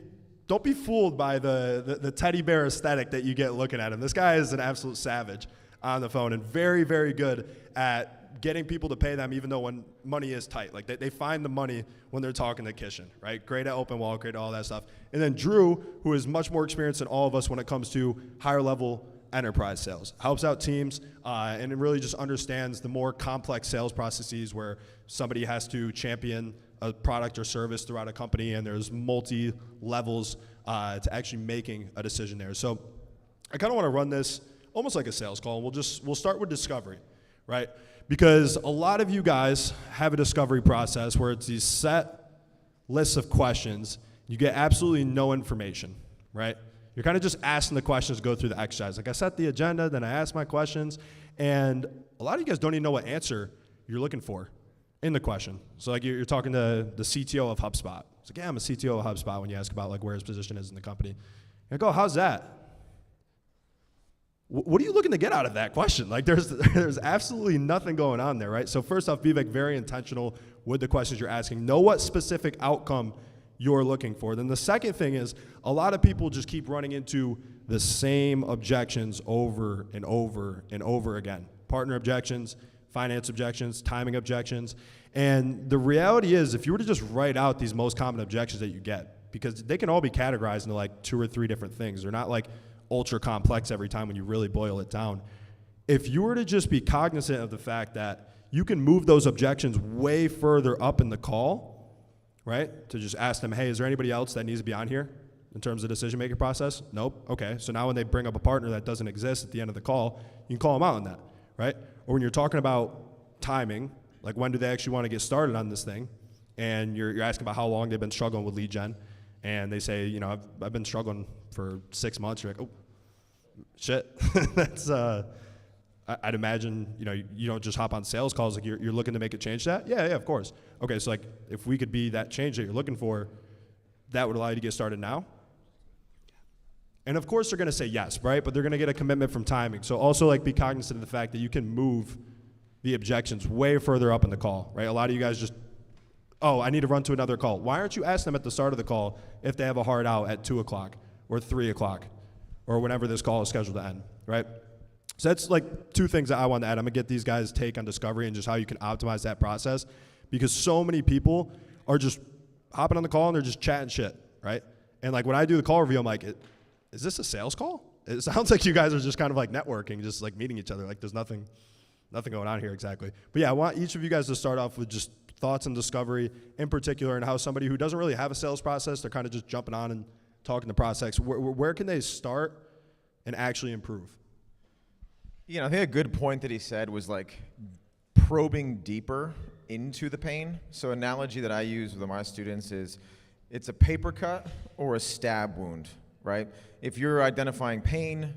fooled by the teddy bear aesthetic that you get looking at him. This guy is an absolute savage on the phone and very, very good at getting people to pay them even though when money is tight. Like they find the money when they're talking to Kishan, right? Great at open wall, great at all that stuff. And then Drew, who is much more experienced than all of us when it comes to higher level enterprise sales, helps out teams and it really just understands the more complex sales processes where somebody has to champion a product or service throughout a company and there's multi levels to actually making a decision there. So I kind of want to run this almost like a sales call. We'll start with discovery, right? Because a lot of you guys have a discovery process where it's these set lists of questions. You get absolutely no information, right? You're kind of just asking the questions to go through the exercise. Like I set the agenda, then I ask my questions, and a lot of you guys don't even know what answer you're looking for in the question. So like you're talking to the CTO of HubSpot. It's like, yeah, I'm a CTO of HubSpot when you ask about like where his position is in the company. You go, how's that? What are you looking to get out of that question? Like there's absolutely nothing going on there, right? So first off, be like very intentional with the questions you're asking. Know what specific outcome you're looking for. Then the second thing is a lot of people just keep running into the same objections over and over and over again. Partner objections, finance objections, timing objections. And the reality is if you were to just write out these most common objections that you get, because they can all be categorized into like 2 or 3 different things. They're not like ultra complex every time when you really boil it down. If you were to just be cognizant of the fact that you can move those objections way further up in the call, right? To just ask them, hey, is there anybody else that needs to be on here in terms of the decision-making process? Nope. Okay. So now when they bring up a partner that doesn't exist at the end of the call, you can call them out on that, right? Or when you're talking about timing, like when do they actually want to get started on this thing? And you're asking about how long they've been struggling with lead gen. And they say, you know, I've been struggling for 6 months. You're like, oh, shit. That's, I'd imagine, you know, you don't just hop on sales calls. Like you're looking to make a change to that? Yeah, of course. Okay, so like if we could be that change that you're looking for, that would allow you to get started now? And of course they're going to say yes, right? But they're going to get a commitment from timing. So also like be cognizant of the fact that you can move the objections way further up in the call, right? A lot of you guys just, oh, I need to run to another call. Why aren't you asking them at the start of the call if they have a hard out at 2 o'clock or 3 o'clock or whenever this call is scheduled to end, right? So that's like 2 things that I want to add. I'm going to get these guys' take on discovery and just how you can optimize that process because so many people are just hopping on the call and they're just chatting shit, right? And like when I do the call review, I'm like, is this a sales call? It sounds like you guys are just kind of like networking, just like meeting each other. Like there's nothing nothing going on here exactly. But yeah, I want each of you guys to start off with just thoughts on discovery in particular, and how somebody who doesn't really have a sales process, they're kind of just jumping on and talking the prospects. Where can they start and actually improve? You know, I think a good point that he said was like probing deeper into the pain. So analogy that I use with my students is it's a paper cut or a stab wound, right? If you're identifying pain,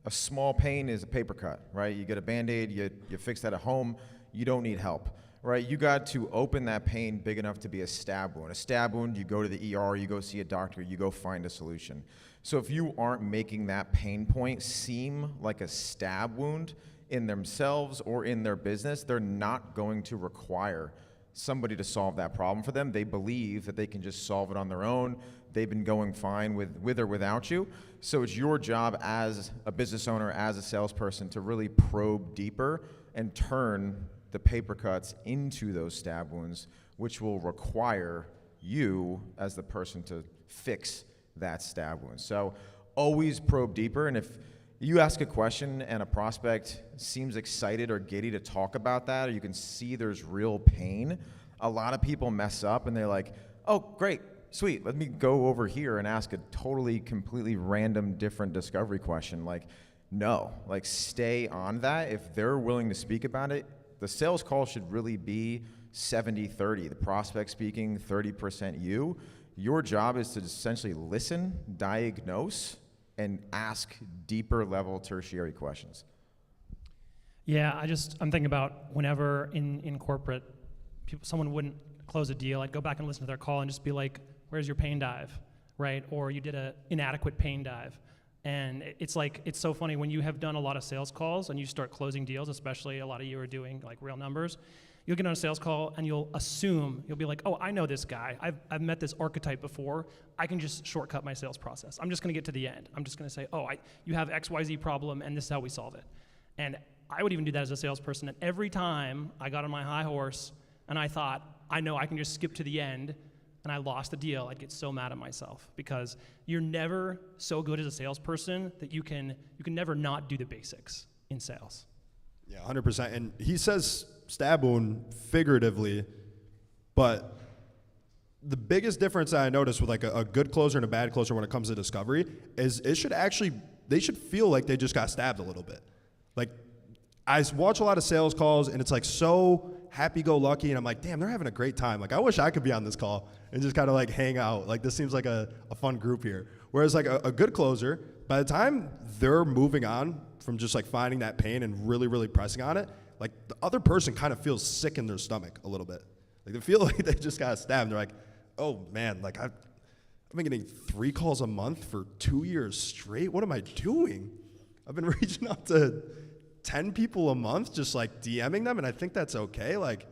a small pain is a paper cut, right? You get a Band-Aid, you fix that at home, you don't need help, right? You got to open that pain big enough to be a stab wound. A stab wound, you go to the ER, you go see a doctor, you go find a solution. So if you aren't making that pain point seem like a stab wound in themselves or in their business, they're not going to require somebody to solve that problem for them. They believe that they can just solve it on their own. They've been going fine with or without you. So it's your job as a business owner, as a salesperson, to really probe deeper and turn the paper cuts into those stab wounds, which will require you as the person to fix that stab wound. So always probe deeper, and if you ask a question and a prospect seems excited or giddy to talk about that, or you can see there's real pain, a lot of people mess up and they're like, oh, great, sweet, let me go over here and ask a totally, completely random, different discovery question. Like, no, like stay on that. If they're willing to speak about it, the sales call should really be 70-30. The prospect speaking, 30% you. Your job is to essentially listen, diagnose, and ask deeper level tertiary questions. Yeah, I'm thinking about whenever in corporate, someone wouldn't close a deal, I'd go back and listen to their call and just be like, where's your pain dive, right? Or you did an inadequate pain dive. And it's like, it's so funny when you have done a lot of sales calls and you start closing deals, especially a lot of you are doing like real numbers, you'll get on a sales call and you'll be like, oh, I know this guy. I've met this archetype before. I can just shortcut my sales process. I'm just gonna get to the end. I'm just gonna say, oh, you have XYZ problem and this is how we solve it. And I would even do that as a salesperson. And every time I got on my high horse and I thought, I know I can just skip to the end, and I lost the deal, I'd get so mad at myself, because you're never so good as a salesperson that you can never not do the basics in sales. Yeah, 100%. And he says stab wound figuratively, but the biggest difference that I noticed with like a good closer and a bad closer when it comes to discovery is they should feel like they just got stabbed a little bit. Like, I watch a lot of sales calls and it's like so happy-go-lucky, and I'm like, damn, they're having a great time. Like, I wish I could be on this call and just kind of like hang out. Like, this seems like a fun group here. Whereas like a good closer, by the time they're moving on from just like finding that pain and really, really pressing on it, like the other person kind of feels sick in their stomach a little bit. Like, they feel like they just got stabbed. They're like, oh man, like I've been getting 3 calls a month for 2 years straight. What am I doing? I've been reaching out to 10 people a month, just like DMing them, and I think that's okay. Like,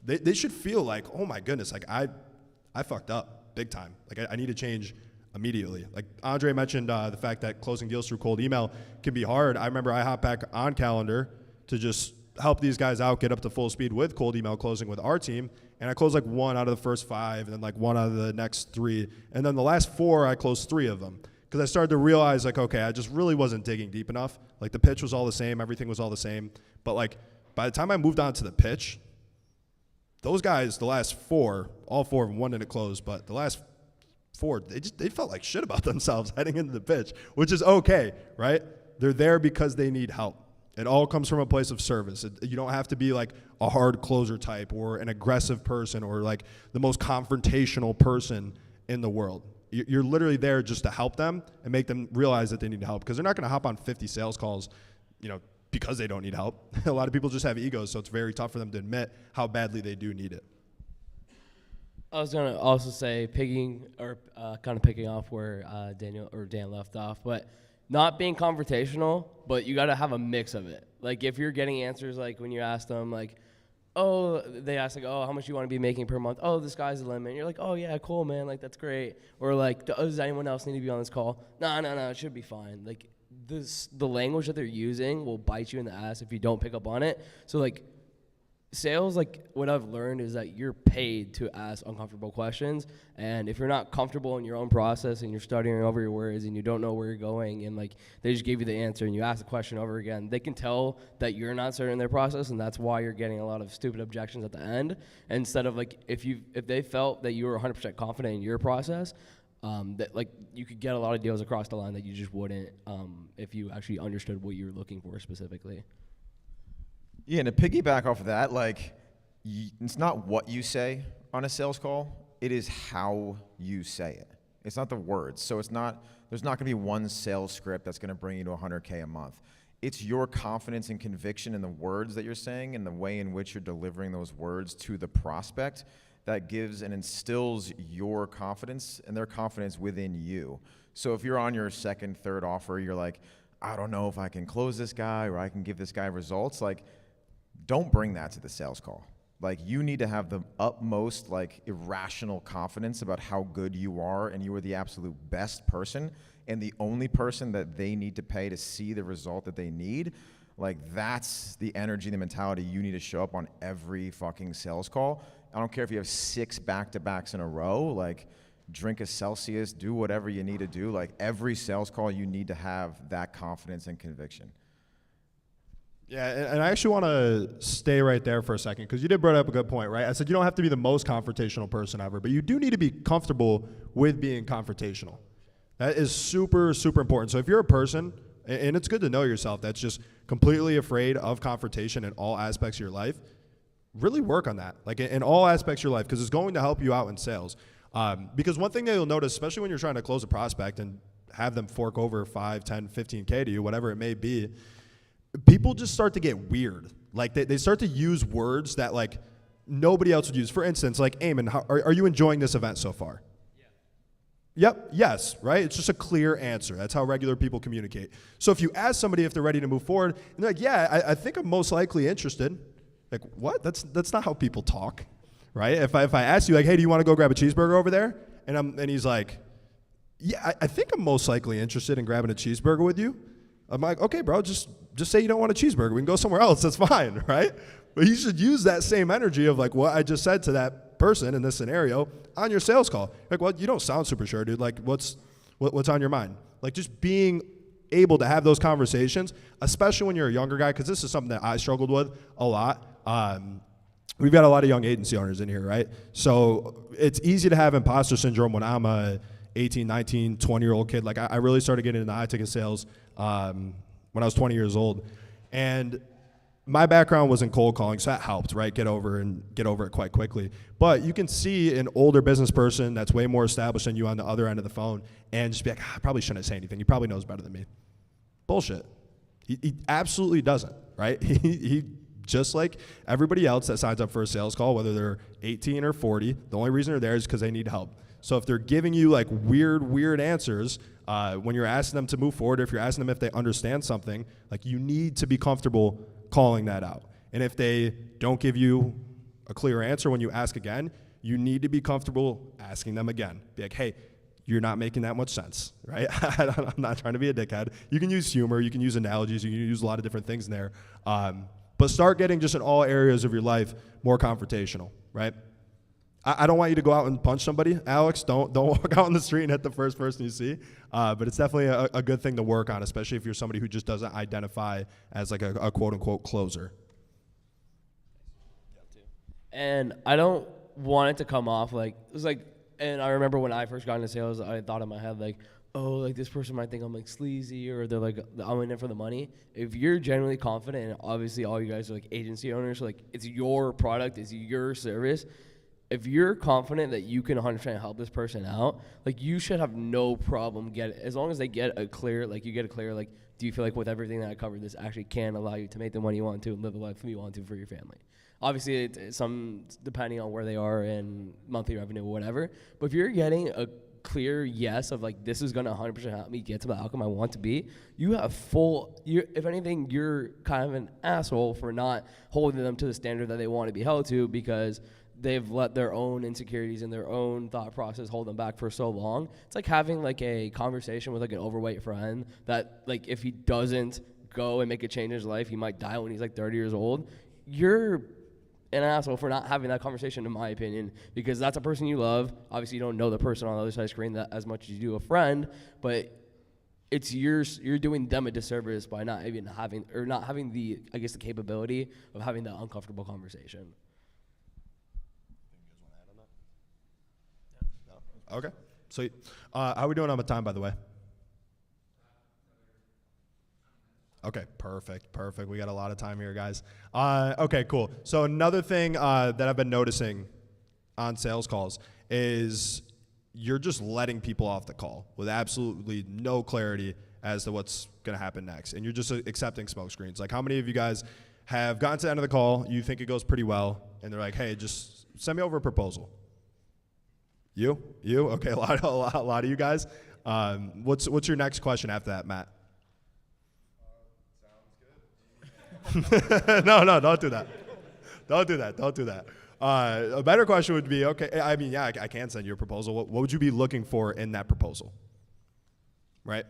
they should feel like, oh my goodness, like I fucked up big time. Like, I need to change immediately. Like Andre mentioned the fact that closing deals through cold email can be hard. I remember I hopped back on Calendar to just help these guys out, get up to full speed with cold email closing with our team, and I closed like 1 out of the first 5, and then like 1 out of the next 3, and then the last 4 I closed 3 of them. Because I started to realize, like, okay, I just really wasn't digging deep enough. Like, the pitch was all the same, everything was all the same. But, like, by the time I moved on to the pitch, those guys, the last 4, all 4 of them, 1 didn't close, but the last 4, they felt like shit about themselves heading into the pitch, which is okay, right? They're there because they need help. It all comes from a place of service. You don't have to be, like, a hard closer type or an aggressive person or, like, the most confrontational person in the world. You're literally there just to help them and make them realize that they need help, because they're not going to hop on 50 sales calls, because they don't need help. A lot of people just have egos, so it's very tough for them to admit how badly they do need it. I was going to also say picking off where Dan left off, but not being confrontational, but you got to have a mix of it. Like, if you're getting answers, like when you ask them, like, they ask, like, oh, how much you want to be making per month? Oh, the sky's the limit. And you're like, oh, yeah, cool, man. Like, that's great. Or, like, does anyone else need to be on this call? No, it should be fine. Like, the language that they're using will bite you in the ass if you don't pick up on it. So, like, sales, like what I've learned is that you're paid to ask uncomfortable questions, and if you're not comfortable in your own process and you're studying over your words and you don't know where you're going and like they just gave you the answer and you ask the question over again, they can tell that you're not certain in their process, and that's why you're getting a lot of stupid objections at the end. Instead of like if they felt that you were 100% confident in your process, that like you could get a lot of deals across the line that you just wouldn't if you actually understood what you were looking for specifically. Yeah, and to piggyback off of that, like, it's not what you say on a sales call, it is how you say it. It's not the words. So there's not going to be one sales script that's going to bring you to 100K a month. It's your confidence and conviction in the words that you're saying and the way in which you're delivering those words to the prospect that gives and instills your confidence and their confidence within you. So if you're on your second, third offer, you're like, I don't know if I can close this guy or I can give this guy results, like, don't bring that to the sales call. Like, you need to have the utmost, like, irrational confidence about how good you are, and you are the absolute best person and the only person that they need to pay to see the result that they need. Like, that's the energy, the mentality you need to show up on every fucking sales call. I don't care if you have 6 back-to-backs in a row, like, drink a Celsius, do whatever you need to do. Like, every sales call, you need to have that confidence and conviction. Yeah, and I actually want to stay right there for a second, because you did bring up a good point, right? I said you don't have to be the most confrontational person ever, but you do need to be comfortable with being confrontational. That is super, super important. So if you're a person, and it's good to know yourself, that's just completely afraid of confrontation in all aspects of your life, really work on that, like in all aspects of your life, because it's going to help you out in sales. Because one thing that you'll notice, especially when you're trying to close a prospect and have them fork over 5, 10, 15K to you, whatever it may be, people just start to get weird. Like they start to use words that like nobody else would use. For instance, like, Eamon, are you enjoying this event so far? Yeah. Yep, yes, right? It's just a clear answer. That's how regular people communicate. So if you ask somebody if they're ready to move forward, and they're like, yeah, I think I'm most likely interested. Like, what? That's not how people talk, right? If I ask you, like, hey, do you want to go grab a cheeseburger over there? And he's like, yeah, I think I'm most likely interested in grabbing a cheeseburger with you. I'm like, okay, bro, just say you don't want a cheeseburger. We can go somewhere else. That's fine, right? But you should use that same energy of like what I just said to that person in this scenario on your sales call. Like, well, you don't sound super sure, dude. Like, what's on your mind? Like, just being able to have those conversations, especially when you're a younger guy, because this is something that I struggled with a lot. We've got a lot of young agency owners in here, right? So it's easy to have imposter syndrome when I'm a 18, 19, 20-year-old kid. Like, I really started getting into high-ticket sales when I was 20 years old. And my background was in cold calling, so that helped, right? Get over it quite quickly. But you can see an older business person that's way more established than you on the other end of the phone and just be like, I probably shouldn't say anything. He probably knows better than me. Bullshit. He absolutely doesn't, right? He just like everybody else that signs up for a sales call, whether they're 18 or 40, the only reason they're there is because they need help. So if they're giving you like weird answers when you're asking them to move forward, or if you're asking them if they understand something, like, you need to be comfortable calling that out. And if they don't give you a clear answer when you ask again, you need to be comfortable asking them again. Be like, hey, you're not making that much sense, right? I'm not trying to be a dickhead. You can use humor, you can use analogies, you can use a lot of different things in there. But start getting just in all areas of your life more confrontational, right? I don't want you to go out and punch somebody, Alex. Don't walk out on the street and hit the first person you see. But it's definitely a good thing to work on, especially if you're somebody who just doesn't identify as like a quote-unquote closer. And I don't want it to come off like, it was like, and I remember when I first got into sales, I thought in my head like, oh, like this person might think I'm like sleazy, or they're like, I'm in it for the money. If you're genuinely confident, and obviously all you guys are like agency owners, so like it's your product, it's your service. If you're confident that you can 100% help this person out, like, you should have no problem as long as they get a clear, like, you get a clear, like, do you feel like with everything that I covered, this actually can allow you to make the money you want to and live the life you want to for your family? Obviously, it's some depending on where they are in monthly revenue or whatever. But if you're getting a clear yes of like, this is going to 100% help me get to the outcome I want to be, you have if anything, you're kind of an asshole for not holding them to the standard that they want to be held to, because they've let their own insecurities and their own thought process hold them back for so long. It's like having like a conversation with like an overweight friend that, like, if he doesn't go and make a change in his life, he might die when he's like 30 years old. You're an asshole for not having that conversation, in my opinion, because that's a person you love. Obviously, you don't know the person on the other side of the screen that as much as you do a friend, but it's you're doing them a disservice by not even having the, I guess, the capability of having that uncomfortable conversation. Okay. So, how are we doing on the time, by the way? Okay, perfect. We got a lot of time here, guys. Okay, cool. So another thing that I've been noticing on sales calls is you're just letting people off the call with absolutely no clarity as to what's going to happen next. And you're just accepting smoke screens. Like, how many of you guys have gotten to the end of the call, you think it goes pretty well, and they're like, hey, just send me over a proposal? You? Okay, a lot of you guys. What's your next question after that, Matt? No, don't do that. Don't do that. A better question would be, okay, I mean, yeah, I can send you a proposal. What would you be looking for in that proposal? Right?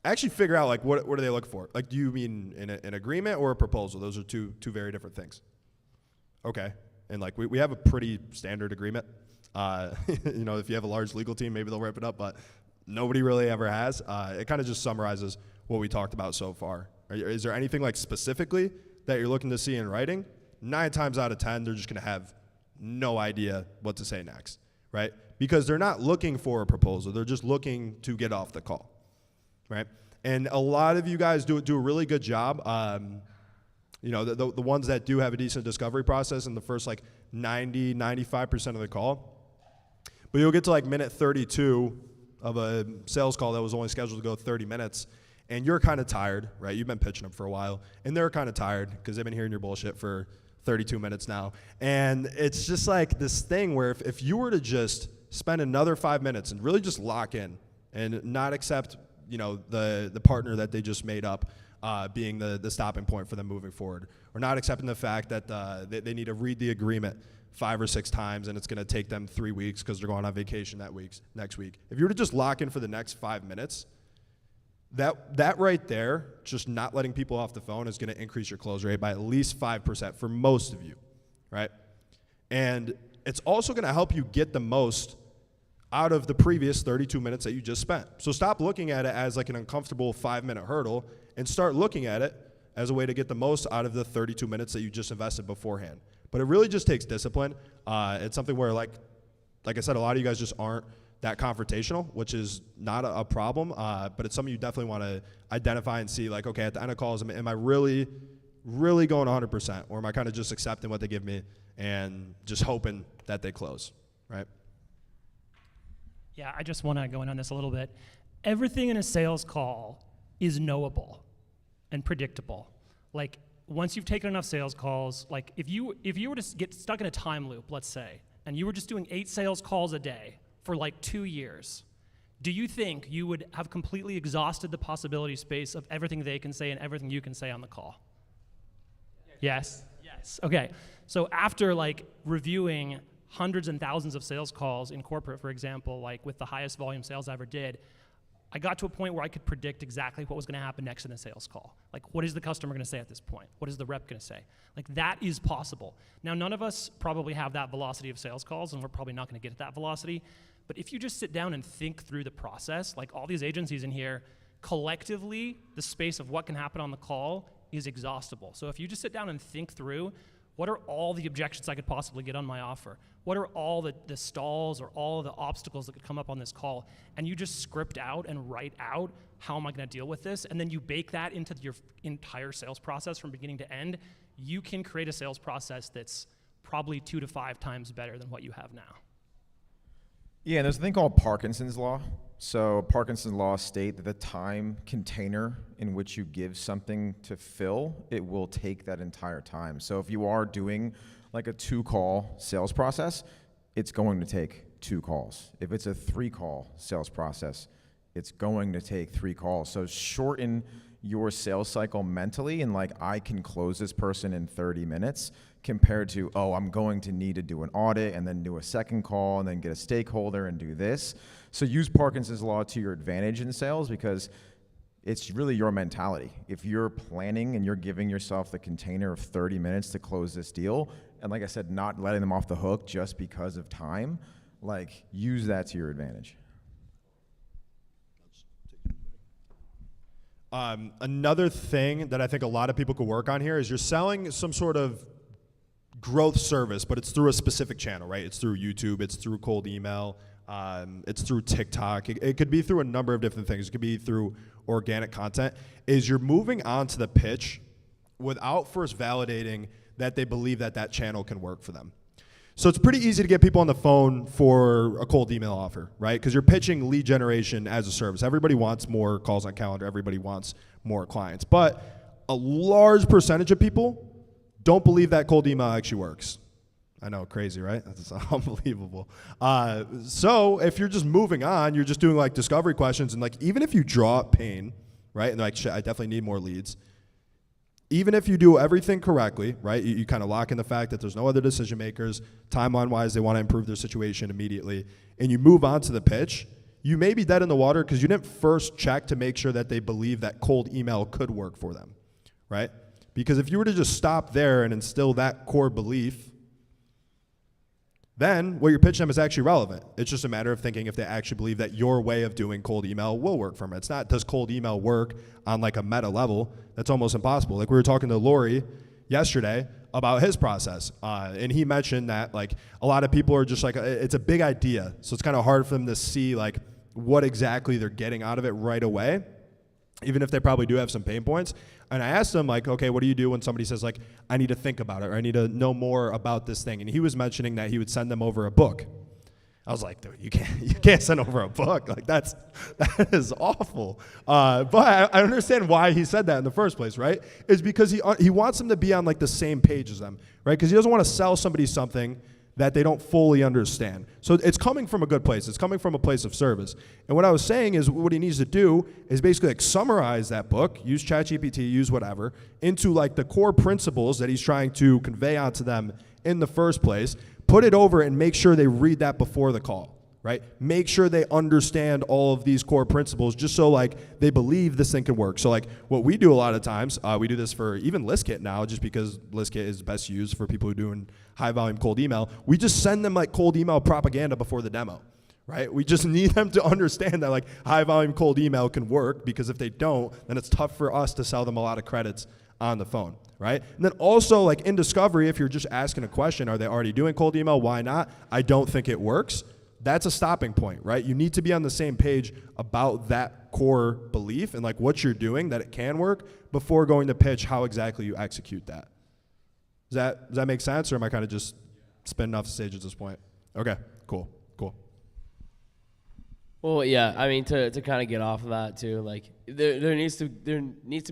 Actually figure out, like, what do they look for? Like, do you mean an agreement or a proposal? Those are two very different things. Okay. And, like, we have a pretty standard agreement. You know, if you have a large legal team, maybe they'll rip it up, but nobody really ever has. It kind of just summarizes what we talked about so far. Is there anything, like, specifically that you're looking to see in writing? 9 times out of 10, they're just going to have no idea what to say next, right? Because they're not looking for a proposal. They're just looking to get off the call, right? And a lot of you guys do a really good job. You know, the ones that do have a decent discovery process in the first, like, 95% of the call. But you'll get to, like, minute 32 of a sales call that was only scheduled to go 30 minutes, and you're kind of tired, right? You've been pitching them for a while, and they're kind of tired because they've been hearing your bullshit for 32 minutes now. And it's just like this thing where if you were to just spend another 5 minutes and really just lock in and not accept, you know, the partner that they just made up being the stopping point for them moving forward, or not accepting the fact that they need to read the agreement 5 or 6 times and it's going to take them 3 weeks because they're going on vacation next week. If you were to just lock in for the next 5 minutes, that right there, just not letting people off the phone, is going to increase your close rate by at least 5% for most of you, right? And it's also going to help you get the most out of the previous 32 minutes that you just spent. So stop looking at it as like an uncomfortable 5-minute hurdle and start looking at it as a way to get the most out of the 32 minutes that you just invested beforehand. But it really just takes discipline. It's something where, like I said, a lot of you guys just aren't that confrontational, which is not a problem, but it's something you definitely want to identify and see, like, okay, at the end of calls, am I really going 100%, or am I kind of just accepting what they give me and just hoping that they close, right? Yeah, I just want to go in on this a little bit. Everything in a sales call is knowable and predictable. Like, once you've taken enough sales calls, like if you were to get stuck in a time loop, let's say, and you were just doing 8 sales calls a day for like 2 years, do you think you would have completely exhausted the possibility space of everything they can say and everything you can say on the call? Yes? Yes. Okay. So after like reviewing hundreds and thousands of sales calls in corporate, for example, like with the highest volume sales I ever did, I got to a point where I could predict exactly what was going to happen next in the sales call. Like, what is the customer going to say at this point? What is the rep going to say? Like, that is possible. Now, none of us probably have that velocity of sales calls, and we're probably not going to get at that velocity. But if you just sit down and think through the process, like all these agencies in here, collectively, the space of what can happen on the call is exhaustible. So if you just sit down and think through, what are all the objections I could possibly get on my offer? What are all the stalls or all the obstacles that could come up on this call? And you just script out and write out, how am I going to deal with this? And then you bake that into your entire sales process from beginning to end. You can create a sales process that's probably 2 to 5 times better than what you have now. Yeah, and there's a thing called Parkinson's law. So Parkinson's law state that the time container in which you give something to fill, it will take that entire time. So if you are doing like a 2-call sales process, it's going to take 2 calls. If it's a 3-call sales process, it's going to take 3 calls. So shorten your sales cycle mentally, and like, I can close this person in 30 minutes compared to, oh, I'm going to need to do an audit and then do a second call and then get a stakeholder and do this. So use Parkinson's law to your advantage in sales, because it's really your mentality. If you're planning and you're giving yourself the container of 30 minutes to close this deal, and like I said, not letting them off the hook just because of time, like use that to your advantage. Another thing that I think a lot of people could work on here is you're selling some sort of growth service, but it's through a specific channel, right? It's through YouTube, it's through cold email, it's through TikTok. It could be through a number of different things. It could be through organic content. Is you're moving on to the pitch without first validating that they believe that that channel can work for them. So it's pretty easy to get people on the phone for a cold email offer, right? Because you're pitching lead generation as a service. Everybody wants more calls on calendar. Everybody wants more clients. But a large percentage of people don't believe that cold email actually works. I know, crazy, right? That's unbelievable. So if you're just moving on, you're just doing like discovery questions, and like even if you draw up pain, right, and like shit, I definitely need more leads. Even if you do everything correctly, right, you kind of lock in the fact that there's no other decision makers, timeline-wise, they want to improve their situation immediately, and you move on to the pitch, you may be dead in the water because you didn't first check to make sure that they believe that cold email could work for them, right? Because if you were to just stop there and instill that core belief, then what you're pitching them is actually relevant. It's just a matter of thinking if they actually believe that your way of doing cold email will work for them. It's not, does cold email work on like a meta level? That's almost impossible. Like we were talking to Lori yesterday about his process, and he mentioned that like a lot of people are just like, it's a big idea, so it's kind of hard for them to see like what exactly they're getting out of it right away, even if they probably do have some pain points. And I asked him, like, okay, what do you do when somebody says, like, I need to think about it, or I need to know more about this thing? And he was mentioning that he would send them over a book. I was like, dude, you can't send over a book. Like, that is awful. But I understand why he said that in the first place, right? Is because he wants them to be on, like, the same page as them, right? Because he doesn't want to sell somebody something that they don't fully understand. So it's coming from a good place. It's coming from a place of service. And what I was saying is what he needs to do is basically like summarize that book, use ChatGPT, use whatever, into like the core principles that he's trying to convey onto them in the first place, put it over and make sure they read that before the call, right? Make sure they understand all of these core principles just so like they believe this thing can work. So like what we do a lot of times, we do this for even ListKit now, just because ListKit is best used for people who are doing high volume cold email. We just send them like cold email propaganda before the demo, right? We just need them to understand that like high volume cold email can work, because if they don't, then it's tough for us to sell them a lot of credits on the phone, right? And then also like in discovery, if you're just asking a question, are they already doing cold email? Why not? I don't think it works. That's a stopping point, right? You need to be on the same page about that core belief and like what you're doing, that it can work, before going to pitch how exactly you execute that. Does that make sense, or am I kind of just spinning off the stage at this point? Okay, cool. Well, yeah, I mean, to kind of get off of that too, like there needs to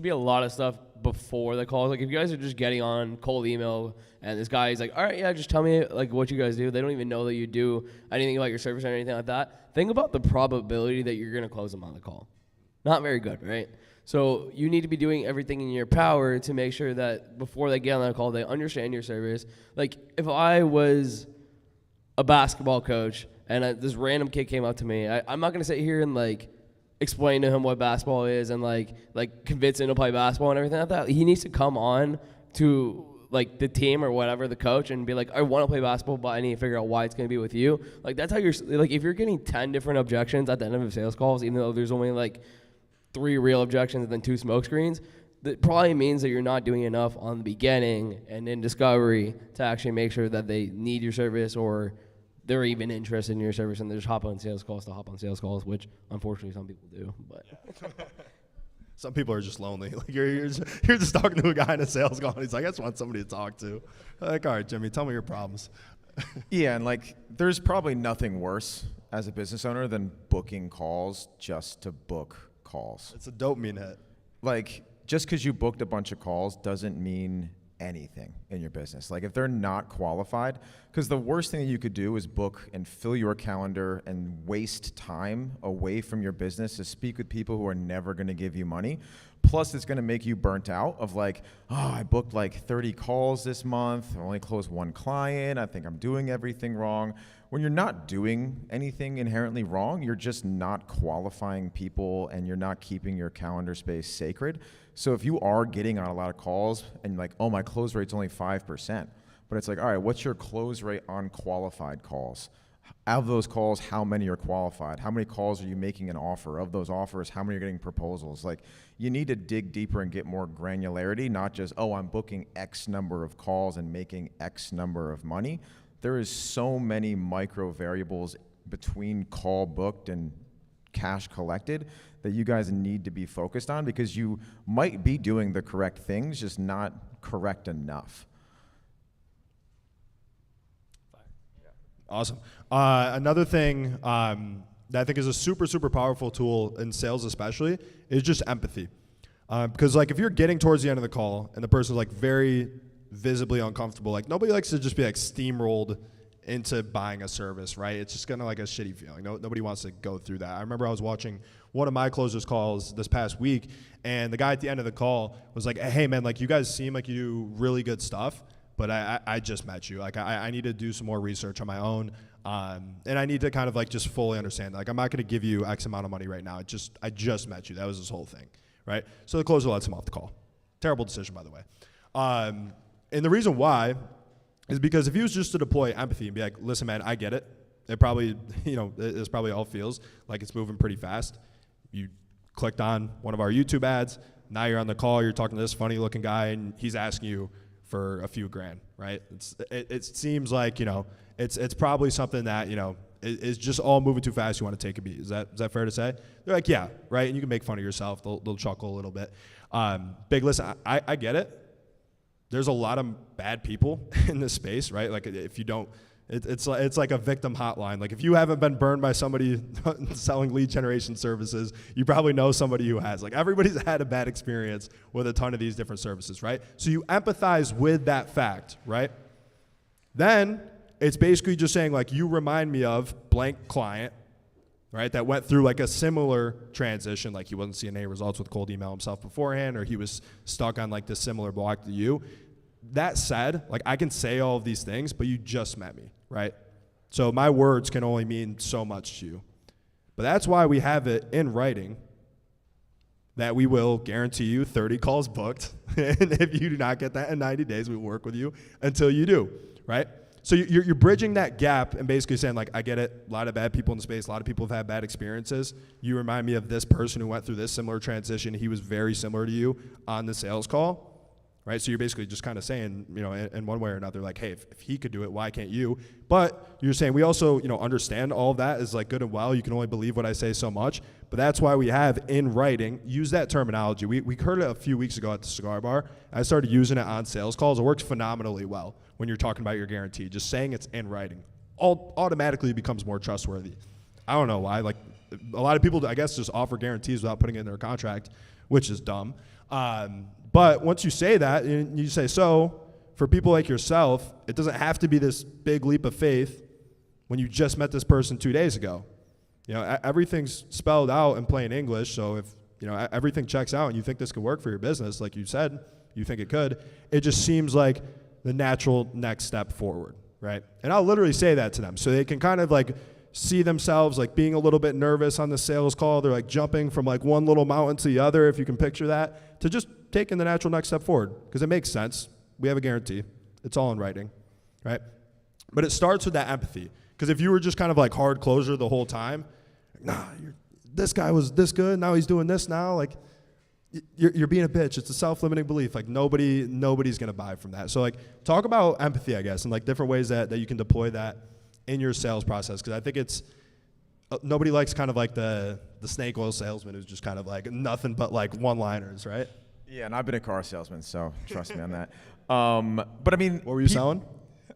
be a lot of stuff before the call. Like if you guys are just getting on cold email and this guy is like, all right, yeah, just tell me like what you guys do. They don't even know that you do anything about your service or anything like that. Think about the probability that you're gonna close them on the call. Not very good, right? So you need to be doing everything in your power to make sure that before they get on that call, they understand your service. Like if I was a basketball coach and this random kid came up to me, I'm not gonna sit here and like explain to him what basketball is and like convince him to play basketball and everything like that. He needs to come on to like the team or whatever, the coach, and be like, I want to play basketball, but I need to figure out why it's going to be with you. Like that's how you're like, if you're getting 10 different objections at the end of a sales calls, even though there's only like 3 real objections and then 2 smoke screens, that probably means that you're not doing enough on the beginning and in discovery to actually make sure that they need your service or they're even interested in your service, and they just hop on sales calls to hop on sales calls, which unfortunately some people do. But some people are just lonely. Like you're just talking to a guy in a sales call, and he's like, I just want somebody to talk to. Like, all right, Jimmy, tell me your problems. Yeah, and like there's probably nothing worse as a business owner than booking calls just to book calls. It's a dopamine hit. Like just because you booked a bunch of calls doesn't mean anything in your business. Like if they're not qualified, because the worst thing that you could do is book and fill your calendar and waste time away from your business to speak with people who are never going to give you money. Plus it's going to make you burnt out of like, oh, I booked like 30 calls this month, I only closed 1 client, I think I'm doing everything wrong. when you're not doing anything inherently wrong, you're just not qualifying people and you're not keeping your calendar space sacred. So if you are getting on a lot of calls and like, oh, my close rate's only 5%, but it's like, all right, what's your close rate on qualified calls? Out of those calls, how many are qualified? How many calls are you making an offer? Of those offers, how many are getting proposals? Like, you need to dig deeper and get more granularity, not just, oh, I'm booking X number of calls and making X number of money. There is so many micro variables between call booked and cash collected that you guys need to be focused on, because you might be doing the correct things, just not correct enough. Awesome. Another thing that I think is a super, super powerful tool in sales especially is just empathy. Because like if you're getting towards the end of the call and the person's like very visibly uncomfortable, like nobody likes to just be like steamrolled into buying a service, right? It's just kind of like a shitty feeling. Nobody wants to go through that. I remember I was watching one of my closers calls this past week, and the guy at the end of the call was like, hey man, like you guys seem like you do really good stuff, but I just met you. Like I need to do some more research on my own. And I need to kind of like just fully understand, like I'm not going to give you X amount of money right now. I just met you. That was his whole thing, right? So the closer lets him off the call. Terrible decision, by the way. And the reason why is because if he was just to deploy empathy and be like, listen, man, I get it. It probably, it's probably all feels like it's moving pretty fast. You clicked on one of our YouTube ads. Now you're on the call. You're talking to this funny looking guy and he's asking you for a few grand, right? It seems like, it's probably something that, is just all moving too fast. You want to take a beat. Is that fair to say? They're like, yeah, right? And you can make fun of yourself. They'll chuckle a little bit. Big, listen, I get it. There's a lot of bad people in this space, right? Like if you don't, it's like a victim hotline. Like if you haven't been burned by somebody selling lead generation services, you probably know somebody who has. Like everybody's had a bad experience with a ton of these different services, right? So you empathize with that fact, right? Then it's basically just saying like, you remind me of blank client, right? That went through like a similar transition, like he wasn't seeing any results with cold email himself beforehand, or he was stuck on like this similar block to you. That said, like I can say all of these things, but you just met me, right? So my words can only mean so much to you. But that's why we have it in writing that we will guarantee you 30 calls booked. And if you do not get that in 90 days, we will work with you until you do, right? So you're bridging that gap and basically saying like, I get it, a lot of bad people in the space, a lot of people have had bad experiences. You remind me of this person who went through this similar transition. He was very similar to you on the sales call, right? So you're basically just kind of saying, in one way or another, like, hey, if he could do it, why can't you? But you're saying we also, understand all of that is like good and well. You can only believe what I say so much. But that's why we have in writing, use that terminology. We heard it a few weeks ago at the cigar bar. I started using it on sales calls. It works phenomenally well when you're talking about your guarantee. Just saying it's in writing automatically becomes more trustworthy. I don't know why. Like a lot of people, I guess, just offer guarantees without putting it in their contract, which is dumb. But once you say that, and you say, so for people like yourself, it doesn't have to be this big leap of faith when you just met this person 2 days ago. Everything's spelled out in plain English. So if, everything checks out and you think this could work for your business, like you said, you think it could, it just seems like the natural next step forward, right? And I'll literally say that to them so they can kind of like see themselves like being a little bit nervous on the sales call. They're like jumping from like one little mountain to the other, if you can picture that, to just taking the natural next step forward, because it makes sense. We have a guarantee. It's all in writing, right? But it starts with that empathy, because if you were just kind of like hard closure the whole time, this guy was this good, now he's doing this now, like you're being a bitch. It's a self-limiting belief. Like nobody's gonna buy from that. So like talk about empathy, I guess, and like different ways that you can deploy that in your sales process, because I think it's nobody likes kind of like the snake oil salesman who's just kind of like nothing but like one-liners, right? Yeah, and I've been a car salesman, so trust me on that. But I mean, what were you selling?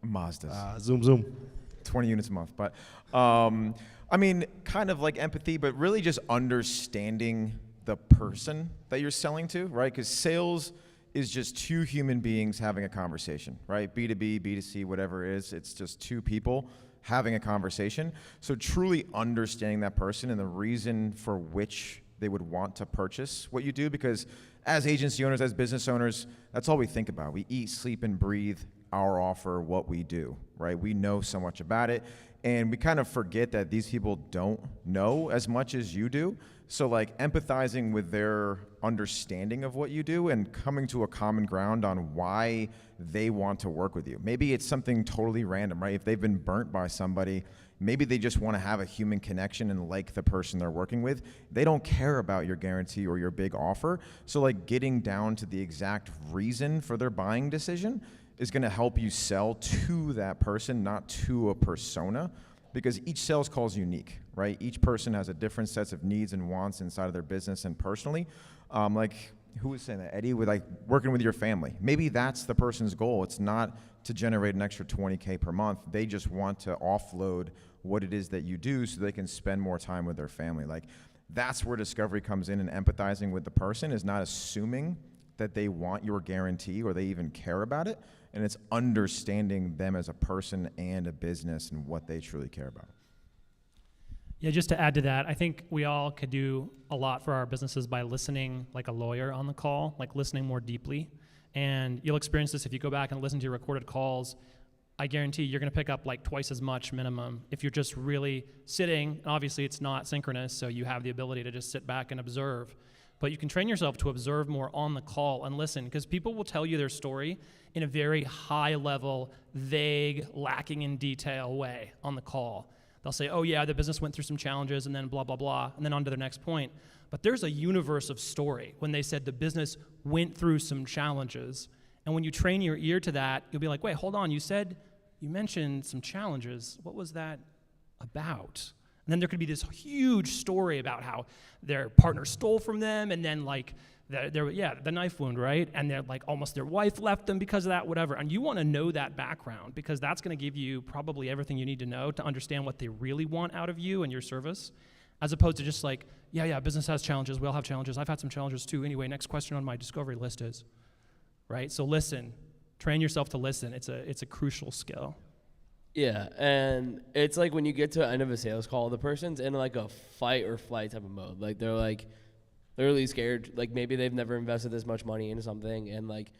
Mazdas. Zoom. 20 units a month. But I mean, kind of like empathy, but really just understanding the person that you're selling to, right? Because sales is just two human beings having a conversation, right? B2B, B2C, whatever it is, it's just two people having a conversation. So truly understanding that person and the reason for which they would want to purchase what you do, because as agency owners, as business owners, that's all we think about. We eat, sleep, and breathe our offer, what we do, right? We know so much about it, and we kind of forget that these people don't know as much as you do. So like empathizing with their understanding of what you do and coming to a common ground on why they want to work with you. Maybe it's something totally random, right? If they've been burnt by somebody, maybe they just want to have a human connection and like the person they're working with. They don't care about your guarantee or your big offer. So like getting down to the exact reason for their buying decision is going to help you sell to that person, not to a persona, because each sales call is unique, right? Each person has a different sets of needs and wants inside of their business and personally. Like, who was saying that? Eddie, with like working with your family. Maybe that's the person's goal. It's not to generate an extra $20K per month. They just want to offload what it is that you do so they can spend more time with their family. Like, that's where discovery comes in, and empathizing with the person is not assuming that they want your guarantee or they even care about it, and it's understanding them as a person and a business and what they truly care about. Yeah, just to add to that, I think we all could do a lot for our businesses by listening like a lawyer on the call, like listening more deeply. And you'll experience this if you go back and listen to your recorded calls. I guarantee you're going to pick up like twice as much minimum if you're just really sitting. And obviously, it's not synchronous, so you have the ability to just sit back and observe. But you can train yourself to observe more on the call and listen, because people will tell you their story in a very high-level, vague, lacking in detail way on the call. They'll say, oh yeah, the business went through some challenges and then blah, blah, blah, and then on to their next point. But there's a universe of story when they said the business went through some challenges. And when you train your ear to that, you'll be like, wait, hold on, you mentioned some challenges. What was that about? And then there could be this huge story about how their partner stole from them, and then like, the knife wound, right? And they're like, almost their wife left them because of that, whatever. And you want to know that background, because that's going to give you probably everything you need to know to understand what they really want out of you and your service, as opposed to just like, yeah, business has challenges. We all have challenges. I've had some challenges too. Anyway, next question on my discovery list is, right? So listen, train yourself to listen. It's a crucial skill. Yeah, and it's like when you get to the end of a sales call, the person's in like a fight or flight type of mode. Like they're really scared. Like maybe they've never invested this much money into something, and like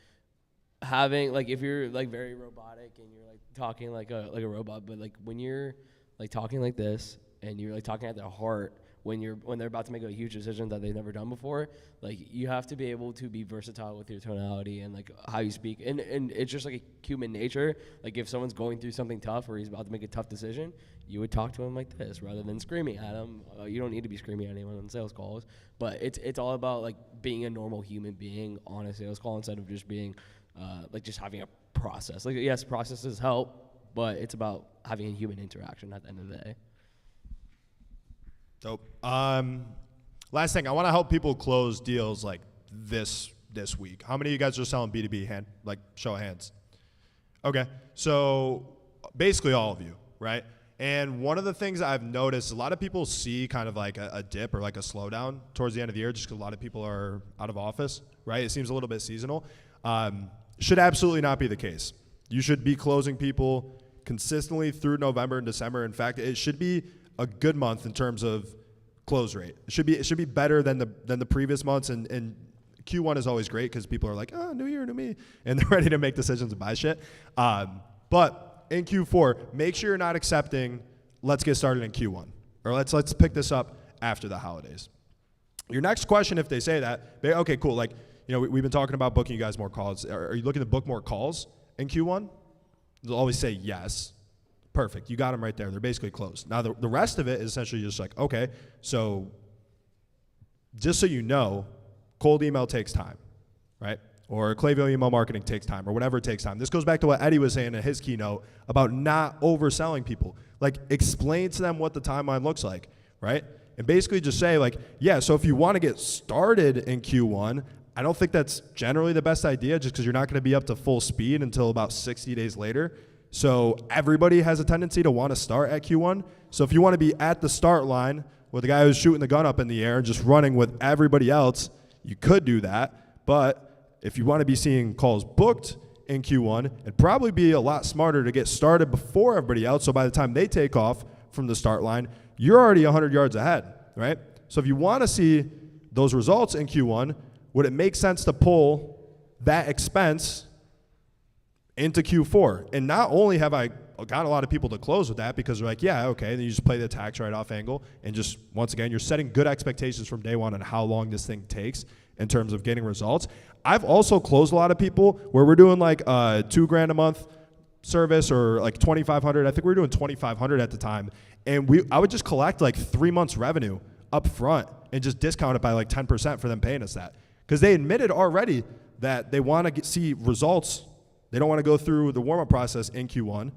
having like if you're like very robotic and you're like talking like a robot, but like when you're like talking like this and you're like talking at their heart when they're about to make a huge decision that they've never done before, like you have to be able to be versatile with your tonality and like how you speak, and it's just like a human nature. Like if someone's going through something tough or he's about to make a tough decision, you would talk to him like this rather than screaming at him. You don't need to be screaming at anyone on sales calls, but it's all about like being a normal human being on a sales call instead of just being like just having a process. Like yes, processes help, but it's about having a human interaction at the end of the day. Dope. Last thing, I want to help people close deals like this week. How many of you guys are selling B2B? Like show of hands. Okay, so basically all of you, right? And one of the things I've noticed, a lot of people see kind of like a dip or like a slowdown towards the end of the year, just because a lot of people are out of office, right? It seems a little bit seasonal. Should absolutely not be the case. You should be closing people consistently through November and December. In fact, it should be a good month in terms of close rate. It should be better than the previous months, and Q1 is always great because people are like, oh, new year, new me, and they're ready to make decisions and buy shit. But in Q4, make sure you're not accepting, let's get started in Q1, or let's pick this up after the holidays. Your next question, if they say that, okay, cool, like, you know, we've been talking about booking you guys more calls. Are you looking to book more calls in Q1? They'll always say yes. Perfect. You got them right there. They're basically closed. Now, the rest of it is essentially just like, okay, so just so you know, cold email takes time, right? Or Klaviyo email marketing takes time, or whatever it takes time. This goes back to what Eddie was saying in his keynote about not overselling people. Like, explain to them what the timeline looks like, right? And basically just say, like, yeah, so if you want to get started in Q1, I don't think that's generally the best idea just because you're not going to be up to full speed until about 60 days later. So everybody has a tendency to want to start at Q1. So if you want to be at the start line with the guy who's shooting the gun up in the air and just running with everybody else, you could do that. But if you want to be seeing calls booked in Q1, it'd probably be a lot smarter to get started before everybody else. So by the time they take off from the start line, you're already 100 yards ahead, right? So if you want to see those results in Q1, would it make sense to pull that expense into Q4? And not only have I got a lot of people to close with that because they're like, yeah, okay, then you just play the tax write-off angle, and just, once again, you're setting good expectations from day one on how long this thing takes in terms of getting results. I've also closed a lot of people where we're doing like $2,000 a month service or like 2,500. I think we were doing 2,500 at the time. And I would just collect like 3 months revenue up front and just discount it by like 10% for them paying us that. Because they admitted already that they want to see results. They don't want to go through the warm-up process in Q1.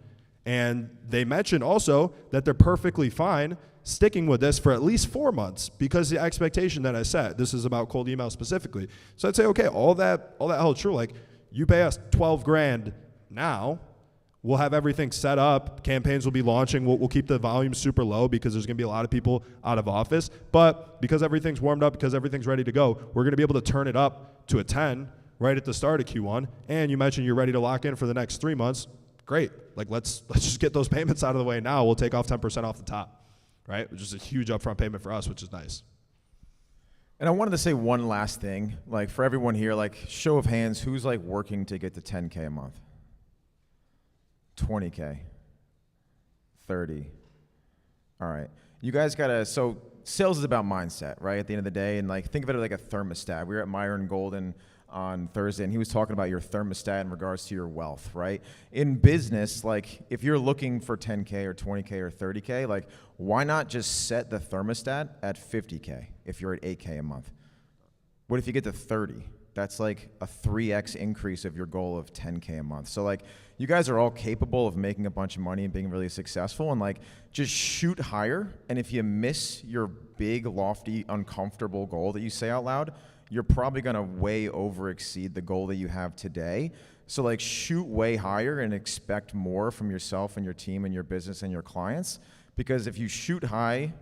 And they mentioned also that they're perfectly fine sticking with this for at least 4 months because the expectation that I set, this is about cold email specifically. So I'd say, okay, all that held true. Like, you pay us $12,000 now, we'll have everything set up. Campaigns will be launching. We'll keep the volume super low because there's going to be a lot of people out of office. But because everything's warmed up, because everything's ready to go, we're going to be able to turn it up to a 10 right at the start of Q1. And you mentioned you're ready to lock in for the next 3 months. Great. Like, let's just get those payments out of the way now. We'll take off 10% off the top, right? Which is a huge upfront payment for us, which is nice. And I wanted to say one last thing, like for everyone here, like show of hands, who's like working to get to 10K a month? 20K, 30. All right. You guys gotta, so sales is about mindset, right? At the end of the day, and like think of it like a thermostat. We were at Myron Golden on Thursday, and he was talking about your thermostat in regards to your wealth, right? In business, like if you're looking for 10K or 20K or 30K, like why not just set the thermostat at 50K if you're at 8K a month? What if you get to 30? That's like a 3x increase of your goal of 10K a month. So like you guys are all capable of making a bunch of money and being really successful, and like just shoot higher. And if you miss your big, lofty, uncomfortable goal that you say out loud, you're probably gonna way over exceed the goal that you have today. So like shoot way higher and expect more from yourself and your team and your business and your clients. Because if you shoot high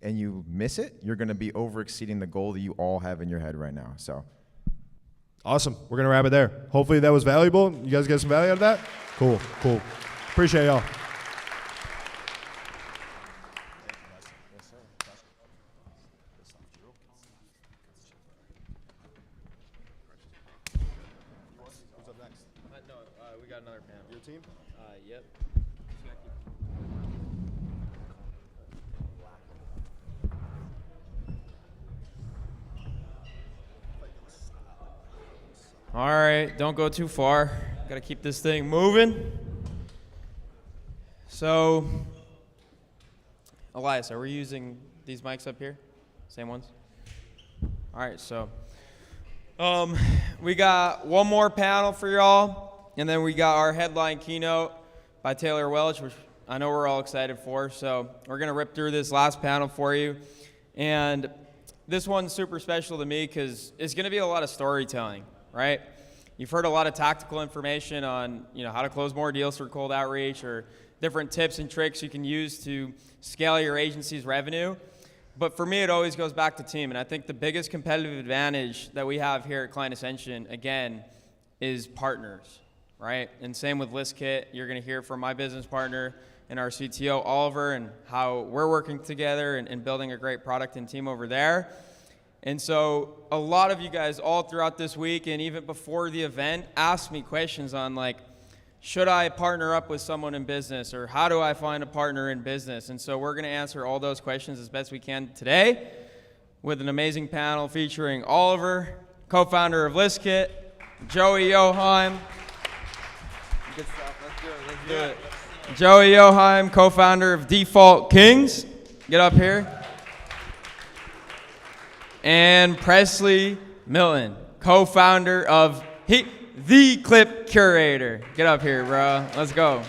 and you miss it, you're gonna be over exceeding the goal that you all have in your head right now. So. Awesome. We're going to wrap it there. Hopefully that was valuable. You guys get some value out of that? Cool. Appreciate y'all. Who's up next? No, we got another panel. Your team? Yep. All right, don't go too far. Got to keep this thing moving. So, Elias, are we using these mics up here? Same ones? All right, so we got one more panel for y'all, and then we got our headline keynote by Taylor Welch, which I know we're all excited for. So we're going to rip through this last panel for you. And this one's super special to me because it's going to be a lot of storytelling. Right? You've heard a lot of tactical information on, how to close more deals through cold outreach or different tips and tricks you can use to scale your agency's revenue. But for me, it always goes back to team. And I think the biggest competitive advantage that we have here at Client Ascension, again, is partners, right? And same with ListKit. You're going to hear from my business partner and our CTO, Oliver, and how we're working together and building a great product and team over there. And so a lot of you guys all throughout this week and even before the event asked me questions on like, should I partner up with someone in business, or how do I find a partner in business? And so we're going to answer all those questions as best we can today with an amazing panel featuring Oliver, co-founder of ListKit, Joey Joheim. Good stuff. Let's do it. Joey Joheim, co-founder of Default Kings. Get up here. And Presley Milton, co-founder of The Clip Curator. Get up here, bro. Let's go.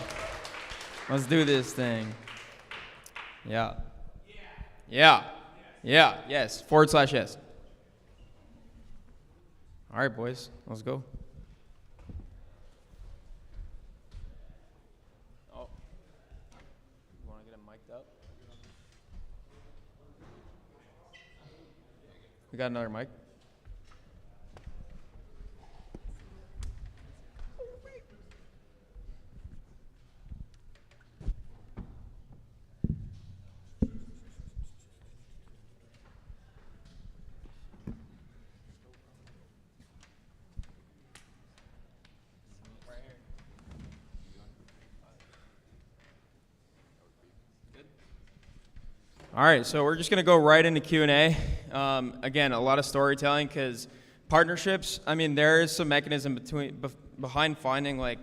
Let's do this thing. Yeah. Yes. /yes. All right, boys. Let's go. Oh. You want to get him mic'd up? We got another mic. All right, so we're just going to go right into Q&A. Again, a lot of storytelling because partnerships, I mean, there is some mechanism behind finding like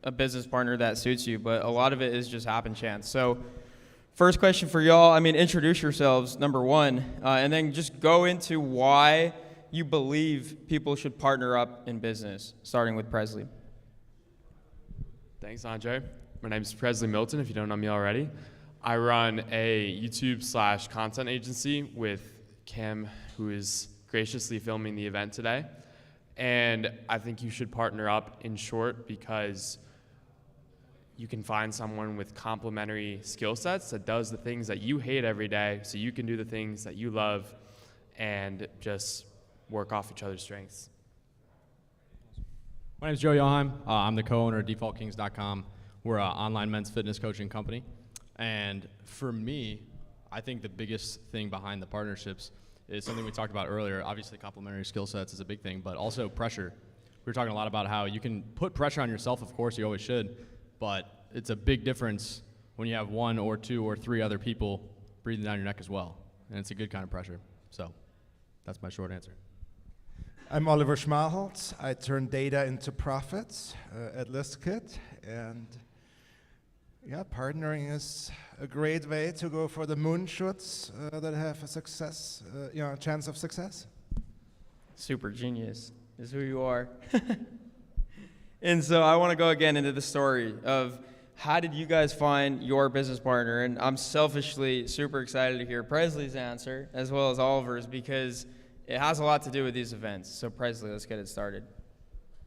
a business partner that suits you, but a lot of it is just happen chance. So first question for y'all, I mean, introduce yourselves, number one, and then just go into why you believe people should partner up in business, starting with Presley. Thanks, Andre. My name is Presley Milton, if you don't know me already. I run a YouTube/content agency with Cam, who is graciously filming the event today. And I think you should partner up, in short, because you can find someone with complementary skill sets that does the things that you hate every day, so you can do the things that you love and just work off each other's strengths. My name is Joe Joheim. I'm the co-owner of DefaultKings.com. We're an online men's fitness coaching company. And for me, I think the biggest thing behind the partnerships is something we talked about earlier. Obviously, complementary skill sets is a big thing, but also pressure. We were talking a lot about how you can put pressure on yourself, of course, you always should, but it's a big difference when you have 1 or 2 or 3 other people breathing down your neck as well. And it's a good kind of pressure. So that's my short answer. I'm Oliver Schmalholz. I turn data into profits at ListKit, and yeah, partnering is a great way to go for the moonshots that have a chance of success. Super genius is who you are. And so I want to go again into the story of how did you guys find your business partner? And I'm selfishly super excited to hear Presley's answer as well as Oliver's because it has a lot to do with these events. So Presley, let's get it started.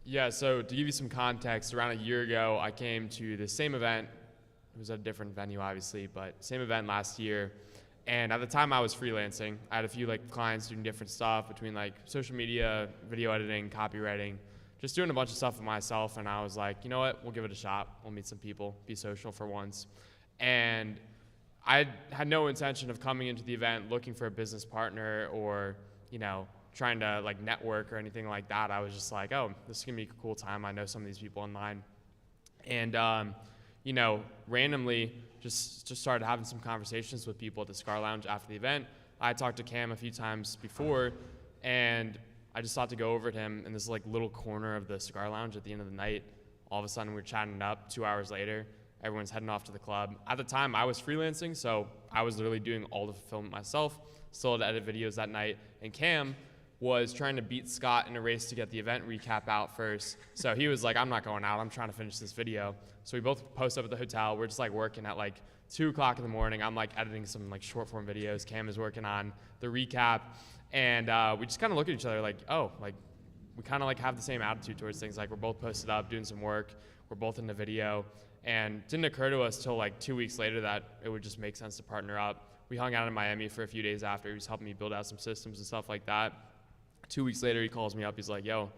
Yeah, so to give you some context, around a year ago, I came to the same event. It was at a different venue, obviously, but same event last year. And at the time, I was freelancing. I had a few clients doing different stuff between social media, video editing, copywriting, just doing a bunch of stuff for myself. And I was like, you know what? We'll give it a shot. We'll meet some people, be social for once. And I had no intention of coming into the event looking for a business partner or trying to network or anything like that. I was just like, oh, this is gonna be a cool time. I know some of these people online. And, randomly just started having some conversations with people at the Scar Lounge after the event. I talked to Cam a few times before, and I just thought to go over to him in this little corner of the Cigar Lounge at the end of the night. All of a sudden, we're chatting it up. 2 hours later, everyone's heading off to the club. At the time, I was freelancing, so I was literally doing all the fulfillment myself. Still had to edit videos that night. And Cam was trying to beat Scott in a race to get the event recap out first. So he was like, I'm not going out. I'm trying to finish this video. So we both post up at the hotel. We're just working at 2 o'clock in the morning. I'm editing some short form videos. Cam is working on the recap. And we just kind of look at each other we kind of have the same attitude towards things. We're both posted up, doing some work. We're both in the video. And it didn't occur to us till 2 weeks later that it would just make sense to partner up. We hung out in Miami for a few days after. He was helping me build out some systems and stuff like that. 2 weeks later, he calls me up. He's like, yo,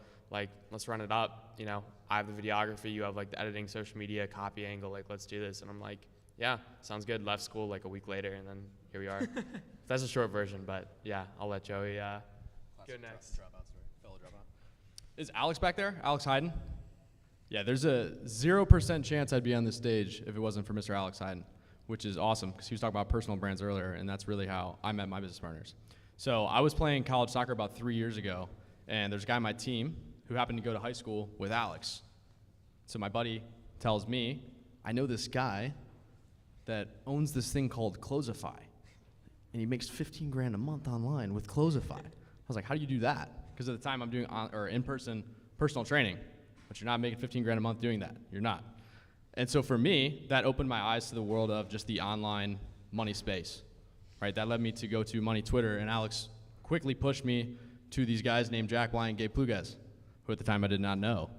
let's run it up. I have the videography. You have the editing, social media, copy angle. Let's do this. And I'm like, yeah, sounds good. Left school a week later, and then here we are. That's a short version, but yeah, I'll let Joey go next. Fellow dropout. Is Alex back there? Alex Hayden? Yeah, there's a 0% chance I'd be on this stage if it wasn't for Mr. Alex Hayden, which is awesome because he was talking about personal brands earlier, and that's really how I met my business partners. So I was playing college soccer about 3 years ago, and there's a guy on my team who happened to go to high school with Alex. So my buddy tells me, I know this guy that owns this thing called Closify, and he makes 15 grand a month online with Closify. I was like, how do you do that? Because at the time I'm doing in-person personal training, but you're not making 15 grand a month doing that. You're not. And so for me, that opened my eyes to the world of just the online money space, right? That led me to go to Money Twitter, and Alex quickly pushed me to these guys named Jack Bly and Gabe Pluguez, who at the time I did not know.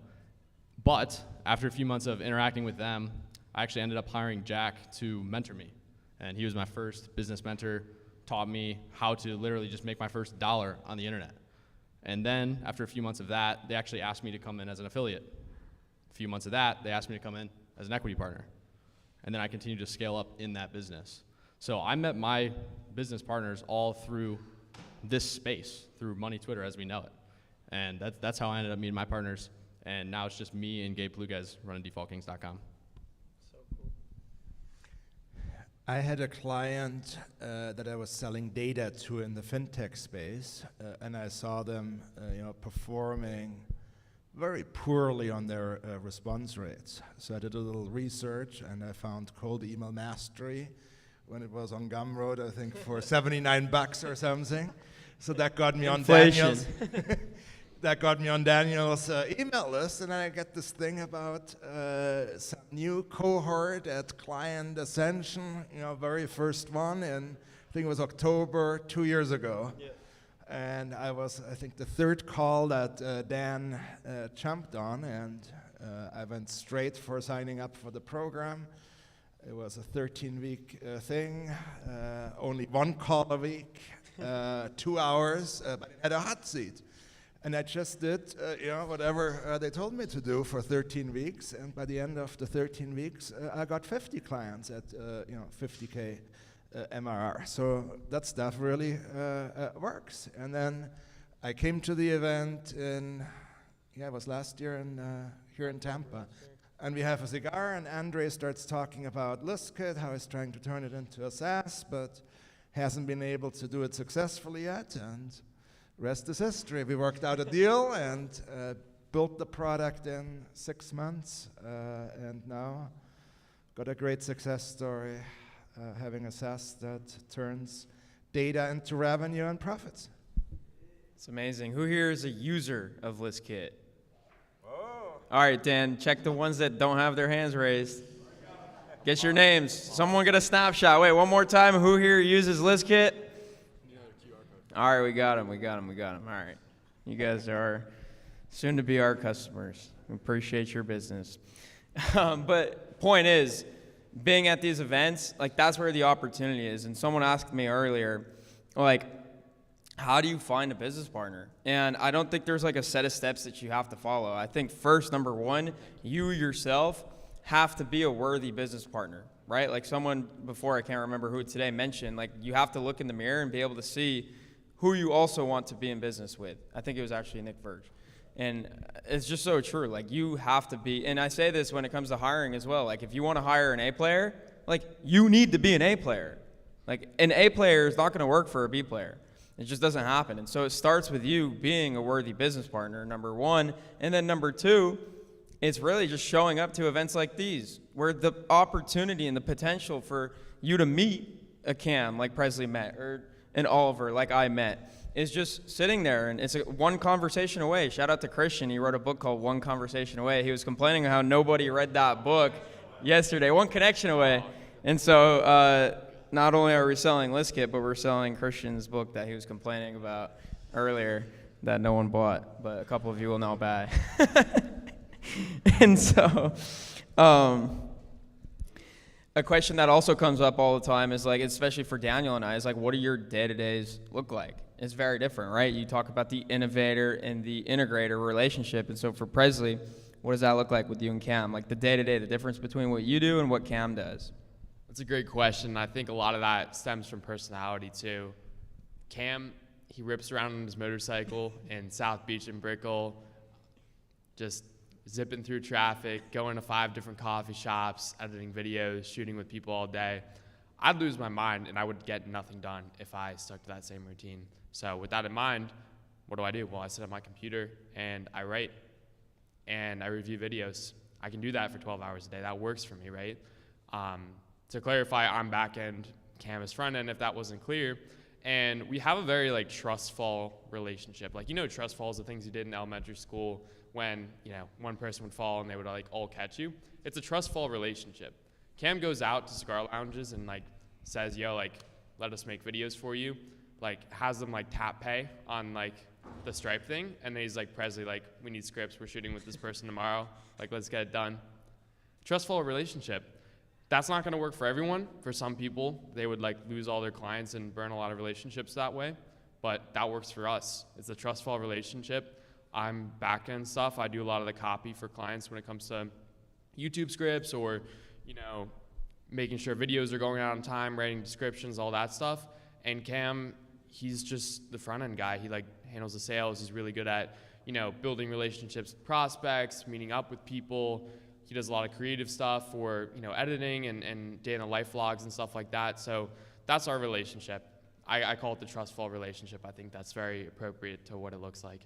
But after a few months of interacting with them, I actually ended up hiring Jack to mentor me. And he was my first business mentor, taught me how to literally just make my first dollar on the internet. And then after a few months of that, they actually asked me to come in as an affiliate. A few months of that, they asked me to come in as an equity partner. And then I continued to scale up in that business. So I met my business partners all through this space, through Money Twitter as we know it. And that's how I ended up meeting my partners. And now it's just me and Gabe Pluguez running DefaultKings.com. I had a client that I was selling data to in the fintech space, and I saw them, performing very poorly on their response rates. So I did a little research, and I found cold email mastery when it was on Gumroad, I think for $79 or something. So that got me on Daniel's. That got me on Daniel's email list, and then I get this thing about some new cohort at client Ascension, very first one, and I think it was October 2 years ago. Yeah. And I was, I think, the third call that Dan jumped on, and I went straight for signing up for the program. It was a 13-week thing, only one call a week, 2 hours, but it had a hot seat. And I just did, whatever they told me to do for 13 weeks. And by the end of the 13 weeks, I got 50 clients at, 50K MRR. So that stuff really works. And then I came to the event it was last year here in Tampa. And we have a cigar, and Andre starts talking about ListKit, how he's trying to turn it into a SaaS, but hasn't been able to do it successfully yet. And rest is history. We worked out a deal and built the product in 6 months, and now got a great success story, having a SaaS that turns data into revenue and profits. It's amazing. Who here is a user of ListKit? All right, Dan, check the ones that don't have their hands raised. Get your names. Someone get a snapshot. Wait, one more time. Who here uses ListKit? All right, we got him. All right. You guys are soon to be our customers. We appreciate your business. But point is, being at these events, that's where the opportunity is. And someone asked me earlier, how do you find a business partner? And I don't think there's a set of steps that you have to follow. I think first, number one, you yourself have to be a worthy business partner, right? Someone before, I can't remember who today, mentioned, you have to look in the mirror and be able to see who you also want to be in business with. I think it was actually Nick Verge. And it's just so true. You have to be, and I say this when it comes to hiring as well. If you want to hire an A player, you need to be an A player. An A player is not going to work for a B player. It just doesn't happen. And so it starts with you being a worthy business partner, number one. And then number two, it's really just showing up to events like these, where the opportunity and the potential for you to meet a Cam like Presley met, or an Oliver like I met, is just sitting there, and it's one conversation away. Shout out to Christian. He wrote a book called One Conversation Away. He was complaining how nobody read that book yesterday. One connection away. And so not only are we selling ListKit, but we're selling Christian's book that he was complaining about earlier that no one bought, but a couple of you will now buy. And so a question that also comes up all the time is especially for Daniel and I, is what do your day-to-days look like? It's very different, right? You talk about the innovator and the integrator relationship. And so for Presley, what does that look like with you and Cam? The day-to-day, the difference between what you do and what Cam does. That's a great question. I think a lot of that stems from personality too. Cam, he rips around on his motorcycle in South Beach and Brickell, just zipping through traffic, going to 5 different coffee shops, editing videos, shooting with people all day. I'd lose my mind and I would get nothing done if I stuck to that same routine. So with that in mind, what do? Well, I sit at my computer and I write and I review videos. I can do that for 12 hours a day. That works for me, right? To clarify, I'm back end, Cam is front end, if that wasn't clear. And we have a very trust fall relationship. Trust falls, the things you did in elementary school when, one person would fall and they would all catch you. It's a trust fall relationship. Cam goes out to cigar lounges and says, yo, let us make videos for you. Has them tap pay on the Stripe thing. And then he's Presley, we need scripts. We're shooting with this person tomorrow. Let's get it done. Trust fall relationship. That's not going to work for everyone. For some people, they would lose all their clients and burn a lot of relationships that way. But that works for us. It's a trust fall relationship. I'm back-end stuff. I do a lot of the copy for clients when it comes to YouTube scripts or, making sure videos are going out on time, writing descriptions, all that stuff. And Cam, he's just the front-end guy. He handles the sales. He's really good at, building relationships with prospects, meeting up with people, he does a lot of creative stuff for, you know, editing and day in the life vlogs and stuff like that. So that's our relationship. I call it the trust fall relationship. I think that's very appropriate to what it looks like.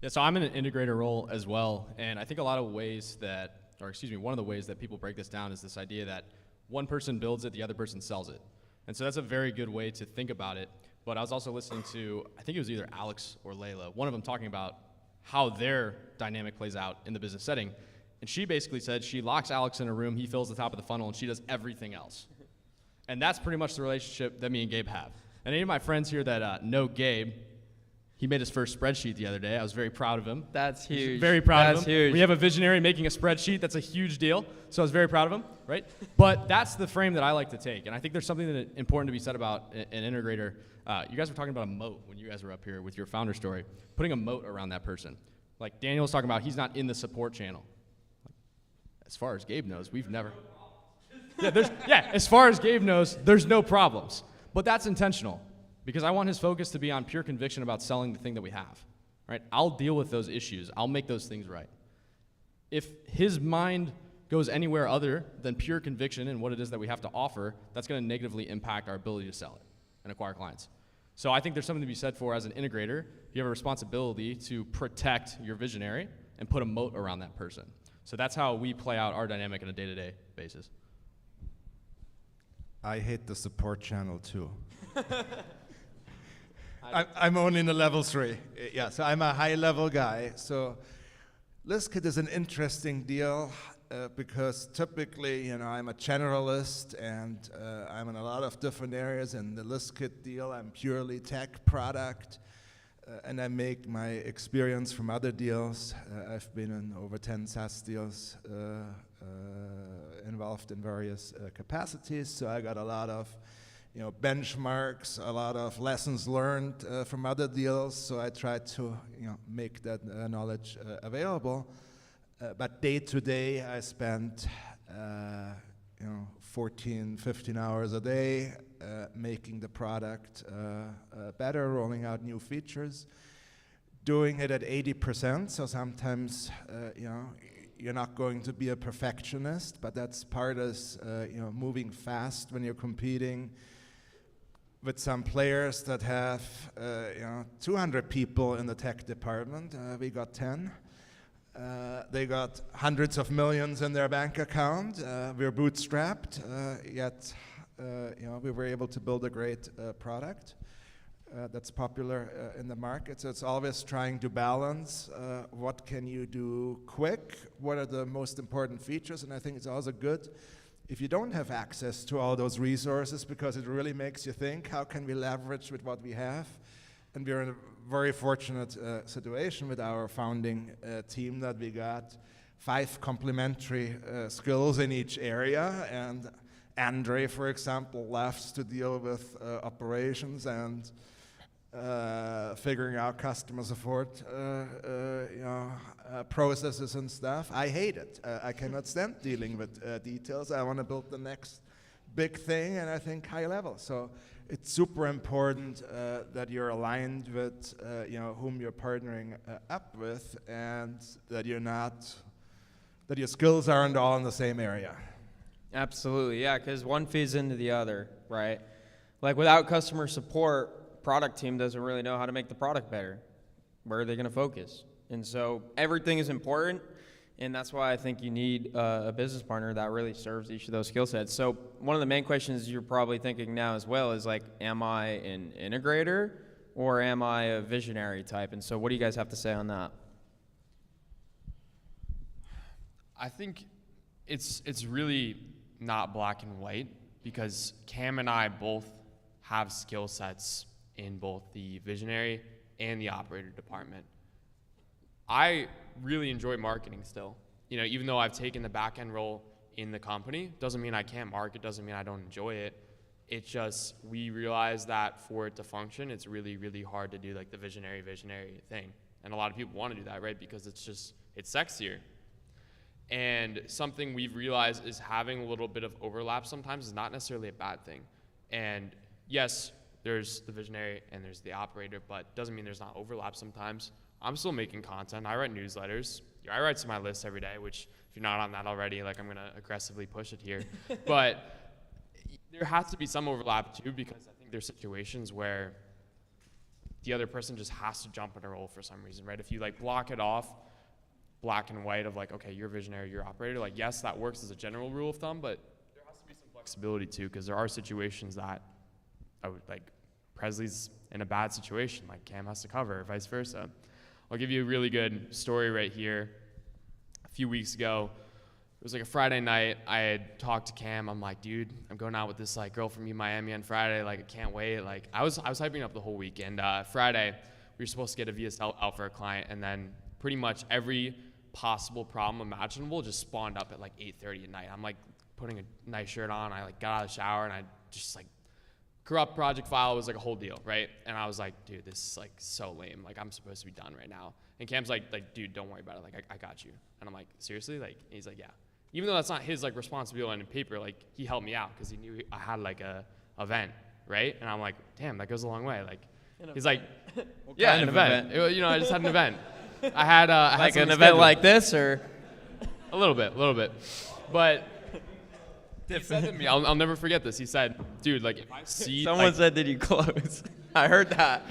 Yeah, so I'm in an integrator role as well, and I think a lot of ways that, or excuse me, one of the ways that people break this down is this idea that one person builds it, the other person sells it. And so that's a very good way to think about it. But I was also listening to, I think it was either Alex or Layla, one of them talking about how their dynamic plays out in the business setting. And she basically said she locks Alex in a room, he fills the top of the funnel, and she does everything else. And that's pretty much the relationship that me and Gabe have. And any of my friends here that know Gabe, he made his first spreadsheet the other day. I was very proud of him. That's huge. Very proud That's of him. huge. We have a visionary making a spreadsheet. That's a huge deal. So I was very proud of him, right? But that's the frame that I like to take. And I think there's something that important to be said about an integrator. You guys were talking about a moat when you guys were up here with your founder story, putting a moat around that person. Like Daniel was talking about, he's not in the support channel. As far as Gabe knows, we've never. As far as Gabe knows, there's no problems. But that's intentional because I want his focus to be on pure conviction about selling the thing that we have, right? I'll deal with those issues. I'll make those things right. If his mind goes anywhere other than pure conviction in what it is that we have to offer, that's going to negatively impact our ability to sell it and acquire clients. So I think there's something to be said for, as an integrator, you have a responsibility to protect your visionary and put a moat around that person. So that's how we play out our dynamic on a day-to-day basis. I hate the support channel too. I'm only in the level 3. Yeah, so I'm a high-level guy. So ListKit is an interesting deal because typically, you know, I'm a generalist and I'm in a lot of different areas. In the ListKit deal, I'm purely tech product, and I make my experience from other deals. I've been in over 10 SaaS deals, involved in various capacities. So I got a lot of, you know, benchmarks, a lot of lessons learned from other deals. So I try to, you know, make that knowledge available. But day to day, I spend, you know, 14, 15 hours a day making the product better, rolling out new features, doing it at 80%. So sometimes, you know, you're not going to be a perfectionist, but that's part of, you know, moving fast when you're competing with some players that have, you know, 200 people in the tech department. We got 10. They got hundreds of millions in their bank account. We're bootstrapped, yet you know, we were able to build a great product that's popular in the market. So it's always trying to balance what can you do quick, what are the most important features, and I think it's also good if you don't have access to all those resources, because it really makes you think, how can we leverage with what we have? And we're in a very fortunate situation with our founding team that we got 5 complementary skills in each area. And Andre, for example, loves to deal with operations and figuring out customer support you know, processes and stuff. I hate it. I cannot stand dealing with details. I want to build the next big thing, and I think high level. So it's super important that you're aligned with you know, whom you're partnering up with, and that you're not, that your skills aren't all in the same area. Absolutely, yeah, because one feeds into the other, right? Like without customer support, product team doesn't really know how to make the product better. Where are they going to focus? And so everything is important, and that's why I think you need a business partner that really serves each of those skill sets. So one of the main questions you're probably thinking now as well is like, am I an integrator or am I a visionary type? And so what do you guys have to say on that? I think it's really not black and white, because Cam and I both have skill sets in both the visionary and the operator department. I really enjoy marketing still. You know, even though I've taken the back end role in the company, doesn't mean I can't market, doesn't mean I don't enjoy it. It's just, we realize that for it to function, it's really, really hard to do like the visionary thing. And a lot of people want to do that, right? Because it's just, it's sexier. And something we've realized is having a little bit of overlap sometimes is not necessarily a bad thing. And yes, there's the visionary and there's the operator, but doesn't mean there's not overlap sometimes. I'm still making content. I write newsletters. I write to my list every day, which if you're not on that already, like I'm gonna aggressively push it here. But there has to be some overlap too, because I think there's situations where the other person just has to jump in a role for some reason, right? If you like block it off black and white of like, okay, you're visionary, you're operator, like yes, that works as a general rule of thumb, but there has to be some flexibility too, because there are situations that I would like Presley's in a bad situation, like Cam has to cover, or vice versa. I'll give you a really good story right here. A few weeks ago, it was like a Friday night. I had talked to Cam. I'm like, dude, I'm going out with this like girl from Miami on Friday. Like, I can't wait. Like, I was hyping up the whole weekend. Friday, we were supposed to get a VSL out for a client, and then pretty much every possible problem imaginable just spawned up at like 8:30 at night. I'm like putting a nice shirt on. I like got out of the shower, and I just like corrupt project file was like a whole deal, right? And I was like, dude, this is like so lame. Like, I'm supposed to be done right now. And Cam's like, dude, don't worry about it. Like, I got you. And I'm like, seriously? Like, and he's like, yeah. Even though that's not his like responsibility on paper, like he helped me out because he knew I had like a event, right? And I'm like, damn, that goes a long way. Like, he's like, yeah, an event. You know, I just had an event. I had like an event like this, or a little bit, but. He said to me, I'll never forget this. He said, dude, like if I see someone like, said, did you close? I heard that.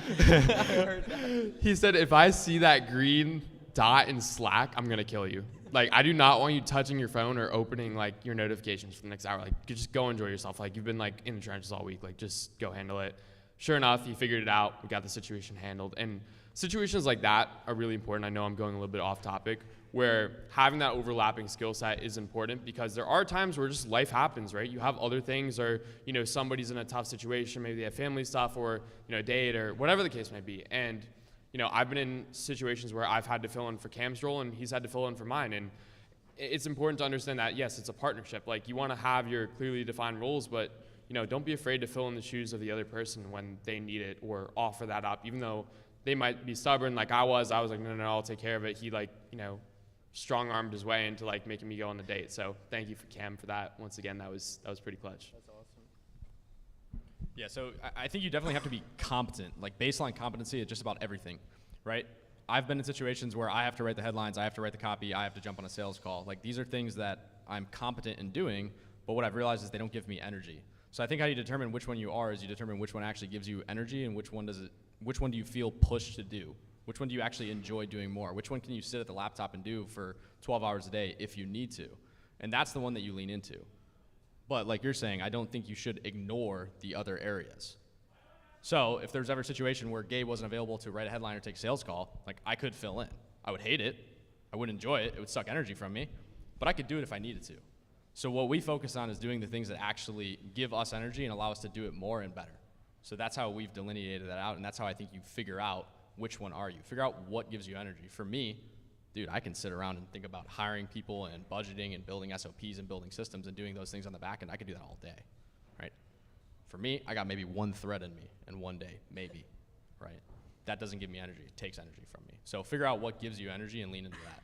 He said, if I see that green dot in Slack, I'm gonna kill you. Like, I do not want you touching your phone or opening like your notifications for the next hour. Like, you just go enjoy yourself. Like, you've been like in the trenches all week. Like, just go handle it. Sure enough, he figured it out. We got the situation handled. And situations like that are really important. I know I'm going a little bit off topic, where having that overlapping skill set is important, because there are times where just life happens, right? You have other things, or, you know, somebody's in a tough situation. Maybe they have family stuff, or, you know, date, or whatever the case may be. And, you know, I've been in situations where I've had to fill in for Cam's role and he's had to fill in for mine. And it's important to understand that, yes, it's a partnership. Like, you want to have your clearly defined roles, but, you know, don't be afraid to fill in the shoes of the other person when they need it, or offer that up, even though they might be stubborn like I was like, no, I'll take care of it. He like, you know, strong-armed his way into like making me go on the date. So thank you for Cam for that. Once again, that was pretty clutch. That's awesome. Yeah, so I think you definitely have to be competent, like baseline competency at just about everything, right? I've been in situations where I have to write the headlines, I have to write the copy, I have to jump on a sales call. Like, these are things that I'm competent in doing, but what I've realized is they don't give me energy. So I think how you determine which one you are is you determine which one actually gives you energy, and which one do you feel pushed to do? Which one do you actually enjoy doing more? Which one can you sit at the laptop and do for 12 hours a day if you need to? And that's the one that you lean into. But like you're saying, I don't think you should ignore the other areas. So if there's ever a situation where Gabe wasn't available to write a headline or take a sales call, like, I could fill in. I would hate it. I wouldn't enjoy it. It would suck energy from me. But I could do it if I needed to. So what we focus on is doing the things that actually give us energy and allow us to do it more and better. So that's how we've delineated that out, and that's how I think you figure out which one are you. Figure out what gives you energy. For me, dude, I can sit around and think about hiring people and budgeting and building SOPs and building systems and doing those things on the back end. I could do that all day, right? For me, I got maybe one thread in me in one day, maybe, right? That doesn't give me energy. It takes energy from me. So figure out what gives you energy and lean into that.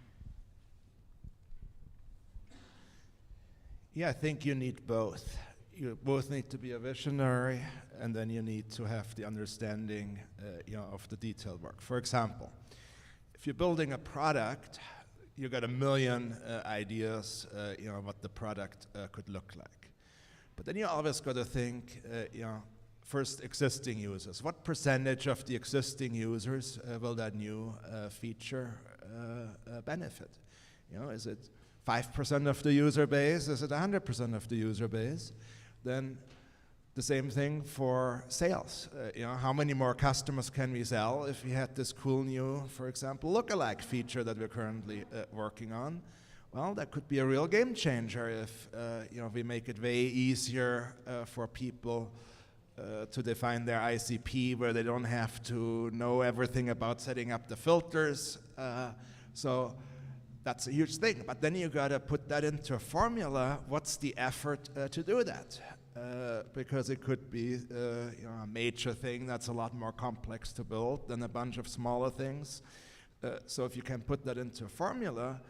Yeah, I think you need both. You both need to be a visionary, and then you need to have the understanding, of the detailed work. For example, if you're building a product, you got a million ideas, what the product could look like. But then you always got to think, first, existing users. What percentage of the existing users will that new feature benefit? Is it 5% of the user base? Is it 100% of the user base? Then the same thing for sales. How many more customers can we sell if we had this cool new, for example, lookalike feature that we're currently working on? Well, that could be a real game changer if we make it way easier for people to define their ICP, where they don't have to know everything about setting up the filters. So that's a huge thing. But then you got to put that into a formula. What's the effort to do that? Because it could be a major thing that's a lot more complex to build than a bunch of smaller things. So if you can put that into a formula,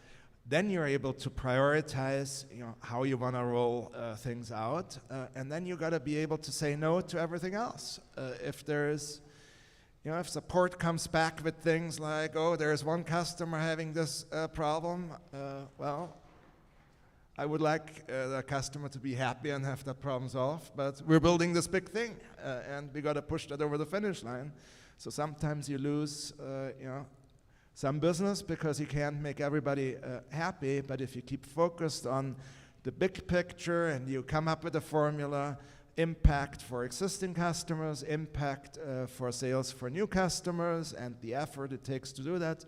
then you're able to prioritize how you want to roll things out. And then you got to be able to say no to everything else. If there's if support comes back with things like, oh, there's one customer having this problem, well, I would like the customer to be happy and have that problem solved, but we're building this big thing, and we got to push that over the finish line. So sometimes you lose, some business because you can't make everybody happy, but if you keep focused on the big picture and you come up with a formula, impact for existing customers, impact for sales for new customers, and the effort it takes to do that,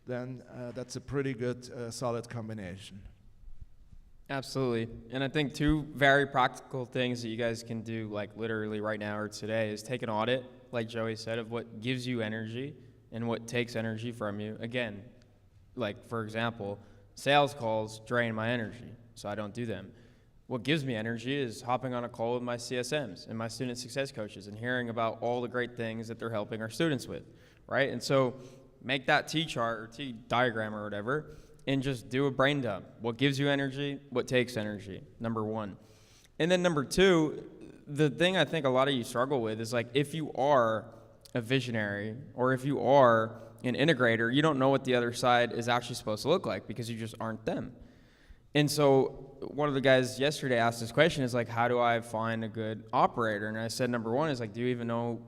then that's a pretty good, solid combination. Absolutely. And I think two very practical things that you guys can do, like literally right now or today, is take an audit, like Joey said, of what gives you energy and what takes energy from you. Again, like for example, sales calls drain my energy, so I don't do them. What gives me energy is hopping on a call with my CSMs and my student success coaches and hearing about all the great things that they're helping our students with, right? And so make that T-chart or T-diagram or whatever, and just do a brain dump. What gives you energy? What takes energy? Number one. And then number two, the thing I think a lot of you struggle with is like if you are a visionary or if you are an integrator, you don't know what the other side is actually supposed to look like because you just aren't them. And so one of the guys yesterday asked this question is like, how do I find a good operator? And I said, number one is like, do you even know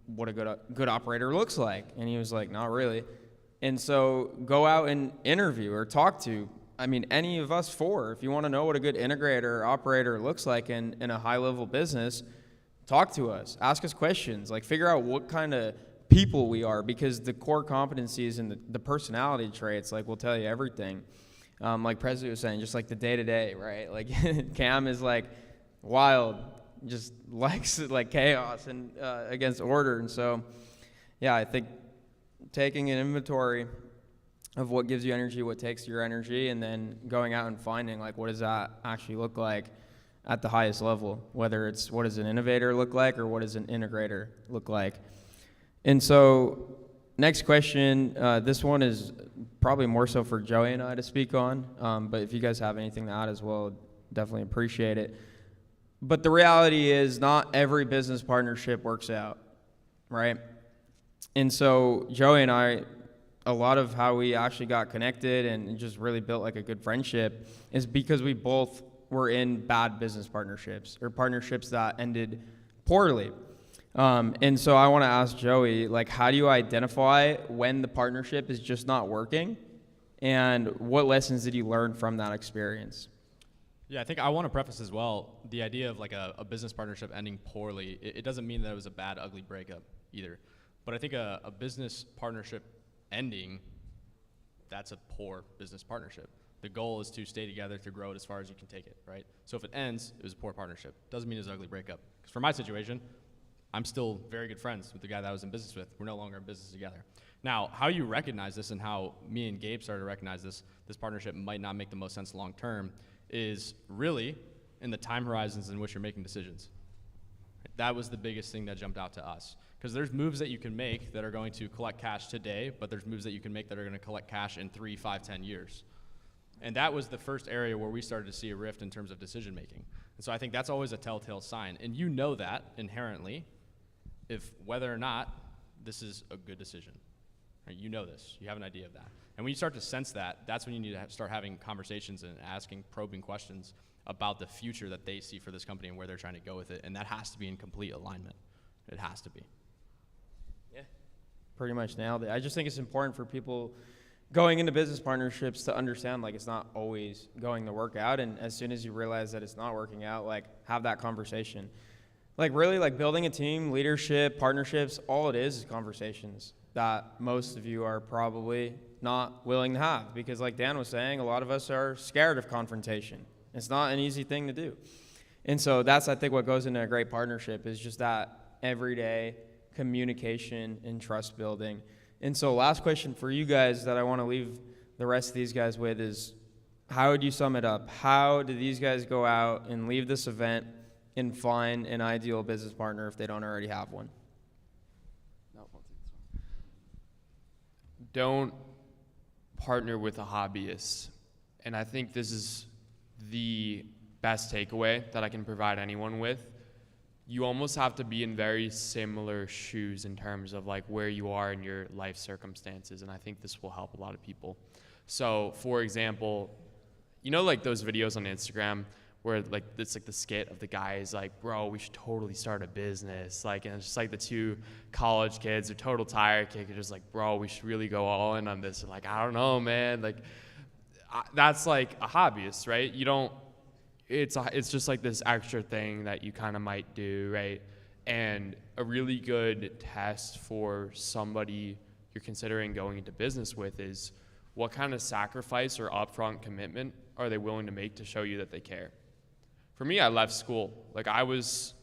what a good operator looks like? And he was like, not really. And so go out and interview or talk to, any of us four. If you want to know what a good integrator or operator looks like in a high-level business, talk to us. Ask us questions. Like, figure out what kind of people we are, because the core competencies and the personality traits, like, will tell you everything. Like Fazio was saying, just like the day-to-day, right? Like, Cam is, like, wild, just likes, like, chaos and against order. And so, yeah, I think taking an inventory of what gives you energy, what takes your energy, and then going out and finding, like, what does that actually look like at the highest level, whether it's what does an innovator look like or what does an integrator look like. And so next question, this one is probably more so for Joey and I to speak on, but if you guys have anything to add as well, definitely appreciate it. But the reality is not every business partnership works out, right? And so Joey and I, a lot of how we actually got connected and just really built like a good friendship is because we both were in bad business partnerships or partnerships that ended poorly. And so I want to ask Joey, like, how do you identify when the partnership is just not working? And what lessons did you learn from that experience? Yeah, I think I want to preface as well, the idea of like a business partnership ending poorly, it doesn't mean that it was a bad, ugly breakup either. But I think a business partnership ending, that's a poor business partnership. The goal is to stay together, to grow it as far as you can take it, right? So if it ends, it was a poor partnership. Doesn't mean it's an ugly breakup. Because for my situation, I'm still very good friends with the guy that I was in business with. We're no longer in business together. Now, how you recognize this and how me and Gabe started to recognize this partnership might not make the most sense long term, is really in the time horizons in which you're making decisions. That was the biggest thing that jumped out to us. Because there's moves that you can make that are going to collect cash today, but there's moves that you can make that are going to collect cash in 3, 5, 10 years. And that was the first area where we started to see a rift in terms of decision making. And so I think that's always a telltale sign. And you know that inherently, if whether or not this is a good decision. Right? You know this. You have an idea of that. And when you start to sense that, that's when you need to start having conversations and asking probing questions about the future that they see for this company and where they're trying to go with it. And that has to be in complete alignment. It has to be. Yeah, pretty much nailed it. I just think it's important for people going into business partnerships to understand, like, it's not always going to work out. And as soon as you realize that it's not working out, like, have that conversation. Like, really, like, building a team, leadership, partnerships, all it is conversations that most of you are probably not willing to have. Because like Dan was saying, a lot of us are scared of confrontation. It's not an easy thing to do. And so that's, I think, what goes into a great partnership is just that everyday communication and trust building. And so last question for you guys that I want to leave the rest of these guys with is, how would you sum it up? How do these guys go out and leave this event and find an ideal business partner if they don't already have one? Don't partner with a hobbyist. And I think this is the best takeaway that I can provide anyone with. you almost have to be in very similar shoes in terms of like where you are in your life circumstances, and I think this will help a lot of people. So, for example, you know, like those videos on Instagram where like it's like the skit of the guy is like, bro, we should totally start a business, like, and it's just like the two college kids, they're total tire kickers, just like, bro, we should really go all in on this. And like, I don't know, man, like that's like a hobbyist, right? You don't, it's just like this extra thing that you kind of might do, right? And a really good test for somebody you're considering going into business with is what kind of sacrifice or upfront commitment are they willing to make to show you that they care? For me, I left school. Like, I was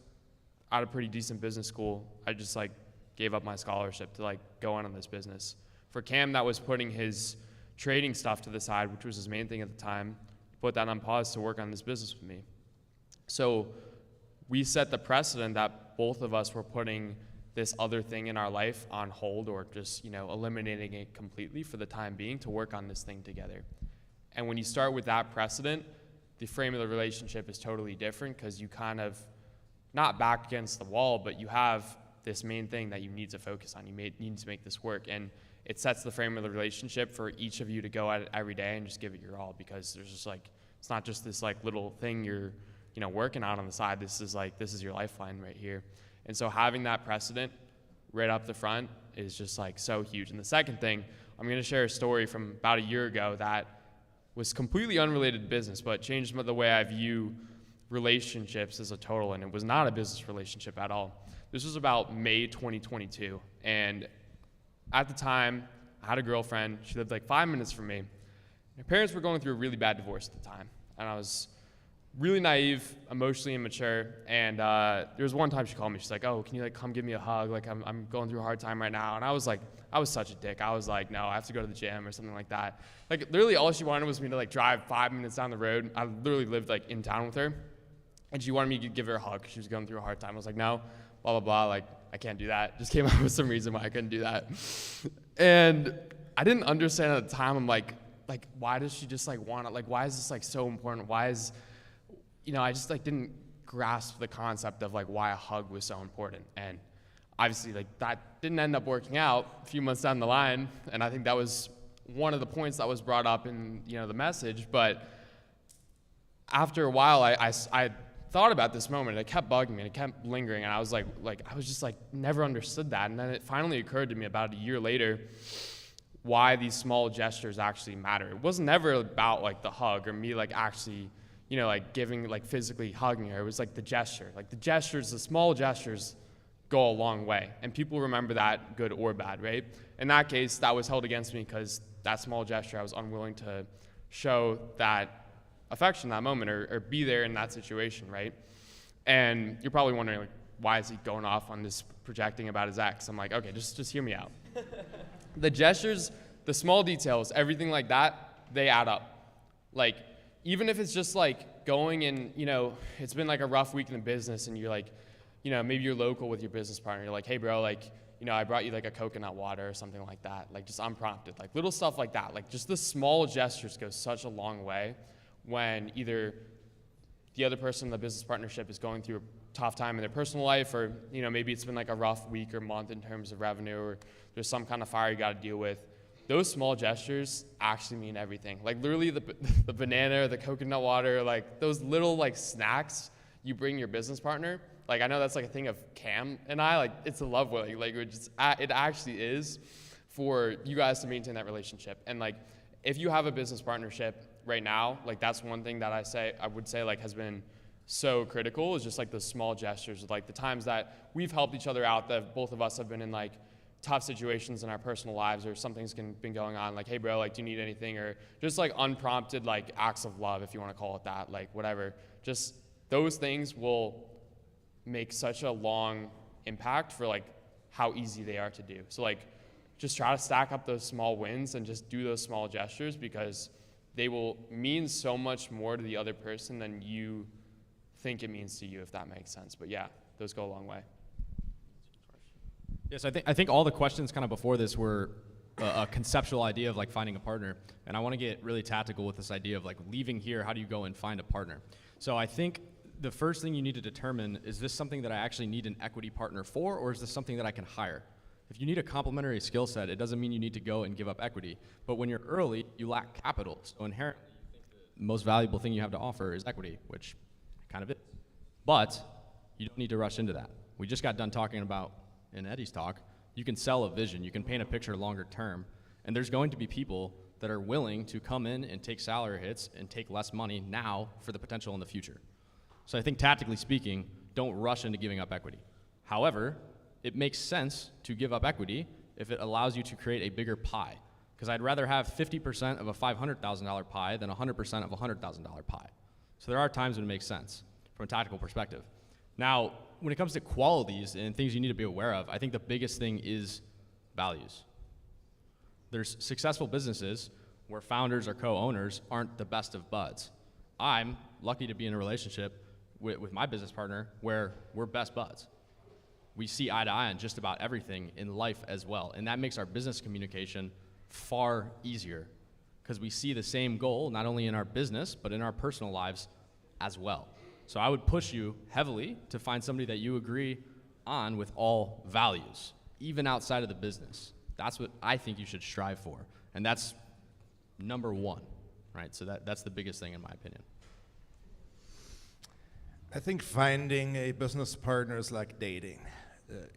at a pretty decent business school. I just like gave up my scholarship to like go on this business. For Cam, that was putting his trading stuff to the side, which was his main thing at the time, put that on pause to work on this business with me. So we set the precedent that both of us were putting this other thing in our life on hold, or just, you know, eliminating it completely for the time being to work on this thing together. And when you start with that precedent, the frame of the relationship is totally different, because you kind of, not back against the wall, but you have this main thing that you need to focus on. You need to make this work. And it sets the frame of the relationship for each of you to go at it every day and just give it your all, because there's just like, it's not just this like little thing you're, you know, working on the side. This is your lifeline right here. And so having that precedent right up the front is just like so huge. And the second thing, I'm going to share a story from about a year ago that was completely unrelated to business, but changed the way I view relationships as a total. And it was not a business relationship at all. This was about May 2022. And at the time, I had a girlfriend. She lived like 5 minutes from me. My parents were going through a really bad divorce at the time. And I was really naive, emotionally immature. And there was one time she called me. She's like, oh, can you like come give me a hug? Like I'm going through a hard time right now. And I was such a dick. I was like, no, I have to go to the gym or something like that. Like literally all she wanted was me to like drive 5 minutes down the road. I literally lived like in town with her. And she wanted me to give her a hug. She was going through a hard time. I was like, no, blah, blah, blah. Like, I can't do that. Just came up with some reason why I couldn't do that. And I didn't understand at the time. I'm like, why does she just like want it? Like, why is this like so important? Why is, you know, I just like didn't grasp the concept of like why a hug was so important. And obviously like that didn't end up working out a few months down the line. And I think that was one of the points that was brought up in, you know, the message. But after a while, I thought about this moment. It kept bugging me. It kept lingering. And I was I was just like, never understood that. And then it finally occurred to me about a year later why these small gestures actually matter. It wasn't never about like the hug or me like actually, you know, like giving, like physically hugging her. It was like the gesture. Like the gestures, the small gestures go a long way. And people remember that, good or bad, right? In that case, that was held against me because that small gesture, I was unwilling to show that affection in that moment or be there in that situation, right? And you're probably wondering, like, why is he going off on this projecting about his ex? I'm like, okay, just hear me out. The gestures, the small details, everything like that, they add up. Like, even if it's just like going and, you know, it's been like a rough week in the business and you're like, you know, maybe you're local with your business partner. You're like, hey, bro, like, you know, I brought you like a coconut water or something like that. Like, just unprompted. Like, little stuff like that. Like, just the small gestures go such a long way when either the other person in the business partnership is going through a tough time in their personal life, or, you know, maybe it's been like a rough week or month in terms of revenue, or there's some kind of fire you got to deal with. Those small gestures actually mean everything. Like literally the banana or the coconut water, like those little like snacks you bring your business partner. Like I know that's like a thing of Cam and I, like it's a love language. It actually is for you guys to maintain that relationship. And like if you have a business partnership right now, like that's one thing that I would say like has been so critical, is just like the small gestures, like the times that we've helped each other out, that both of us have been in like tough situations in our personal lives, or something's been going on, like, hey bro, like do you need anything, or just like unprompted like acts of love, if you want to call it that, like whatever. Just those things will make such a long impact for like how easy they are to do. So like just try to stack up those small wins and just do those small gestures, because they will mean so much more to the other person than you think it means to you, if that makes sense. But yeah, those go a long way. Yes, I think all the questions kind of before this were a conceptual idea of like finding a partner, and I want to get really tactical with this idea of like leaving here, how do you go and find a partner? So I think the first thing you need to determine, is this something that I actually need an equity partner for, or is this something that I can hire? If you need a complementary skill set, it doesn't mean you need to go and give up equity. But when you're early, you lack capital. So inherently, you think the most valuable thing you have to offer is equity, which kind of is. But you don't need to rush into that. We just got done talking about, in Eddie's talk, you can sell a vision, you can paint a picture longer term, and there's going to be people that are willing to come in and take salary hits and take less money now for the potential in the future. So I think tactically speaking, don't rush into giving up equity. However, it makes sense to give up equity if it allows you to create a bigger pie. Because I'd rather have 50% of a $500,000 pie than 100% of a $100,000 pie. So there are times when it makes sense from a tactical perspective. Now, when it comes to qualities and things you need to be aware of, I think the biggest thing is values. There's successful businesses where founders or co-owners aren't the best of buds. I'm lucky to be in a relationship with my business partner where we're best buds. We see eye to eye on just about everything in life as well. And that makes our business communication far easier because we see the same goal, not only in our business, but in our personal lives as well. So I would push you heavily to find somebody that you agree on with all values, even outside of the business. That's what I think you should strive for. And that's number one, right? So that's the biggest thing in my opinion. I think finding a business partner is like dating.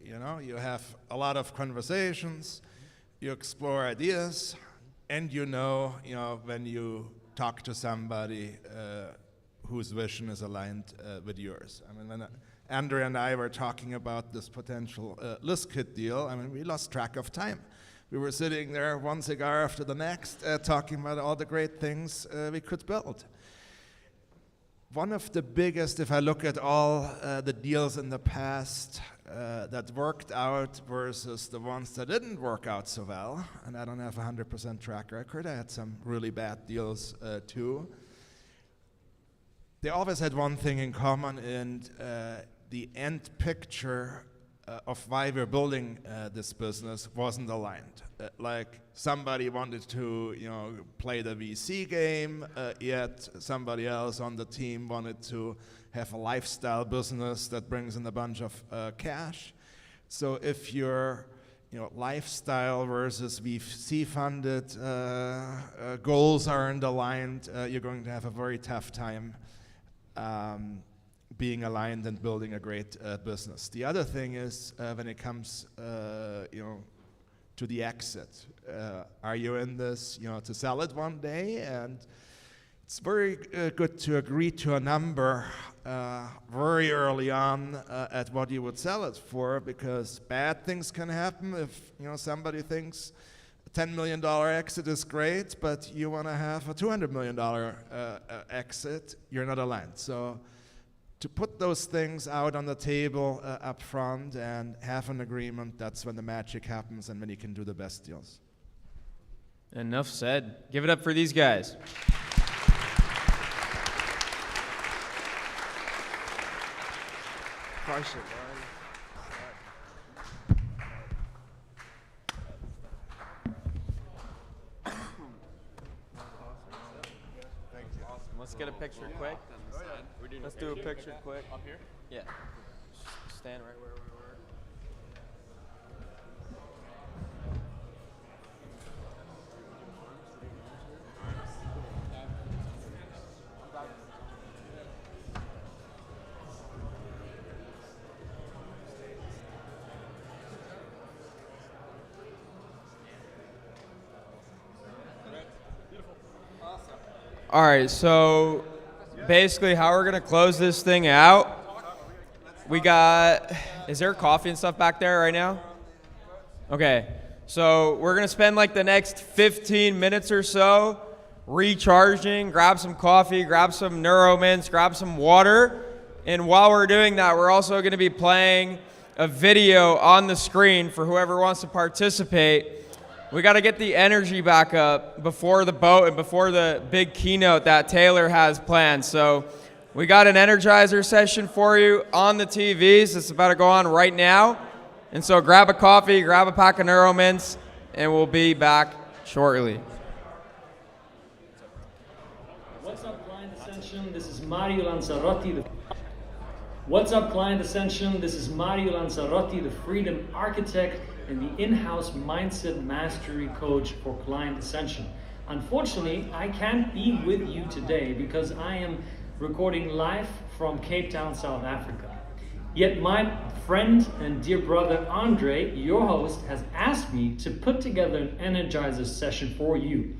You know, you have a lot of conversations, you explore ideas, and you know when you talk to somebody whose vision is aligned with yours. I mean, when Andrea and I were talking about this potential list kit deal, I mean, we lost track of time. We were sitting there one cigar after the next talking about all the great things we could build. One of the biggest, if I look at all the deals in the past that worked out versus the ones that didn't work out so well, and I don't have a 100% track record, I had some really bad deals too. They always had one thing in common, and the end picture of why we're building this business wasn't aligned. Like somebody wanted to, play the VC game, yet somebody else on the team wanted to have a lifestyle business that brings in a bunch of cash. So if your lifestyle versus VC funded goals aren't aligned, you're going to have a very tough time being aligned and building a great business. The other thing is when it comes, to the exit. Are you in this, to sell it one day? And it's very good to agree to a number very early on at what you would sell it for, because bad things can happen if somebody thinks a $10 million exit is great, but you want to have a $200 million exit. You're not aligned. So to put those things out on the table up front and have an agreement, that's when the magic happens and when you can do the best deals. Enough said. Give it up for these guys. Crush it, Let's get a picture quick. Let's do a picture quick. Up here? Yeah. Just stand right where we were. All right, so basically how we're gonna close this thing out, we got, is there coffee and stuff back there right now? Okay, so we're gonna spend like the next 15 minutes or so recharging, grab some coffee, grab some Neuromints, grab some water, and while we're doing that, we're also gonna be playing a video on the screen for whoever wants to participate. We got to get the energy back up before the boat and before the big keynote that Taylor has planned. So we got an Energizer session for you on the TVs. It's about to go on right now. And so grab a coffee, grab a pack of Neuromints, and we'll be back shortly. What's up, Client Ascension? This is Mario Lanzarotti. What's up, Client Ascension? This is Mario Lanzarotti, the Freedom Architect and the in-house Mindset Mastery Coach for Client Ascension. Unfortunately, I can't be with you today because I am recording live from Cape Town, South Africa. Yet my friend and dear brother Andre, your host, has asked me to put together an Energizer session for you.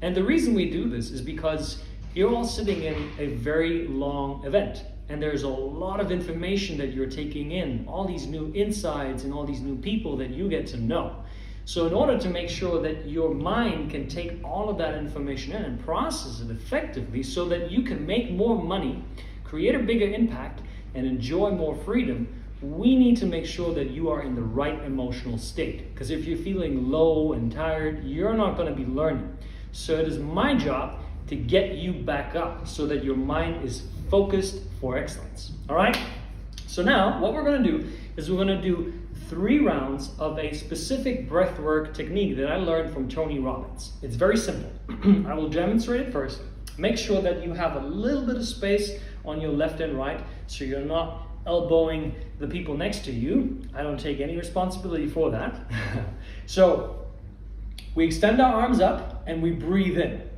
And the reason we do this is because you're all sitting in a very long event. And there's a lot of information that you're taking in, all these new insights and all these new people that you get to know. So in order to make sure that your mind can take all of that information in and process it effectively so that you can make more money, create a bigger impact, and enjoy more freedom, we need to make sure that you are in the right emotional state. Because if you're feeling low and tired, you're not going to be learning. So it is my job to get you back up so that your mind is focused for excellence. All right? So now what we're going to do is we're going to do 3 rounds of a specific breathwork technique that I learned from Tony Robbins. It's very simple. I will demonstrate it first. Make sure that you have a little bit of space on your left and right so you're not elbowing the people next to you. I don't take any responsibility for that. So we extend our arms up and we breathe in.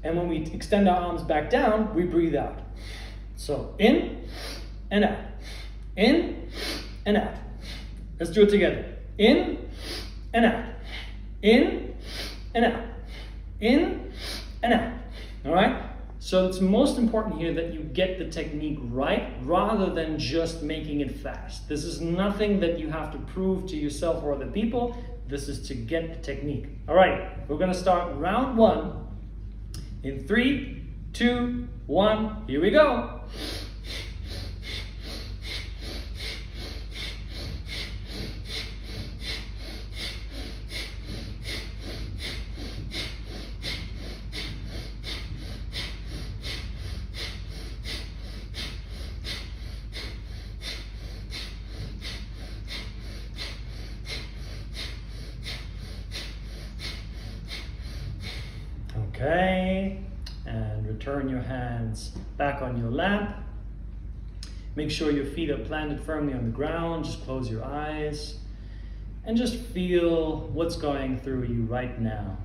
And when we extend our arms back down, we breathe out. So in and out. In and out. Let's do it together. In and out. In and out. In and out. All right? So it's most important here that you get the technique right rather than just making it fast. This is nothing that you have to prove to yourself or other people. This is to get the technique. All right, we're going to start round 1 in 3, 2, 1. Here we go. Okay, and return your hands back on your lap. Make sure your feet are planted firmly on the ground. Just close your eyes and just feel what's going through you right now.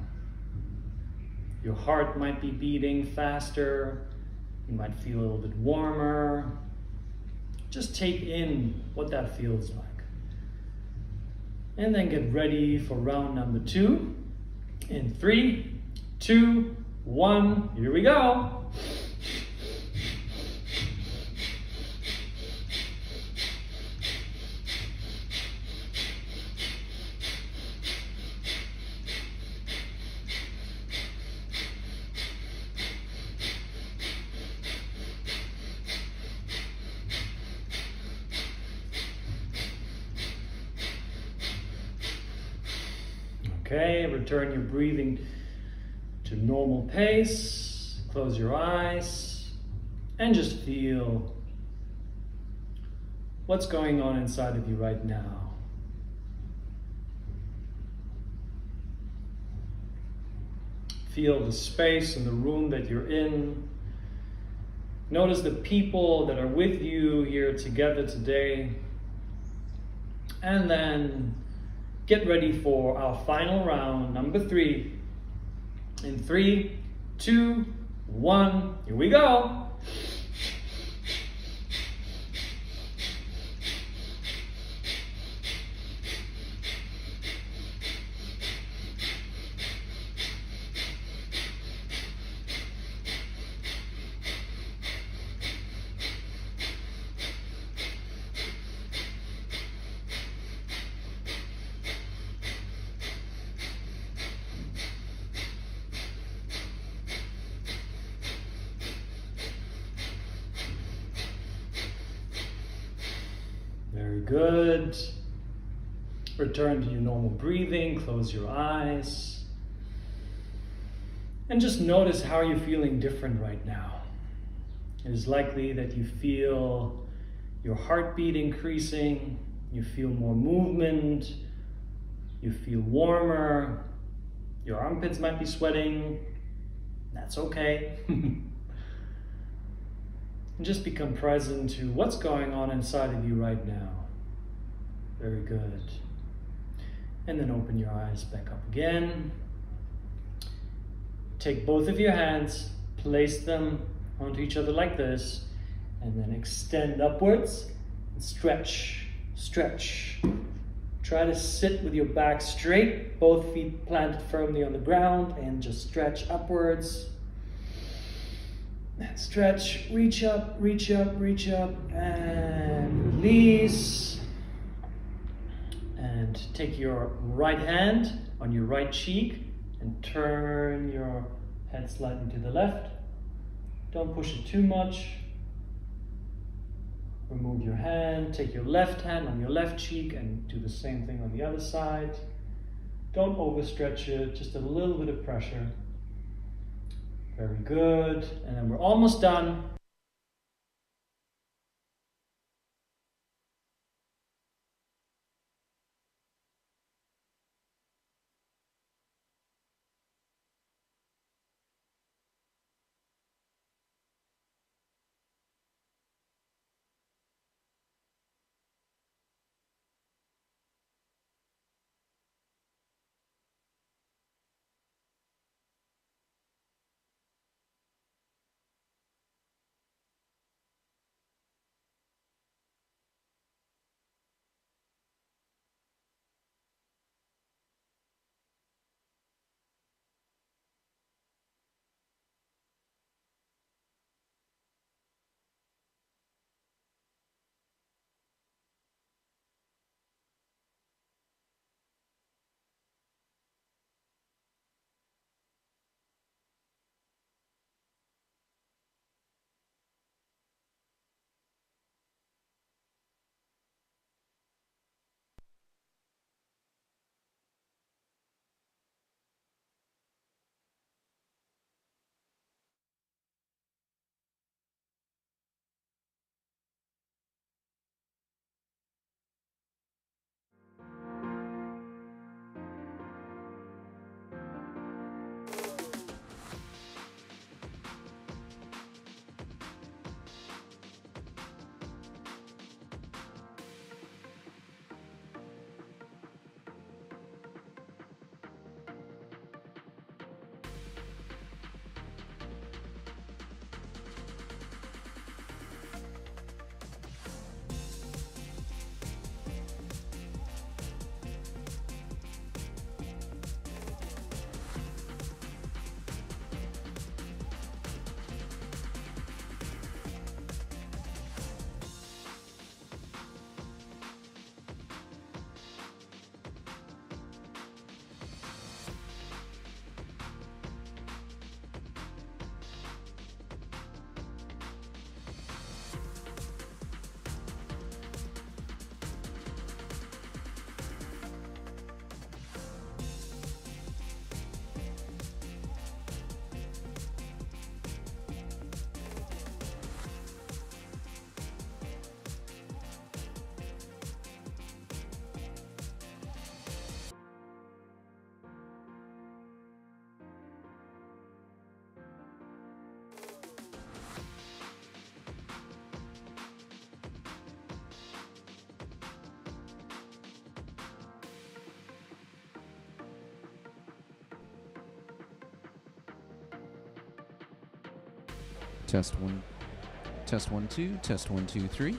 Your heart might be beating faster. You might feel a little bit warmer. Just take in what that feels like. And then get ready for round number 2 in 3, 2, 1, here we go. Okay, return your breathing to normal pace. Close your eyes and just feel what's going on inside of you right now. Feel the space and the room that you're in. Notice the people that are with you here together today. And then get ready for our final round, number 3. In 3, 2, 1, here we go. Very good. Return to your normal breathing. Close your eyes. And just notice how you're feeling different right now. It is likely that you feel your heartbeat increasing. You feel more movement. You feel warmer. Your armpits might be sweating. That's okay. And just become present to what's going on inside of you right now. Very good. And then open your eyes back up again. Take both of your hands, place them onto each other like this, and then extend upwards and stretch, stretch. Try to sit with your back straight, both feet planted firmly on the ground, and just stretch upwards. And stretch, reach up, reach up, reach up, and release. And take your right hand on your right cheek and turn your head slightly to the left. Don't push it too much. Remove your hand, take your left hand on your left cheek and do the same thing on the other side. Don't overstretch it, just a little bit of pressure. Very good. And then we're almost done. Test one, test 1 2, test 1 2 3.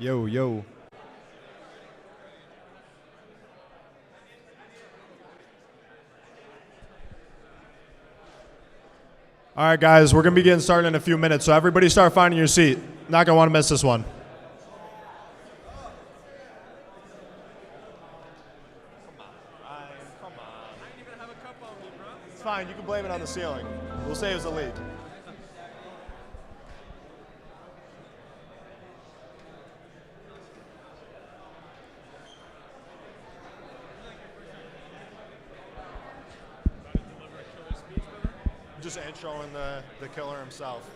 Yo, yo. All right, guys, we're going to be getting started in a few minutes, so everybody start finding your seat. Not going to want to miss this one. It's fine. You can blame it on the ceiling. We'll say it was a leak. Just introing the killer himself.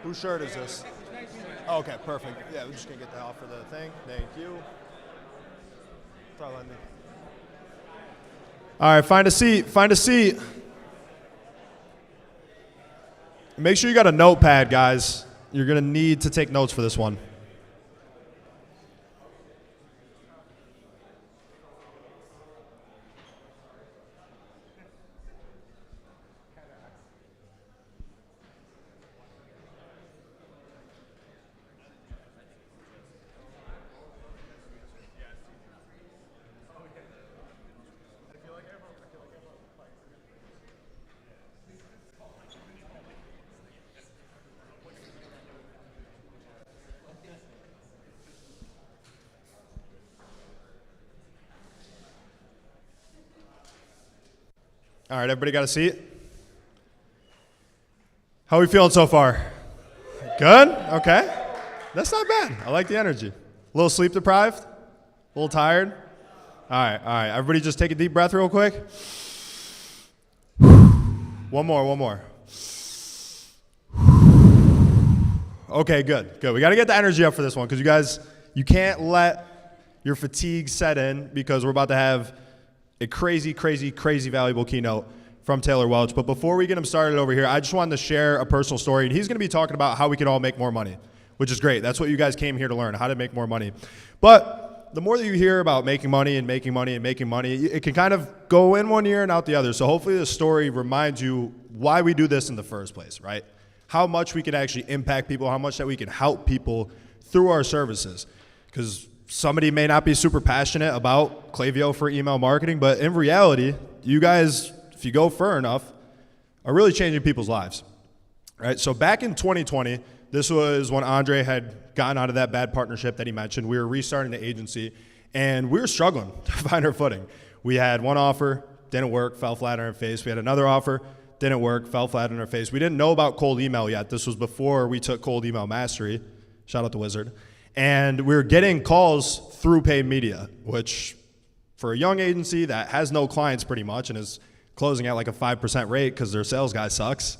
Whose shirt is this? Oh, okay, perfect. Yeah, we're just going to get that off for the thing. Thank you. All right, find a seat. Find a seat. Make sure you got a notepad, guys. You're going to need to take notes for this one. All right, everybody got a seat? How are we feeling so far? Good? Okay. That's not bad. I like the energy. A little sleep deprived? A little tired? All right. Everybody just take a deep breath real quick. One more. Okay, good. We got to get the energy up for this one because you guys, you can't let your fatigue set in because we're about to have a crazy valuable keynote from Taylor Welch. But before we get him started over here, I just wanted to share a personal story. And he's going to be talking about how we can all make more money, which is great. That's what you guys came here to learn, how to make more money. But the more that you hear about making money, it can kind of go in one ear and out the other. So hopefully this story reminds you why we do this in the first place, right? How much we can actually impact people, how much that we can help people through our services. Because somebody may not be super passionate about Klaviyo for email marketing, but in reality, you guys, if you go far enough, are really changing people's lives. Right? So back in 2020, this was when Andre had gotten out of that bad partnership that he mentioned. We were restarting the agency, and we were struggling to find our footing. We had one offer, didn't work, fell flat on our face. We had another offer, didn't work, fell flat on our face. We didn't know about cold email yet. This was before we took cold email mastery. Shout out to Wizard. And we were getting calls through paid media, which for a young agency that has no clients pretty much and is closing at like a 5% rate because their sales guy sucks,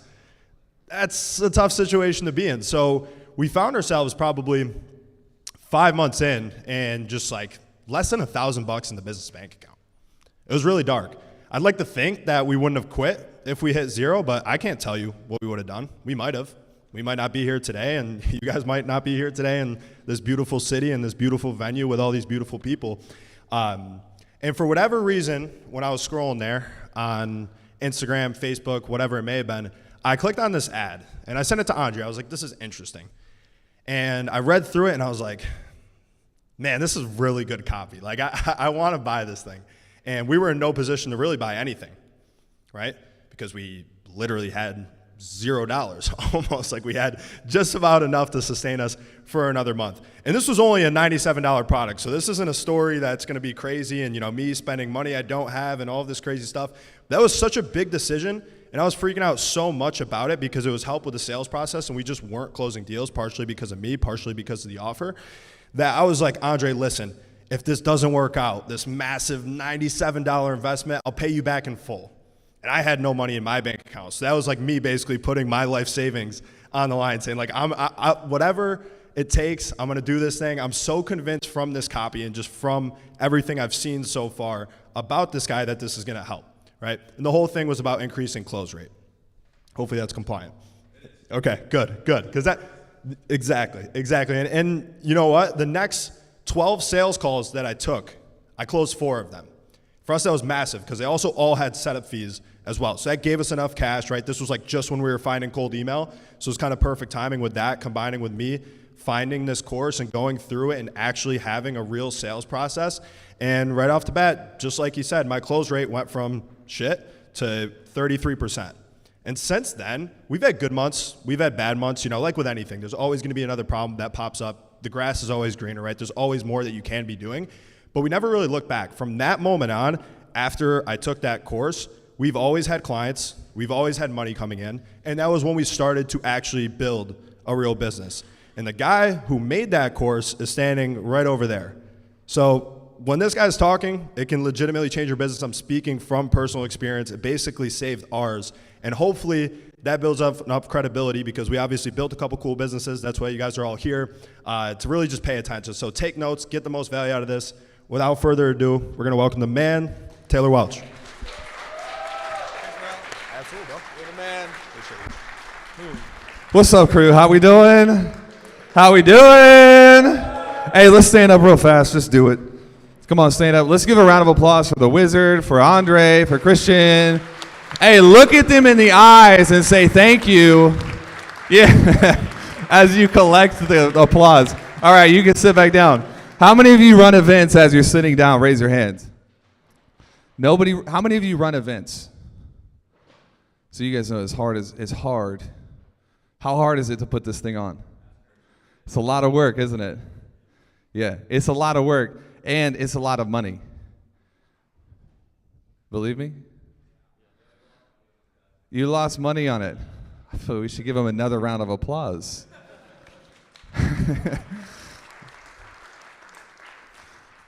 that's a tough situation to be in. So we found ourselves probably 5 months in and just like less than $1,000 in the business bank account. It was really dark. I'd like to think that we wouldn't have quit if we hit zero, but I can't tell you what we would have done. We might have. We might not be here today, and you guys might not be here today in this beautiful city and this beautiful venue with all these beautiful people. And for whatever reason, when I was scrolling there on Instagram, Facebook, whatever it may have been, I clicked on this ad, and I sent it to Andre. I was like, this is interesting. And I read through it, and I was like, man, this is really good copy. Like, I want to buy this thing. And we were in no position to really buy anything, right? Because we literally had $0, almost. Like we had just about enough to sustain us for another month. And this was only a $97 product. So this isn't a story that's going to be crazy and, me spending money I don't have and all of this crazy stuff. That was such a big decision. And I was freaking out so much about it because it was help with the sales process and we just weren't closing deals, partially because of me, partially because of the offer, that I was like, Andre, listen, if this doesn't work out, this massive $97 investment, I'll pay you back in full. And I had no money in my bank account. So that was like me basically putting my life savings on the line, saying like, whatever it takes, I'm going to do this thing. I'm so convinced from this copy and just from everything I've seen so far about this guy that this is going to help, right? And the whole thing was about increasing close rate. Hopefully that's compliant. Okay, good. Because that, exactly. And you know what? The next 12 sales calls that I took, I closed 4 of them. For us, that was massive because they also all had setup fees as well. So that gave us enough cash, right? This was like just when we were finding cold email. So it's kind of perfect timing with that, combining with me finding this course and going through it and actually having a real sales process. And right off the bat, just like you said, my close rate went from shit to 33%. And since then, we've had good months, we've had bad months, you know, like with anything, there's always gonna be another problem that pops up. The grass is always greener, right? There's always more that you can be doing. But we never really look back. From that moment on, after I took that course, we've always had clients, we've always had money coming in, and that was when we started to actually build a real business. And the guy who made that course is standing right over there. So when this guy's talking, it can legitimately change your business. I'm speaking from personal experience. It basically saved ours. And hopefully that builds up enough credibility, because we obviously built a couple cool businesses. That's why you guys are all here, to really just pay attention. So take notes, get the most value out of this. Without further ado, we're gonna welcome the man, Taylor Welch. Absolutely, bro. You're the man. What's up, crew? How we doing? How we doing? Hey, let's stand up real fast. Just do it. Come on, stand up. Let's give a round of applause for the Wizard, for Andre, for Christian. Hey, look at them in the eyes and say thank you. Yeah, as you collect the applause. All right, you can sit back down. How many of you run events as you're sitting down? Raise your hands. Nobody. How many of you run events? So you guys know it's hard. How hard is it to put this thing on? It's a lot of work, isn't it? Yeah, it's a lot of work, and it's a lot of money. Believe me? You lost money on it. I feel we should give them another round of applause.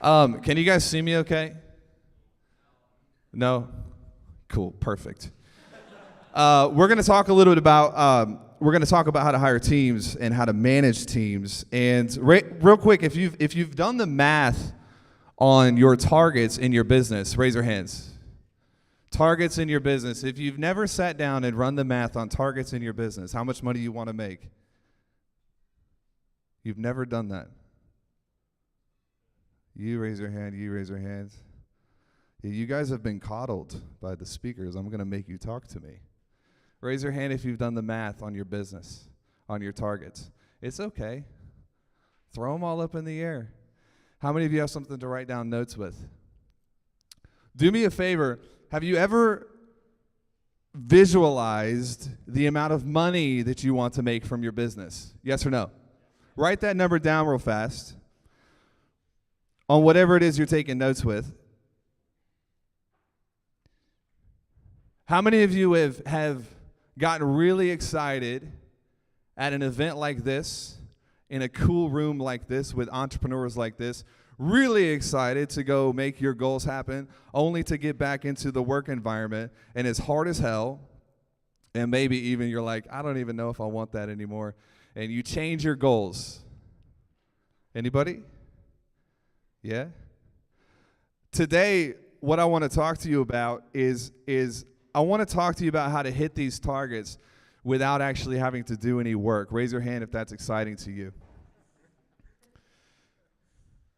Can you guys see me okay? No? Cool, perfect. We're going to talk a little bit about how to hire teams and how to manage teams. And real quick, if you've done the math on your targets in your business, raise your hands. Targets in your business. If you've never sat down and run the math on targets in your business, how much money you want to make? You've never done that. You raise your hand, you raise your hands. Yeah, you guys have been coddled by the speakers. I'm going to make you talk to me. Raise your hand if you've done the math on your business, on your targets. It's okay. Throw them all up in the air. How many of you have something to write down notes with? Do me a favor. Have you ever visualized the amount of money that you want to make from your business? Yes or no? Write that number down real fast on whatever it is you're taking notes with. How many of you have gotten really excited at an event like this, in a cool room like this, with entrepreneurs like this, really excited to go make your goals happen, only to get back into the work environment and it's hard as hell, and maybe even you're like, I don't even know if I want that anymore, and you change your goals? Anybody? Yeah? Today, what I want to talk to you about is I want to talk to you about how to hit these targets without actually having to do any work. Raise your hand if that's exciting to you.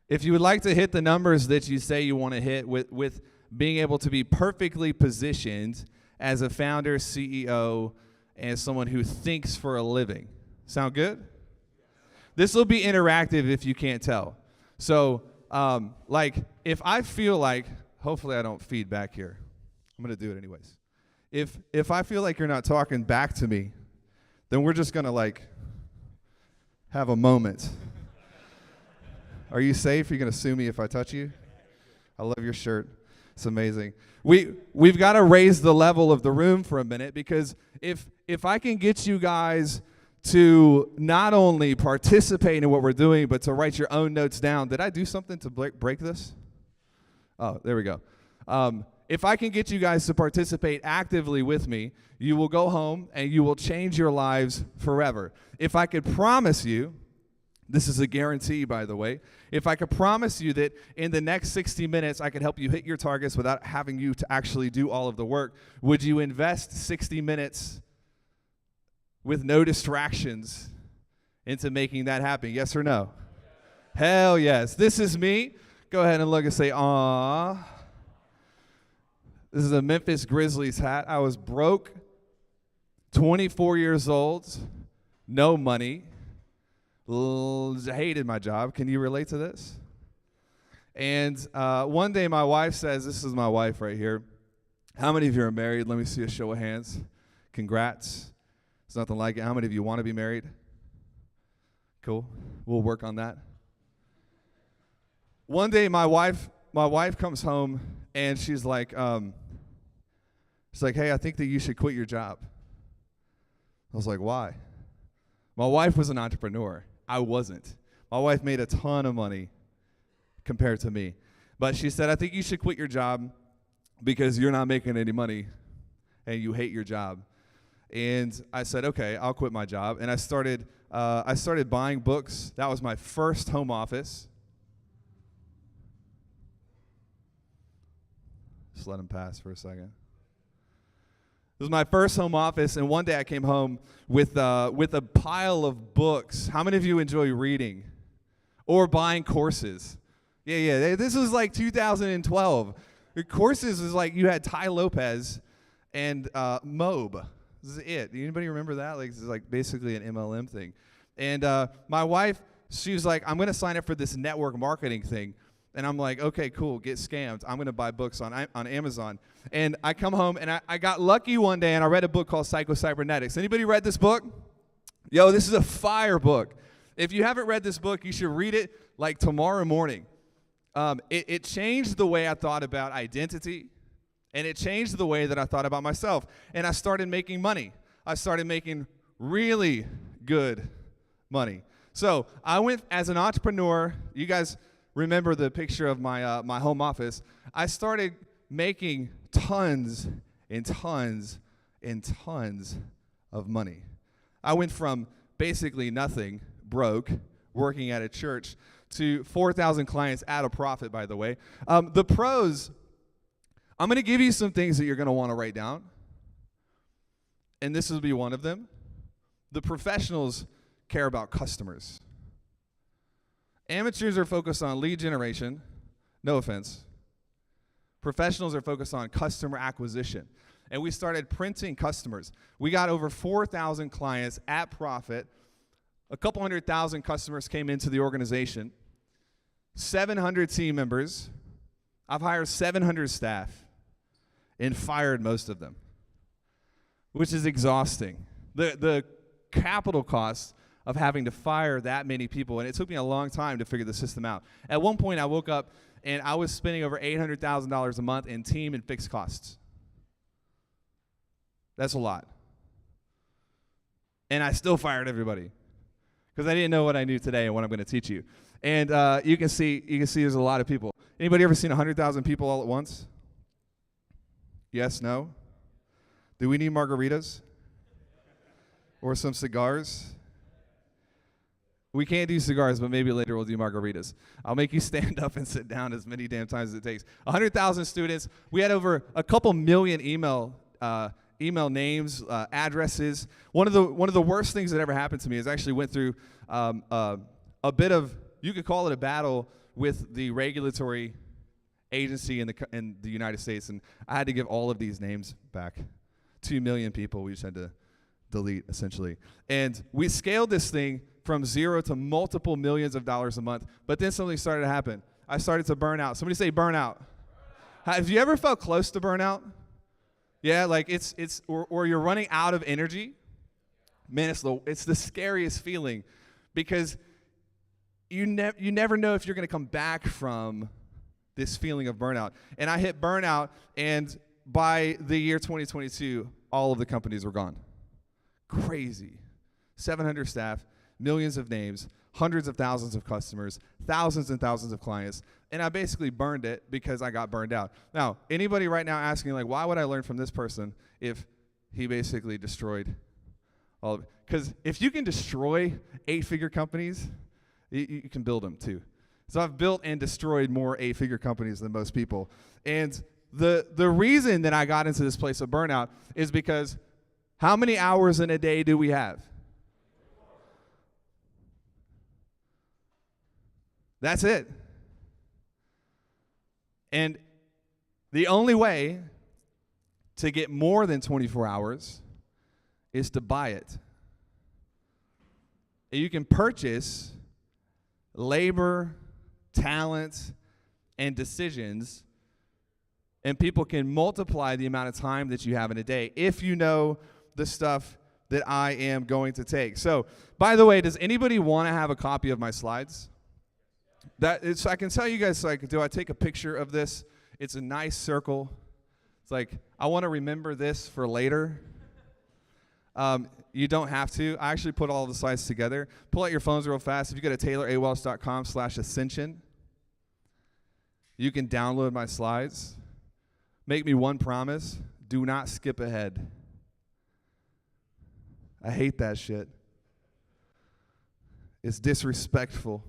If you would like to hit the numbers that you say you want to hit with being able to be perfectly positioned as a founder, CEO, and someone who thinks for a living. Sound good? This will be interactive if you can't tell. So, like, if I feel like, hopefully I don't feed back here. I'm going to do it anyways. If I feel like you're not talking back to me, then we're just going to, like, have a moment. Are you safe? Are you going to sue me if I touch you? I love your shirt. It's amazing. We've got to raise the level of the room for a minute, because if I can get you guys to not only participate in what we're doing, but to write your own notes down. Did I do something to break this? Oh, there we go. If I can get you guys to participate actively with me, you will go home and you will change your lives forever. If I could promise you, this is a guarantee, by the way, if I could promise you that in the next 60 minutes I could help you hit your targets without having you to actually do all of the work, would you invest 60 minutes with no distractions into making that happen? Yes or no? Hell yes. This is me. Go ahead and look and say, "Aw." This is a Memphis Grizzlies hat. I was broke, 24 years old, no money, hated my job. Can you relate to this? And one day my wife says, this is my wife right here. How many of you are married? Let me see a show of hands. Congrats. It's nothing like it. How many of you want to be married? Cool. We'll work on that. One day my wife comes home and she's like, hey, I think that you should quit your job. I was like, why? My wife was an entrepreneur. I wasn't. My wife made a ton of money compared to me. But she said, I think you should quit your job because you're not making any money and you hate your job. And I said, okay, I'll quit my job. And I started buying books. That was my first home office. Just let him pass for a second. It was my first home office, and one day I came home with a pile of books. How many of you enjoy reading or buying courses? Yeah. This was like 2012. The courses was like you had Tai Lopez and Mobe. This is it. Anybody remember that? Like this is like basically an MLM thing. And my wife, she was like, I'm going to sign up for this network marketing thing. And I'm like, okay, cool, get scammed. I'm going to buy books on Amazon. And I come home, and I got lucky one day, and I read a book called Psycho-Cybernetics. Anybody read this book? Yo, this is a fire book. If you haven't read this book, you should read it like tomorrow morning. It changed the way I thought about identity, and it changed the way that I thought about myself. And I started making money. I started making really good money. So I went as an entrepreneur. You guys remember the picture of my home office. I started making tons and tons and tons of money. I went from basically nothing, broke, working at a church, to 4,000 clients at a profit, by the way. The pros, I'm going to give you some things that you're going to want to write down. And this will be one of them. The professionals care about customers. Amateurs are focused on lead generation. No offense. Professionals are focused on customer acquisition. And we started printing customers. We got over 4,000 clients at profit. A couple 100,000 customers came into the organization. 700 team members. I've hired 700 staff and fired most of them, which is exhausting. The capital costs of having to fire that many people, and it took me a long time to figure the system out. At one point, I woke up, and I was spending over $800,000 a month in team and fixed costs. That's a lot. And I still fired everybody because I didn't know what I knew today and what I'm going to teach you. And you can see there's a lot of people. Anybody ever seen 100,000 people all at once? Yes, no? Do we need margaritas? Or some cigars? We can't do cigars, but maybe later we'll do margaritas. I'll make you stand up and sit down as many damn times as it takes. 100,000 students. We had over a couple million email names, addresses. One of the worst things that ever happened to me is I actually went through a bit of, you could call it a battle with the regulatory agency in the United States, and I had to give all of these names back. 2 million people we just had to delete, essentially. And we scaled this thing from zero to multiple millions of dollars a month, but then something started to happen. I started to burn out. Somebody say burnout. Have you ever felt close to burnout? Yeah, like or you're running out of energy. Man, it's the scariest feeling because you never know if you're going to come back from this feeling of burnout. And I hit burnout, and by the year 2022, all of the companies were gone. Crazy. 700 staff, millions of names, hundreds of thousands of customers, thousands and thousands of clients, and I basically burned it because I got burned out. Now, anybody right now asking, like, why would I learn from this person if he basically destroyed all of it? Because if you can destroy 8-figure companies, you can build them too. So I've built and destroyed more 8-figure companies than most people. And the reason that I got into this place of burnout is because how many hours in a day do we have? That's it. And the only way to get more than 24 hours is to buy it. And you can purchase labor, talent, and decisions, and people can multiply the amount of time that you have in a day if you know the stuff that I am going to take. So, by the way, does anybody want to have a copy of my slides? I can tell you guys, do I take a picture of this? It's a nice circle. It's like, I want to remember this for later. You don't have to. I actually put all the slides together. Pull out your phones real fast. If you go to taylorawelch.com/ascension, you can download my slides. Make me one promise. Do not skip ahead. I hate that shit. It's disrespectful.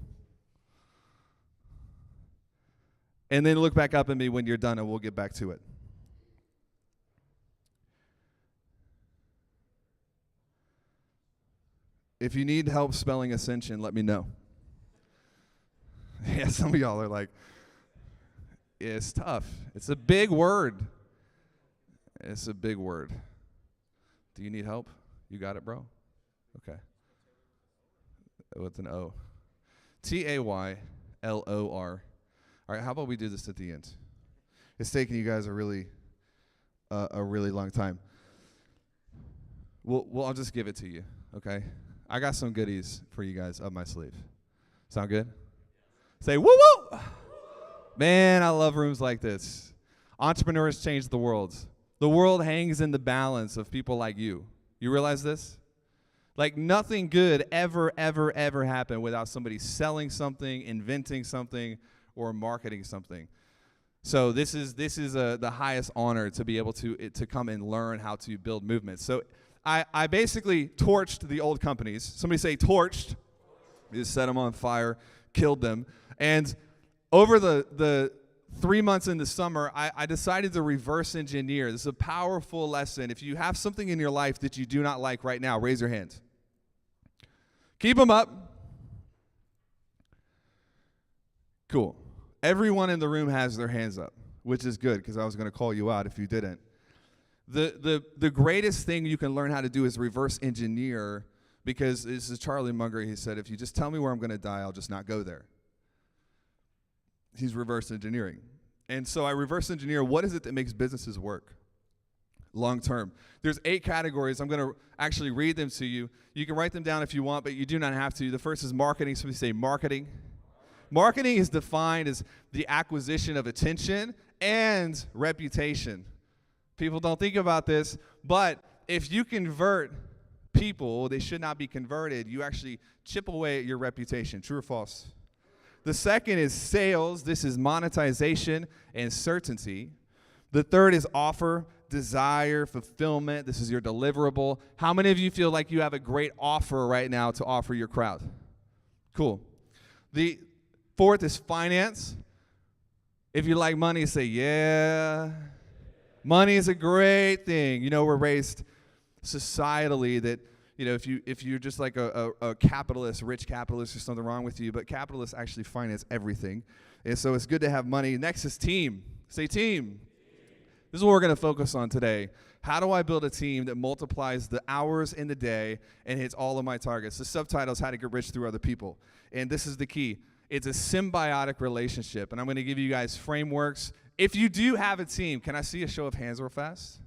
And then look back up at me when you're done and we'll get back to it. If you need help spelling Ascension, let me know. Yeah, some of y'all are like, it's tough. It's a big word. It's a big word. Do you need help? You got it, bro? Okay. With an O. Taylor. All right, how about we do this at the end? It's taking you guys a really long time. Well, I'll just give it to you, okay? I got some goodies for you guys up my sleeve. Sound good? Say woo woo! Man, I love rooms like this. Entrepreneurs change the world. The world hangs in the balance of people like you. You realize this? Like nothing good ever happened without somebody selling something, inventing something, or marketing something. So this is the highest honor to be able to come and learn how to build movements. So I basically torched the old companies. Somebody say torched. We just set them on fire, killed them. And over the 3 months in the summer, I decided to reverse engineer. This is a powerful lesson. If you have something in your life that you do not like right now, raise your hand. Keep them up. Cool. Everyone in the room has their hands up, which is good because I was going to call you out if you didn't. The greatest thing you can learn how to do is reverse engineer, because this is Charlie Munger. He said, if you just tell me where I'm going to die, I'll just not go there. He's reverse engineering. And so I reverse engineer, what is it that makes businesses work long term? There's 8 categories. I'm going to actually read them to you. You can write them down if you want, but you do not have to. The first is marketing. Somebody say marketing. Marketing is defined as the acquisition of attention and reputation. People don't think about this, but if you convert people, they should not be converted. You actually chip away at your reputation. True or false? The second is sales. This is monetization and certainty. The third is offer, desire, fulfillment. This is your deliverable. How many of you feel like you have a great offer right now to offer your crowd? Cool. The fourth is finance. If you like money, say, yeah. Money is a great thing. You know, we're raised societally that, you know, if you're just like a capitalist, rich capitalist, there's something wrong with you. But capitalists actually finance everything. And so it's good to have money. Next is team. Say team. This is what we're going to focus on today. How do I build a team that multiplies the hours in the day and hits all of my targets? The subtitle is How to Get Rich Through Other People. And this is the key. It's a symbiotic relationship. And I'm going to give you guys frameworks. If you do have a team, can I see a show of hands real fast?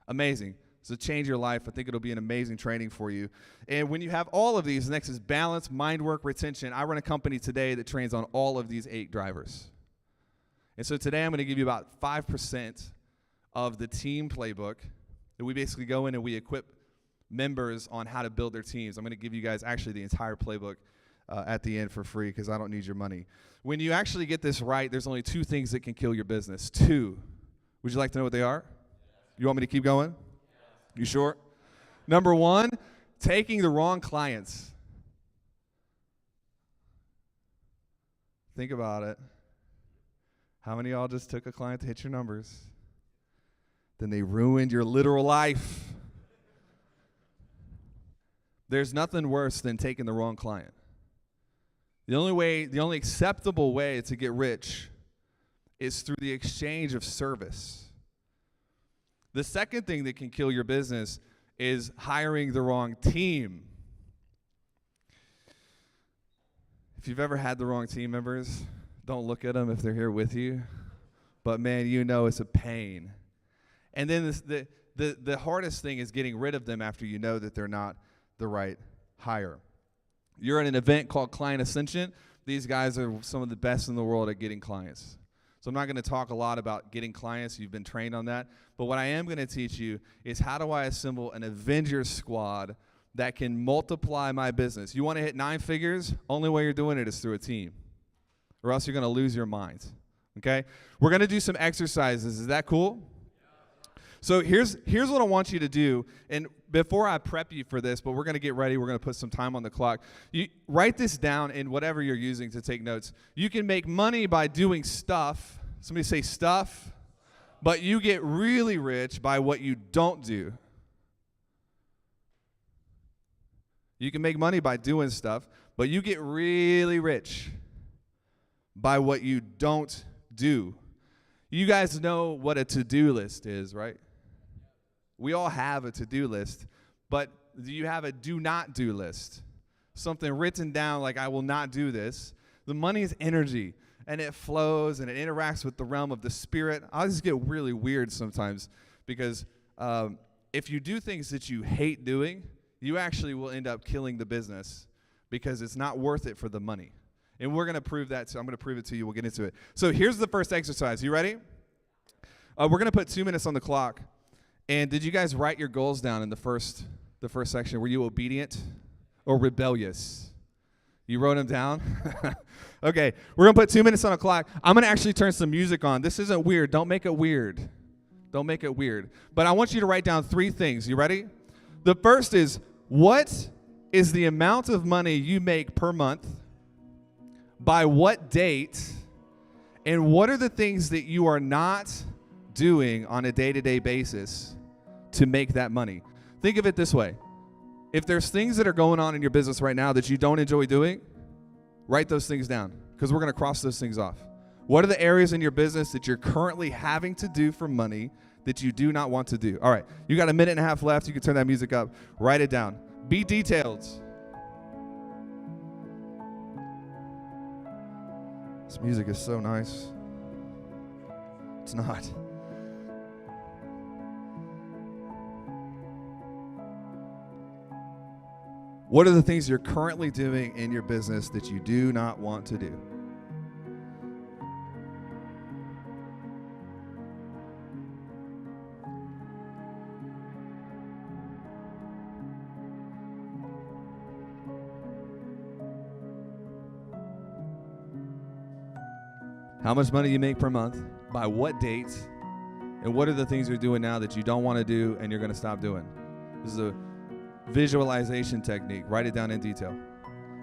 Amazing. So change your life. I think it'll be an amazing training for you. And when you have all of these, next is balance, mind work, retention. I run a company today that trains on all of these 8 drivers. And so today I'm going to give you about 5% of the team playbook that we basically go in and we equip members on how to build their teams. I'm going to give you guys actually the entire playbook at the end for free because I don't need your money. When you actually get this right, there's only 2 things that can kill your business. 2. Would you like to know what they are? You want me to keep going? You sure? Number 1, taking the wrong clients. Think about it. How many of y'all just took a client to hit your numbers? Then they ruined your literal life. There's nothing worse than taking the wrong client. The only acceptable way to get rich is through the exchange of service. The second thing that can kill your business is hiring the wrong team. If you've ever had the wrong team members, don't look at them if they're here with you. But man, you know it's a pain. And then the hardest thing is getting rid of them after you know that they're not the right hire. You're at an event called Client Ascension. These guys are some of the best in the world at getting clients. So I'm not going to talk a lot about getting clients. You've been trained on that. But what I am going to teach you is how do I assemble an Avengers squad that can multiply my business. You want to hit 9 figures? Only way you're doing it is through a team, or else you're going to lose your mind. Okay? We're going to do some exercises. Is that cool? So here's what I want you to do, and before I prep you for this, but we're going to get ready. We're going to put some time on the clock. You write this down in whatever you're using to take notes. You can make money by doing stuff. Somebody say stuff. But you get really rich by what you don't do. You can make money by doing stuff, but you get really rich by what you don't do. You guys know what a to-do list is, right? We all have a to-do list, but do you have a do-not-do list? Something written down like, I will not do this. The money is energy, and it flows, and it interacts with the realm of the spirit. I just get really weird sometimes because if you do things that you hate doing, you actually will end up killing the business because it's not worth it for the money. And we're going to prove that, so I'm going to prove it to you. We'll get into it. So here's the first exercise. You ready? We're going to put 2 minutes on the clock. And did you guys write your goals down in the first section? Were you obedient or rebellious? You wrote them down? Okay, we're going to put 2 minutes on the clock. I'm going to actually turn some music on. This isn't weird. Don't make it weird. Don't make it weird. But I want you to write down 3 things. You ready? The first is, what is the amount of money you make per month? By what date? And what are the things that you are not doing on a day-to-day basis to make that money? Think of it this way. If there's things that are going on in your business right now that you don't enjoy doing, write those things down because we're going to cross those things off. What are the areas in your business that you're currently having to do for money that you do not want to do? All right, you got a minute and a half left. You can turn that music up. Write it down. Be detailed. This music is so nice. It's not. What are the things you're currently doing in your business that you do not want to do? How much money you make per month, by what date, and what are the things you're doing now that you don't want to do and you're going to stop doing? This is a visualization technique. Write it down in detail.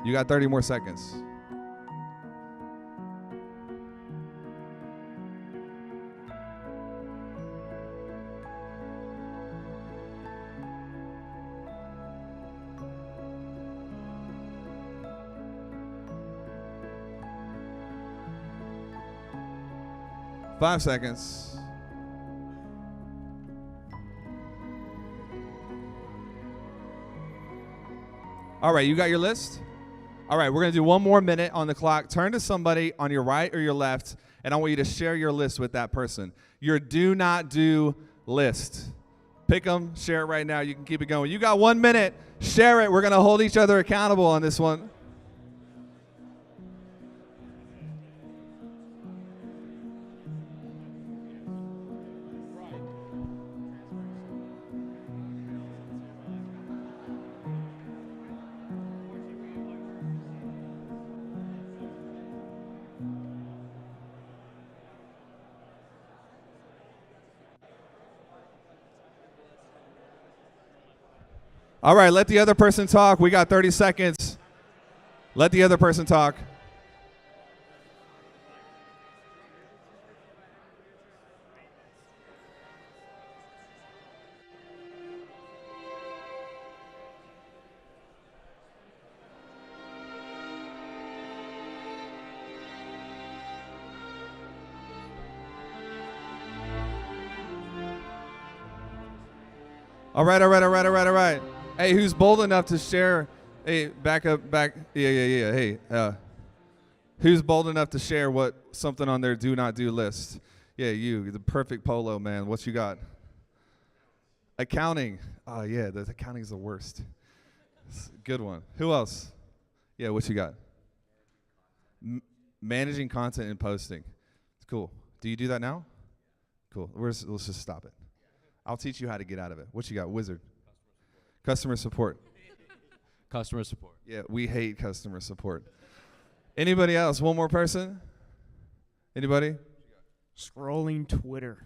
You got 30 more seconds. Five seconds. All right, you got your list? All right, we're going to do 1 more minute on the clock. Turn to somebody on your right or your left, and I want you to share your list with that person. Your do not do list. Pick them, share it right now. You can keep it going. You got 1 minute. Share it. We're going to hold each other accountable on this one. All right, let the other person talk. We got 30 seconds. Let the other person talk. All right. Hey, who's bold enough to share? Hey, back. Yeah. Hey, who's bold enough to share what something on their do not do list? Yeah, you, the perfect polo man. What you got? Accounting. Oh yeah, the accounting's the worst. Good one. Who else? Yeah, what you got? Managing content and posting. It's cool. Do you do that now? Cool. Let's just stop it. I'll teach you how to get out of it. What you got, wizard? Customer support. Customer support. Yeah, we hate customer support. Anybody else? One more person? Anybody? Scrolling Twitter.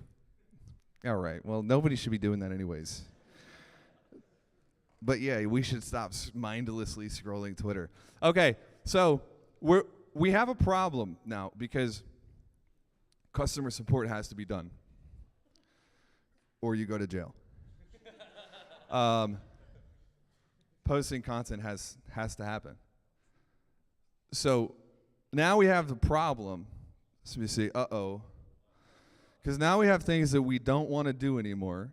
All right. Well, nobody should be doing that anyways. But yeah, we should stop mindlessly scrolling Twitter. Okay, so we have a problem now because customer support has to be done, or you go to jail. Posting content has to happen. So now we have the problem. So we say, because now we have things that we don't want to do anymore,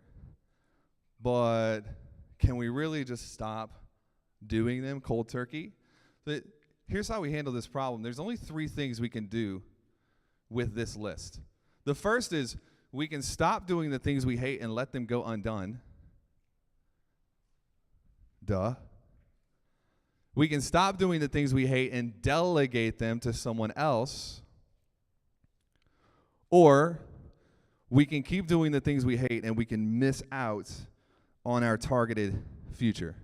but can we really just stop doing them cold turkey? Here's how we handle this problem. There's only 3 things we can do with this list. The first is we can stop doing the things we hate and let them go undone. Duh. We can stop doing the things we hate and delegate them to someone else. Or we can keep doing the things we hate and we can miss out on our targeted future.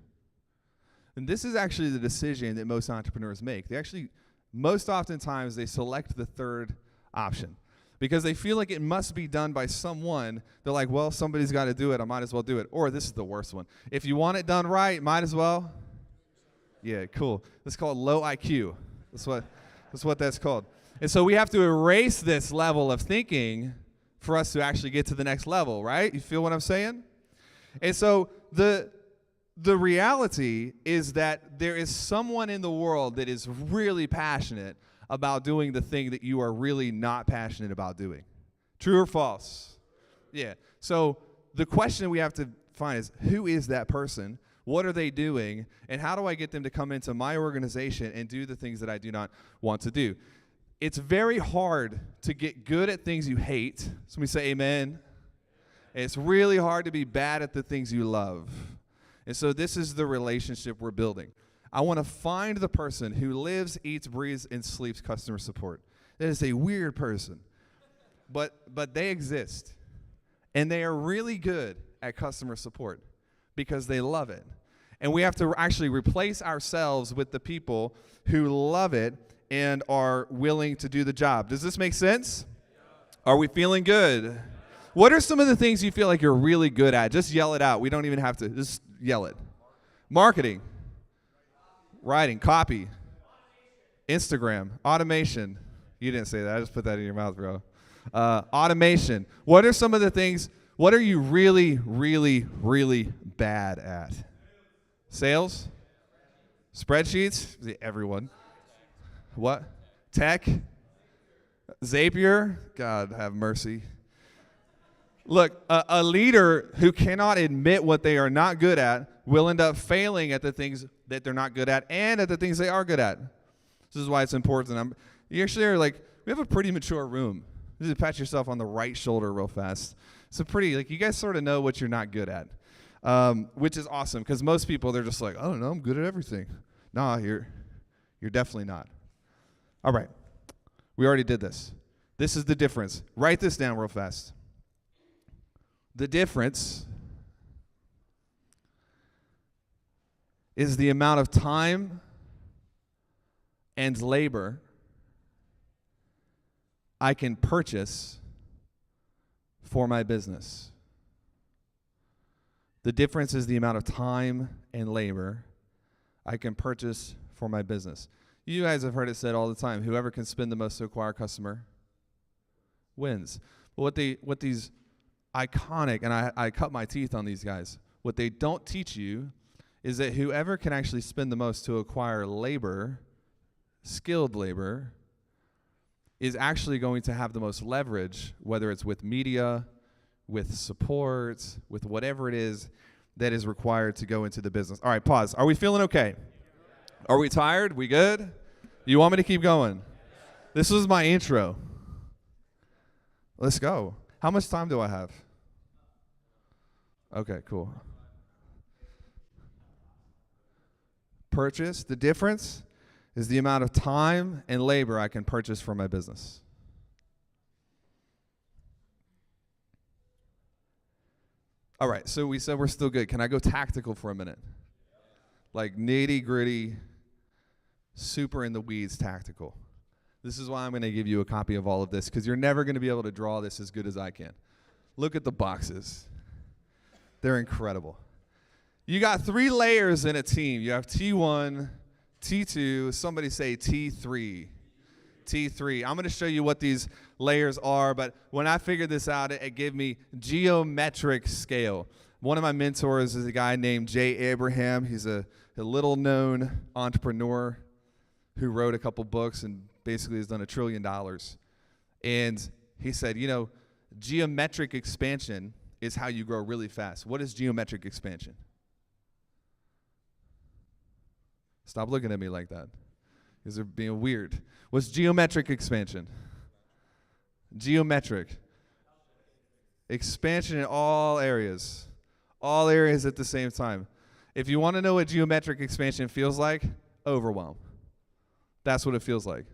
And this is actually the decision that most entrepreneurs make. They actually, most oftentimes, they select the third option because they feel like it must be done by someone. They're like, well, somebody's got to do it. I might as well do it. Or this is the worst one. If you want it done right, might as well. Yeah, cool. That's called low IQ. That's what that's called. And so we have to erase this level of thinking for us to actually get to the next level, right? You feel what I'm saying? And so the reality is that there is someone in the world that is really passionate about doing the thing that you are really not passionate about doing. True or false? Yeah. So the question we have to find is, who is that person? What are they doing? And how do I get them to come into my organization and do the things that I do not want to do? It's very hard to get good at things you hate. Somebody say amen. It's really hard to be bad at the things you love. And so this is the relationship we're building. I want to find the person who lives, eats, breathes, and sleeps customer support. That is a weird person. But they exist. And they are really good at customer support because they love it. And we have to actually replace ourselves with the people who love it and are willing to do the job. Does this make sense? Are we feeling good? What are some of the things you feel like you're really good at? Just yell it out. We don't even have to. Just yell it. Marketing. Writing. Copy. Instagram. Automation. You didn't say that. I just put that in your mouth, bro. Automation. What are some of the things, what are you really, really, really bad at? Sales? Spreadsheets? Everyone. What? Tech? Zapier? God have mercy. Look, a leader who cannot admit what they are not good at will end up failing at the things that they're not good at and at the things they are good at. This is why it's important. You actually are like, we have a pretty mature room. Just pat yourself on the right shoulder real fast. So you guys sort of know what you're not good at, which is awesome because most people, they're just like, I don't know, I'm good at everything. Nah, you're definitely not. All right, we already did this. This is the difference. Write this down real fast. The difference is the amount of time and labor I can purchase for my business. The difference is the amount of time and labor I can purchase for my business. You guys have heard it said all the time, whoever can spend the most to acquire a customer wins. But what these iconic, and I cut my teeth on these guys, what they don't teach you is that whoever can actually spend the most to acquire labor, skilled labor, is actually going to have the most leverage, whether it's with media, with support, with whatever it is that is required to go into the business. All right, pause. Are we feeling okay? Are we tired? We good? You want me to keep going? This was my intro. Let's go. How much time do I have? Okay, cool. Purchase. The difference is the amount of time and labor I can purchase for my business. All right, so we said we're still good. Can I go tactical for a minute? Like nitty gritty, super in the weeds tactical. This is why I'm going to give you a copy of all of this, because you're never going to be able to draw this as good as I can. Look at the boxes. They're incredible. You got 3 layers in a team. You have T1, T2, somebody say T3. T3. I'm going to show you what these layers are, but when I figured this out, it gave me geometric scale. One of my mentors is a guy named Jay Abraham. He's a little-known entrepreneur who wrote a couple books and basically has done $1 trillion. And he said, you know, geometric expansion is how you grow really fast. What is geometric expansion? Stop looking at me like that, because they're being weird. What's geometric expansion? Geometric. Expansion in all areas at the same time. If you want to know what geometric expansion feels like, overwhelm. That's what it feels like.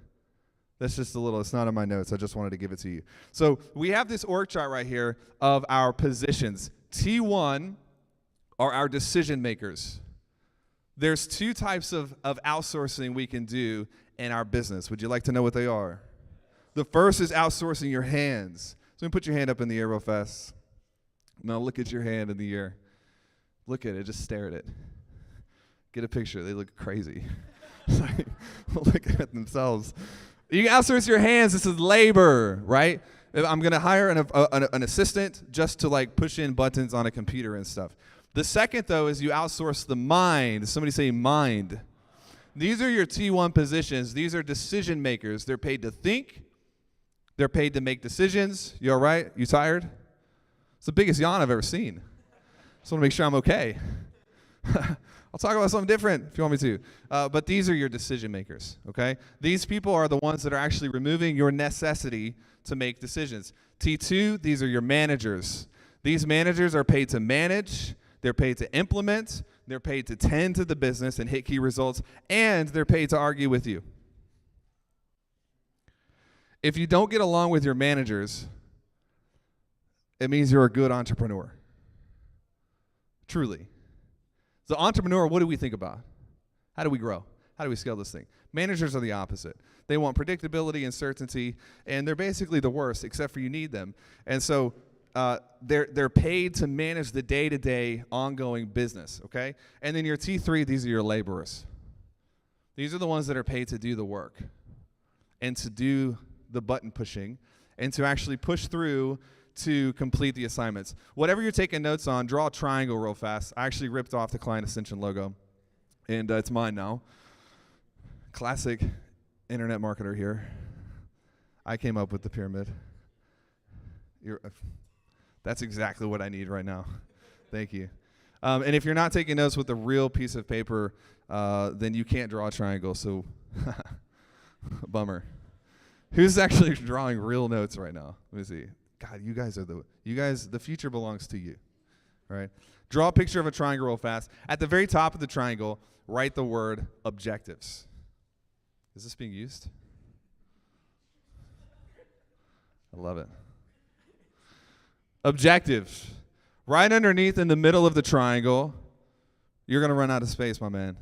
That's just a little, it's not in my notes. I just wanted to give it to you. So we have this org chart right here of our positions. T1 are our decision makers. There's 2 types of outsourcing we can do in our business. Would you like to know what they are? The first is outsourcing your hands. So put your hand up in the air real fast. Now look at your hand in the air. Look at it, just stare at it. Get a picture, they look crazy. Look at themselves. You can outsource your hands, this is labor, right? I'm gonna hire an assistant just to like push in buttons on a computer and stuff. The second though is you outsource the mind. Somebody say mind. These are your T1 positions. These are decision makers. They're paid to think. They're paid to make decisions. You all right? You tired? It's the biggest yawn I've ever seen. Just want to make sure I'm okay. I'll talk about something different if you want me to. But these are your decision makers, okay? These people are the ones that are actually removing your necessity to make decisions. T2, these are your managers. These managers are paid to manage. They're paid to implement. They're paid to tend to the business and hit key results. And they're paid to argue with you. If you don't get along with your managers, it means you're a good entrepreneur. Truly. So entrepreneur, what do we think about? How do we grow? How do we scale this thing? Managers are the opposite. They want predictability and certainty, and they're basically the worst, except for you need them. And so they're paid to manage the day-to-day ongoing business, okay? And then your T3, these are your laborers. These are the ones that are paid to do the work and to do the button pushing and to actually push through to complete the assignments. Whatever you're taking notes on, draw a triangle real fast. I actually ripped off the Client Ascension logo, and it's mine now. Classic internet marketer here. I came up with the pyramid. That's exactly what I need right now. Thank you. And if you're not taking notes with a real piece of paper, then you can't draw a triangle, so bummer. Who's actually drawing real notes right now? Let me see. God, the future belongs to you. All right? Draw a picture of a triangle real fast. At the very top of the triangle, write the word objectives. Is this being used? I love it. Objectives. Right underneath in the middle of the triangle, you're going to run out of space, my man.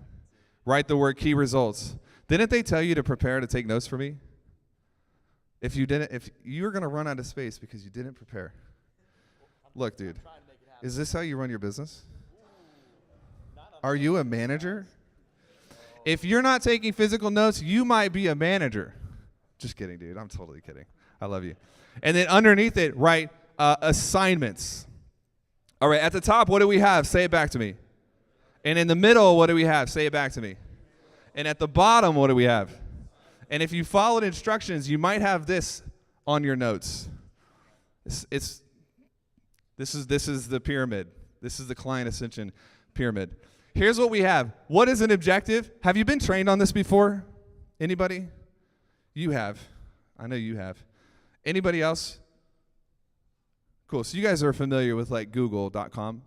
Write the word key results. Didn't they tell you to prepare to take notes for me? If you're going to run out of space because you didn't prepare. Look, dude, is this how you run your business? Are you a manager? If you're not taking physical notes, you might be a manager. Just kidding, dude. I'm totally kidding. I love you. And then underneath it, write assignments. All right, at the top, what do we have? Say it back to me. And in the middle, what do we have? Say it back to me. And at the bottom, what do we have? And if you followed instructions, you might have this on your notes. This is the pyramid. This is the client ascension pyramid. Here's what we have. What is an objective? Have you been trained on this before? Anybody? You have. I know you have. Anybody else? Cool. So you guys are familiar with like Google.com.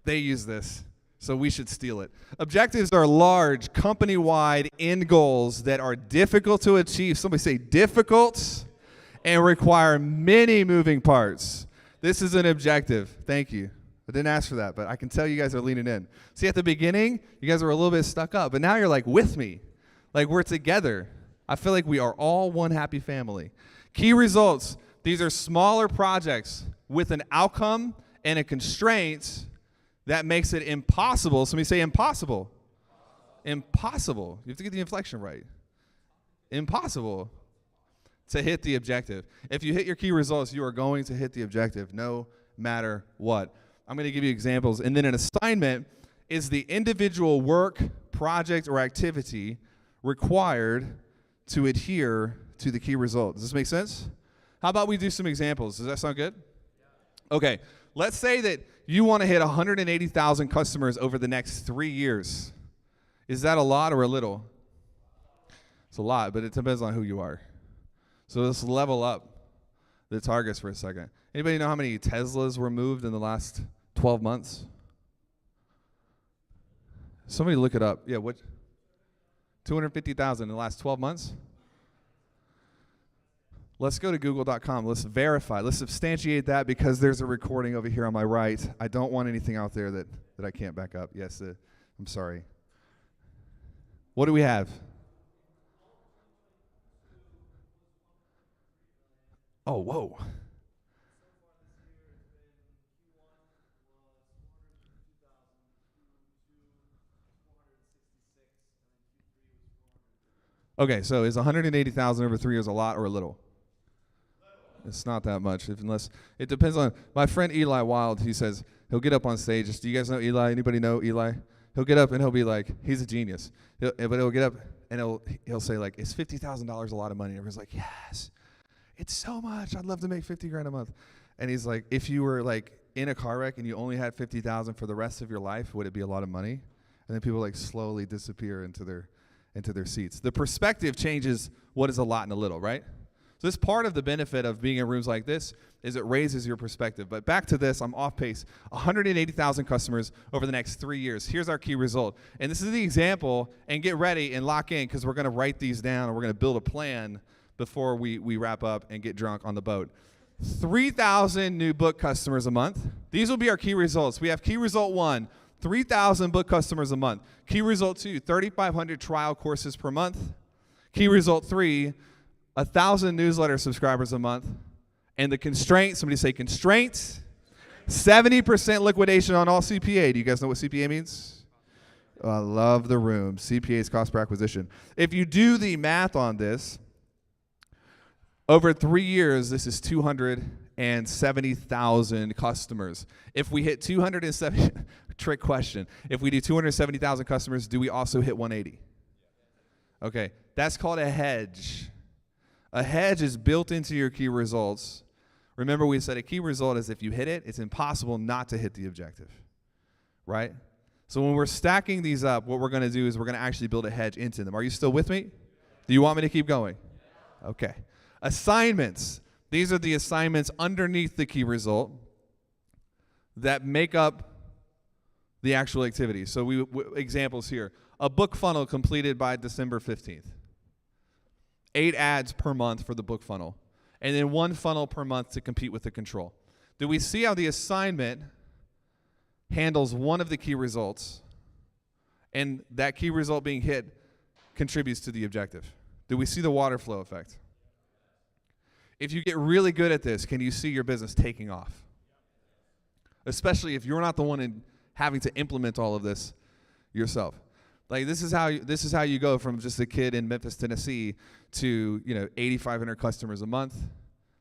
They use this, so we should steal it. Objectives are large, company-wide end goals that are difficult to achieve. Somebody say difficult and require many moving parts. This is an objective. Thank you. I didn't ask for that, but I can tell you guys are leaning in. See, at the beginning, you guys were a little bit stuck up, but now you're like with me. Like we're together. I feel like we are all one happy family. Key results. These are smaller projects with an outcome and a constraint that makes it impossible. Somebody say impossible. Impossible. You have to get the inflection right. Impossible to hit the objective. If you hit your key results, you are going to hit the objective no matter what. I'm going to give you examples. And then an assignment is the individual work, project, or activity required to adhere to the key result. Does this make sense? How about we do some examples? Does that sound good? Okay. Let's say that you want to hit 180,000 customers over the next 3 years. Is that a lot or a little? It's a lot, but it depends on who you are. So let's level up the targets for a second. Anybody know how many Teslas were moved in the last 12 months? Somebody look it up. Yeah, what? 250,000 in the last 12 months? Let's go to google.com. Let's verify. Let's substantiate that because there's a recording over here on my right. I don't want anything out there that I can't back up. Yes, I'm sorry. What do we have? Oh, whoa. Okay, so is 180,000 over 3 years a lot or a little? It's not that much, unless it depends on my friend Eli Wild. He says he'll get up on stage. Do you guys know Eli? Anybody know Eli? He'll get up and he'll be like, he's a genius. But he'll get up and he'll say like, is $50,000 a lot of money? And everyone's like, yes, it's so much. I'd love to make $50,000 a month. And he's like, if you were like in a car wreck and you only had $50,000 for the rest of your life, would it be a lot of money? And then people like slowly disappear into their seats. The perspective changes what is a lot and a little, right? So this part of the benefit of being in rooms like this is it raises your perspective. But back to this, I'm off pace. 180,000 customers over the next 3 years. Here's our key result. And this is the example, and get ready and lock in because we're going to write these down and we're going to build a plan before we wrap up and get drunk on the boat. 3,000 new book customers a month. These will be our key results. We have key result 1, 3,000 book customers a month. Key result 2, 3,500 trial courses per month. Key result 3, 1,000 newsletter subscribers a month. And the constraint, somebody say constraint, 70% liquidation on all CPA. Do you guys know what CPA means? Oh, I love the room. CPA is cost per acquisition. If you do the math on this, over 3 years, this is 270,000 customers. If we hit 270, trick question. If we do 270,000 customers, do we also hit 180? Okay, that's called a hedge. A hedge is built into your key results. Remember, we said a key result is if you hit it, it's impossible not to hit the objective, right? So when we're stacking these up, what we're going to do is we're going to actually build a hedge into them. Are you still with me? Do you want me to keep going? Okay. Assignments. These are the assignments underneath the key result that make up the actual activity. So examples here. A book funnel completed by December 15th. 8 ads per month for the book funnel. And then 1 funnel per month to compete with the control. Do we see how the assignment handles one of the key results and that key result being hit contributes to the objective? Do we see the water flow effect? If you get really good at this, can you see your business taking off? Especially if you're not the one having to implement all of this yourself. Like this is how you go from just a kid in Memphis, Tennessee to 8,500 customers a month,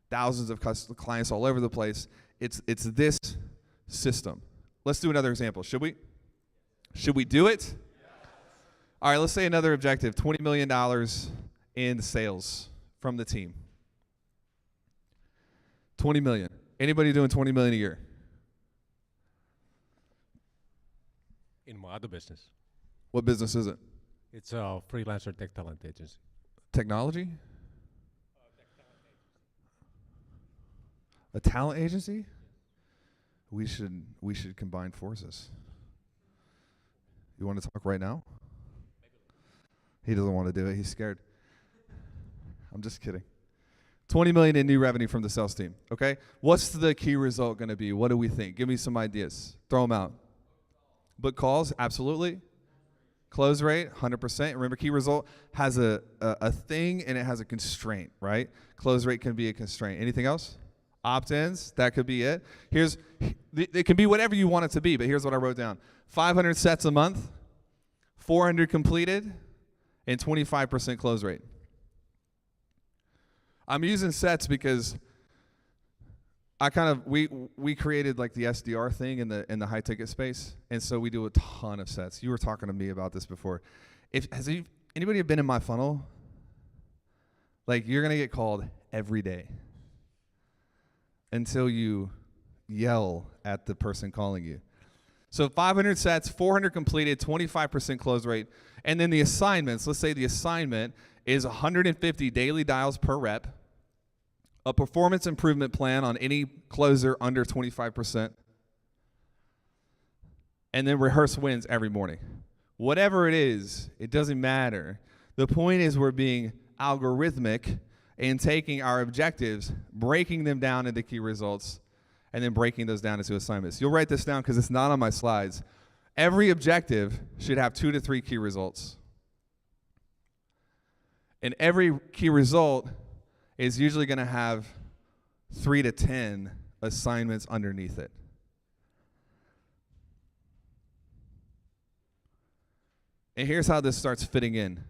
thousands of clients all over the place. It's this system. Let's do another example. Should we? Should we do it? All right, let's say another objective, $20 million in sales from the team. 20 million. Anybody doing 20 million a year? In my other business. What business is it? It's a freelancer tech talent agency. Technology? A talent agency? We should combine forces. You want to talk right now? He doesn't want to do it. He's scared. I'm just kidding. 20 million in new revenue from the sales team. Okay? What's the key result going to be? What do we think? Give me some ideas. Throw them out. Book calls, absolutely. Close rate, 100%. Remember, key result has a thing and it has a constraint, right? Close rate can be a constraint. Anything else? Opt-ins, that could be it. It can be whatever you want it to be, but here's what I wrote down. 500 sets a month, 400 completed, and 25% close rate. I'm using sets because we created like the SDR thing in the high ticket space, and so we do a ton of sets. You were talking to me about this before. Anybody been in my funnel? Like, you're gonna get called every day until you yell at the person calling you. So 500 sets, 400 completed, 25% close rate, and then the assignments. Let's say the assignment is 150 daily dials per rep, a performance improvement plan on any closer under 25%, and then rehearse wins every morning. Whatever it is, it doesn't matter. The point is we're being algorithmic in taking our objectives, breaking them down into key results, and then breaking those down into assignments. You'll write this down because it's not on my slides. Every objective should have 2 to 3 key results. And every key result is usually going to have 3 to 10 assignments underneath it. And here's how this starts fitting in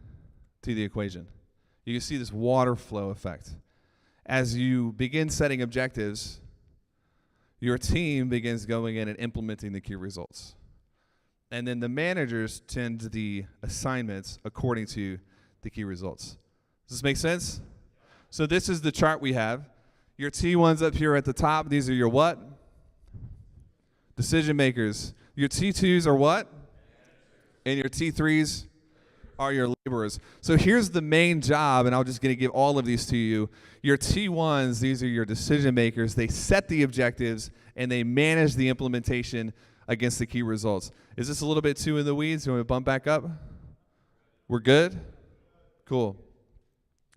to the equation. You can see this water flow effect. As you begin setting objectives, your team begins going in and implementing the key results. And then the managers tend the assignments according to the key results. Does this make sense? So this is the chart we have. Your T1s up here at the top. These are your what? Decision makers. Your T2s are what? And your T3s are your laborers. So here's the main job, and I'm just going to give all of these to you. Your T1s, these are your decision makers. They set the objectives, and they manage the implementation against the key results. Is this a little bit too in the weeds? You want me to bump back up? We're good? Cool.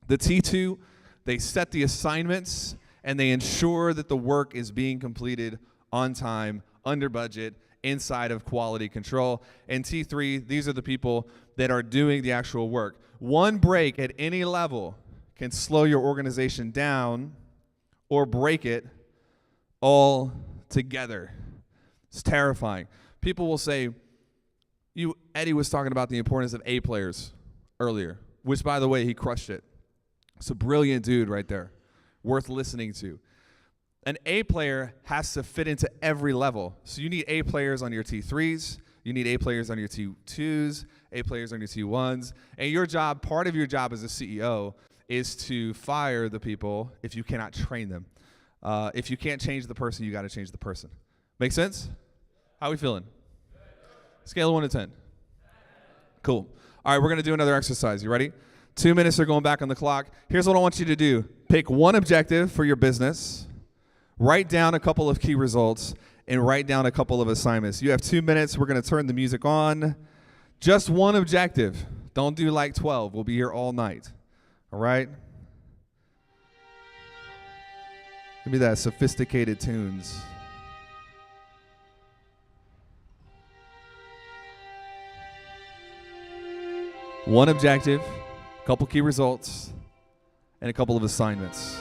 The T2, they set the assignments, and they ensure that the work is being completed on time, under budget, inside of quality control. And T3, these are the people that are doing the actual work. One break at any level can slow your organization down or break it all together. It's terrifying. People will say, Eddie was talking about the importance of A players earlier, which, by the way, he crushed it. It's a brilliant dude right there, worth listening to. An A player has to fit into every level. So you need A players on your T3s, you need A players on your T2s, A players on your T1s, and your job, part of your job as a CEO, is to fire the people if you cannot train them. If you can't change the person, you got to change the person. Make sense? How are we feeling? Scale of 1 to 10. Cool. All right, we're going to do another exercise. You ready? 2 minutes are going back on the clock. Here's what I want you to do. Pick one objective for your business, write down a couple of key results, and write down a couple of assignments. You have 2 minutes. We're going to turn the music on. Just one objective. Don't do like 12. We'll be here all night. All right? Give me that sophisticated tunes. One objective, a couple key results, and a couple of assignments.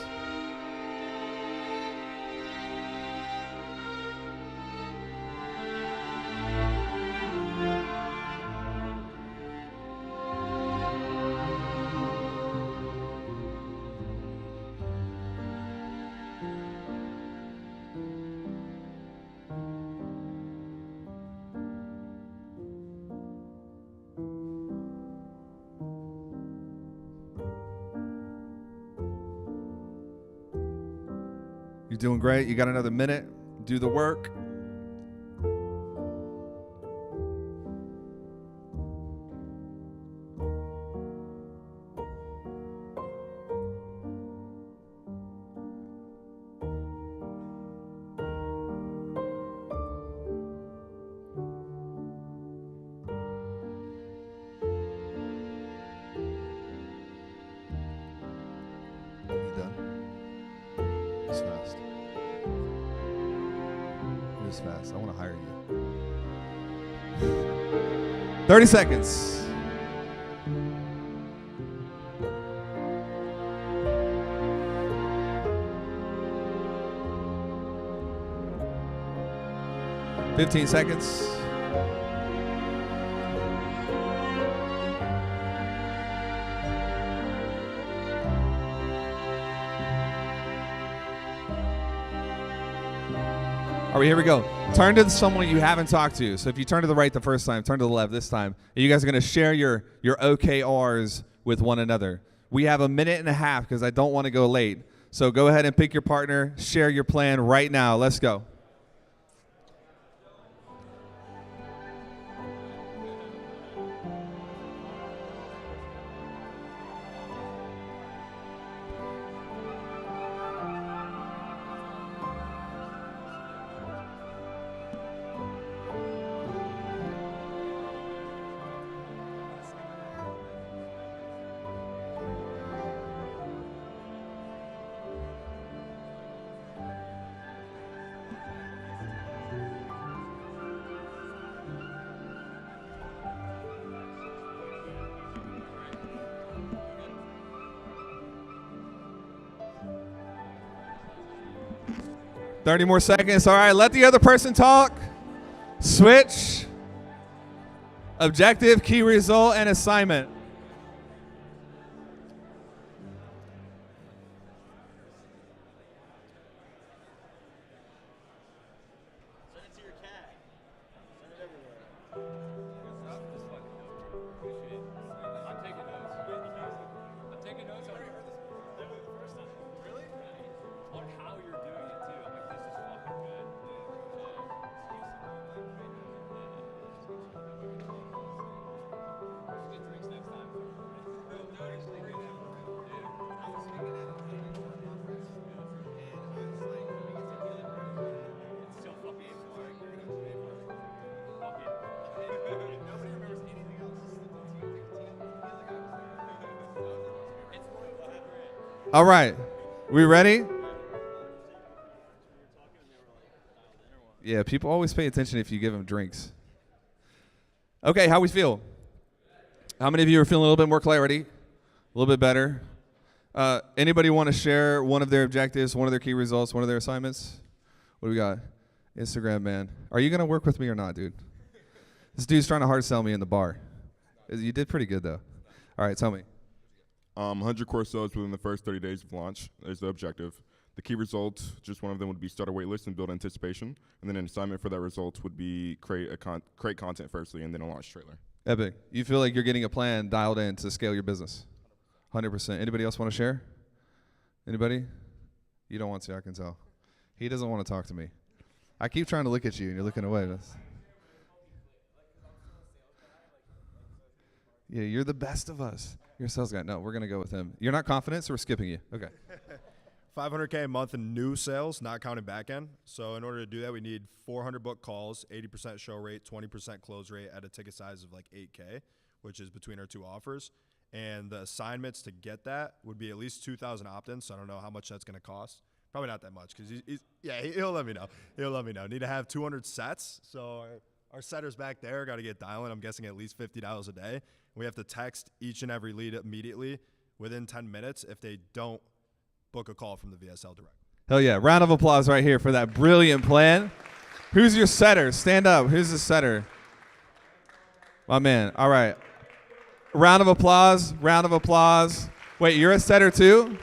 You're doing great. You got another minute. Do the work. Fast. I want to hire you. 30 seconds. $15 seconds. All right, here we go. Turn to someone you haven't talked to. So if you turn to the right the first time, turn to the left this time. And you guys are going to share your OKRs with one another. We have a minute and a half because I don't want to go late. So go ahead and pick your partner, share your plan right now. Let's go. $30 more seconds. All right, let the other person talk. Switch. Objective, key result, and assignment. All right, we ready? Yeah, people always pay attention if you give them drinks. Okay, how we feel? How many of you are feeling a little bit more clarity? A little bit better? Anybody want to share one of their objectives, one of their key results, one of their assignments? What do we got? Instagram man. Are you going to work with me or not, dude? This dude's trying to hard sell me in the bar. You did pretty good, though. All right, tell me. 100 course sales within the first 30 days of launch is the objective. The key result, just one of them would be start a wait list and build anticipation. And then an assignment for that result would be create content firstly and then a launch trailer. Epic. You feel like you're getting a plan dialed in to scale your business? 100%. Anybody else want to share? Anybody? You don't want to, I can tell. He doesn't want to talk to me. I keep trying to look at you and you're looking away. Yeah, you're the best of us. You're a sales guy. No, we're going to go with him. You're not confident, so we're skipping you. Okay. $500K a month in new sales, not counting back end. So in order to do that, we need 400 book calls, 80% show rate, 20% close rate at a ticket size of like 8K, which is between our two offers. And the assignments to get that would be at least 2,000 opt-ins. So I don't know how much that's going to cost. Probably not that much because he'll let me know. He'll let me know. Need to have 200 sets. So our setters back there got to get dialing. I'm guessing at least $50 a day. We have to text each and every lead immediately within 10 minutes if they don't book a call from the VSL direct. Hell yeah. Round of applause right here for that brilliant plan. Who's your setter? Stand up. Who's the setter? My man. All right. Round of applause. Round of applause. Wait, you're a setter too?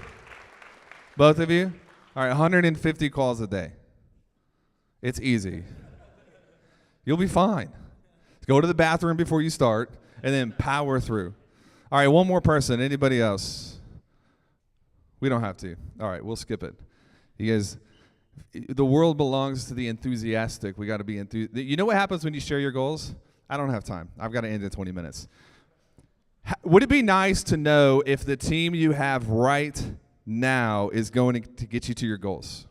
Both of you? All right, 150 calls a day. It's easy. You'll be fine. Go to the bathroom before you start and then power through. All right, one more person. Anybody else? We don't have to. All right, we'll skip it. You guys, The world belongs to the enthusiastic. We got to be You know what happens when you share your goals? I don't have time. I've got to end in 20 minutes. Would it be nice to know if the team you have right now is going to get you to your goals?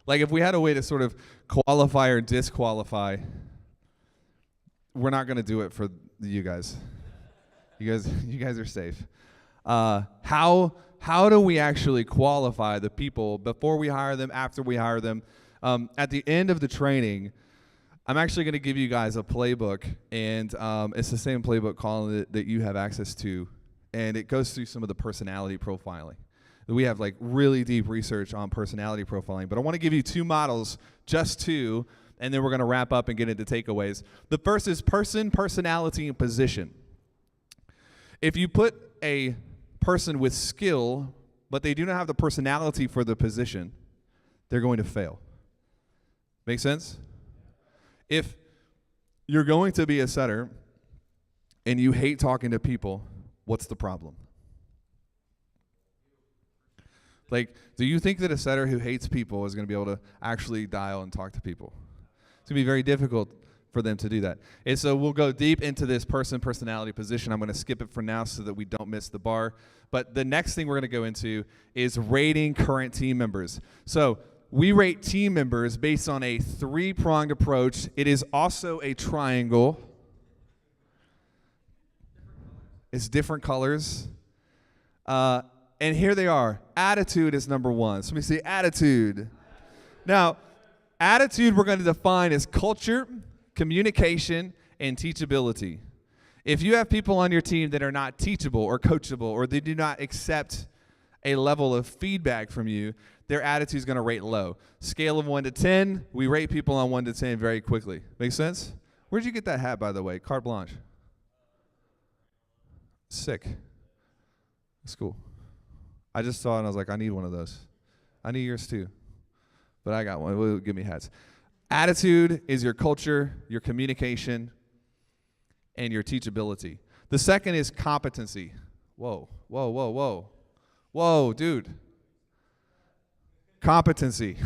Like if we had a way to sort of qualify or disqualify, we're not going to do it for you guys. You guys are safe. How do we actually qualify the people before we hire them, after we hire them? At the end of the training, I'm actually going to give you guys a playbook, and it's the same playbook, Colin, that you have access to, and it goes through some of the personality profiling. We have like really deep research on personality profiling, but I want to give you 2 models, just 2, and then we're going to wrap up and get into takeaways. The first is person, personality, and position. If you put a person with skill, but they do not have the personality for the position, they're going to fail. Make sense? If you're going to be a setter and you hate talking to people, what's the problem? Like, do you think that a setter who hates people is going to be able to actually dial and talk to people? It's going to be very difficult for them to do that. And so we'll go deep into this person, personality, position. I'm going to skip it for now so that we don't miss the bar. But the next thing we're going to go into is rating current team members. So we rate team members based on a 3-pronged approach. It is also a triangle. It's different colors. And here they are. Attitude is number 1. So let me say attitude. Now, attitude we're going to define as culture, communication, and teachability. If you have people on your team that are not teachable or coachable, or they do not accept a level of feedback from you, their attitude is going to rate low. Scale of 1 to 10, we rate people on 1 to 10 very quickly. Make sense? Where'd you get that hat, by the way? Carte blanche. Sick. That's cool. I just saw it and I was like, I need one of those. I need yours too. But I got one. Well, give me hats. Attitude is your culture, your communication, and your teachability. The second is competency. Whoa, whoa, whoa, whoa. Whoa, dude. Competency.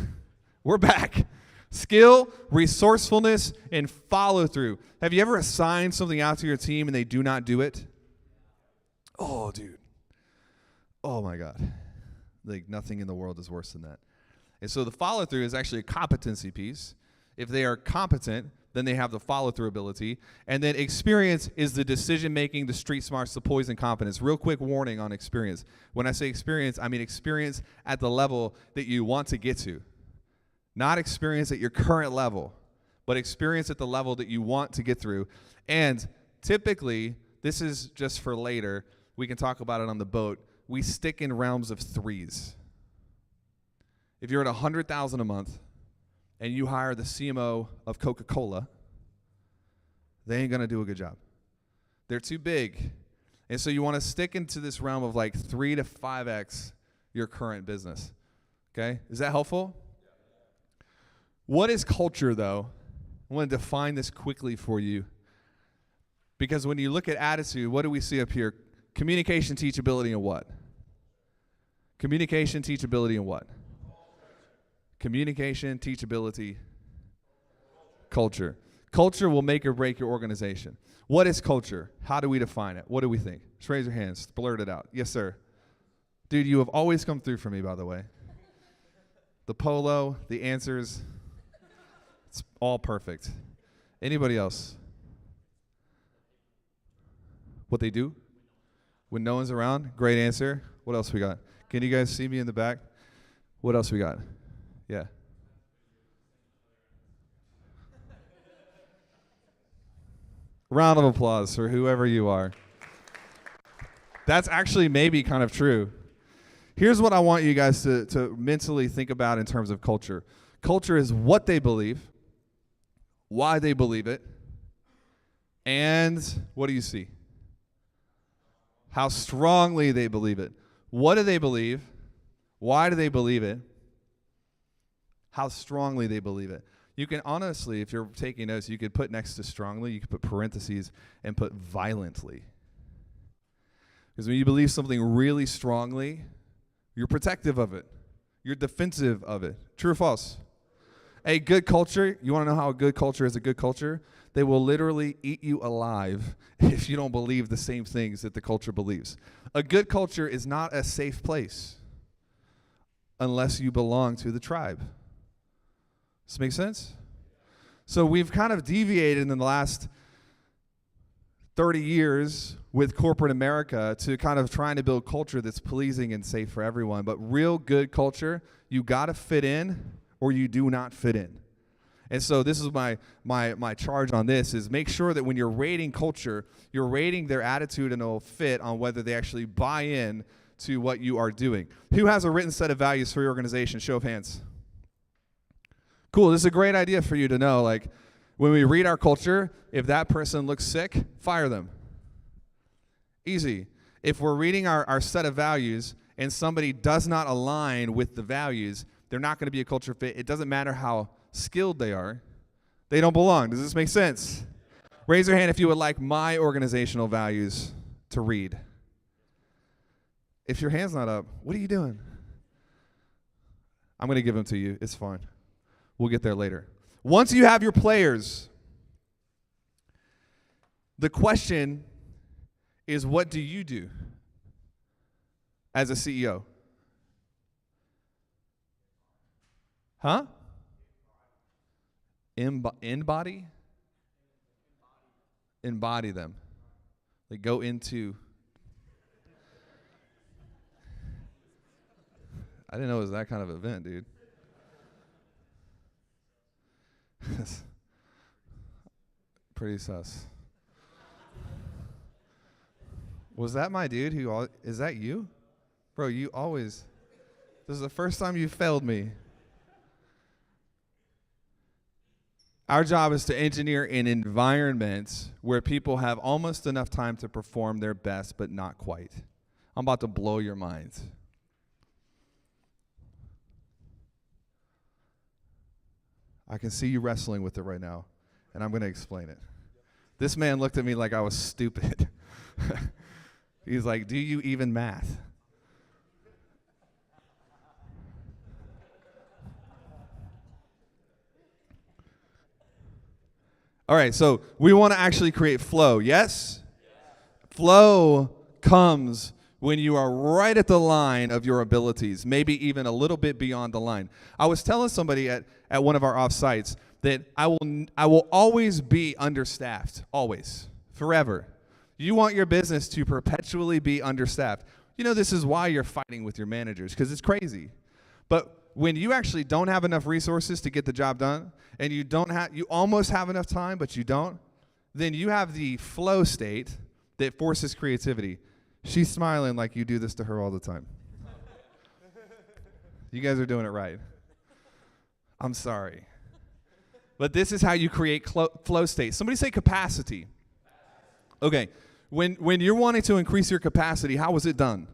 We're back. Skill, resourcefulness, and follow through. Have you ever assigned something out to your team and they do not do it? Oh, dude. Oh my God. Like nothing in the world is worse than that. And so the follow through is actually a competency piece. If they are competent, then they have the follow through ability. And then experience is the decision making, the street smarts, the poise and confidence. Real quick warning on experience. When I say experience, I mean experience at the level that you want to get to. Not experience at your current level, but experience at the level that you want to get through. And typically, this is just for later, we can talk about it on the boat, we stick in realms of 3s. If you're at $100,000 a month and you hire the CMO of Coca-Cola, they ain't gonna do a good job. They're too big. And so you wanna stick into this realm of like 3 to 5x your current business. Okay, is that helpful? What is culture though? I wanna define this quickly for you. Because when you look at attitude, what do we see up here? Communication, teachability, and what? Communication, teachability, and what? Communication, teachability, culture. Culture will make or break your organization. What is culture? How do we define it? What do we think? Just raise your hands. Blurt it out. Yes, sir. Dude, you have always come through for me, by the way. The polo, the answers, it's all perfect. Anybody else? What they do? When no one's around? Great answer. What else we got? Can you guys see me in the back? What else we got? Yeah. Round of applause for whoever you are. That's actually maybe kind of true. Here's what I want you guys to mentally think about in terms of culture. Culture is what they believe, why they believe it, and what do you see? How strongly they believe it. What do they believe? Why do they believe it? How strongly they believe it. You can honestly, if you're taking notes, you could put next to strongly, you could put parentheses and put violently. Because when you believe something really strongly, you're protective of it. You're defensive of it. True or false? A good culture, you want to know how a good culture is a good culture? They will literally eat you alive if you don't believe the same things that the culture believes. A good culture is not a safe place unless you belong to the tribe. Does this make sense? So we've kind of deviated in the last 30 years with corporate America to kind of trying to build culture that's pleasing and safe for everyone. But real good culture, you got to fit in or you do not fit in. And so this is my charge on this is make sure that when you're rating culture, you're rating their attitude and it'll fit on whether they actually buy in to what you are doing. Who has a written set of values for your organization? Show of hands. Cool, this is a great idea for you to know. Like, when we read our culture, if that person looks sick, fire them. Easy. If we're reading our set of values and somebody does not align with the values, they're not going to be a culture fit. It doesn't matter how skilled they are. They don't belong. Does this make sense? Raise your hand if you would like my organizational values to read. If your hand's not up, what are you doing? I'm going to give them to you. It's fine. We'll get there later. Once you have your players, the question is, what do you do as a CEO? Huh? Embody? Embody them. Like go into. I didn't know it was that kind of event, dude. Pretty sus. Was that my dude is that you? Bro, you always, this is the first time you failed me. Our job is to engineer an environment where people have almost enough time to perform their best, but not quite. I'm about to blow your minds. I can see you wrestling with it right now, and I'm going to explain it. This man looked at me like I was stupid. He's like, do you even math? All right, so we want to actually create flow, yes? Flow comes when you are right at the line of your abilities, maybe even a little bit beyond the line. I was telling somebody at one of our off-sites that I will always be understaffed, always, forever. You want your business to perpetually be understaffed. You know, this is why you're fighting with your managers, because it's crazy. But when you actually don't have enough resources to get the job done, and you almost have enough time, but you don't, then you have the flow state that forces creativity. She's smiling like you do this to her all the time. You guys are doing it right. I'm sorry. But this is how you create flow state. Somebody say capacity. Okay, when you're wanting to increase your capacity, how was it done?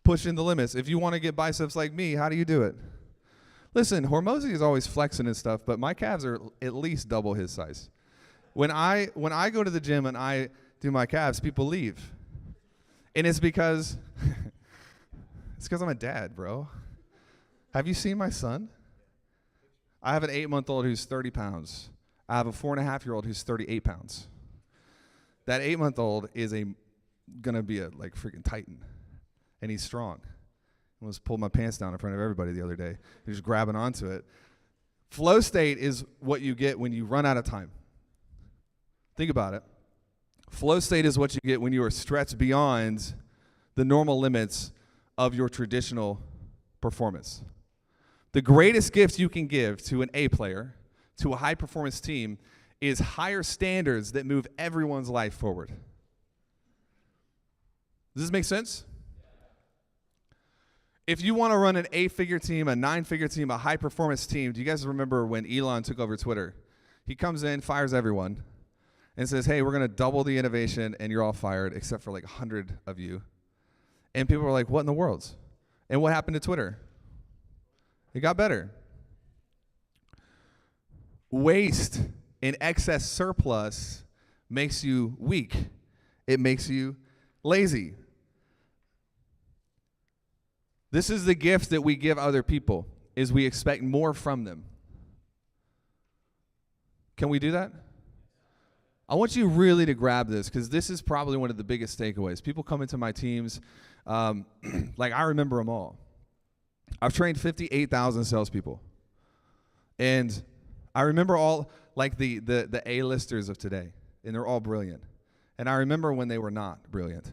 Pushing the limits. If you want to get biceps like me, how do you do it? Listen, Hormozy is always flexing and stuff, but my calves are at least double his size. When I go to the gym and I do my calves, people leave. And it's because I'm a dad, bro. Have you seen my son? I have an 8-month-old who's 30 pounds. I have a 4.5-year-old who's 38 pounds. That 8-month-old is gonna be a freaking titan, and he's strong. I almost pulled my pants down in front of everybody the other day. He was grabbing onto it. Flow state is what you get when you run out of time. Think about it. Flow state is what you get when you are stretched beyond the normal limits of your traditional performance. The greatest gift you can give to an A player, to a high-performance team, is higher standards that move everyone's life forward. Does this make sense? If you want to run an 8-figure team, a 9-figure team, a high-performance team, do you guys remember when Elon took over Twitter? He comes in, fires everyone, and says, hey, we're going to double the innovation, and you're all fired, except for 100 of you. And people were like, what in the world? And what happened to Twitter? It got better. Waste and excess surplus makes you weak. It makes you lazy. This is the gift that we give other people, is we expect more from them. Can we do that? I want you really to grab this, because this is probably one of the biggest takeaways. People come into my teams, like I remember them all. I've trained 58,000 salespeople. And I remember all, like the A-listers of today, and they're all brilliant. And I remember when they were not brilliant.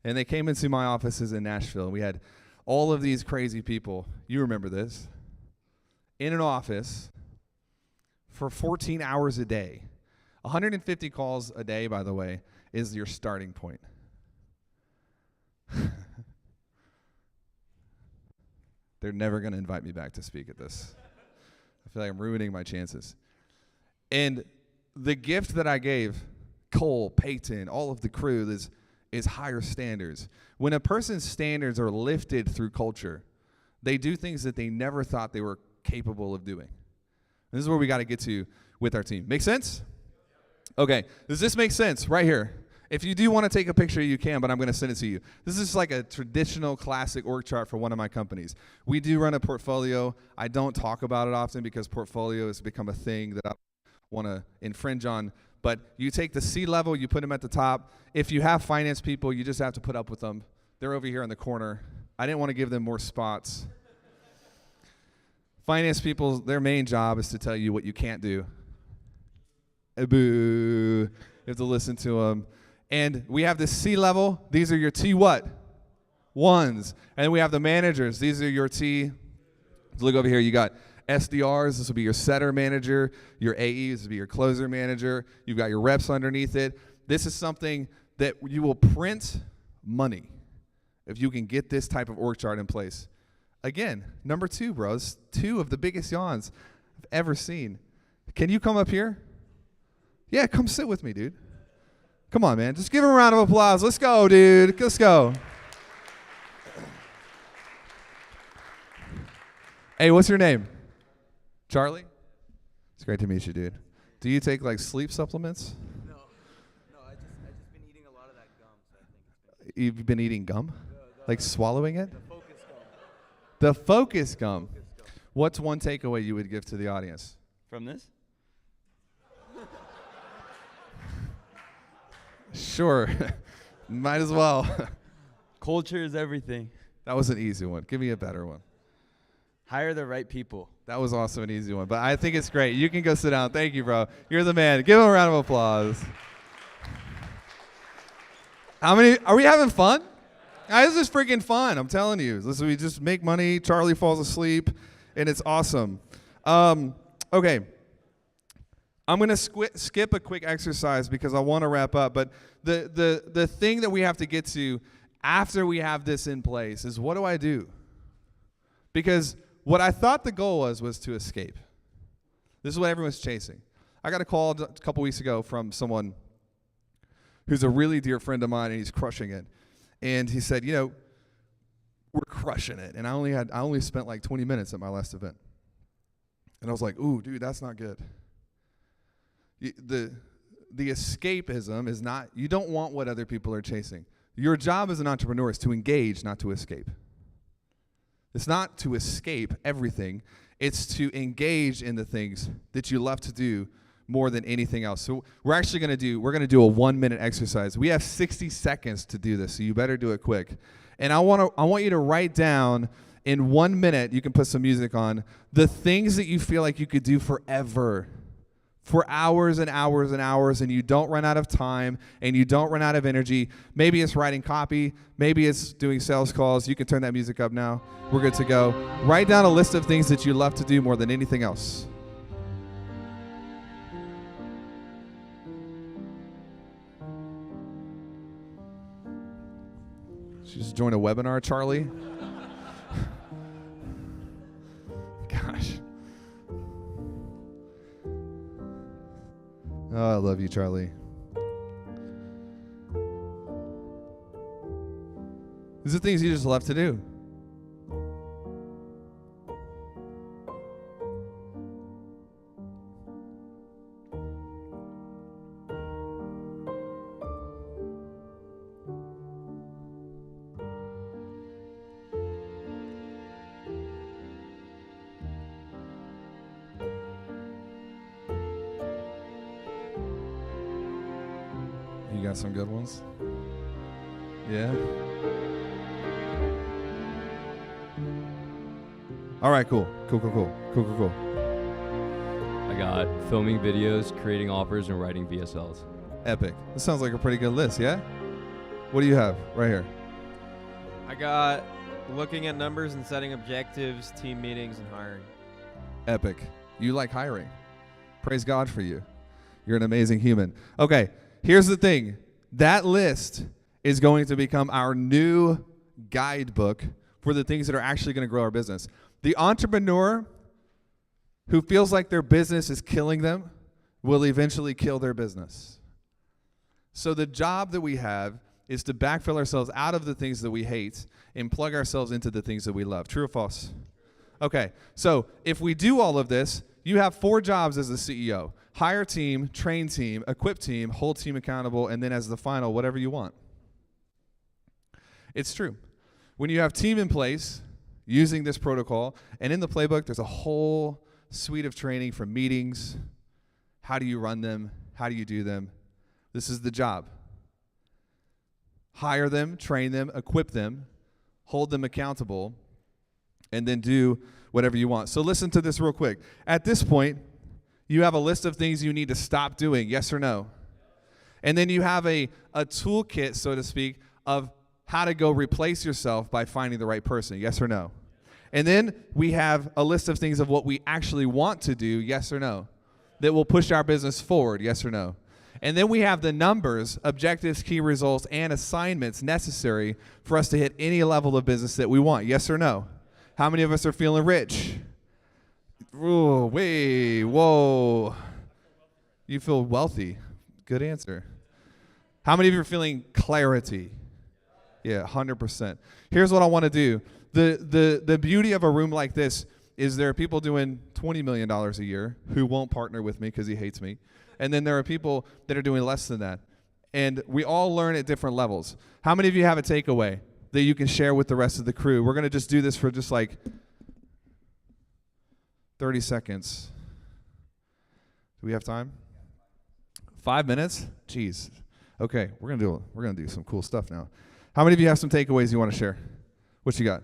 And they came into my offices in Nashville, and we had all of these crazy people, you remember this, in an office for 14 hours a day. 150 calls a day, by the way, is your starting point. They're never going to invite me back to speak at this. I feel like I'm ruining my chances. And the gift that I gave Cole, Peyton, all of the crew is higher standards. When a person's standards are lifted through culture, they do things that they never thought they were capable of doing. And this is where we got to get to with our team. Make sense? Okay. Does this make sense? Right here. If you do want to take a picture, you can, but I'm going to send it to you. This is like a traditional classic org chart for one of my companies. We do run a portfolio. I don't talk about it often because portfolio has become a thing that I want to infringe on. But you take the C-level, you put them at the top. If you have finance people, you just have to put up with them. They're over here in the corner. I didn't want to give them more spots. Finance people, their main job is to tell you what you can't do. Boo. You have to listen to them. And we have the C-level. These are your T what? Ones. And then we have the managers. These are your T. Look over here. You got SDRs. This will be your setter manager. Your AEs. This will be your closer manager. You've got your reps underneath it. This is something that you will print money if you can get this type of org chart in place. Again, number 2, bros. 2 of the biggest yawns I've ever seen. Can you come up here? Yeah, come sit with me, dude. Come on, man. Just give him a round of applause. Let's go, dude. Let's go. Hey, what's your name? Charlie? It's great to meet you, dude. Do you take, like, sleep supplements? No, I just been eating a lot of that gum, so I think. You've been eating gum? Like swallowing it? The focus gum. The focus gum. What's one takeaway you would give to the audience? From this? Sure. Might as well. Culture is everything. That was an easy one. Give me a better one. Hire the right people. That was also an easy one, but I think it's great. You can go sit down. Thank you, bro. You're the man. Give him a round of applause. How many? Are we having fun? This is freaking fun. I'm telling you. Listen, we just make money. Charlie falls asleep, and it's awesome. Okay. I'm going to skip a quick exercise because I want to wrap up. But the thing that we have to get to after we have this in place is, what do I do? Because what I thought the goal was to escape. This is what everyone's chasing. I got a call a couple weeks ago from someone who's a really dear friend of mine, and he's crushing it. And he said, we're crushing it. And I only spent like 20 minutes at my last event. And I was like, ooh, dude, that's not good. The escapism is not, you don't want what other people are chasing. Your job as an entrepreneur is to engage, not to escape. It's not to escape everything. It's to engage in the things that you love to do more than anything else. So we're going to do a 1-minute exercise. We have 60 seconds to do this, so you better do it quick. And I want you to write down in 1 minute, you can put some music on, the things that you feel like you could do forever. For hours and hours and hours, and you don't run out of time, and you don't run out of energy. Maybe it's writing copy. Maybe it's doing sales calls. You can turn that music up now. We're good to go. Write down a list of things that you love to do more than anything else. She just joined a webinar, Charlie. Gosh. Oh, I love you, Charlie. These are things you just love to do. got some good ones. Yeah. All right, cool. Cool. I got filming videos, creating offers, and writing VSLs. Epic. This sounds like a pretty good list, yeah? What do you have right here? I got looking at numbers and setting objectives, team meetings, and hiring. Epic. You like hiring. Praise God for you. You're an amazing human. Okay, here's the thing. That list is going to become our new guidebook for the things that are actually going to grow our business. The entrepreneur who feels like their business is killing them will eventually kill their business. So the job that we have is to backfill ourselves out of the things that we hate and plug ourselves into the things that we love. True or false? Okay, so if we do all of this, you have 4 jobs as a CEO. Hire team, train team, equip team, hold team accountable, and then as the final, whatever you want. It's true. When you have team in place, using this protocol, and in the playbook, there's a whole suite of training from meetings. How do you run them? How do you do them? This is the job. Hire them, train them, equip them, hold them accountable, and then do whatever you want. So listen to this real quick. At this point, you have a list of things you need to stop doing, yes or no? And then you have a toolkit, so to speak, of how to go replace yourself by finding the right person, yes or no? And then we have a list of things of what we actually want to do, yes or no? That will push our business forward, yes or no? And then we have the numbers, objectives, key results, and assignments necessary for us to hit any level of business that we want, yes or no? How many of us are feeling rich? Ooh, whoa. You feel wealthy. Good answer. How many of you are feeling clarity? Yeah, 100%. Here's what I want to do. The beauty of a room like this is there are people doing $20 million a year who won't partner with me because he hates me. And then there are people that are doing less than that. And we all learn at different levels. How many of you have a takeaway that you can share with the rest of the crew? We're going to just do this for just like 30 seconds. Do we have time? 5 minutes? Jeez. Okay, we're gonna do some cool stuff now. How many of you have some takeaways you want to share? What you got?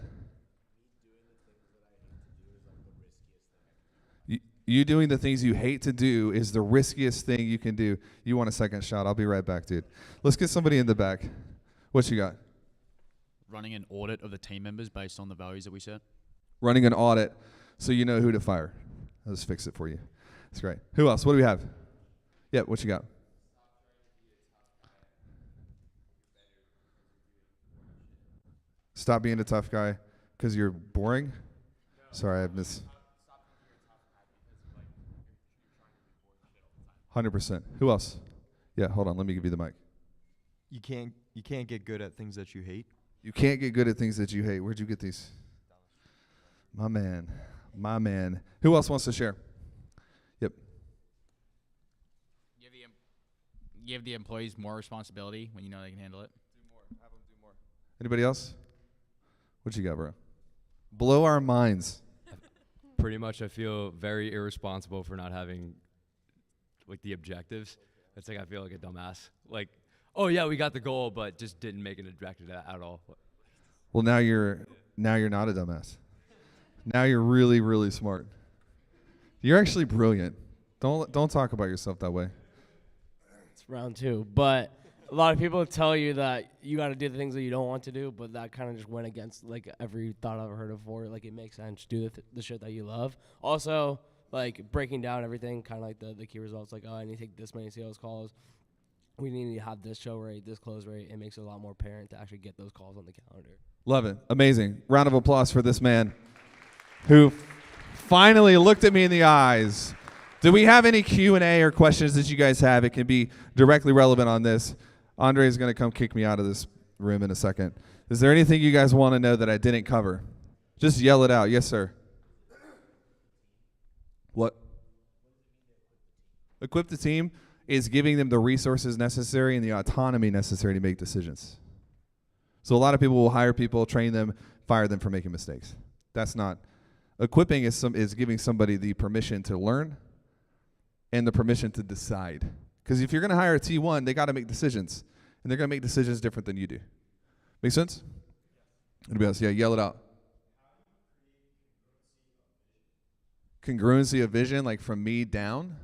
You doing the things you hate to do is the riskiest thing you can do. You want a second shot? I'll be right back, dude. Let's get somebody in the back. What you got? Running an audit of the team members based on the values that we set. Running an audit so you know who to fire. I'll just fix it for you. That's great. Who else? What do we have? Yeah, what you got? Stop being a tough guy because you're boring? Sorry, I missed. 100%. Who else? Yeah, hold on. Let me give you the mic. You can't get good at things that you hate. You can't get good at things that you hate. Where'd you get these? My man. Who else wants to share? Yep. Give the employees more responsibility when you know they can handle it. Have them do more. Anybody else? What you got, bro? Blow our minds. Pretty much, I feel very irresponsible for not having like the objectives. It's like I feel like a dumbass. Like, oh yeah, we got the goal, but just didn't make an objective at all. Well, now you're not a dumbass. Now you're really, really smart. You're actually brilliant. Don't talk about yourself that way. It's round 2, but a lot of people tell you that you got to do the things that you don't want to do, but that kind of just went against like every thought I've ever heard before. Like it makes sense. Do the shit that you love. Also, like breaking down everything, kind of like the key results. Like, oh, I need to take this many sales calls. We need to have this show rate, this close rate. It makes it a lot more apparent to actually get those calls on the calendar. Love it. Amazing. Round of applause for this man who finally looked at me in the eyes. Do we have any Q&A or questions that you guys have? It can be directly relevant on this. Andre is going to come kick me out of this room in a second. Is there anything you guys want to know that I didn't cover? Just yell it out. Yes, sir. What? Equip the team is giving them the resources necessary and the autonomy necessary to make decisions. So a lot of people will hire people, train them, fire them for making mistakes. That's not. Equipping is giving somebody the permission to learn and the permission to decide. Because if you're going to hire a T1, they got to make decisions. and they're going to make decisions different than you do. Make sense? Anybody else? Yeah, yell it out. Congruency of vision, like from me down,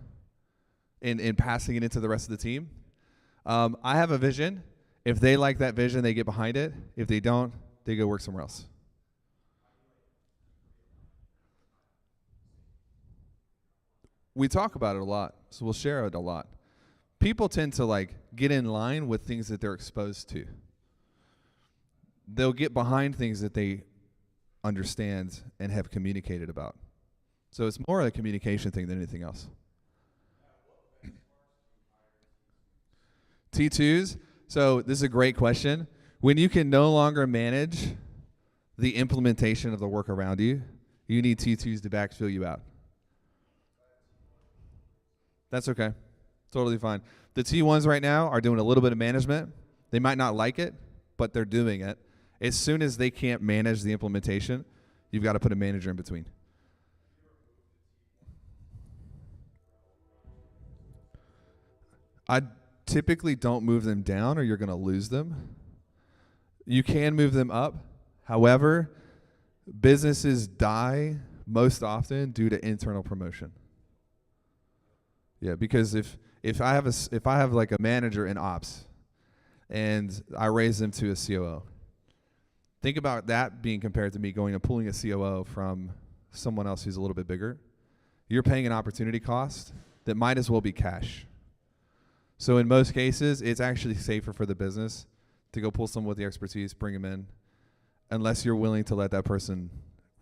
and passing it into the rest of the team. I have a vision. If they like that vision, they get behind it. If they don't, they go work somewhere else. We talk about it a lot, so we'll share it a lot. People tend to like get in line with things that they're exposed to. They'll get behind things that they understand and have communicated about. So it's more a communication thing than anything else. T2s, so this is a great question. When you can no longer manage the implementation of the work around you, you need T2s to backfill you out. That's okay. Totally fine. The T1s right now are doing a little bit of management. They might not like it, but they're doing it. As soon as they can't manage the implementation, you've got to put a manager in between. I typically don't move them down or you're going to lose them. You can move them up. However, businesses die most often due to internal promotion. Yeah, because if I have like a manager in ops and I raise them to a COO, think about that being compared to me going and pulling a COO from someone else who's a little bit bigger. You're paying an opportunity cost that might as well be cash. So in most cases, it's actually safer for the business to go pull someone with the expertise, bring them in, unless you're willing to let that person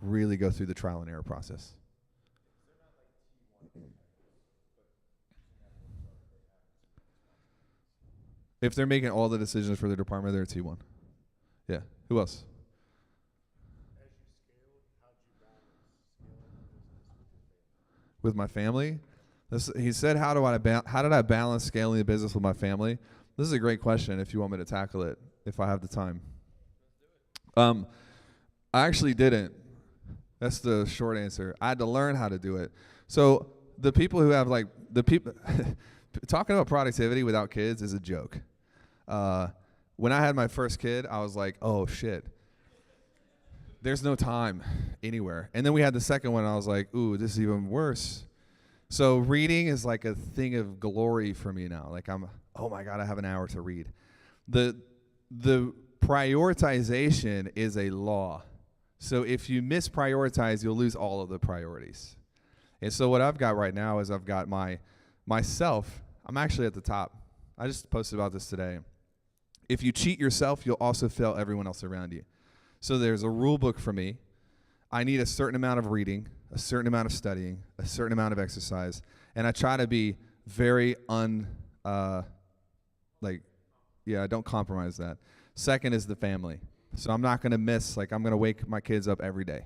really go through the trial and error process. If they're making all the decisions for their department, they're a T1. Yeah. Who else? With my family? He said, how did I balance scaling the business with my family? This is a great question if you want me to tackle it, if I have the time. I actually didn't. That's the short answer. I had to learn how to do it. So the people who have talking about productivity without kids is a joke. When I had my first kid, I was like, oh shit, there's no time anywhere. And then we had the second one, and I was like, ooh, this is even worse. So reading is like a thing of glory for me now. Like oh my God, I have an hour to read. The prioritization is a law. So if you misprioritize, you'll lose all of the priorities. And so what I've got right now is I've got myself. I'm actually at the top. I just posted about this today. If you cheat yourself, you'll also fail everyone else around you. So there's a rule book for me. I need a certain amount of reading, a certain amount of studying, a certain amount of exercise, and I try to be very I don't compromise that. Second is the family. So I'm not going to miss, I'm going to wake my kids up every day.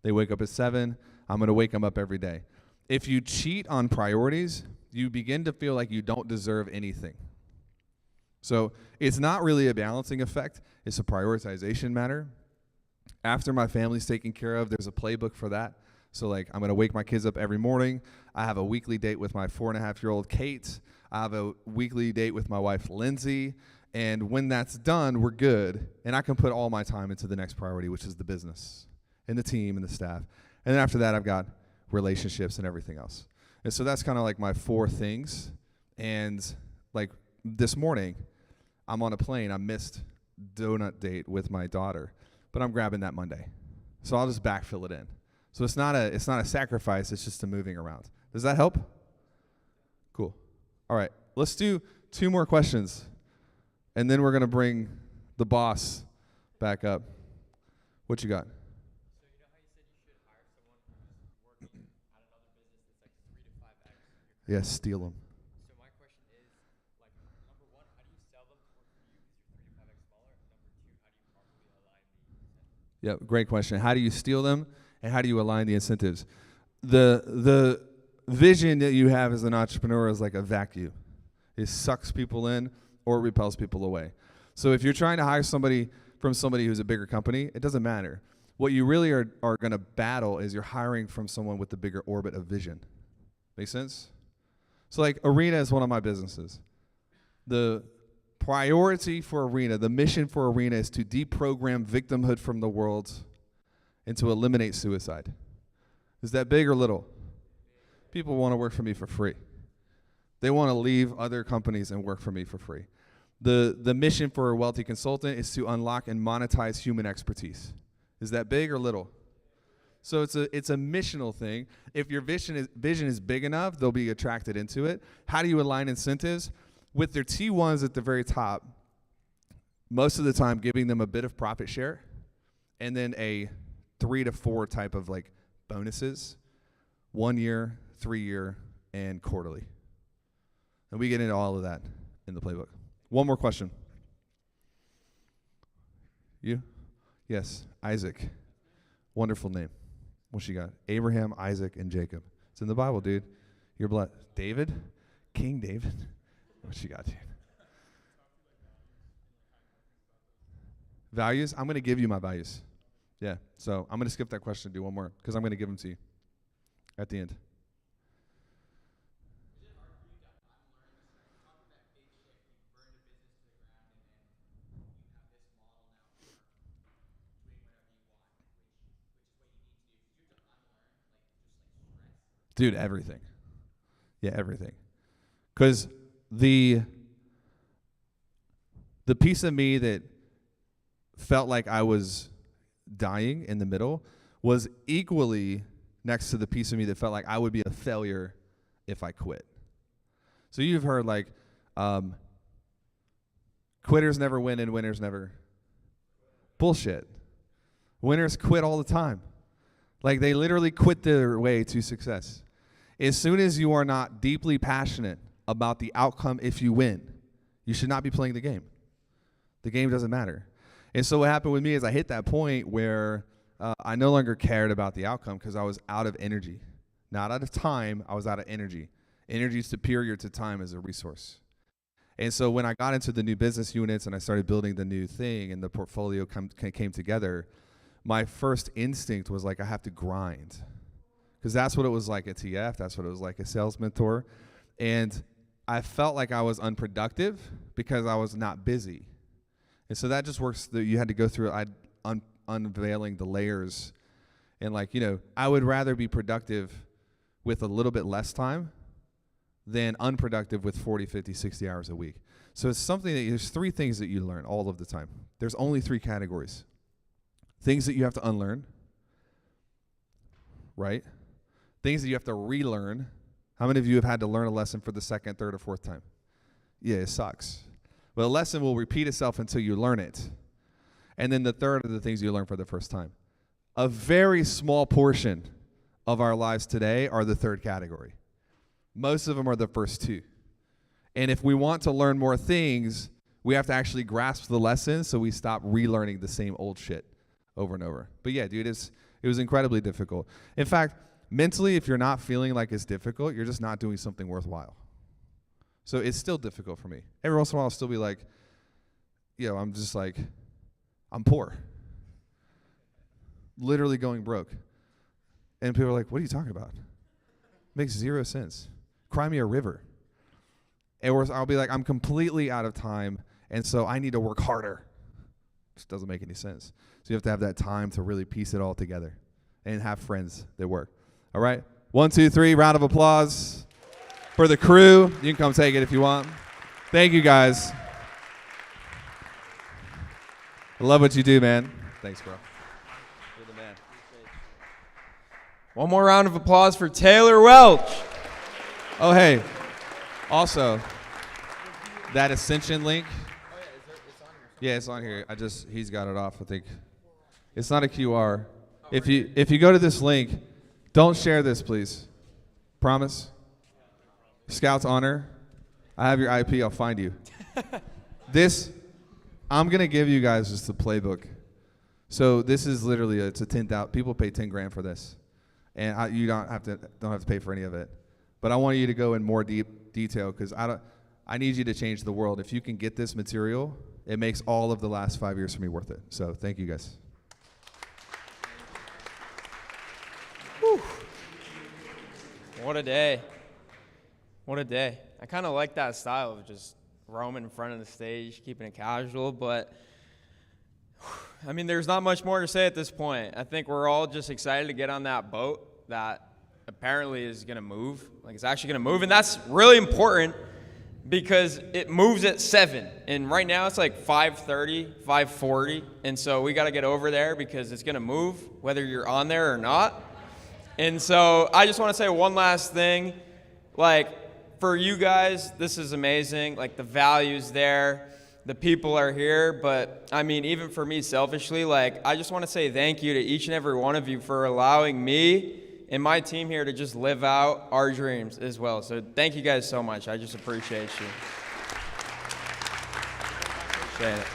They wake up at 7, I'm going to wake them up every day. If you cheat on priorities, you begin to feel like you don't deserve anything. So it's not really a balancing effect, it's a prioritization matter. After my family's taken care of, there's a playbook for that. So I'm going to wake my kids up every morning. I have a weekly date with my 4.5-year-old Kate. I have a weekly date with my wife, Lindsay. And when that's done, we're good. And I can put all my time into the next priority, which is the business and the team and the staff. And then after that, I've got relationships and everything else. And so that's kind of my 4 things. And this morning, I'm on a plane. I missed donut date with my daughter, but I'm grabbing that Monday. So I'll just backfill it in. So it's not a sacrifice, it's just a moving around. Does that help? Cool. All right, let's do 2 more questions, and then we're going to bring the boss back up. What you got? So you know how you said you should hire someone who's working at another business that's 3 to 5x? Yeah, steal them. So my question is, number 1, how do you sell them to work for you because you're 3 to 5x smaller? And number 2, how do you properly align the incentives? Yeah, great question. How do you steal them, and how do you align the incentives? The vision that you have as an entrepreneur is like a vacuum. It sucks people in or repels people away. So if you're trying to hire somebody from somebody who's a bigger company, it doesn't matter. What you really are going to battle is you're hiring from someone with the bigger orbit of vision. Make sense? So Arena is one of my businesses. The priority for Arena, the mission for Arena is to deprogram victimhood from the world and to eliminate suicide. Is that big or little? People want to work for me for free. They want to leave other companies and work for me for free. The mission for a wealthy consultant is to unlock and monetize human expertise. Is that big or little? So it's a missional thing. If your vision is big enough, they'll be attracted into it. How do you align incentives? With their T1s at the very top, most of the time giving them a bit of profit share and then a 3 to 4 type of like bonuses, 1 year, 3 year, and quarterly. And we get into all of that in the playbook. One more question. You? Yes, Isaac. Wonderful name. What you got? Abraham, Isaac, and Jacob. It's in the Bible, dude. You're blessed. David? King David? What you got, dude? Values? I'm going to give you my values. Yeah, so I'm going to skip that question and do one more because I'm going to give them to you at the end. Dude, everything. Yeah, everything. Because the piece of me that felt like I was dying in the middle was equally next to the piece of me that felt like I would be a failure if I quit. So you've heard like, quitters never win and winners never. Bullshit. Winners quit all the time. Like they literally quit their way to success. As soon as you are not deeply passionate about the outcome if you win, you should not be playing the game. The game doesn't matter. And so what happened with me is I hit that point where I no longer cared about the outcome because I was out of energy. Not out of time, I was out of energy. Energy is superior to time as a resource. And so when I got into the new business units and I started building the new thing and the portfolio came together, my first instinct was like, I have to grind. Because that's what it was like at TF. That's what it was like at Sales Mentor. And I felt like I was unproductive because I was not busy. And so that just works. You had to go through unveiling the layers. And like, I would rather be productive with a little bit less time than unproductive with 40, 50, 60 hours a week. So it's something that there's 3 things that you learn all of the time. There's only 3 categories. Things that you have to unlearn, right? Things that you have to relearn. How many of you have had to learn a lesson for the 2nd, 3rd, or 4th time? Yeah, it sucks. But a lesson will repeat itself until you learn it. And then the third are the things you learn for the first time. A very small portion of our lives today are the 3rd category. Most of them are the first 2. And if we want to learn more things, we have to actually grasp the lesson so we stop relearning the same old shit over and over. But yeah, dude, it was incredibly difficult. In fact, mentally, if you're not feeling like it's difficult, you're just not doing something worthwhile. So it's still difficult for me. Every once in a while, I'll still be like, I'm just like, I'm poor. Literally going broke. And people are like, what are you talking about? Makes 0 sense. Cry me a river. Or I'll be like, I'm completely out of time, and so I need to work harder. Which doesn't make any sense. So you have to have that time to really piece it all together and have friends that work. All right? 1, 2, 3, round of applause for the crew. You can come take it if you want. Thank you, guys. I love what you do, man. Thanks, bro. You're the man. One more round of applause for Taylor Welch. Oh, hey. Also, that Ascension link. Yeah, it's on here. He's got it off, I think. It's not a QR. If you go to this link, don't share this, please. Promise? Scout's honor. I have your IP, I'll find you. I'm going to give you guys just the playbook. So this is literally, it's a 10,000, people pay 10 grand for this. And you don't have to pay for any of it. But I want you to go in more detail because I need you to change the world. If you can get this material, it makes all of the last 5 years for me worth it. So thank you guys. Whew. What a day. What a day. I kind of like that style of just roaming in front of the stage, keeping it casual. But, I mean, there's not much more to say at this point. I think we're all just excited to get on that boat that apparently is going to move. Like, it's actually going to move. And that's really important because it moves at 7. And right now it's like 5:30, 5:40. And so we got to get over there because it's going to move whether you're on there or not. And so I just want to say one last thing. Like, for you guys, this is amazing. Like, the value's there. The people are here. But, I mean, even for me selfishly, like, I just want to say thank you to each and every one of you for allowing me and my team here to just live out our dreams as well. So thank you guys so much. I just appreciate you. Appreciate it.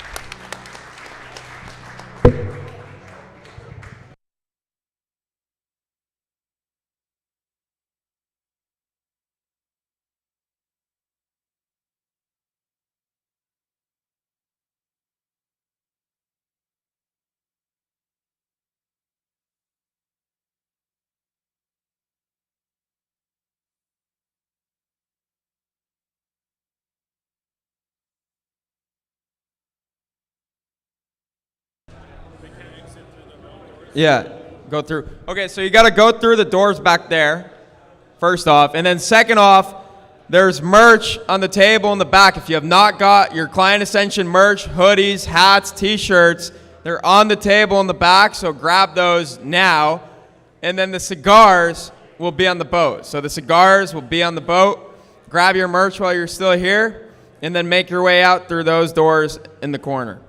Yeah, go through. Okay, so you got to go through the doors back there, first off. And then second off, there's merch on the table in the back. If you have not got your Client Ascension merch, hoodies, hats, T-shirts, they're on the table in the back, so grab those now. And then the cigars will be on the boat. So the cigars will be on the boat. Grab your merch while you're still here, and then make your way out through those doors in the corner.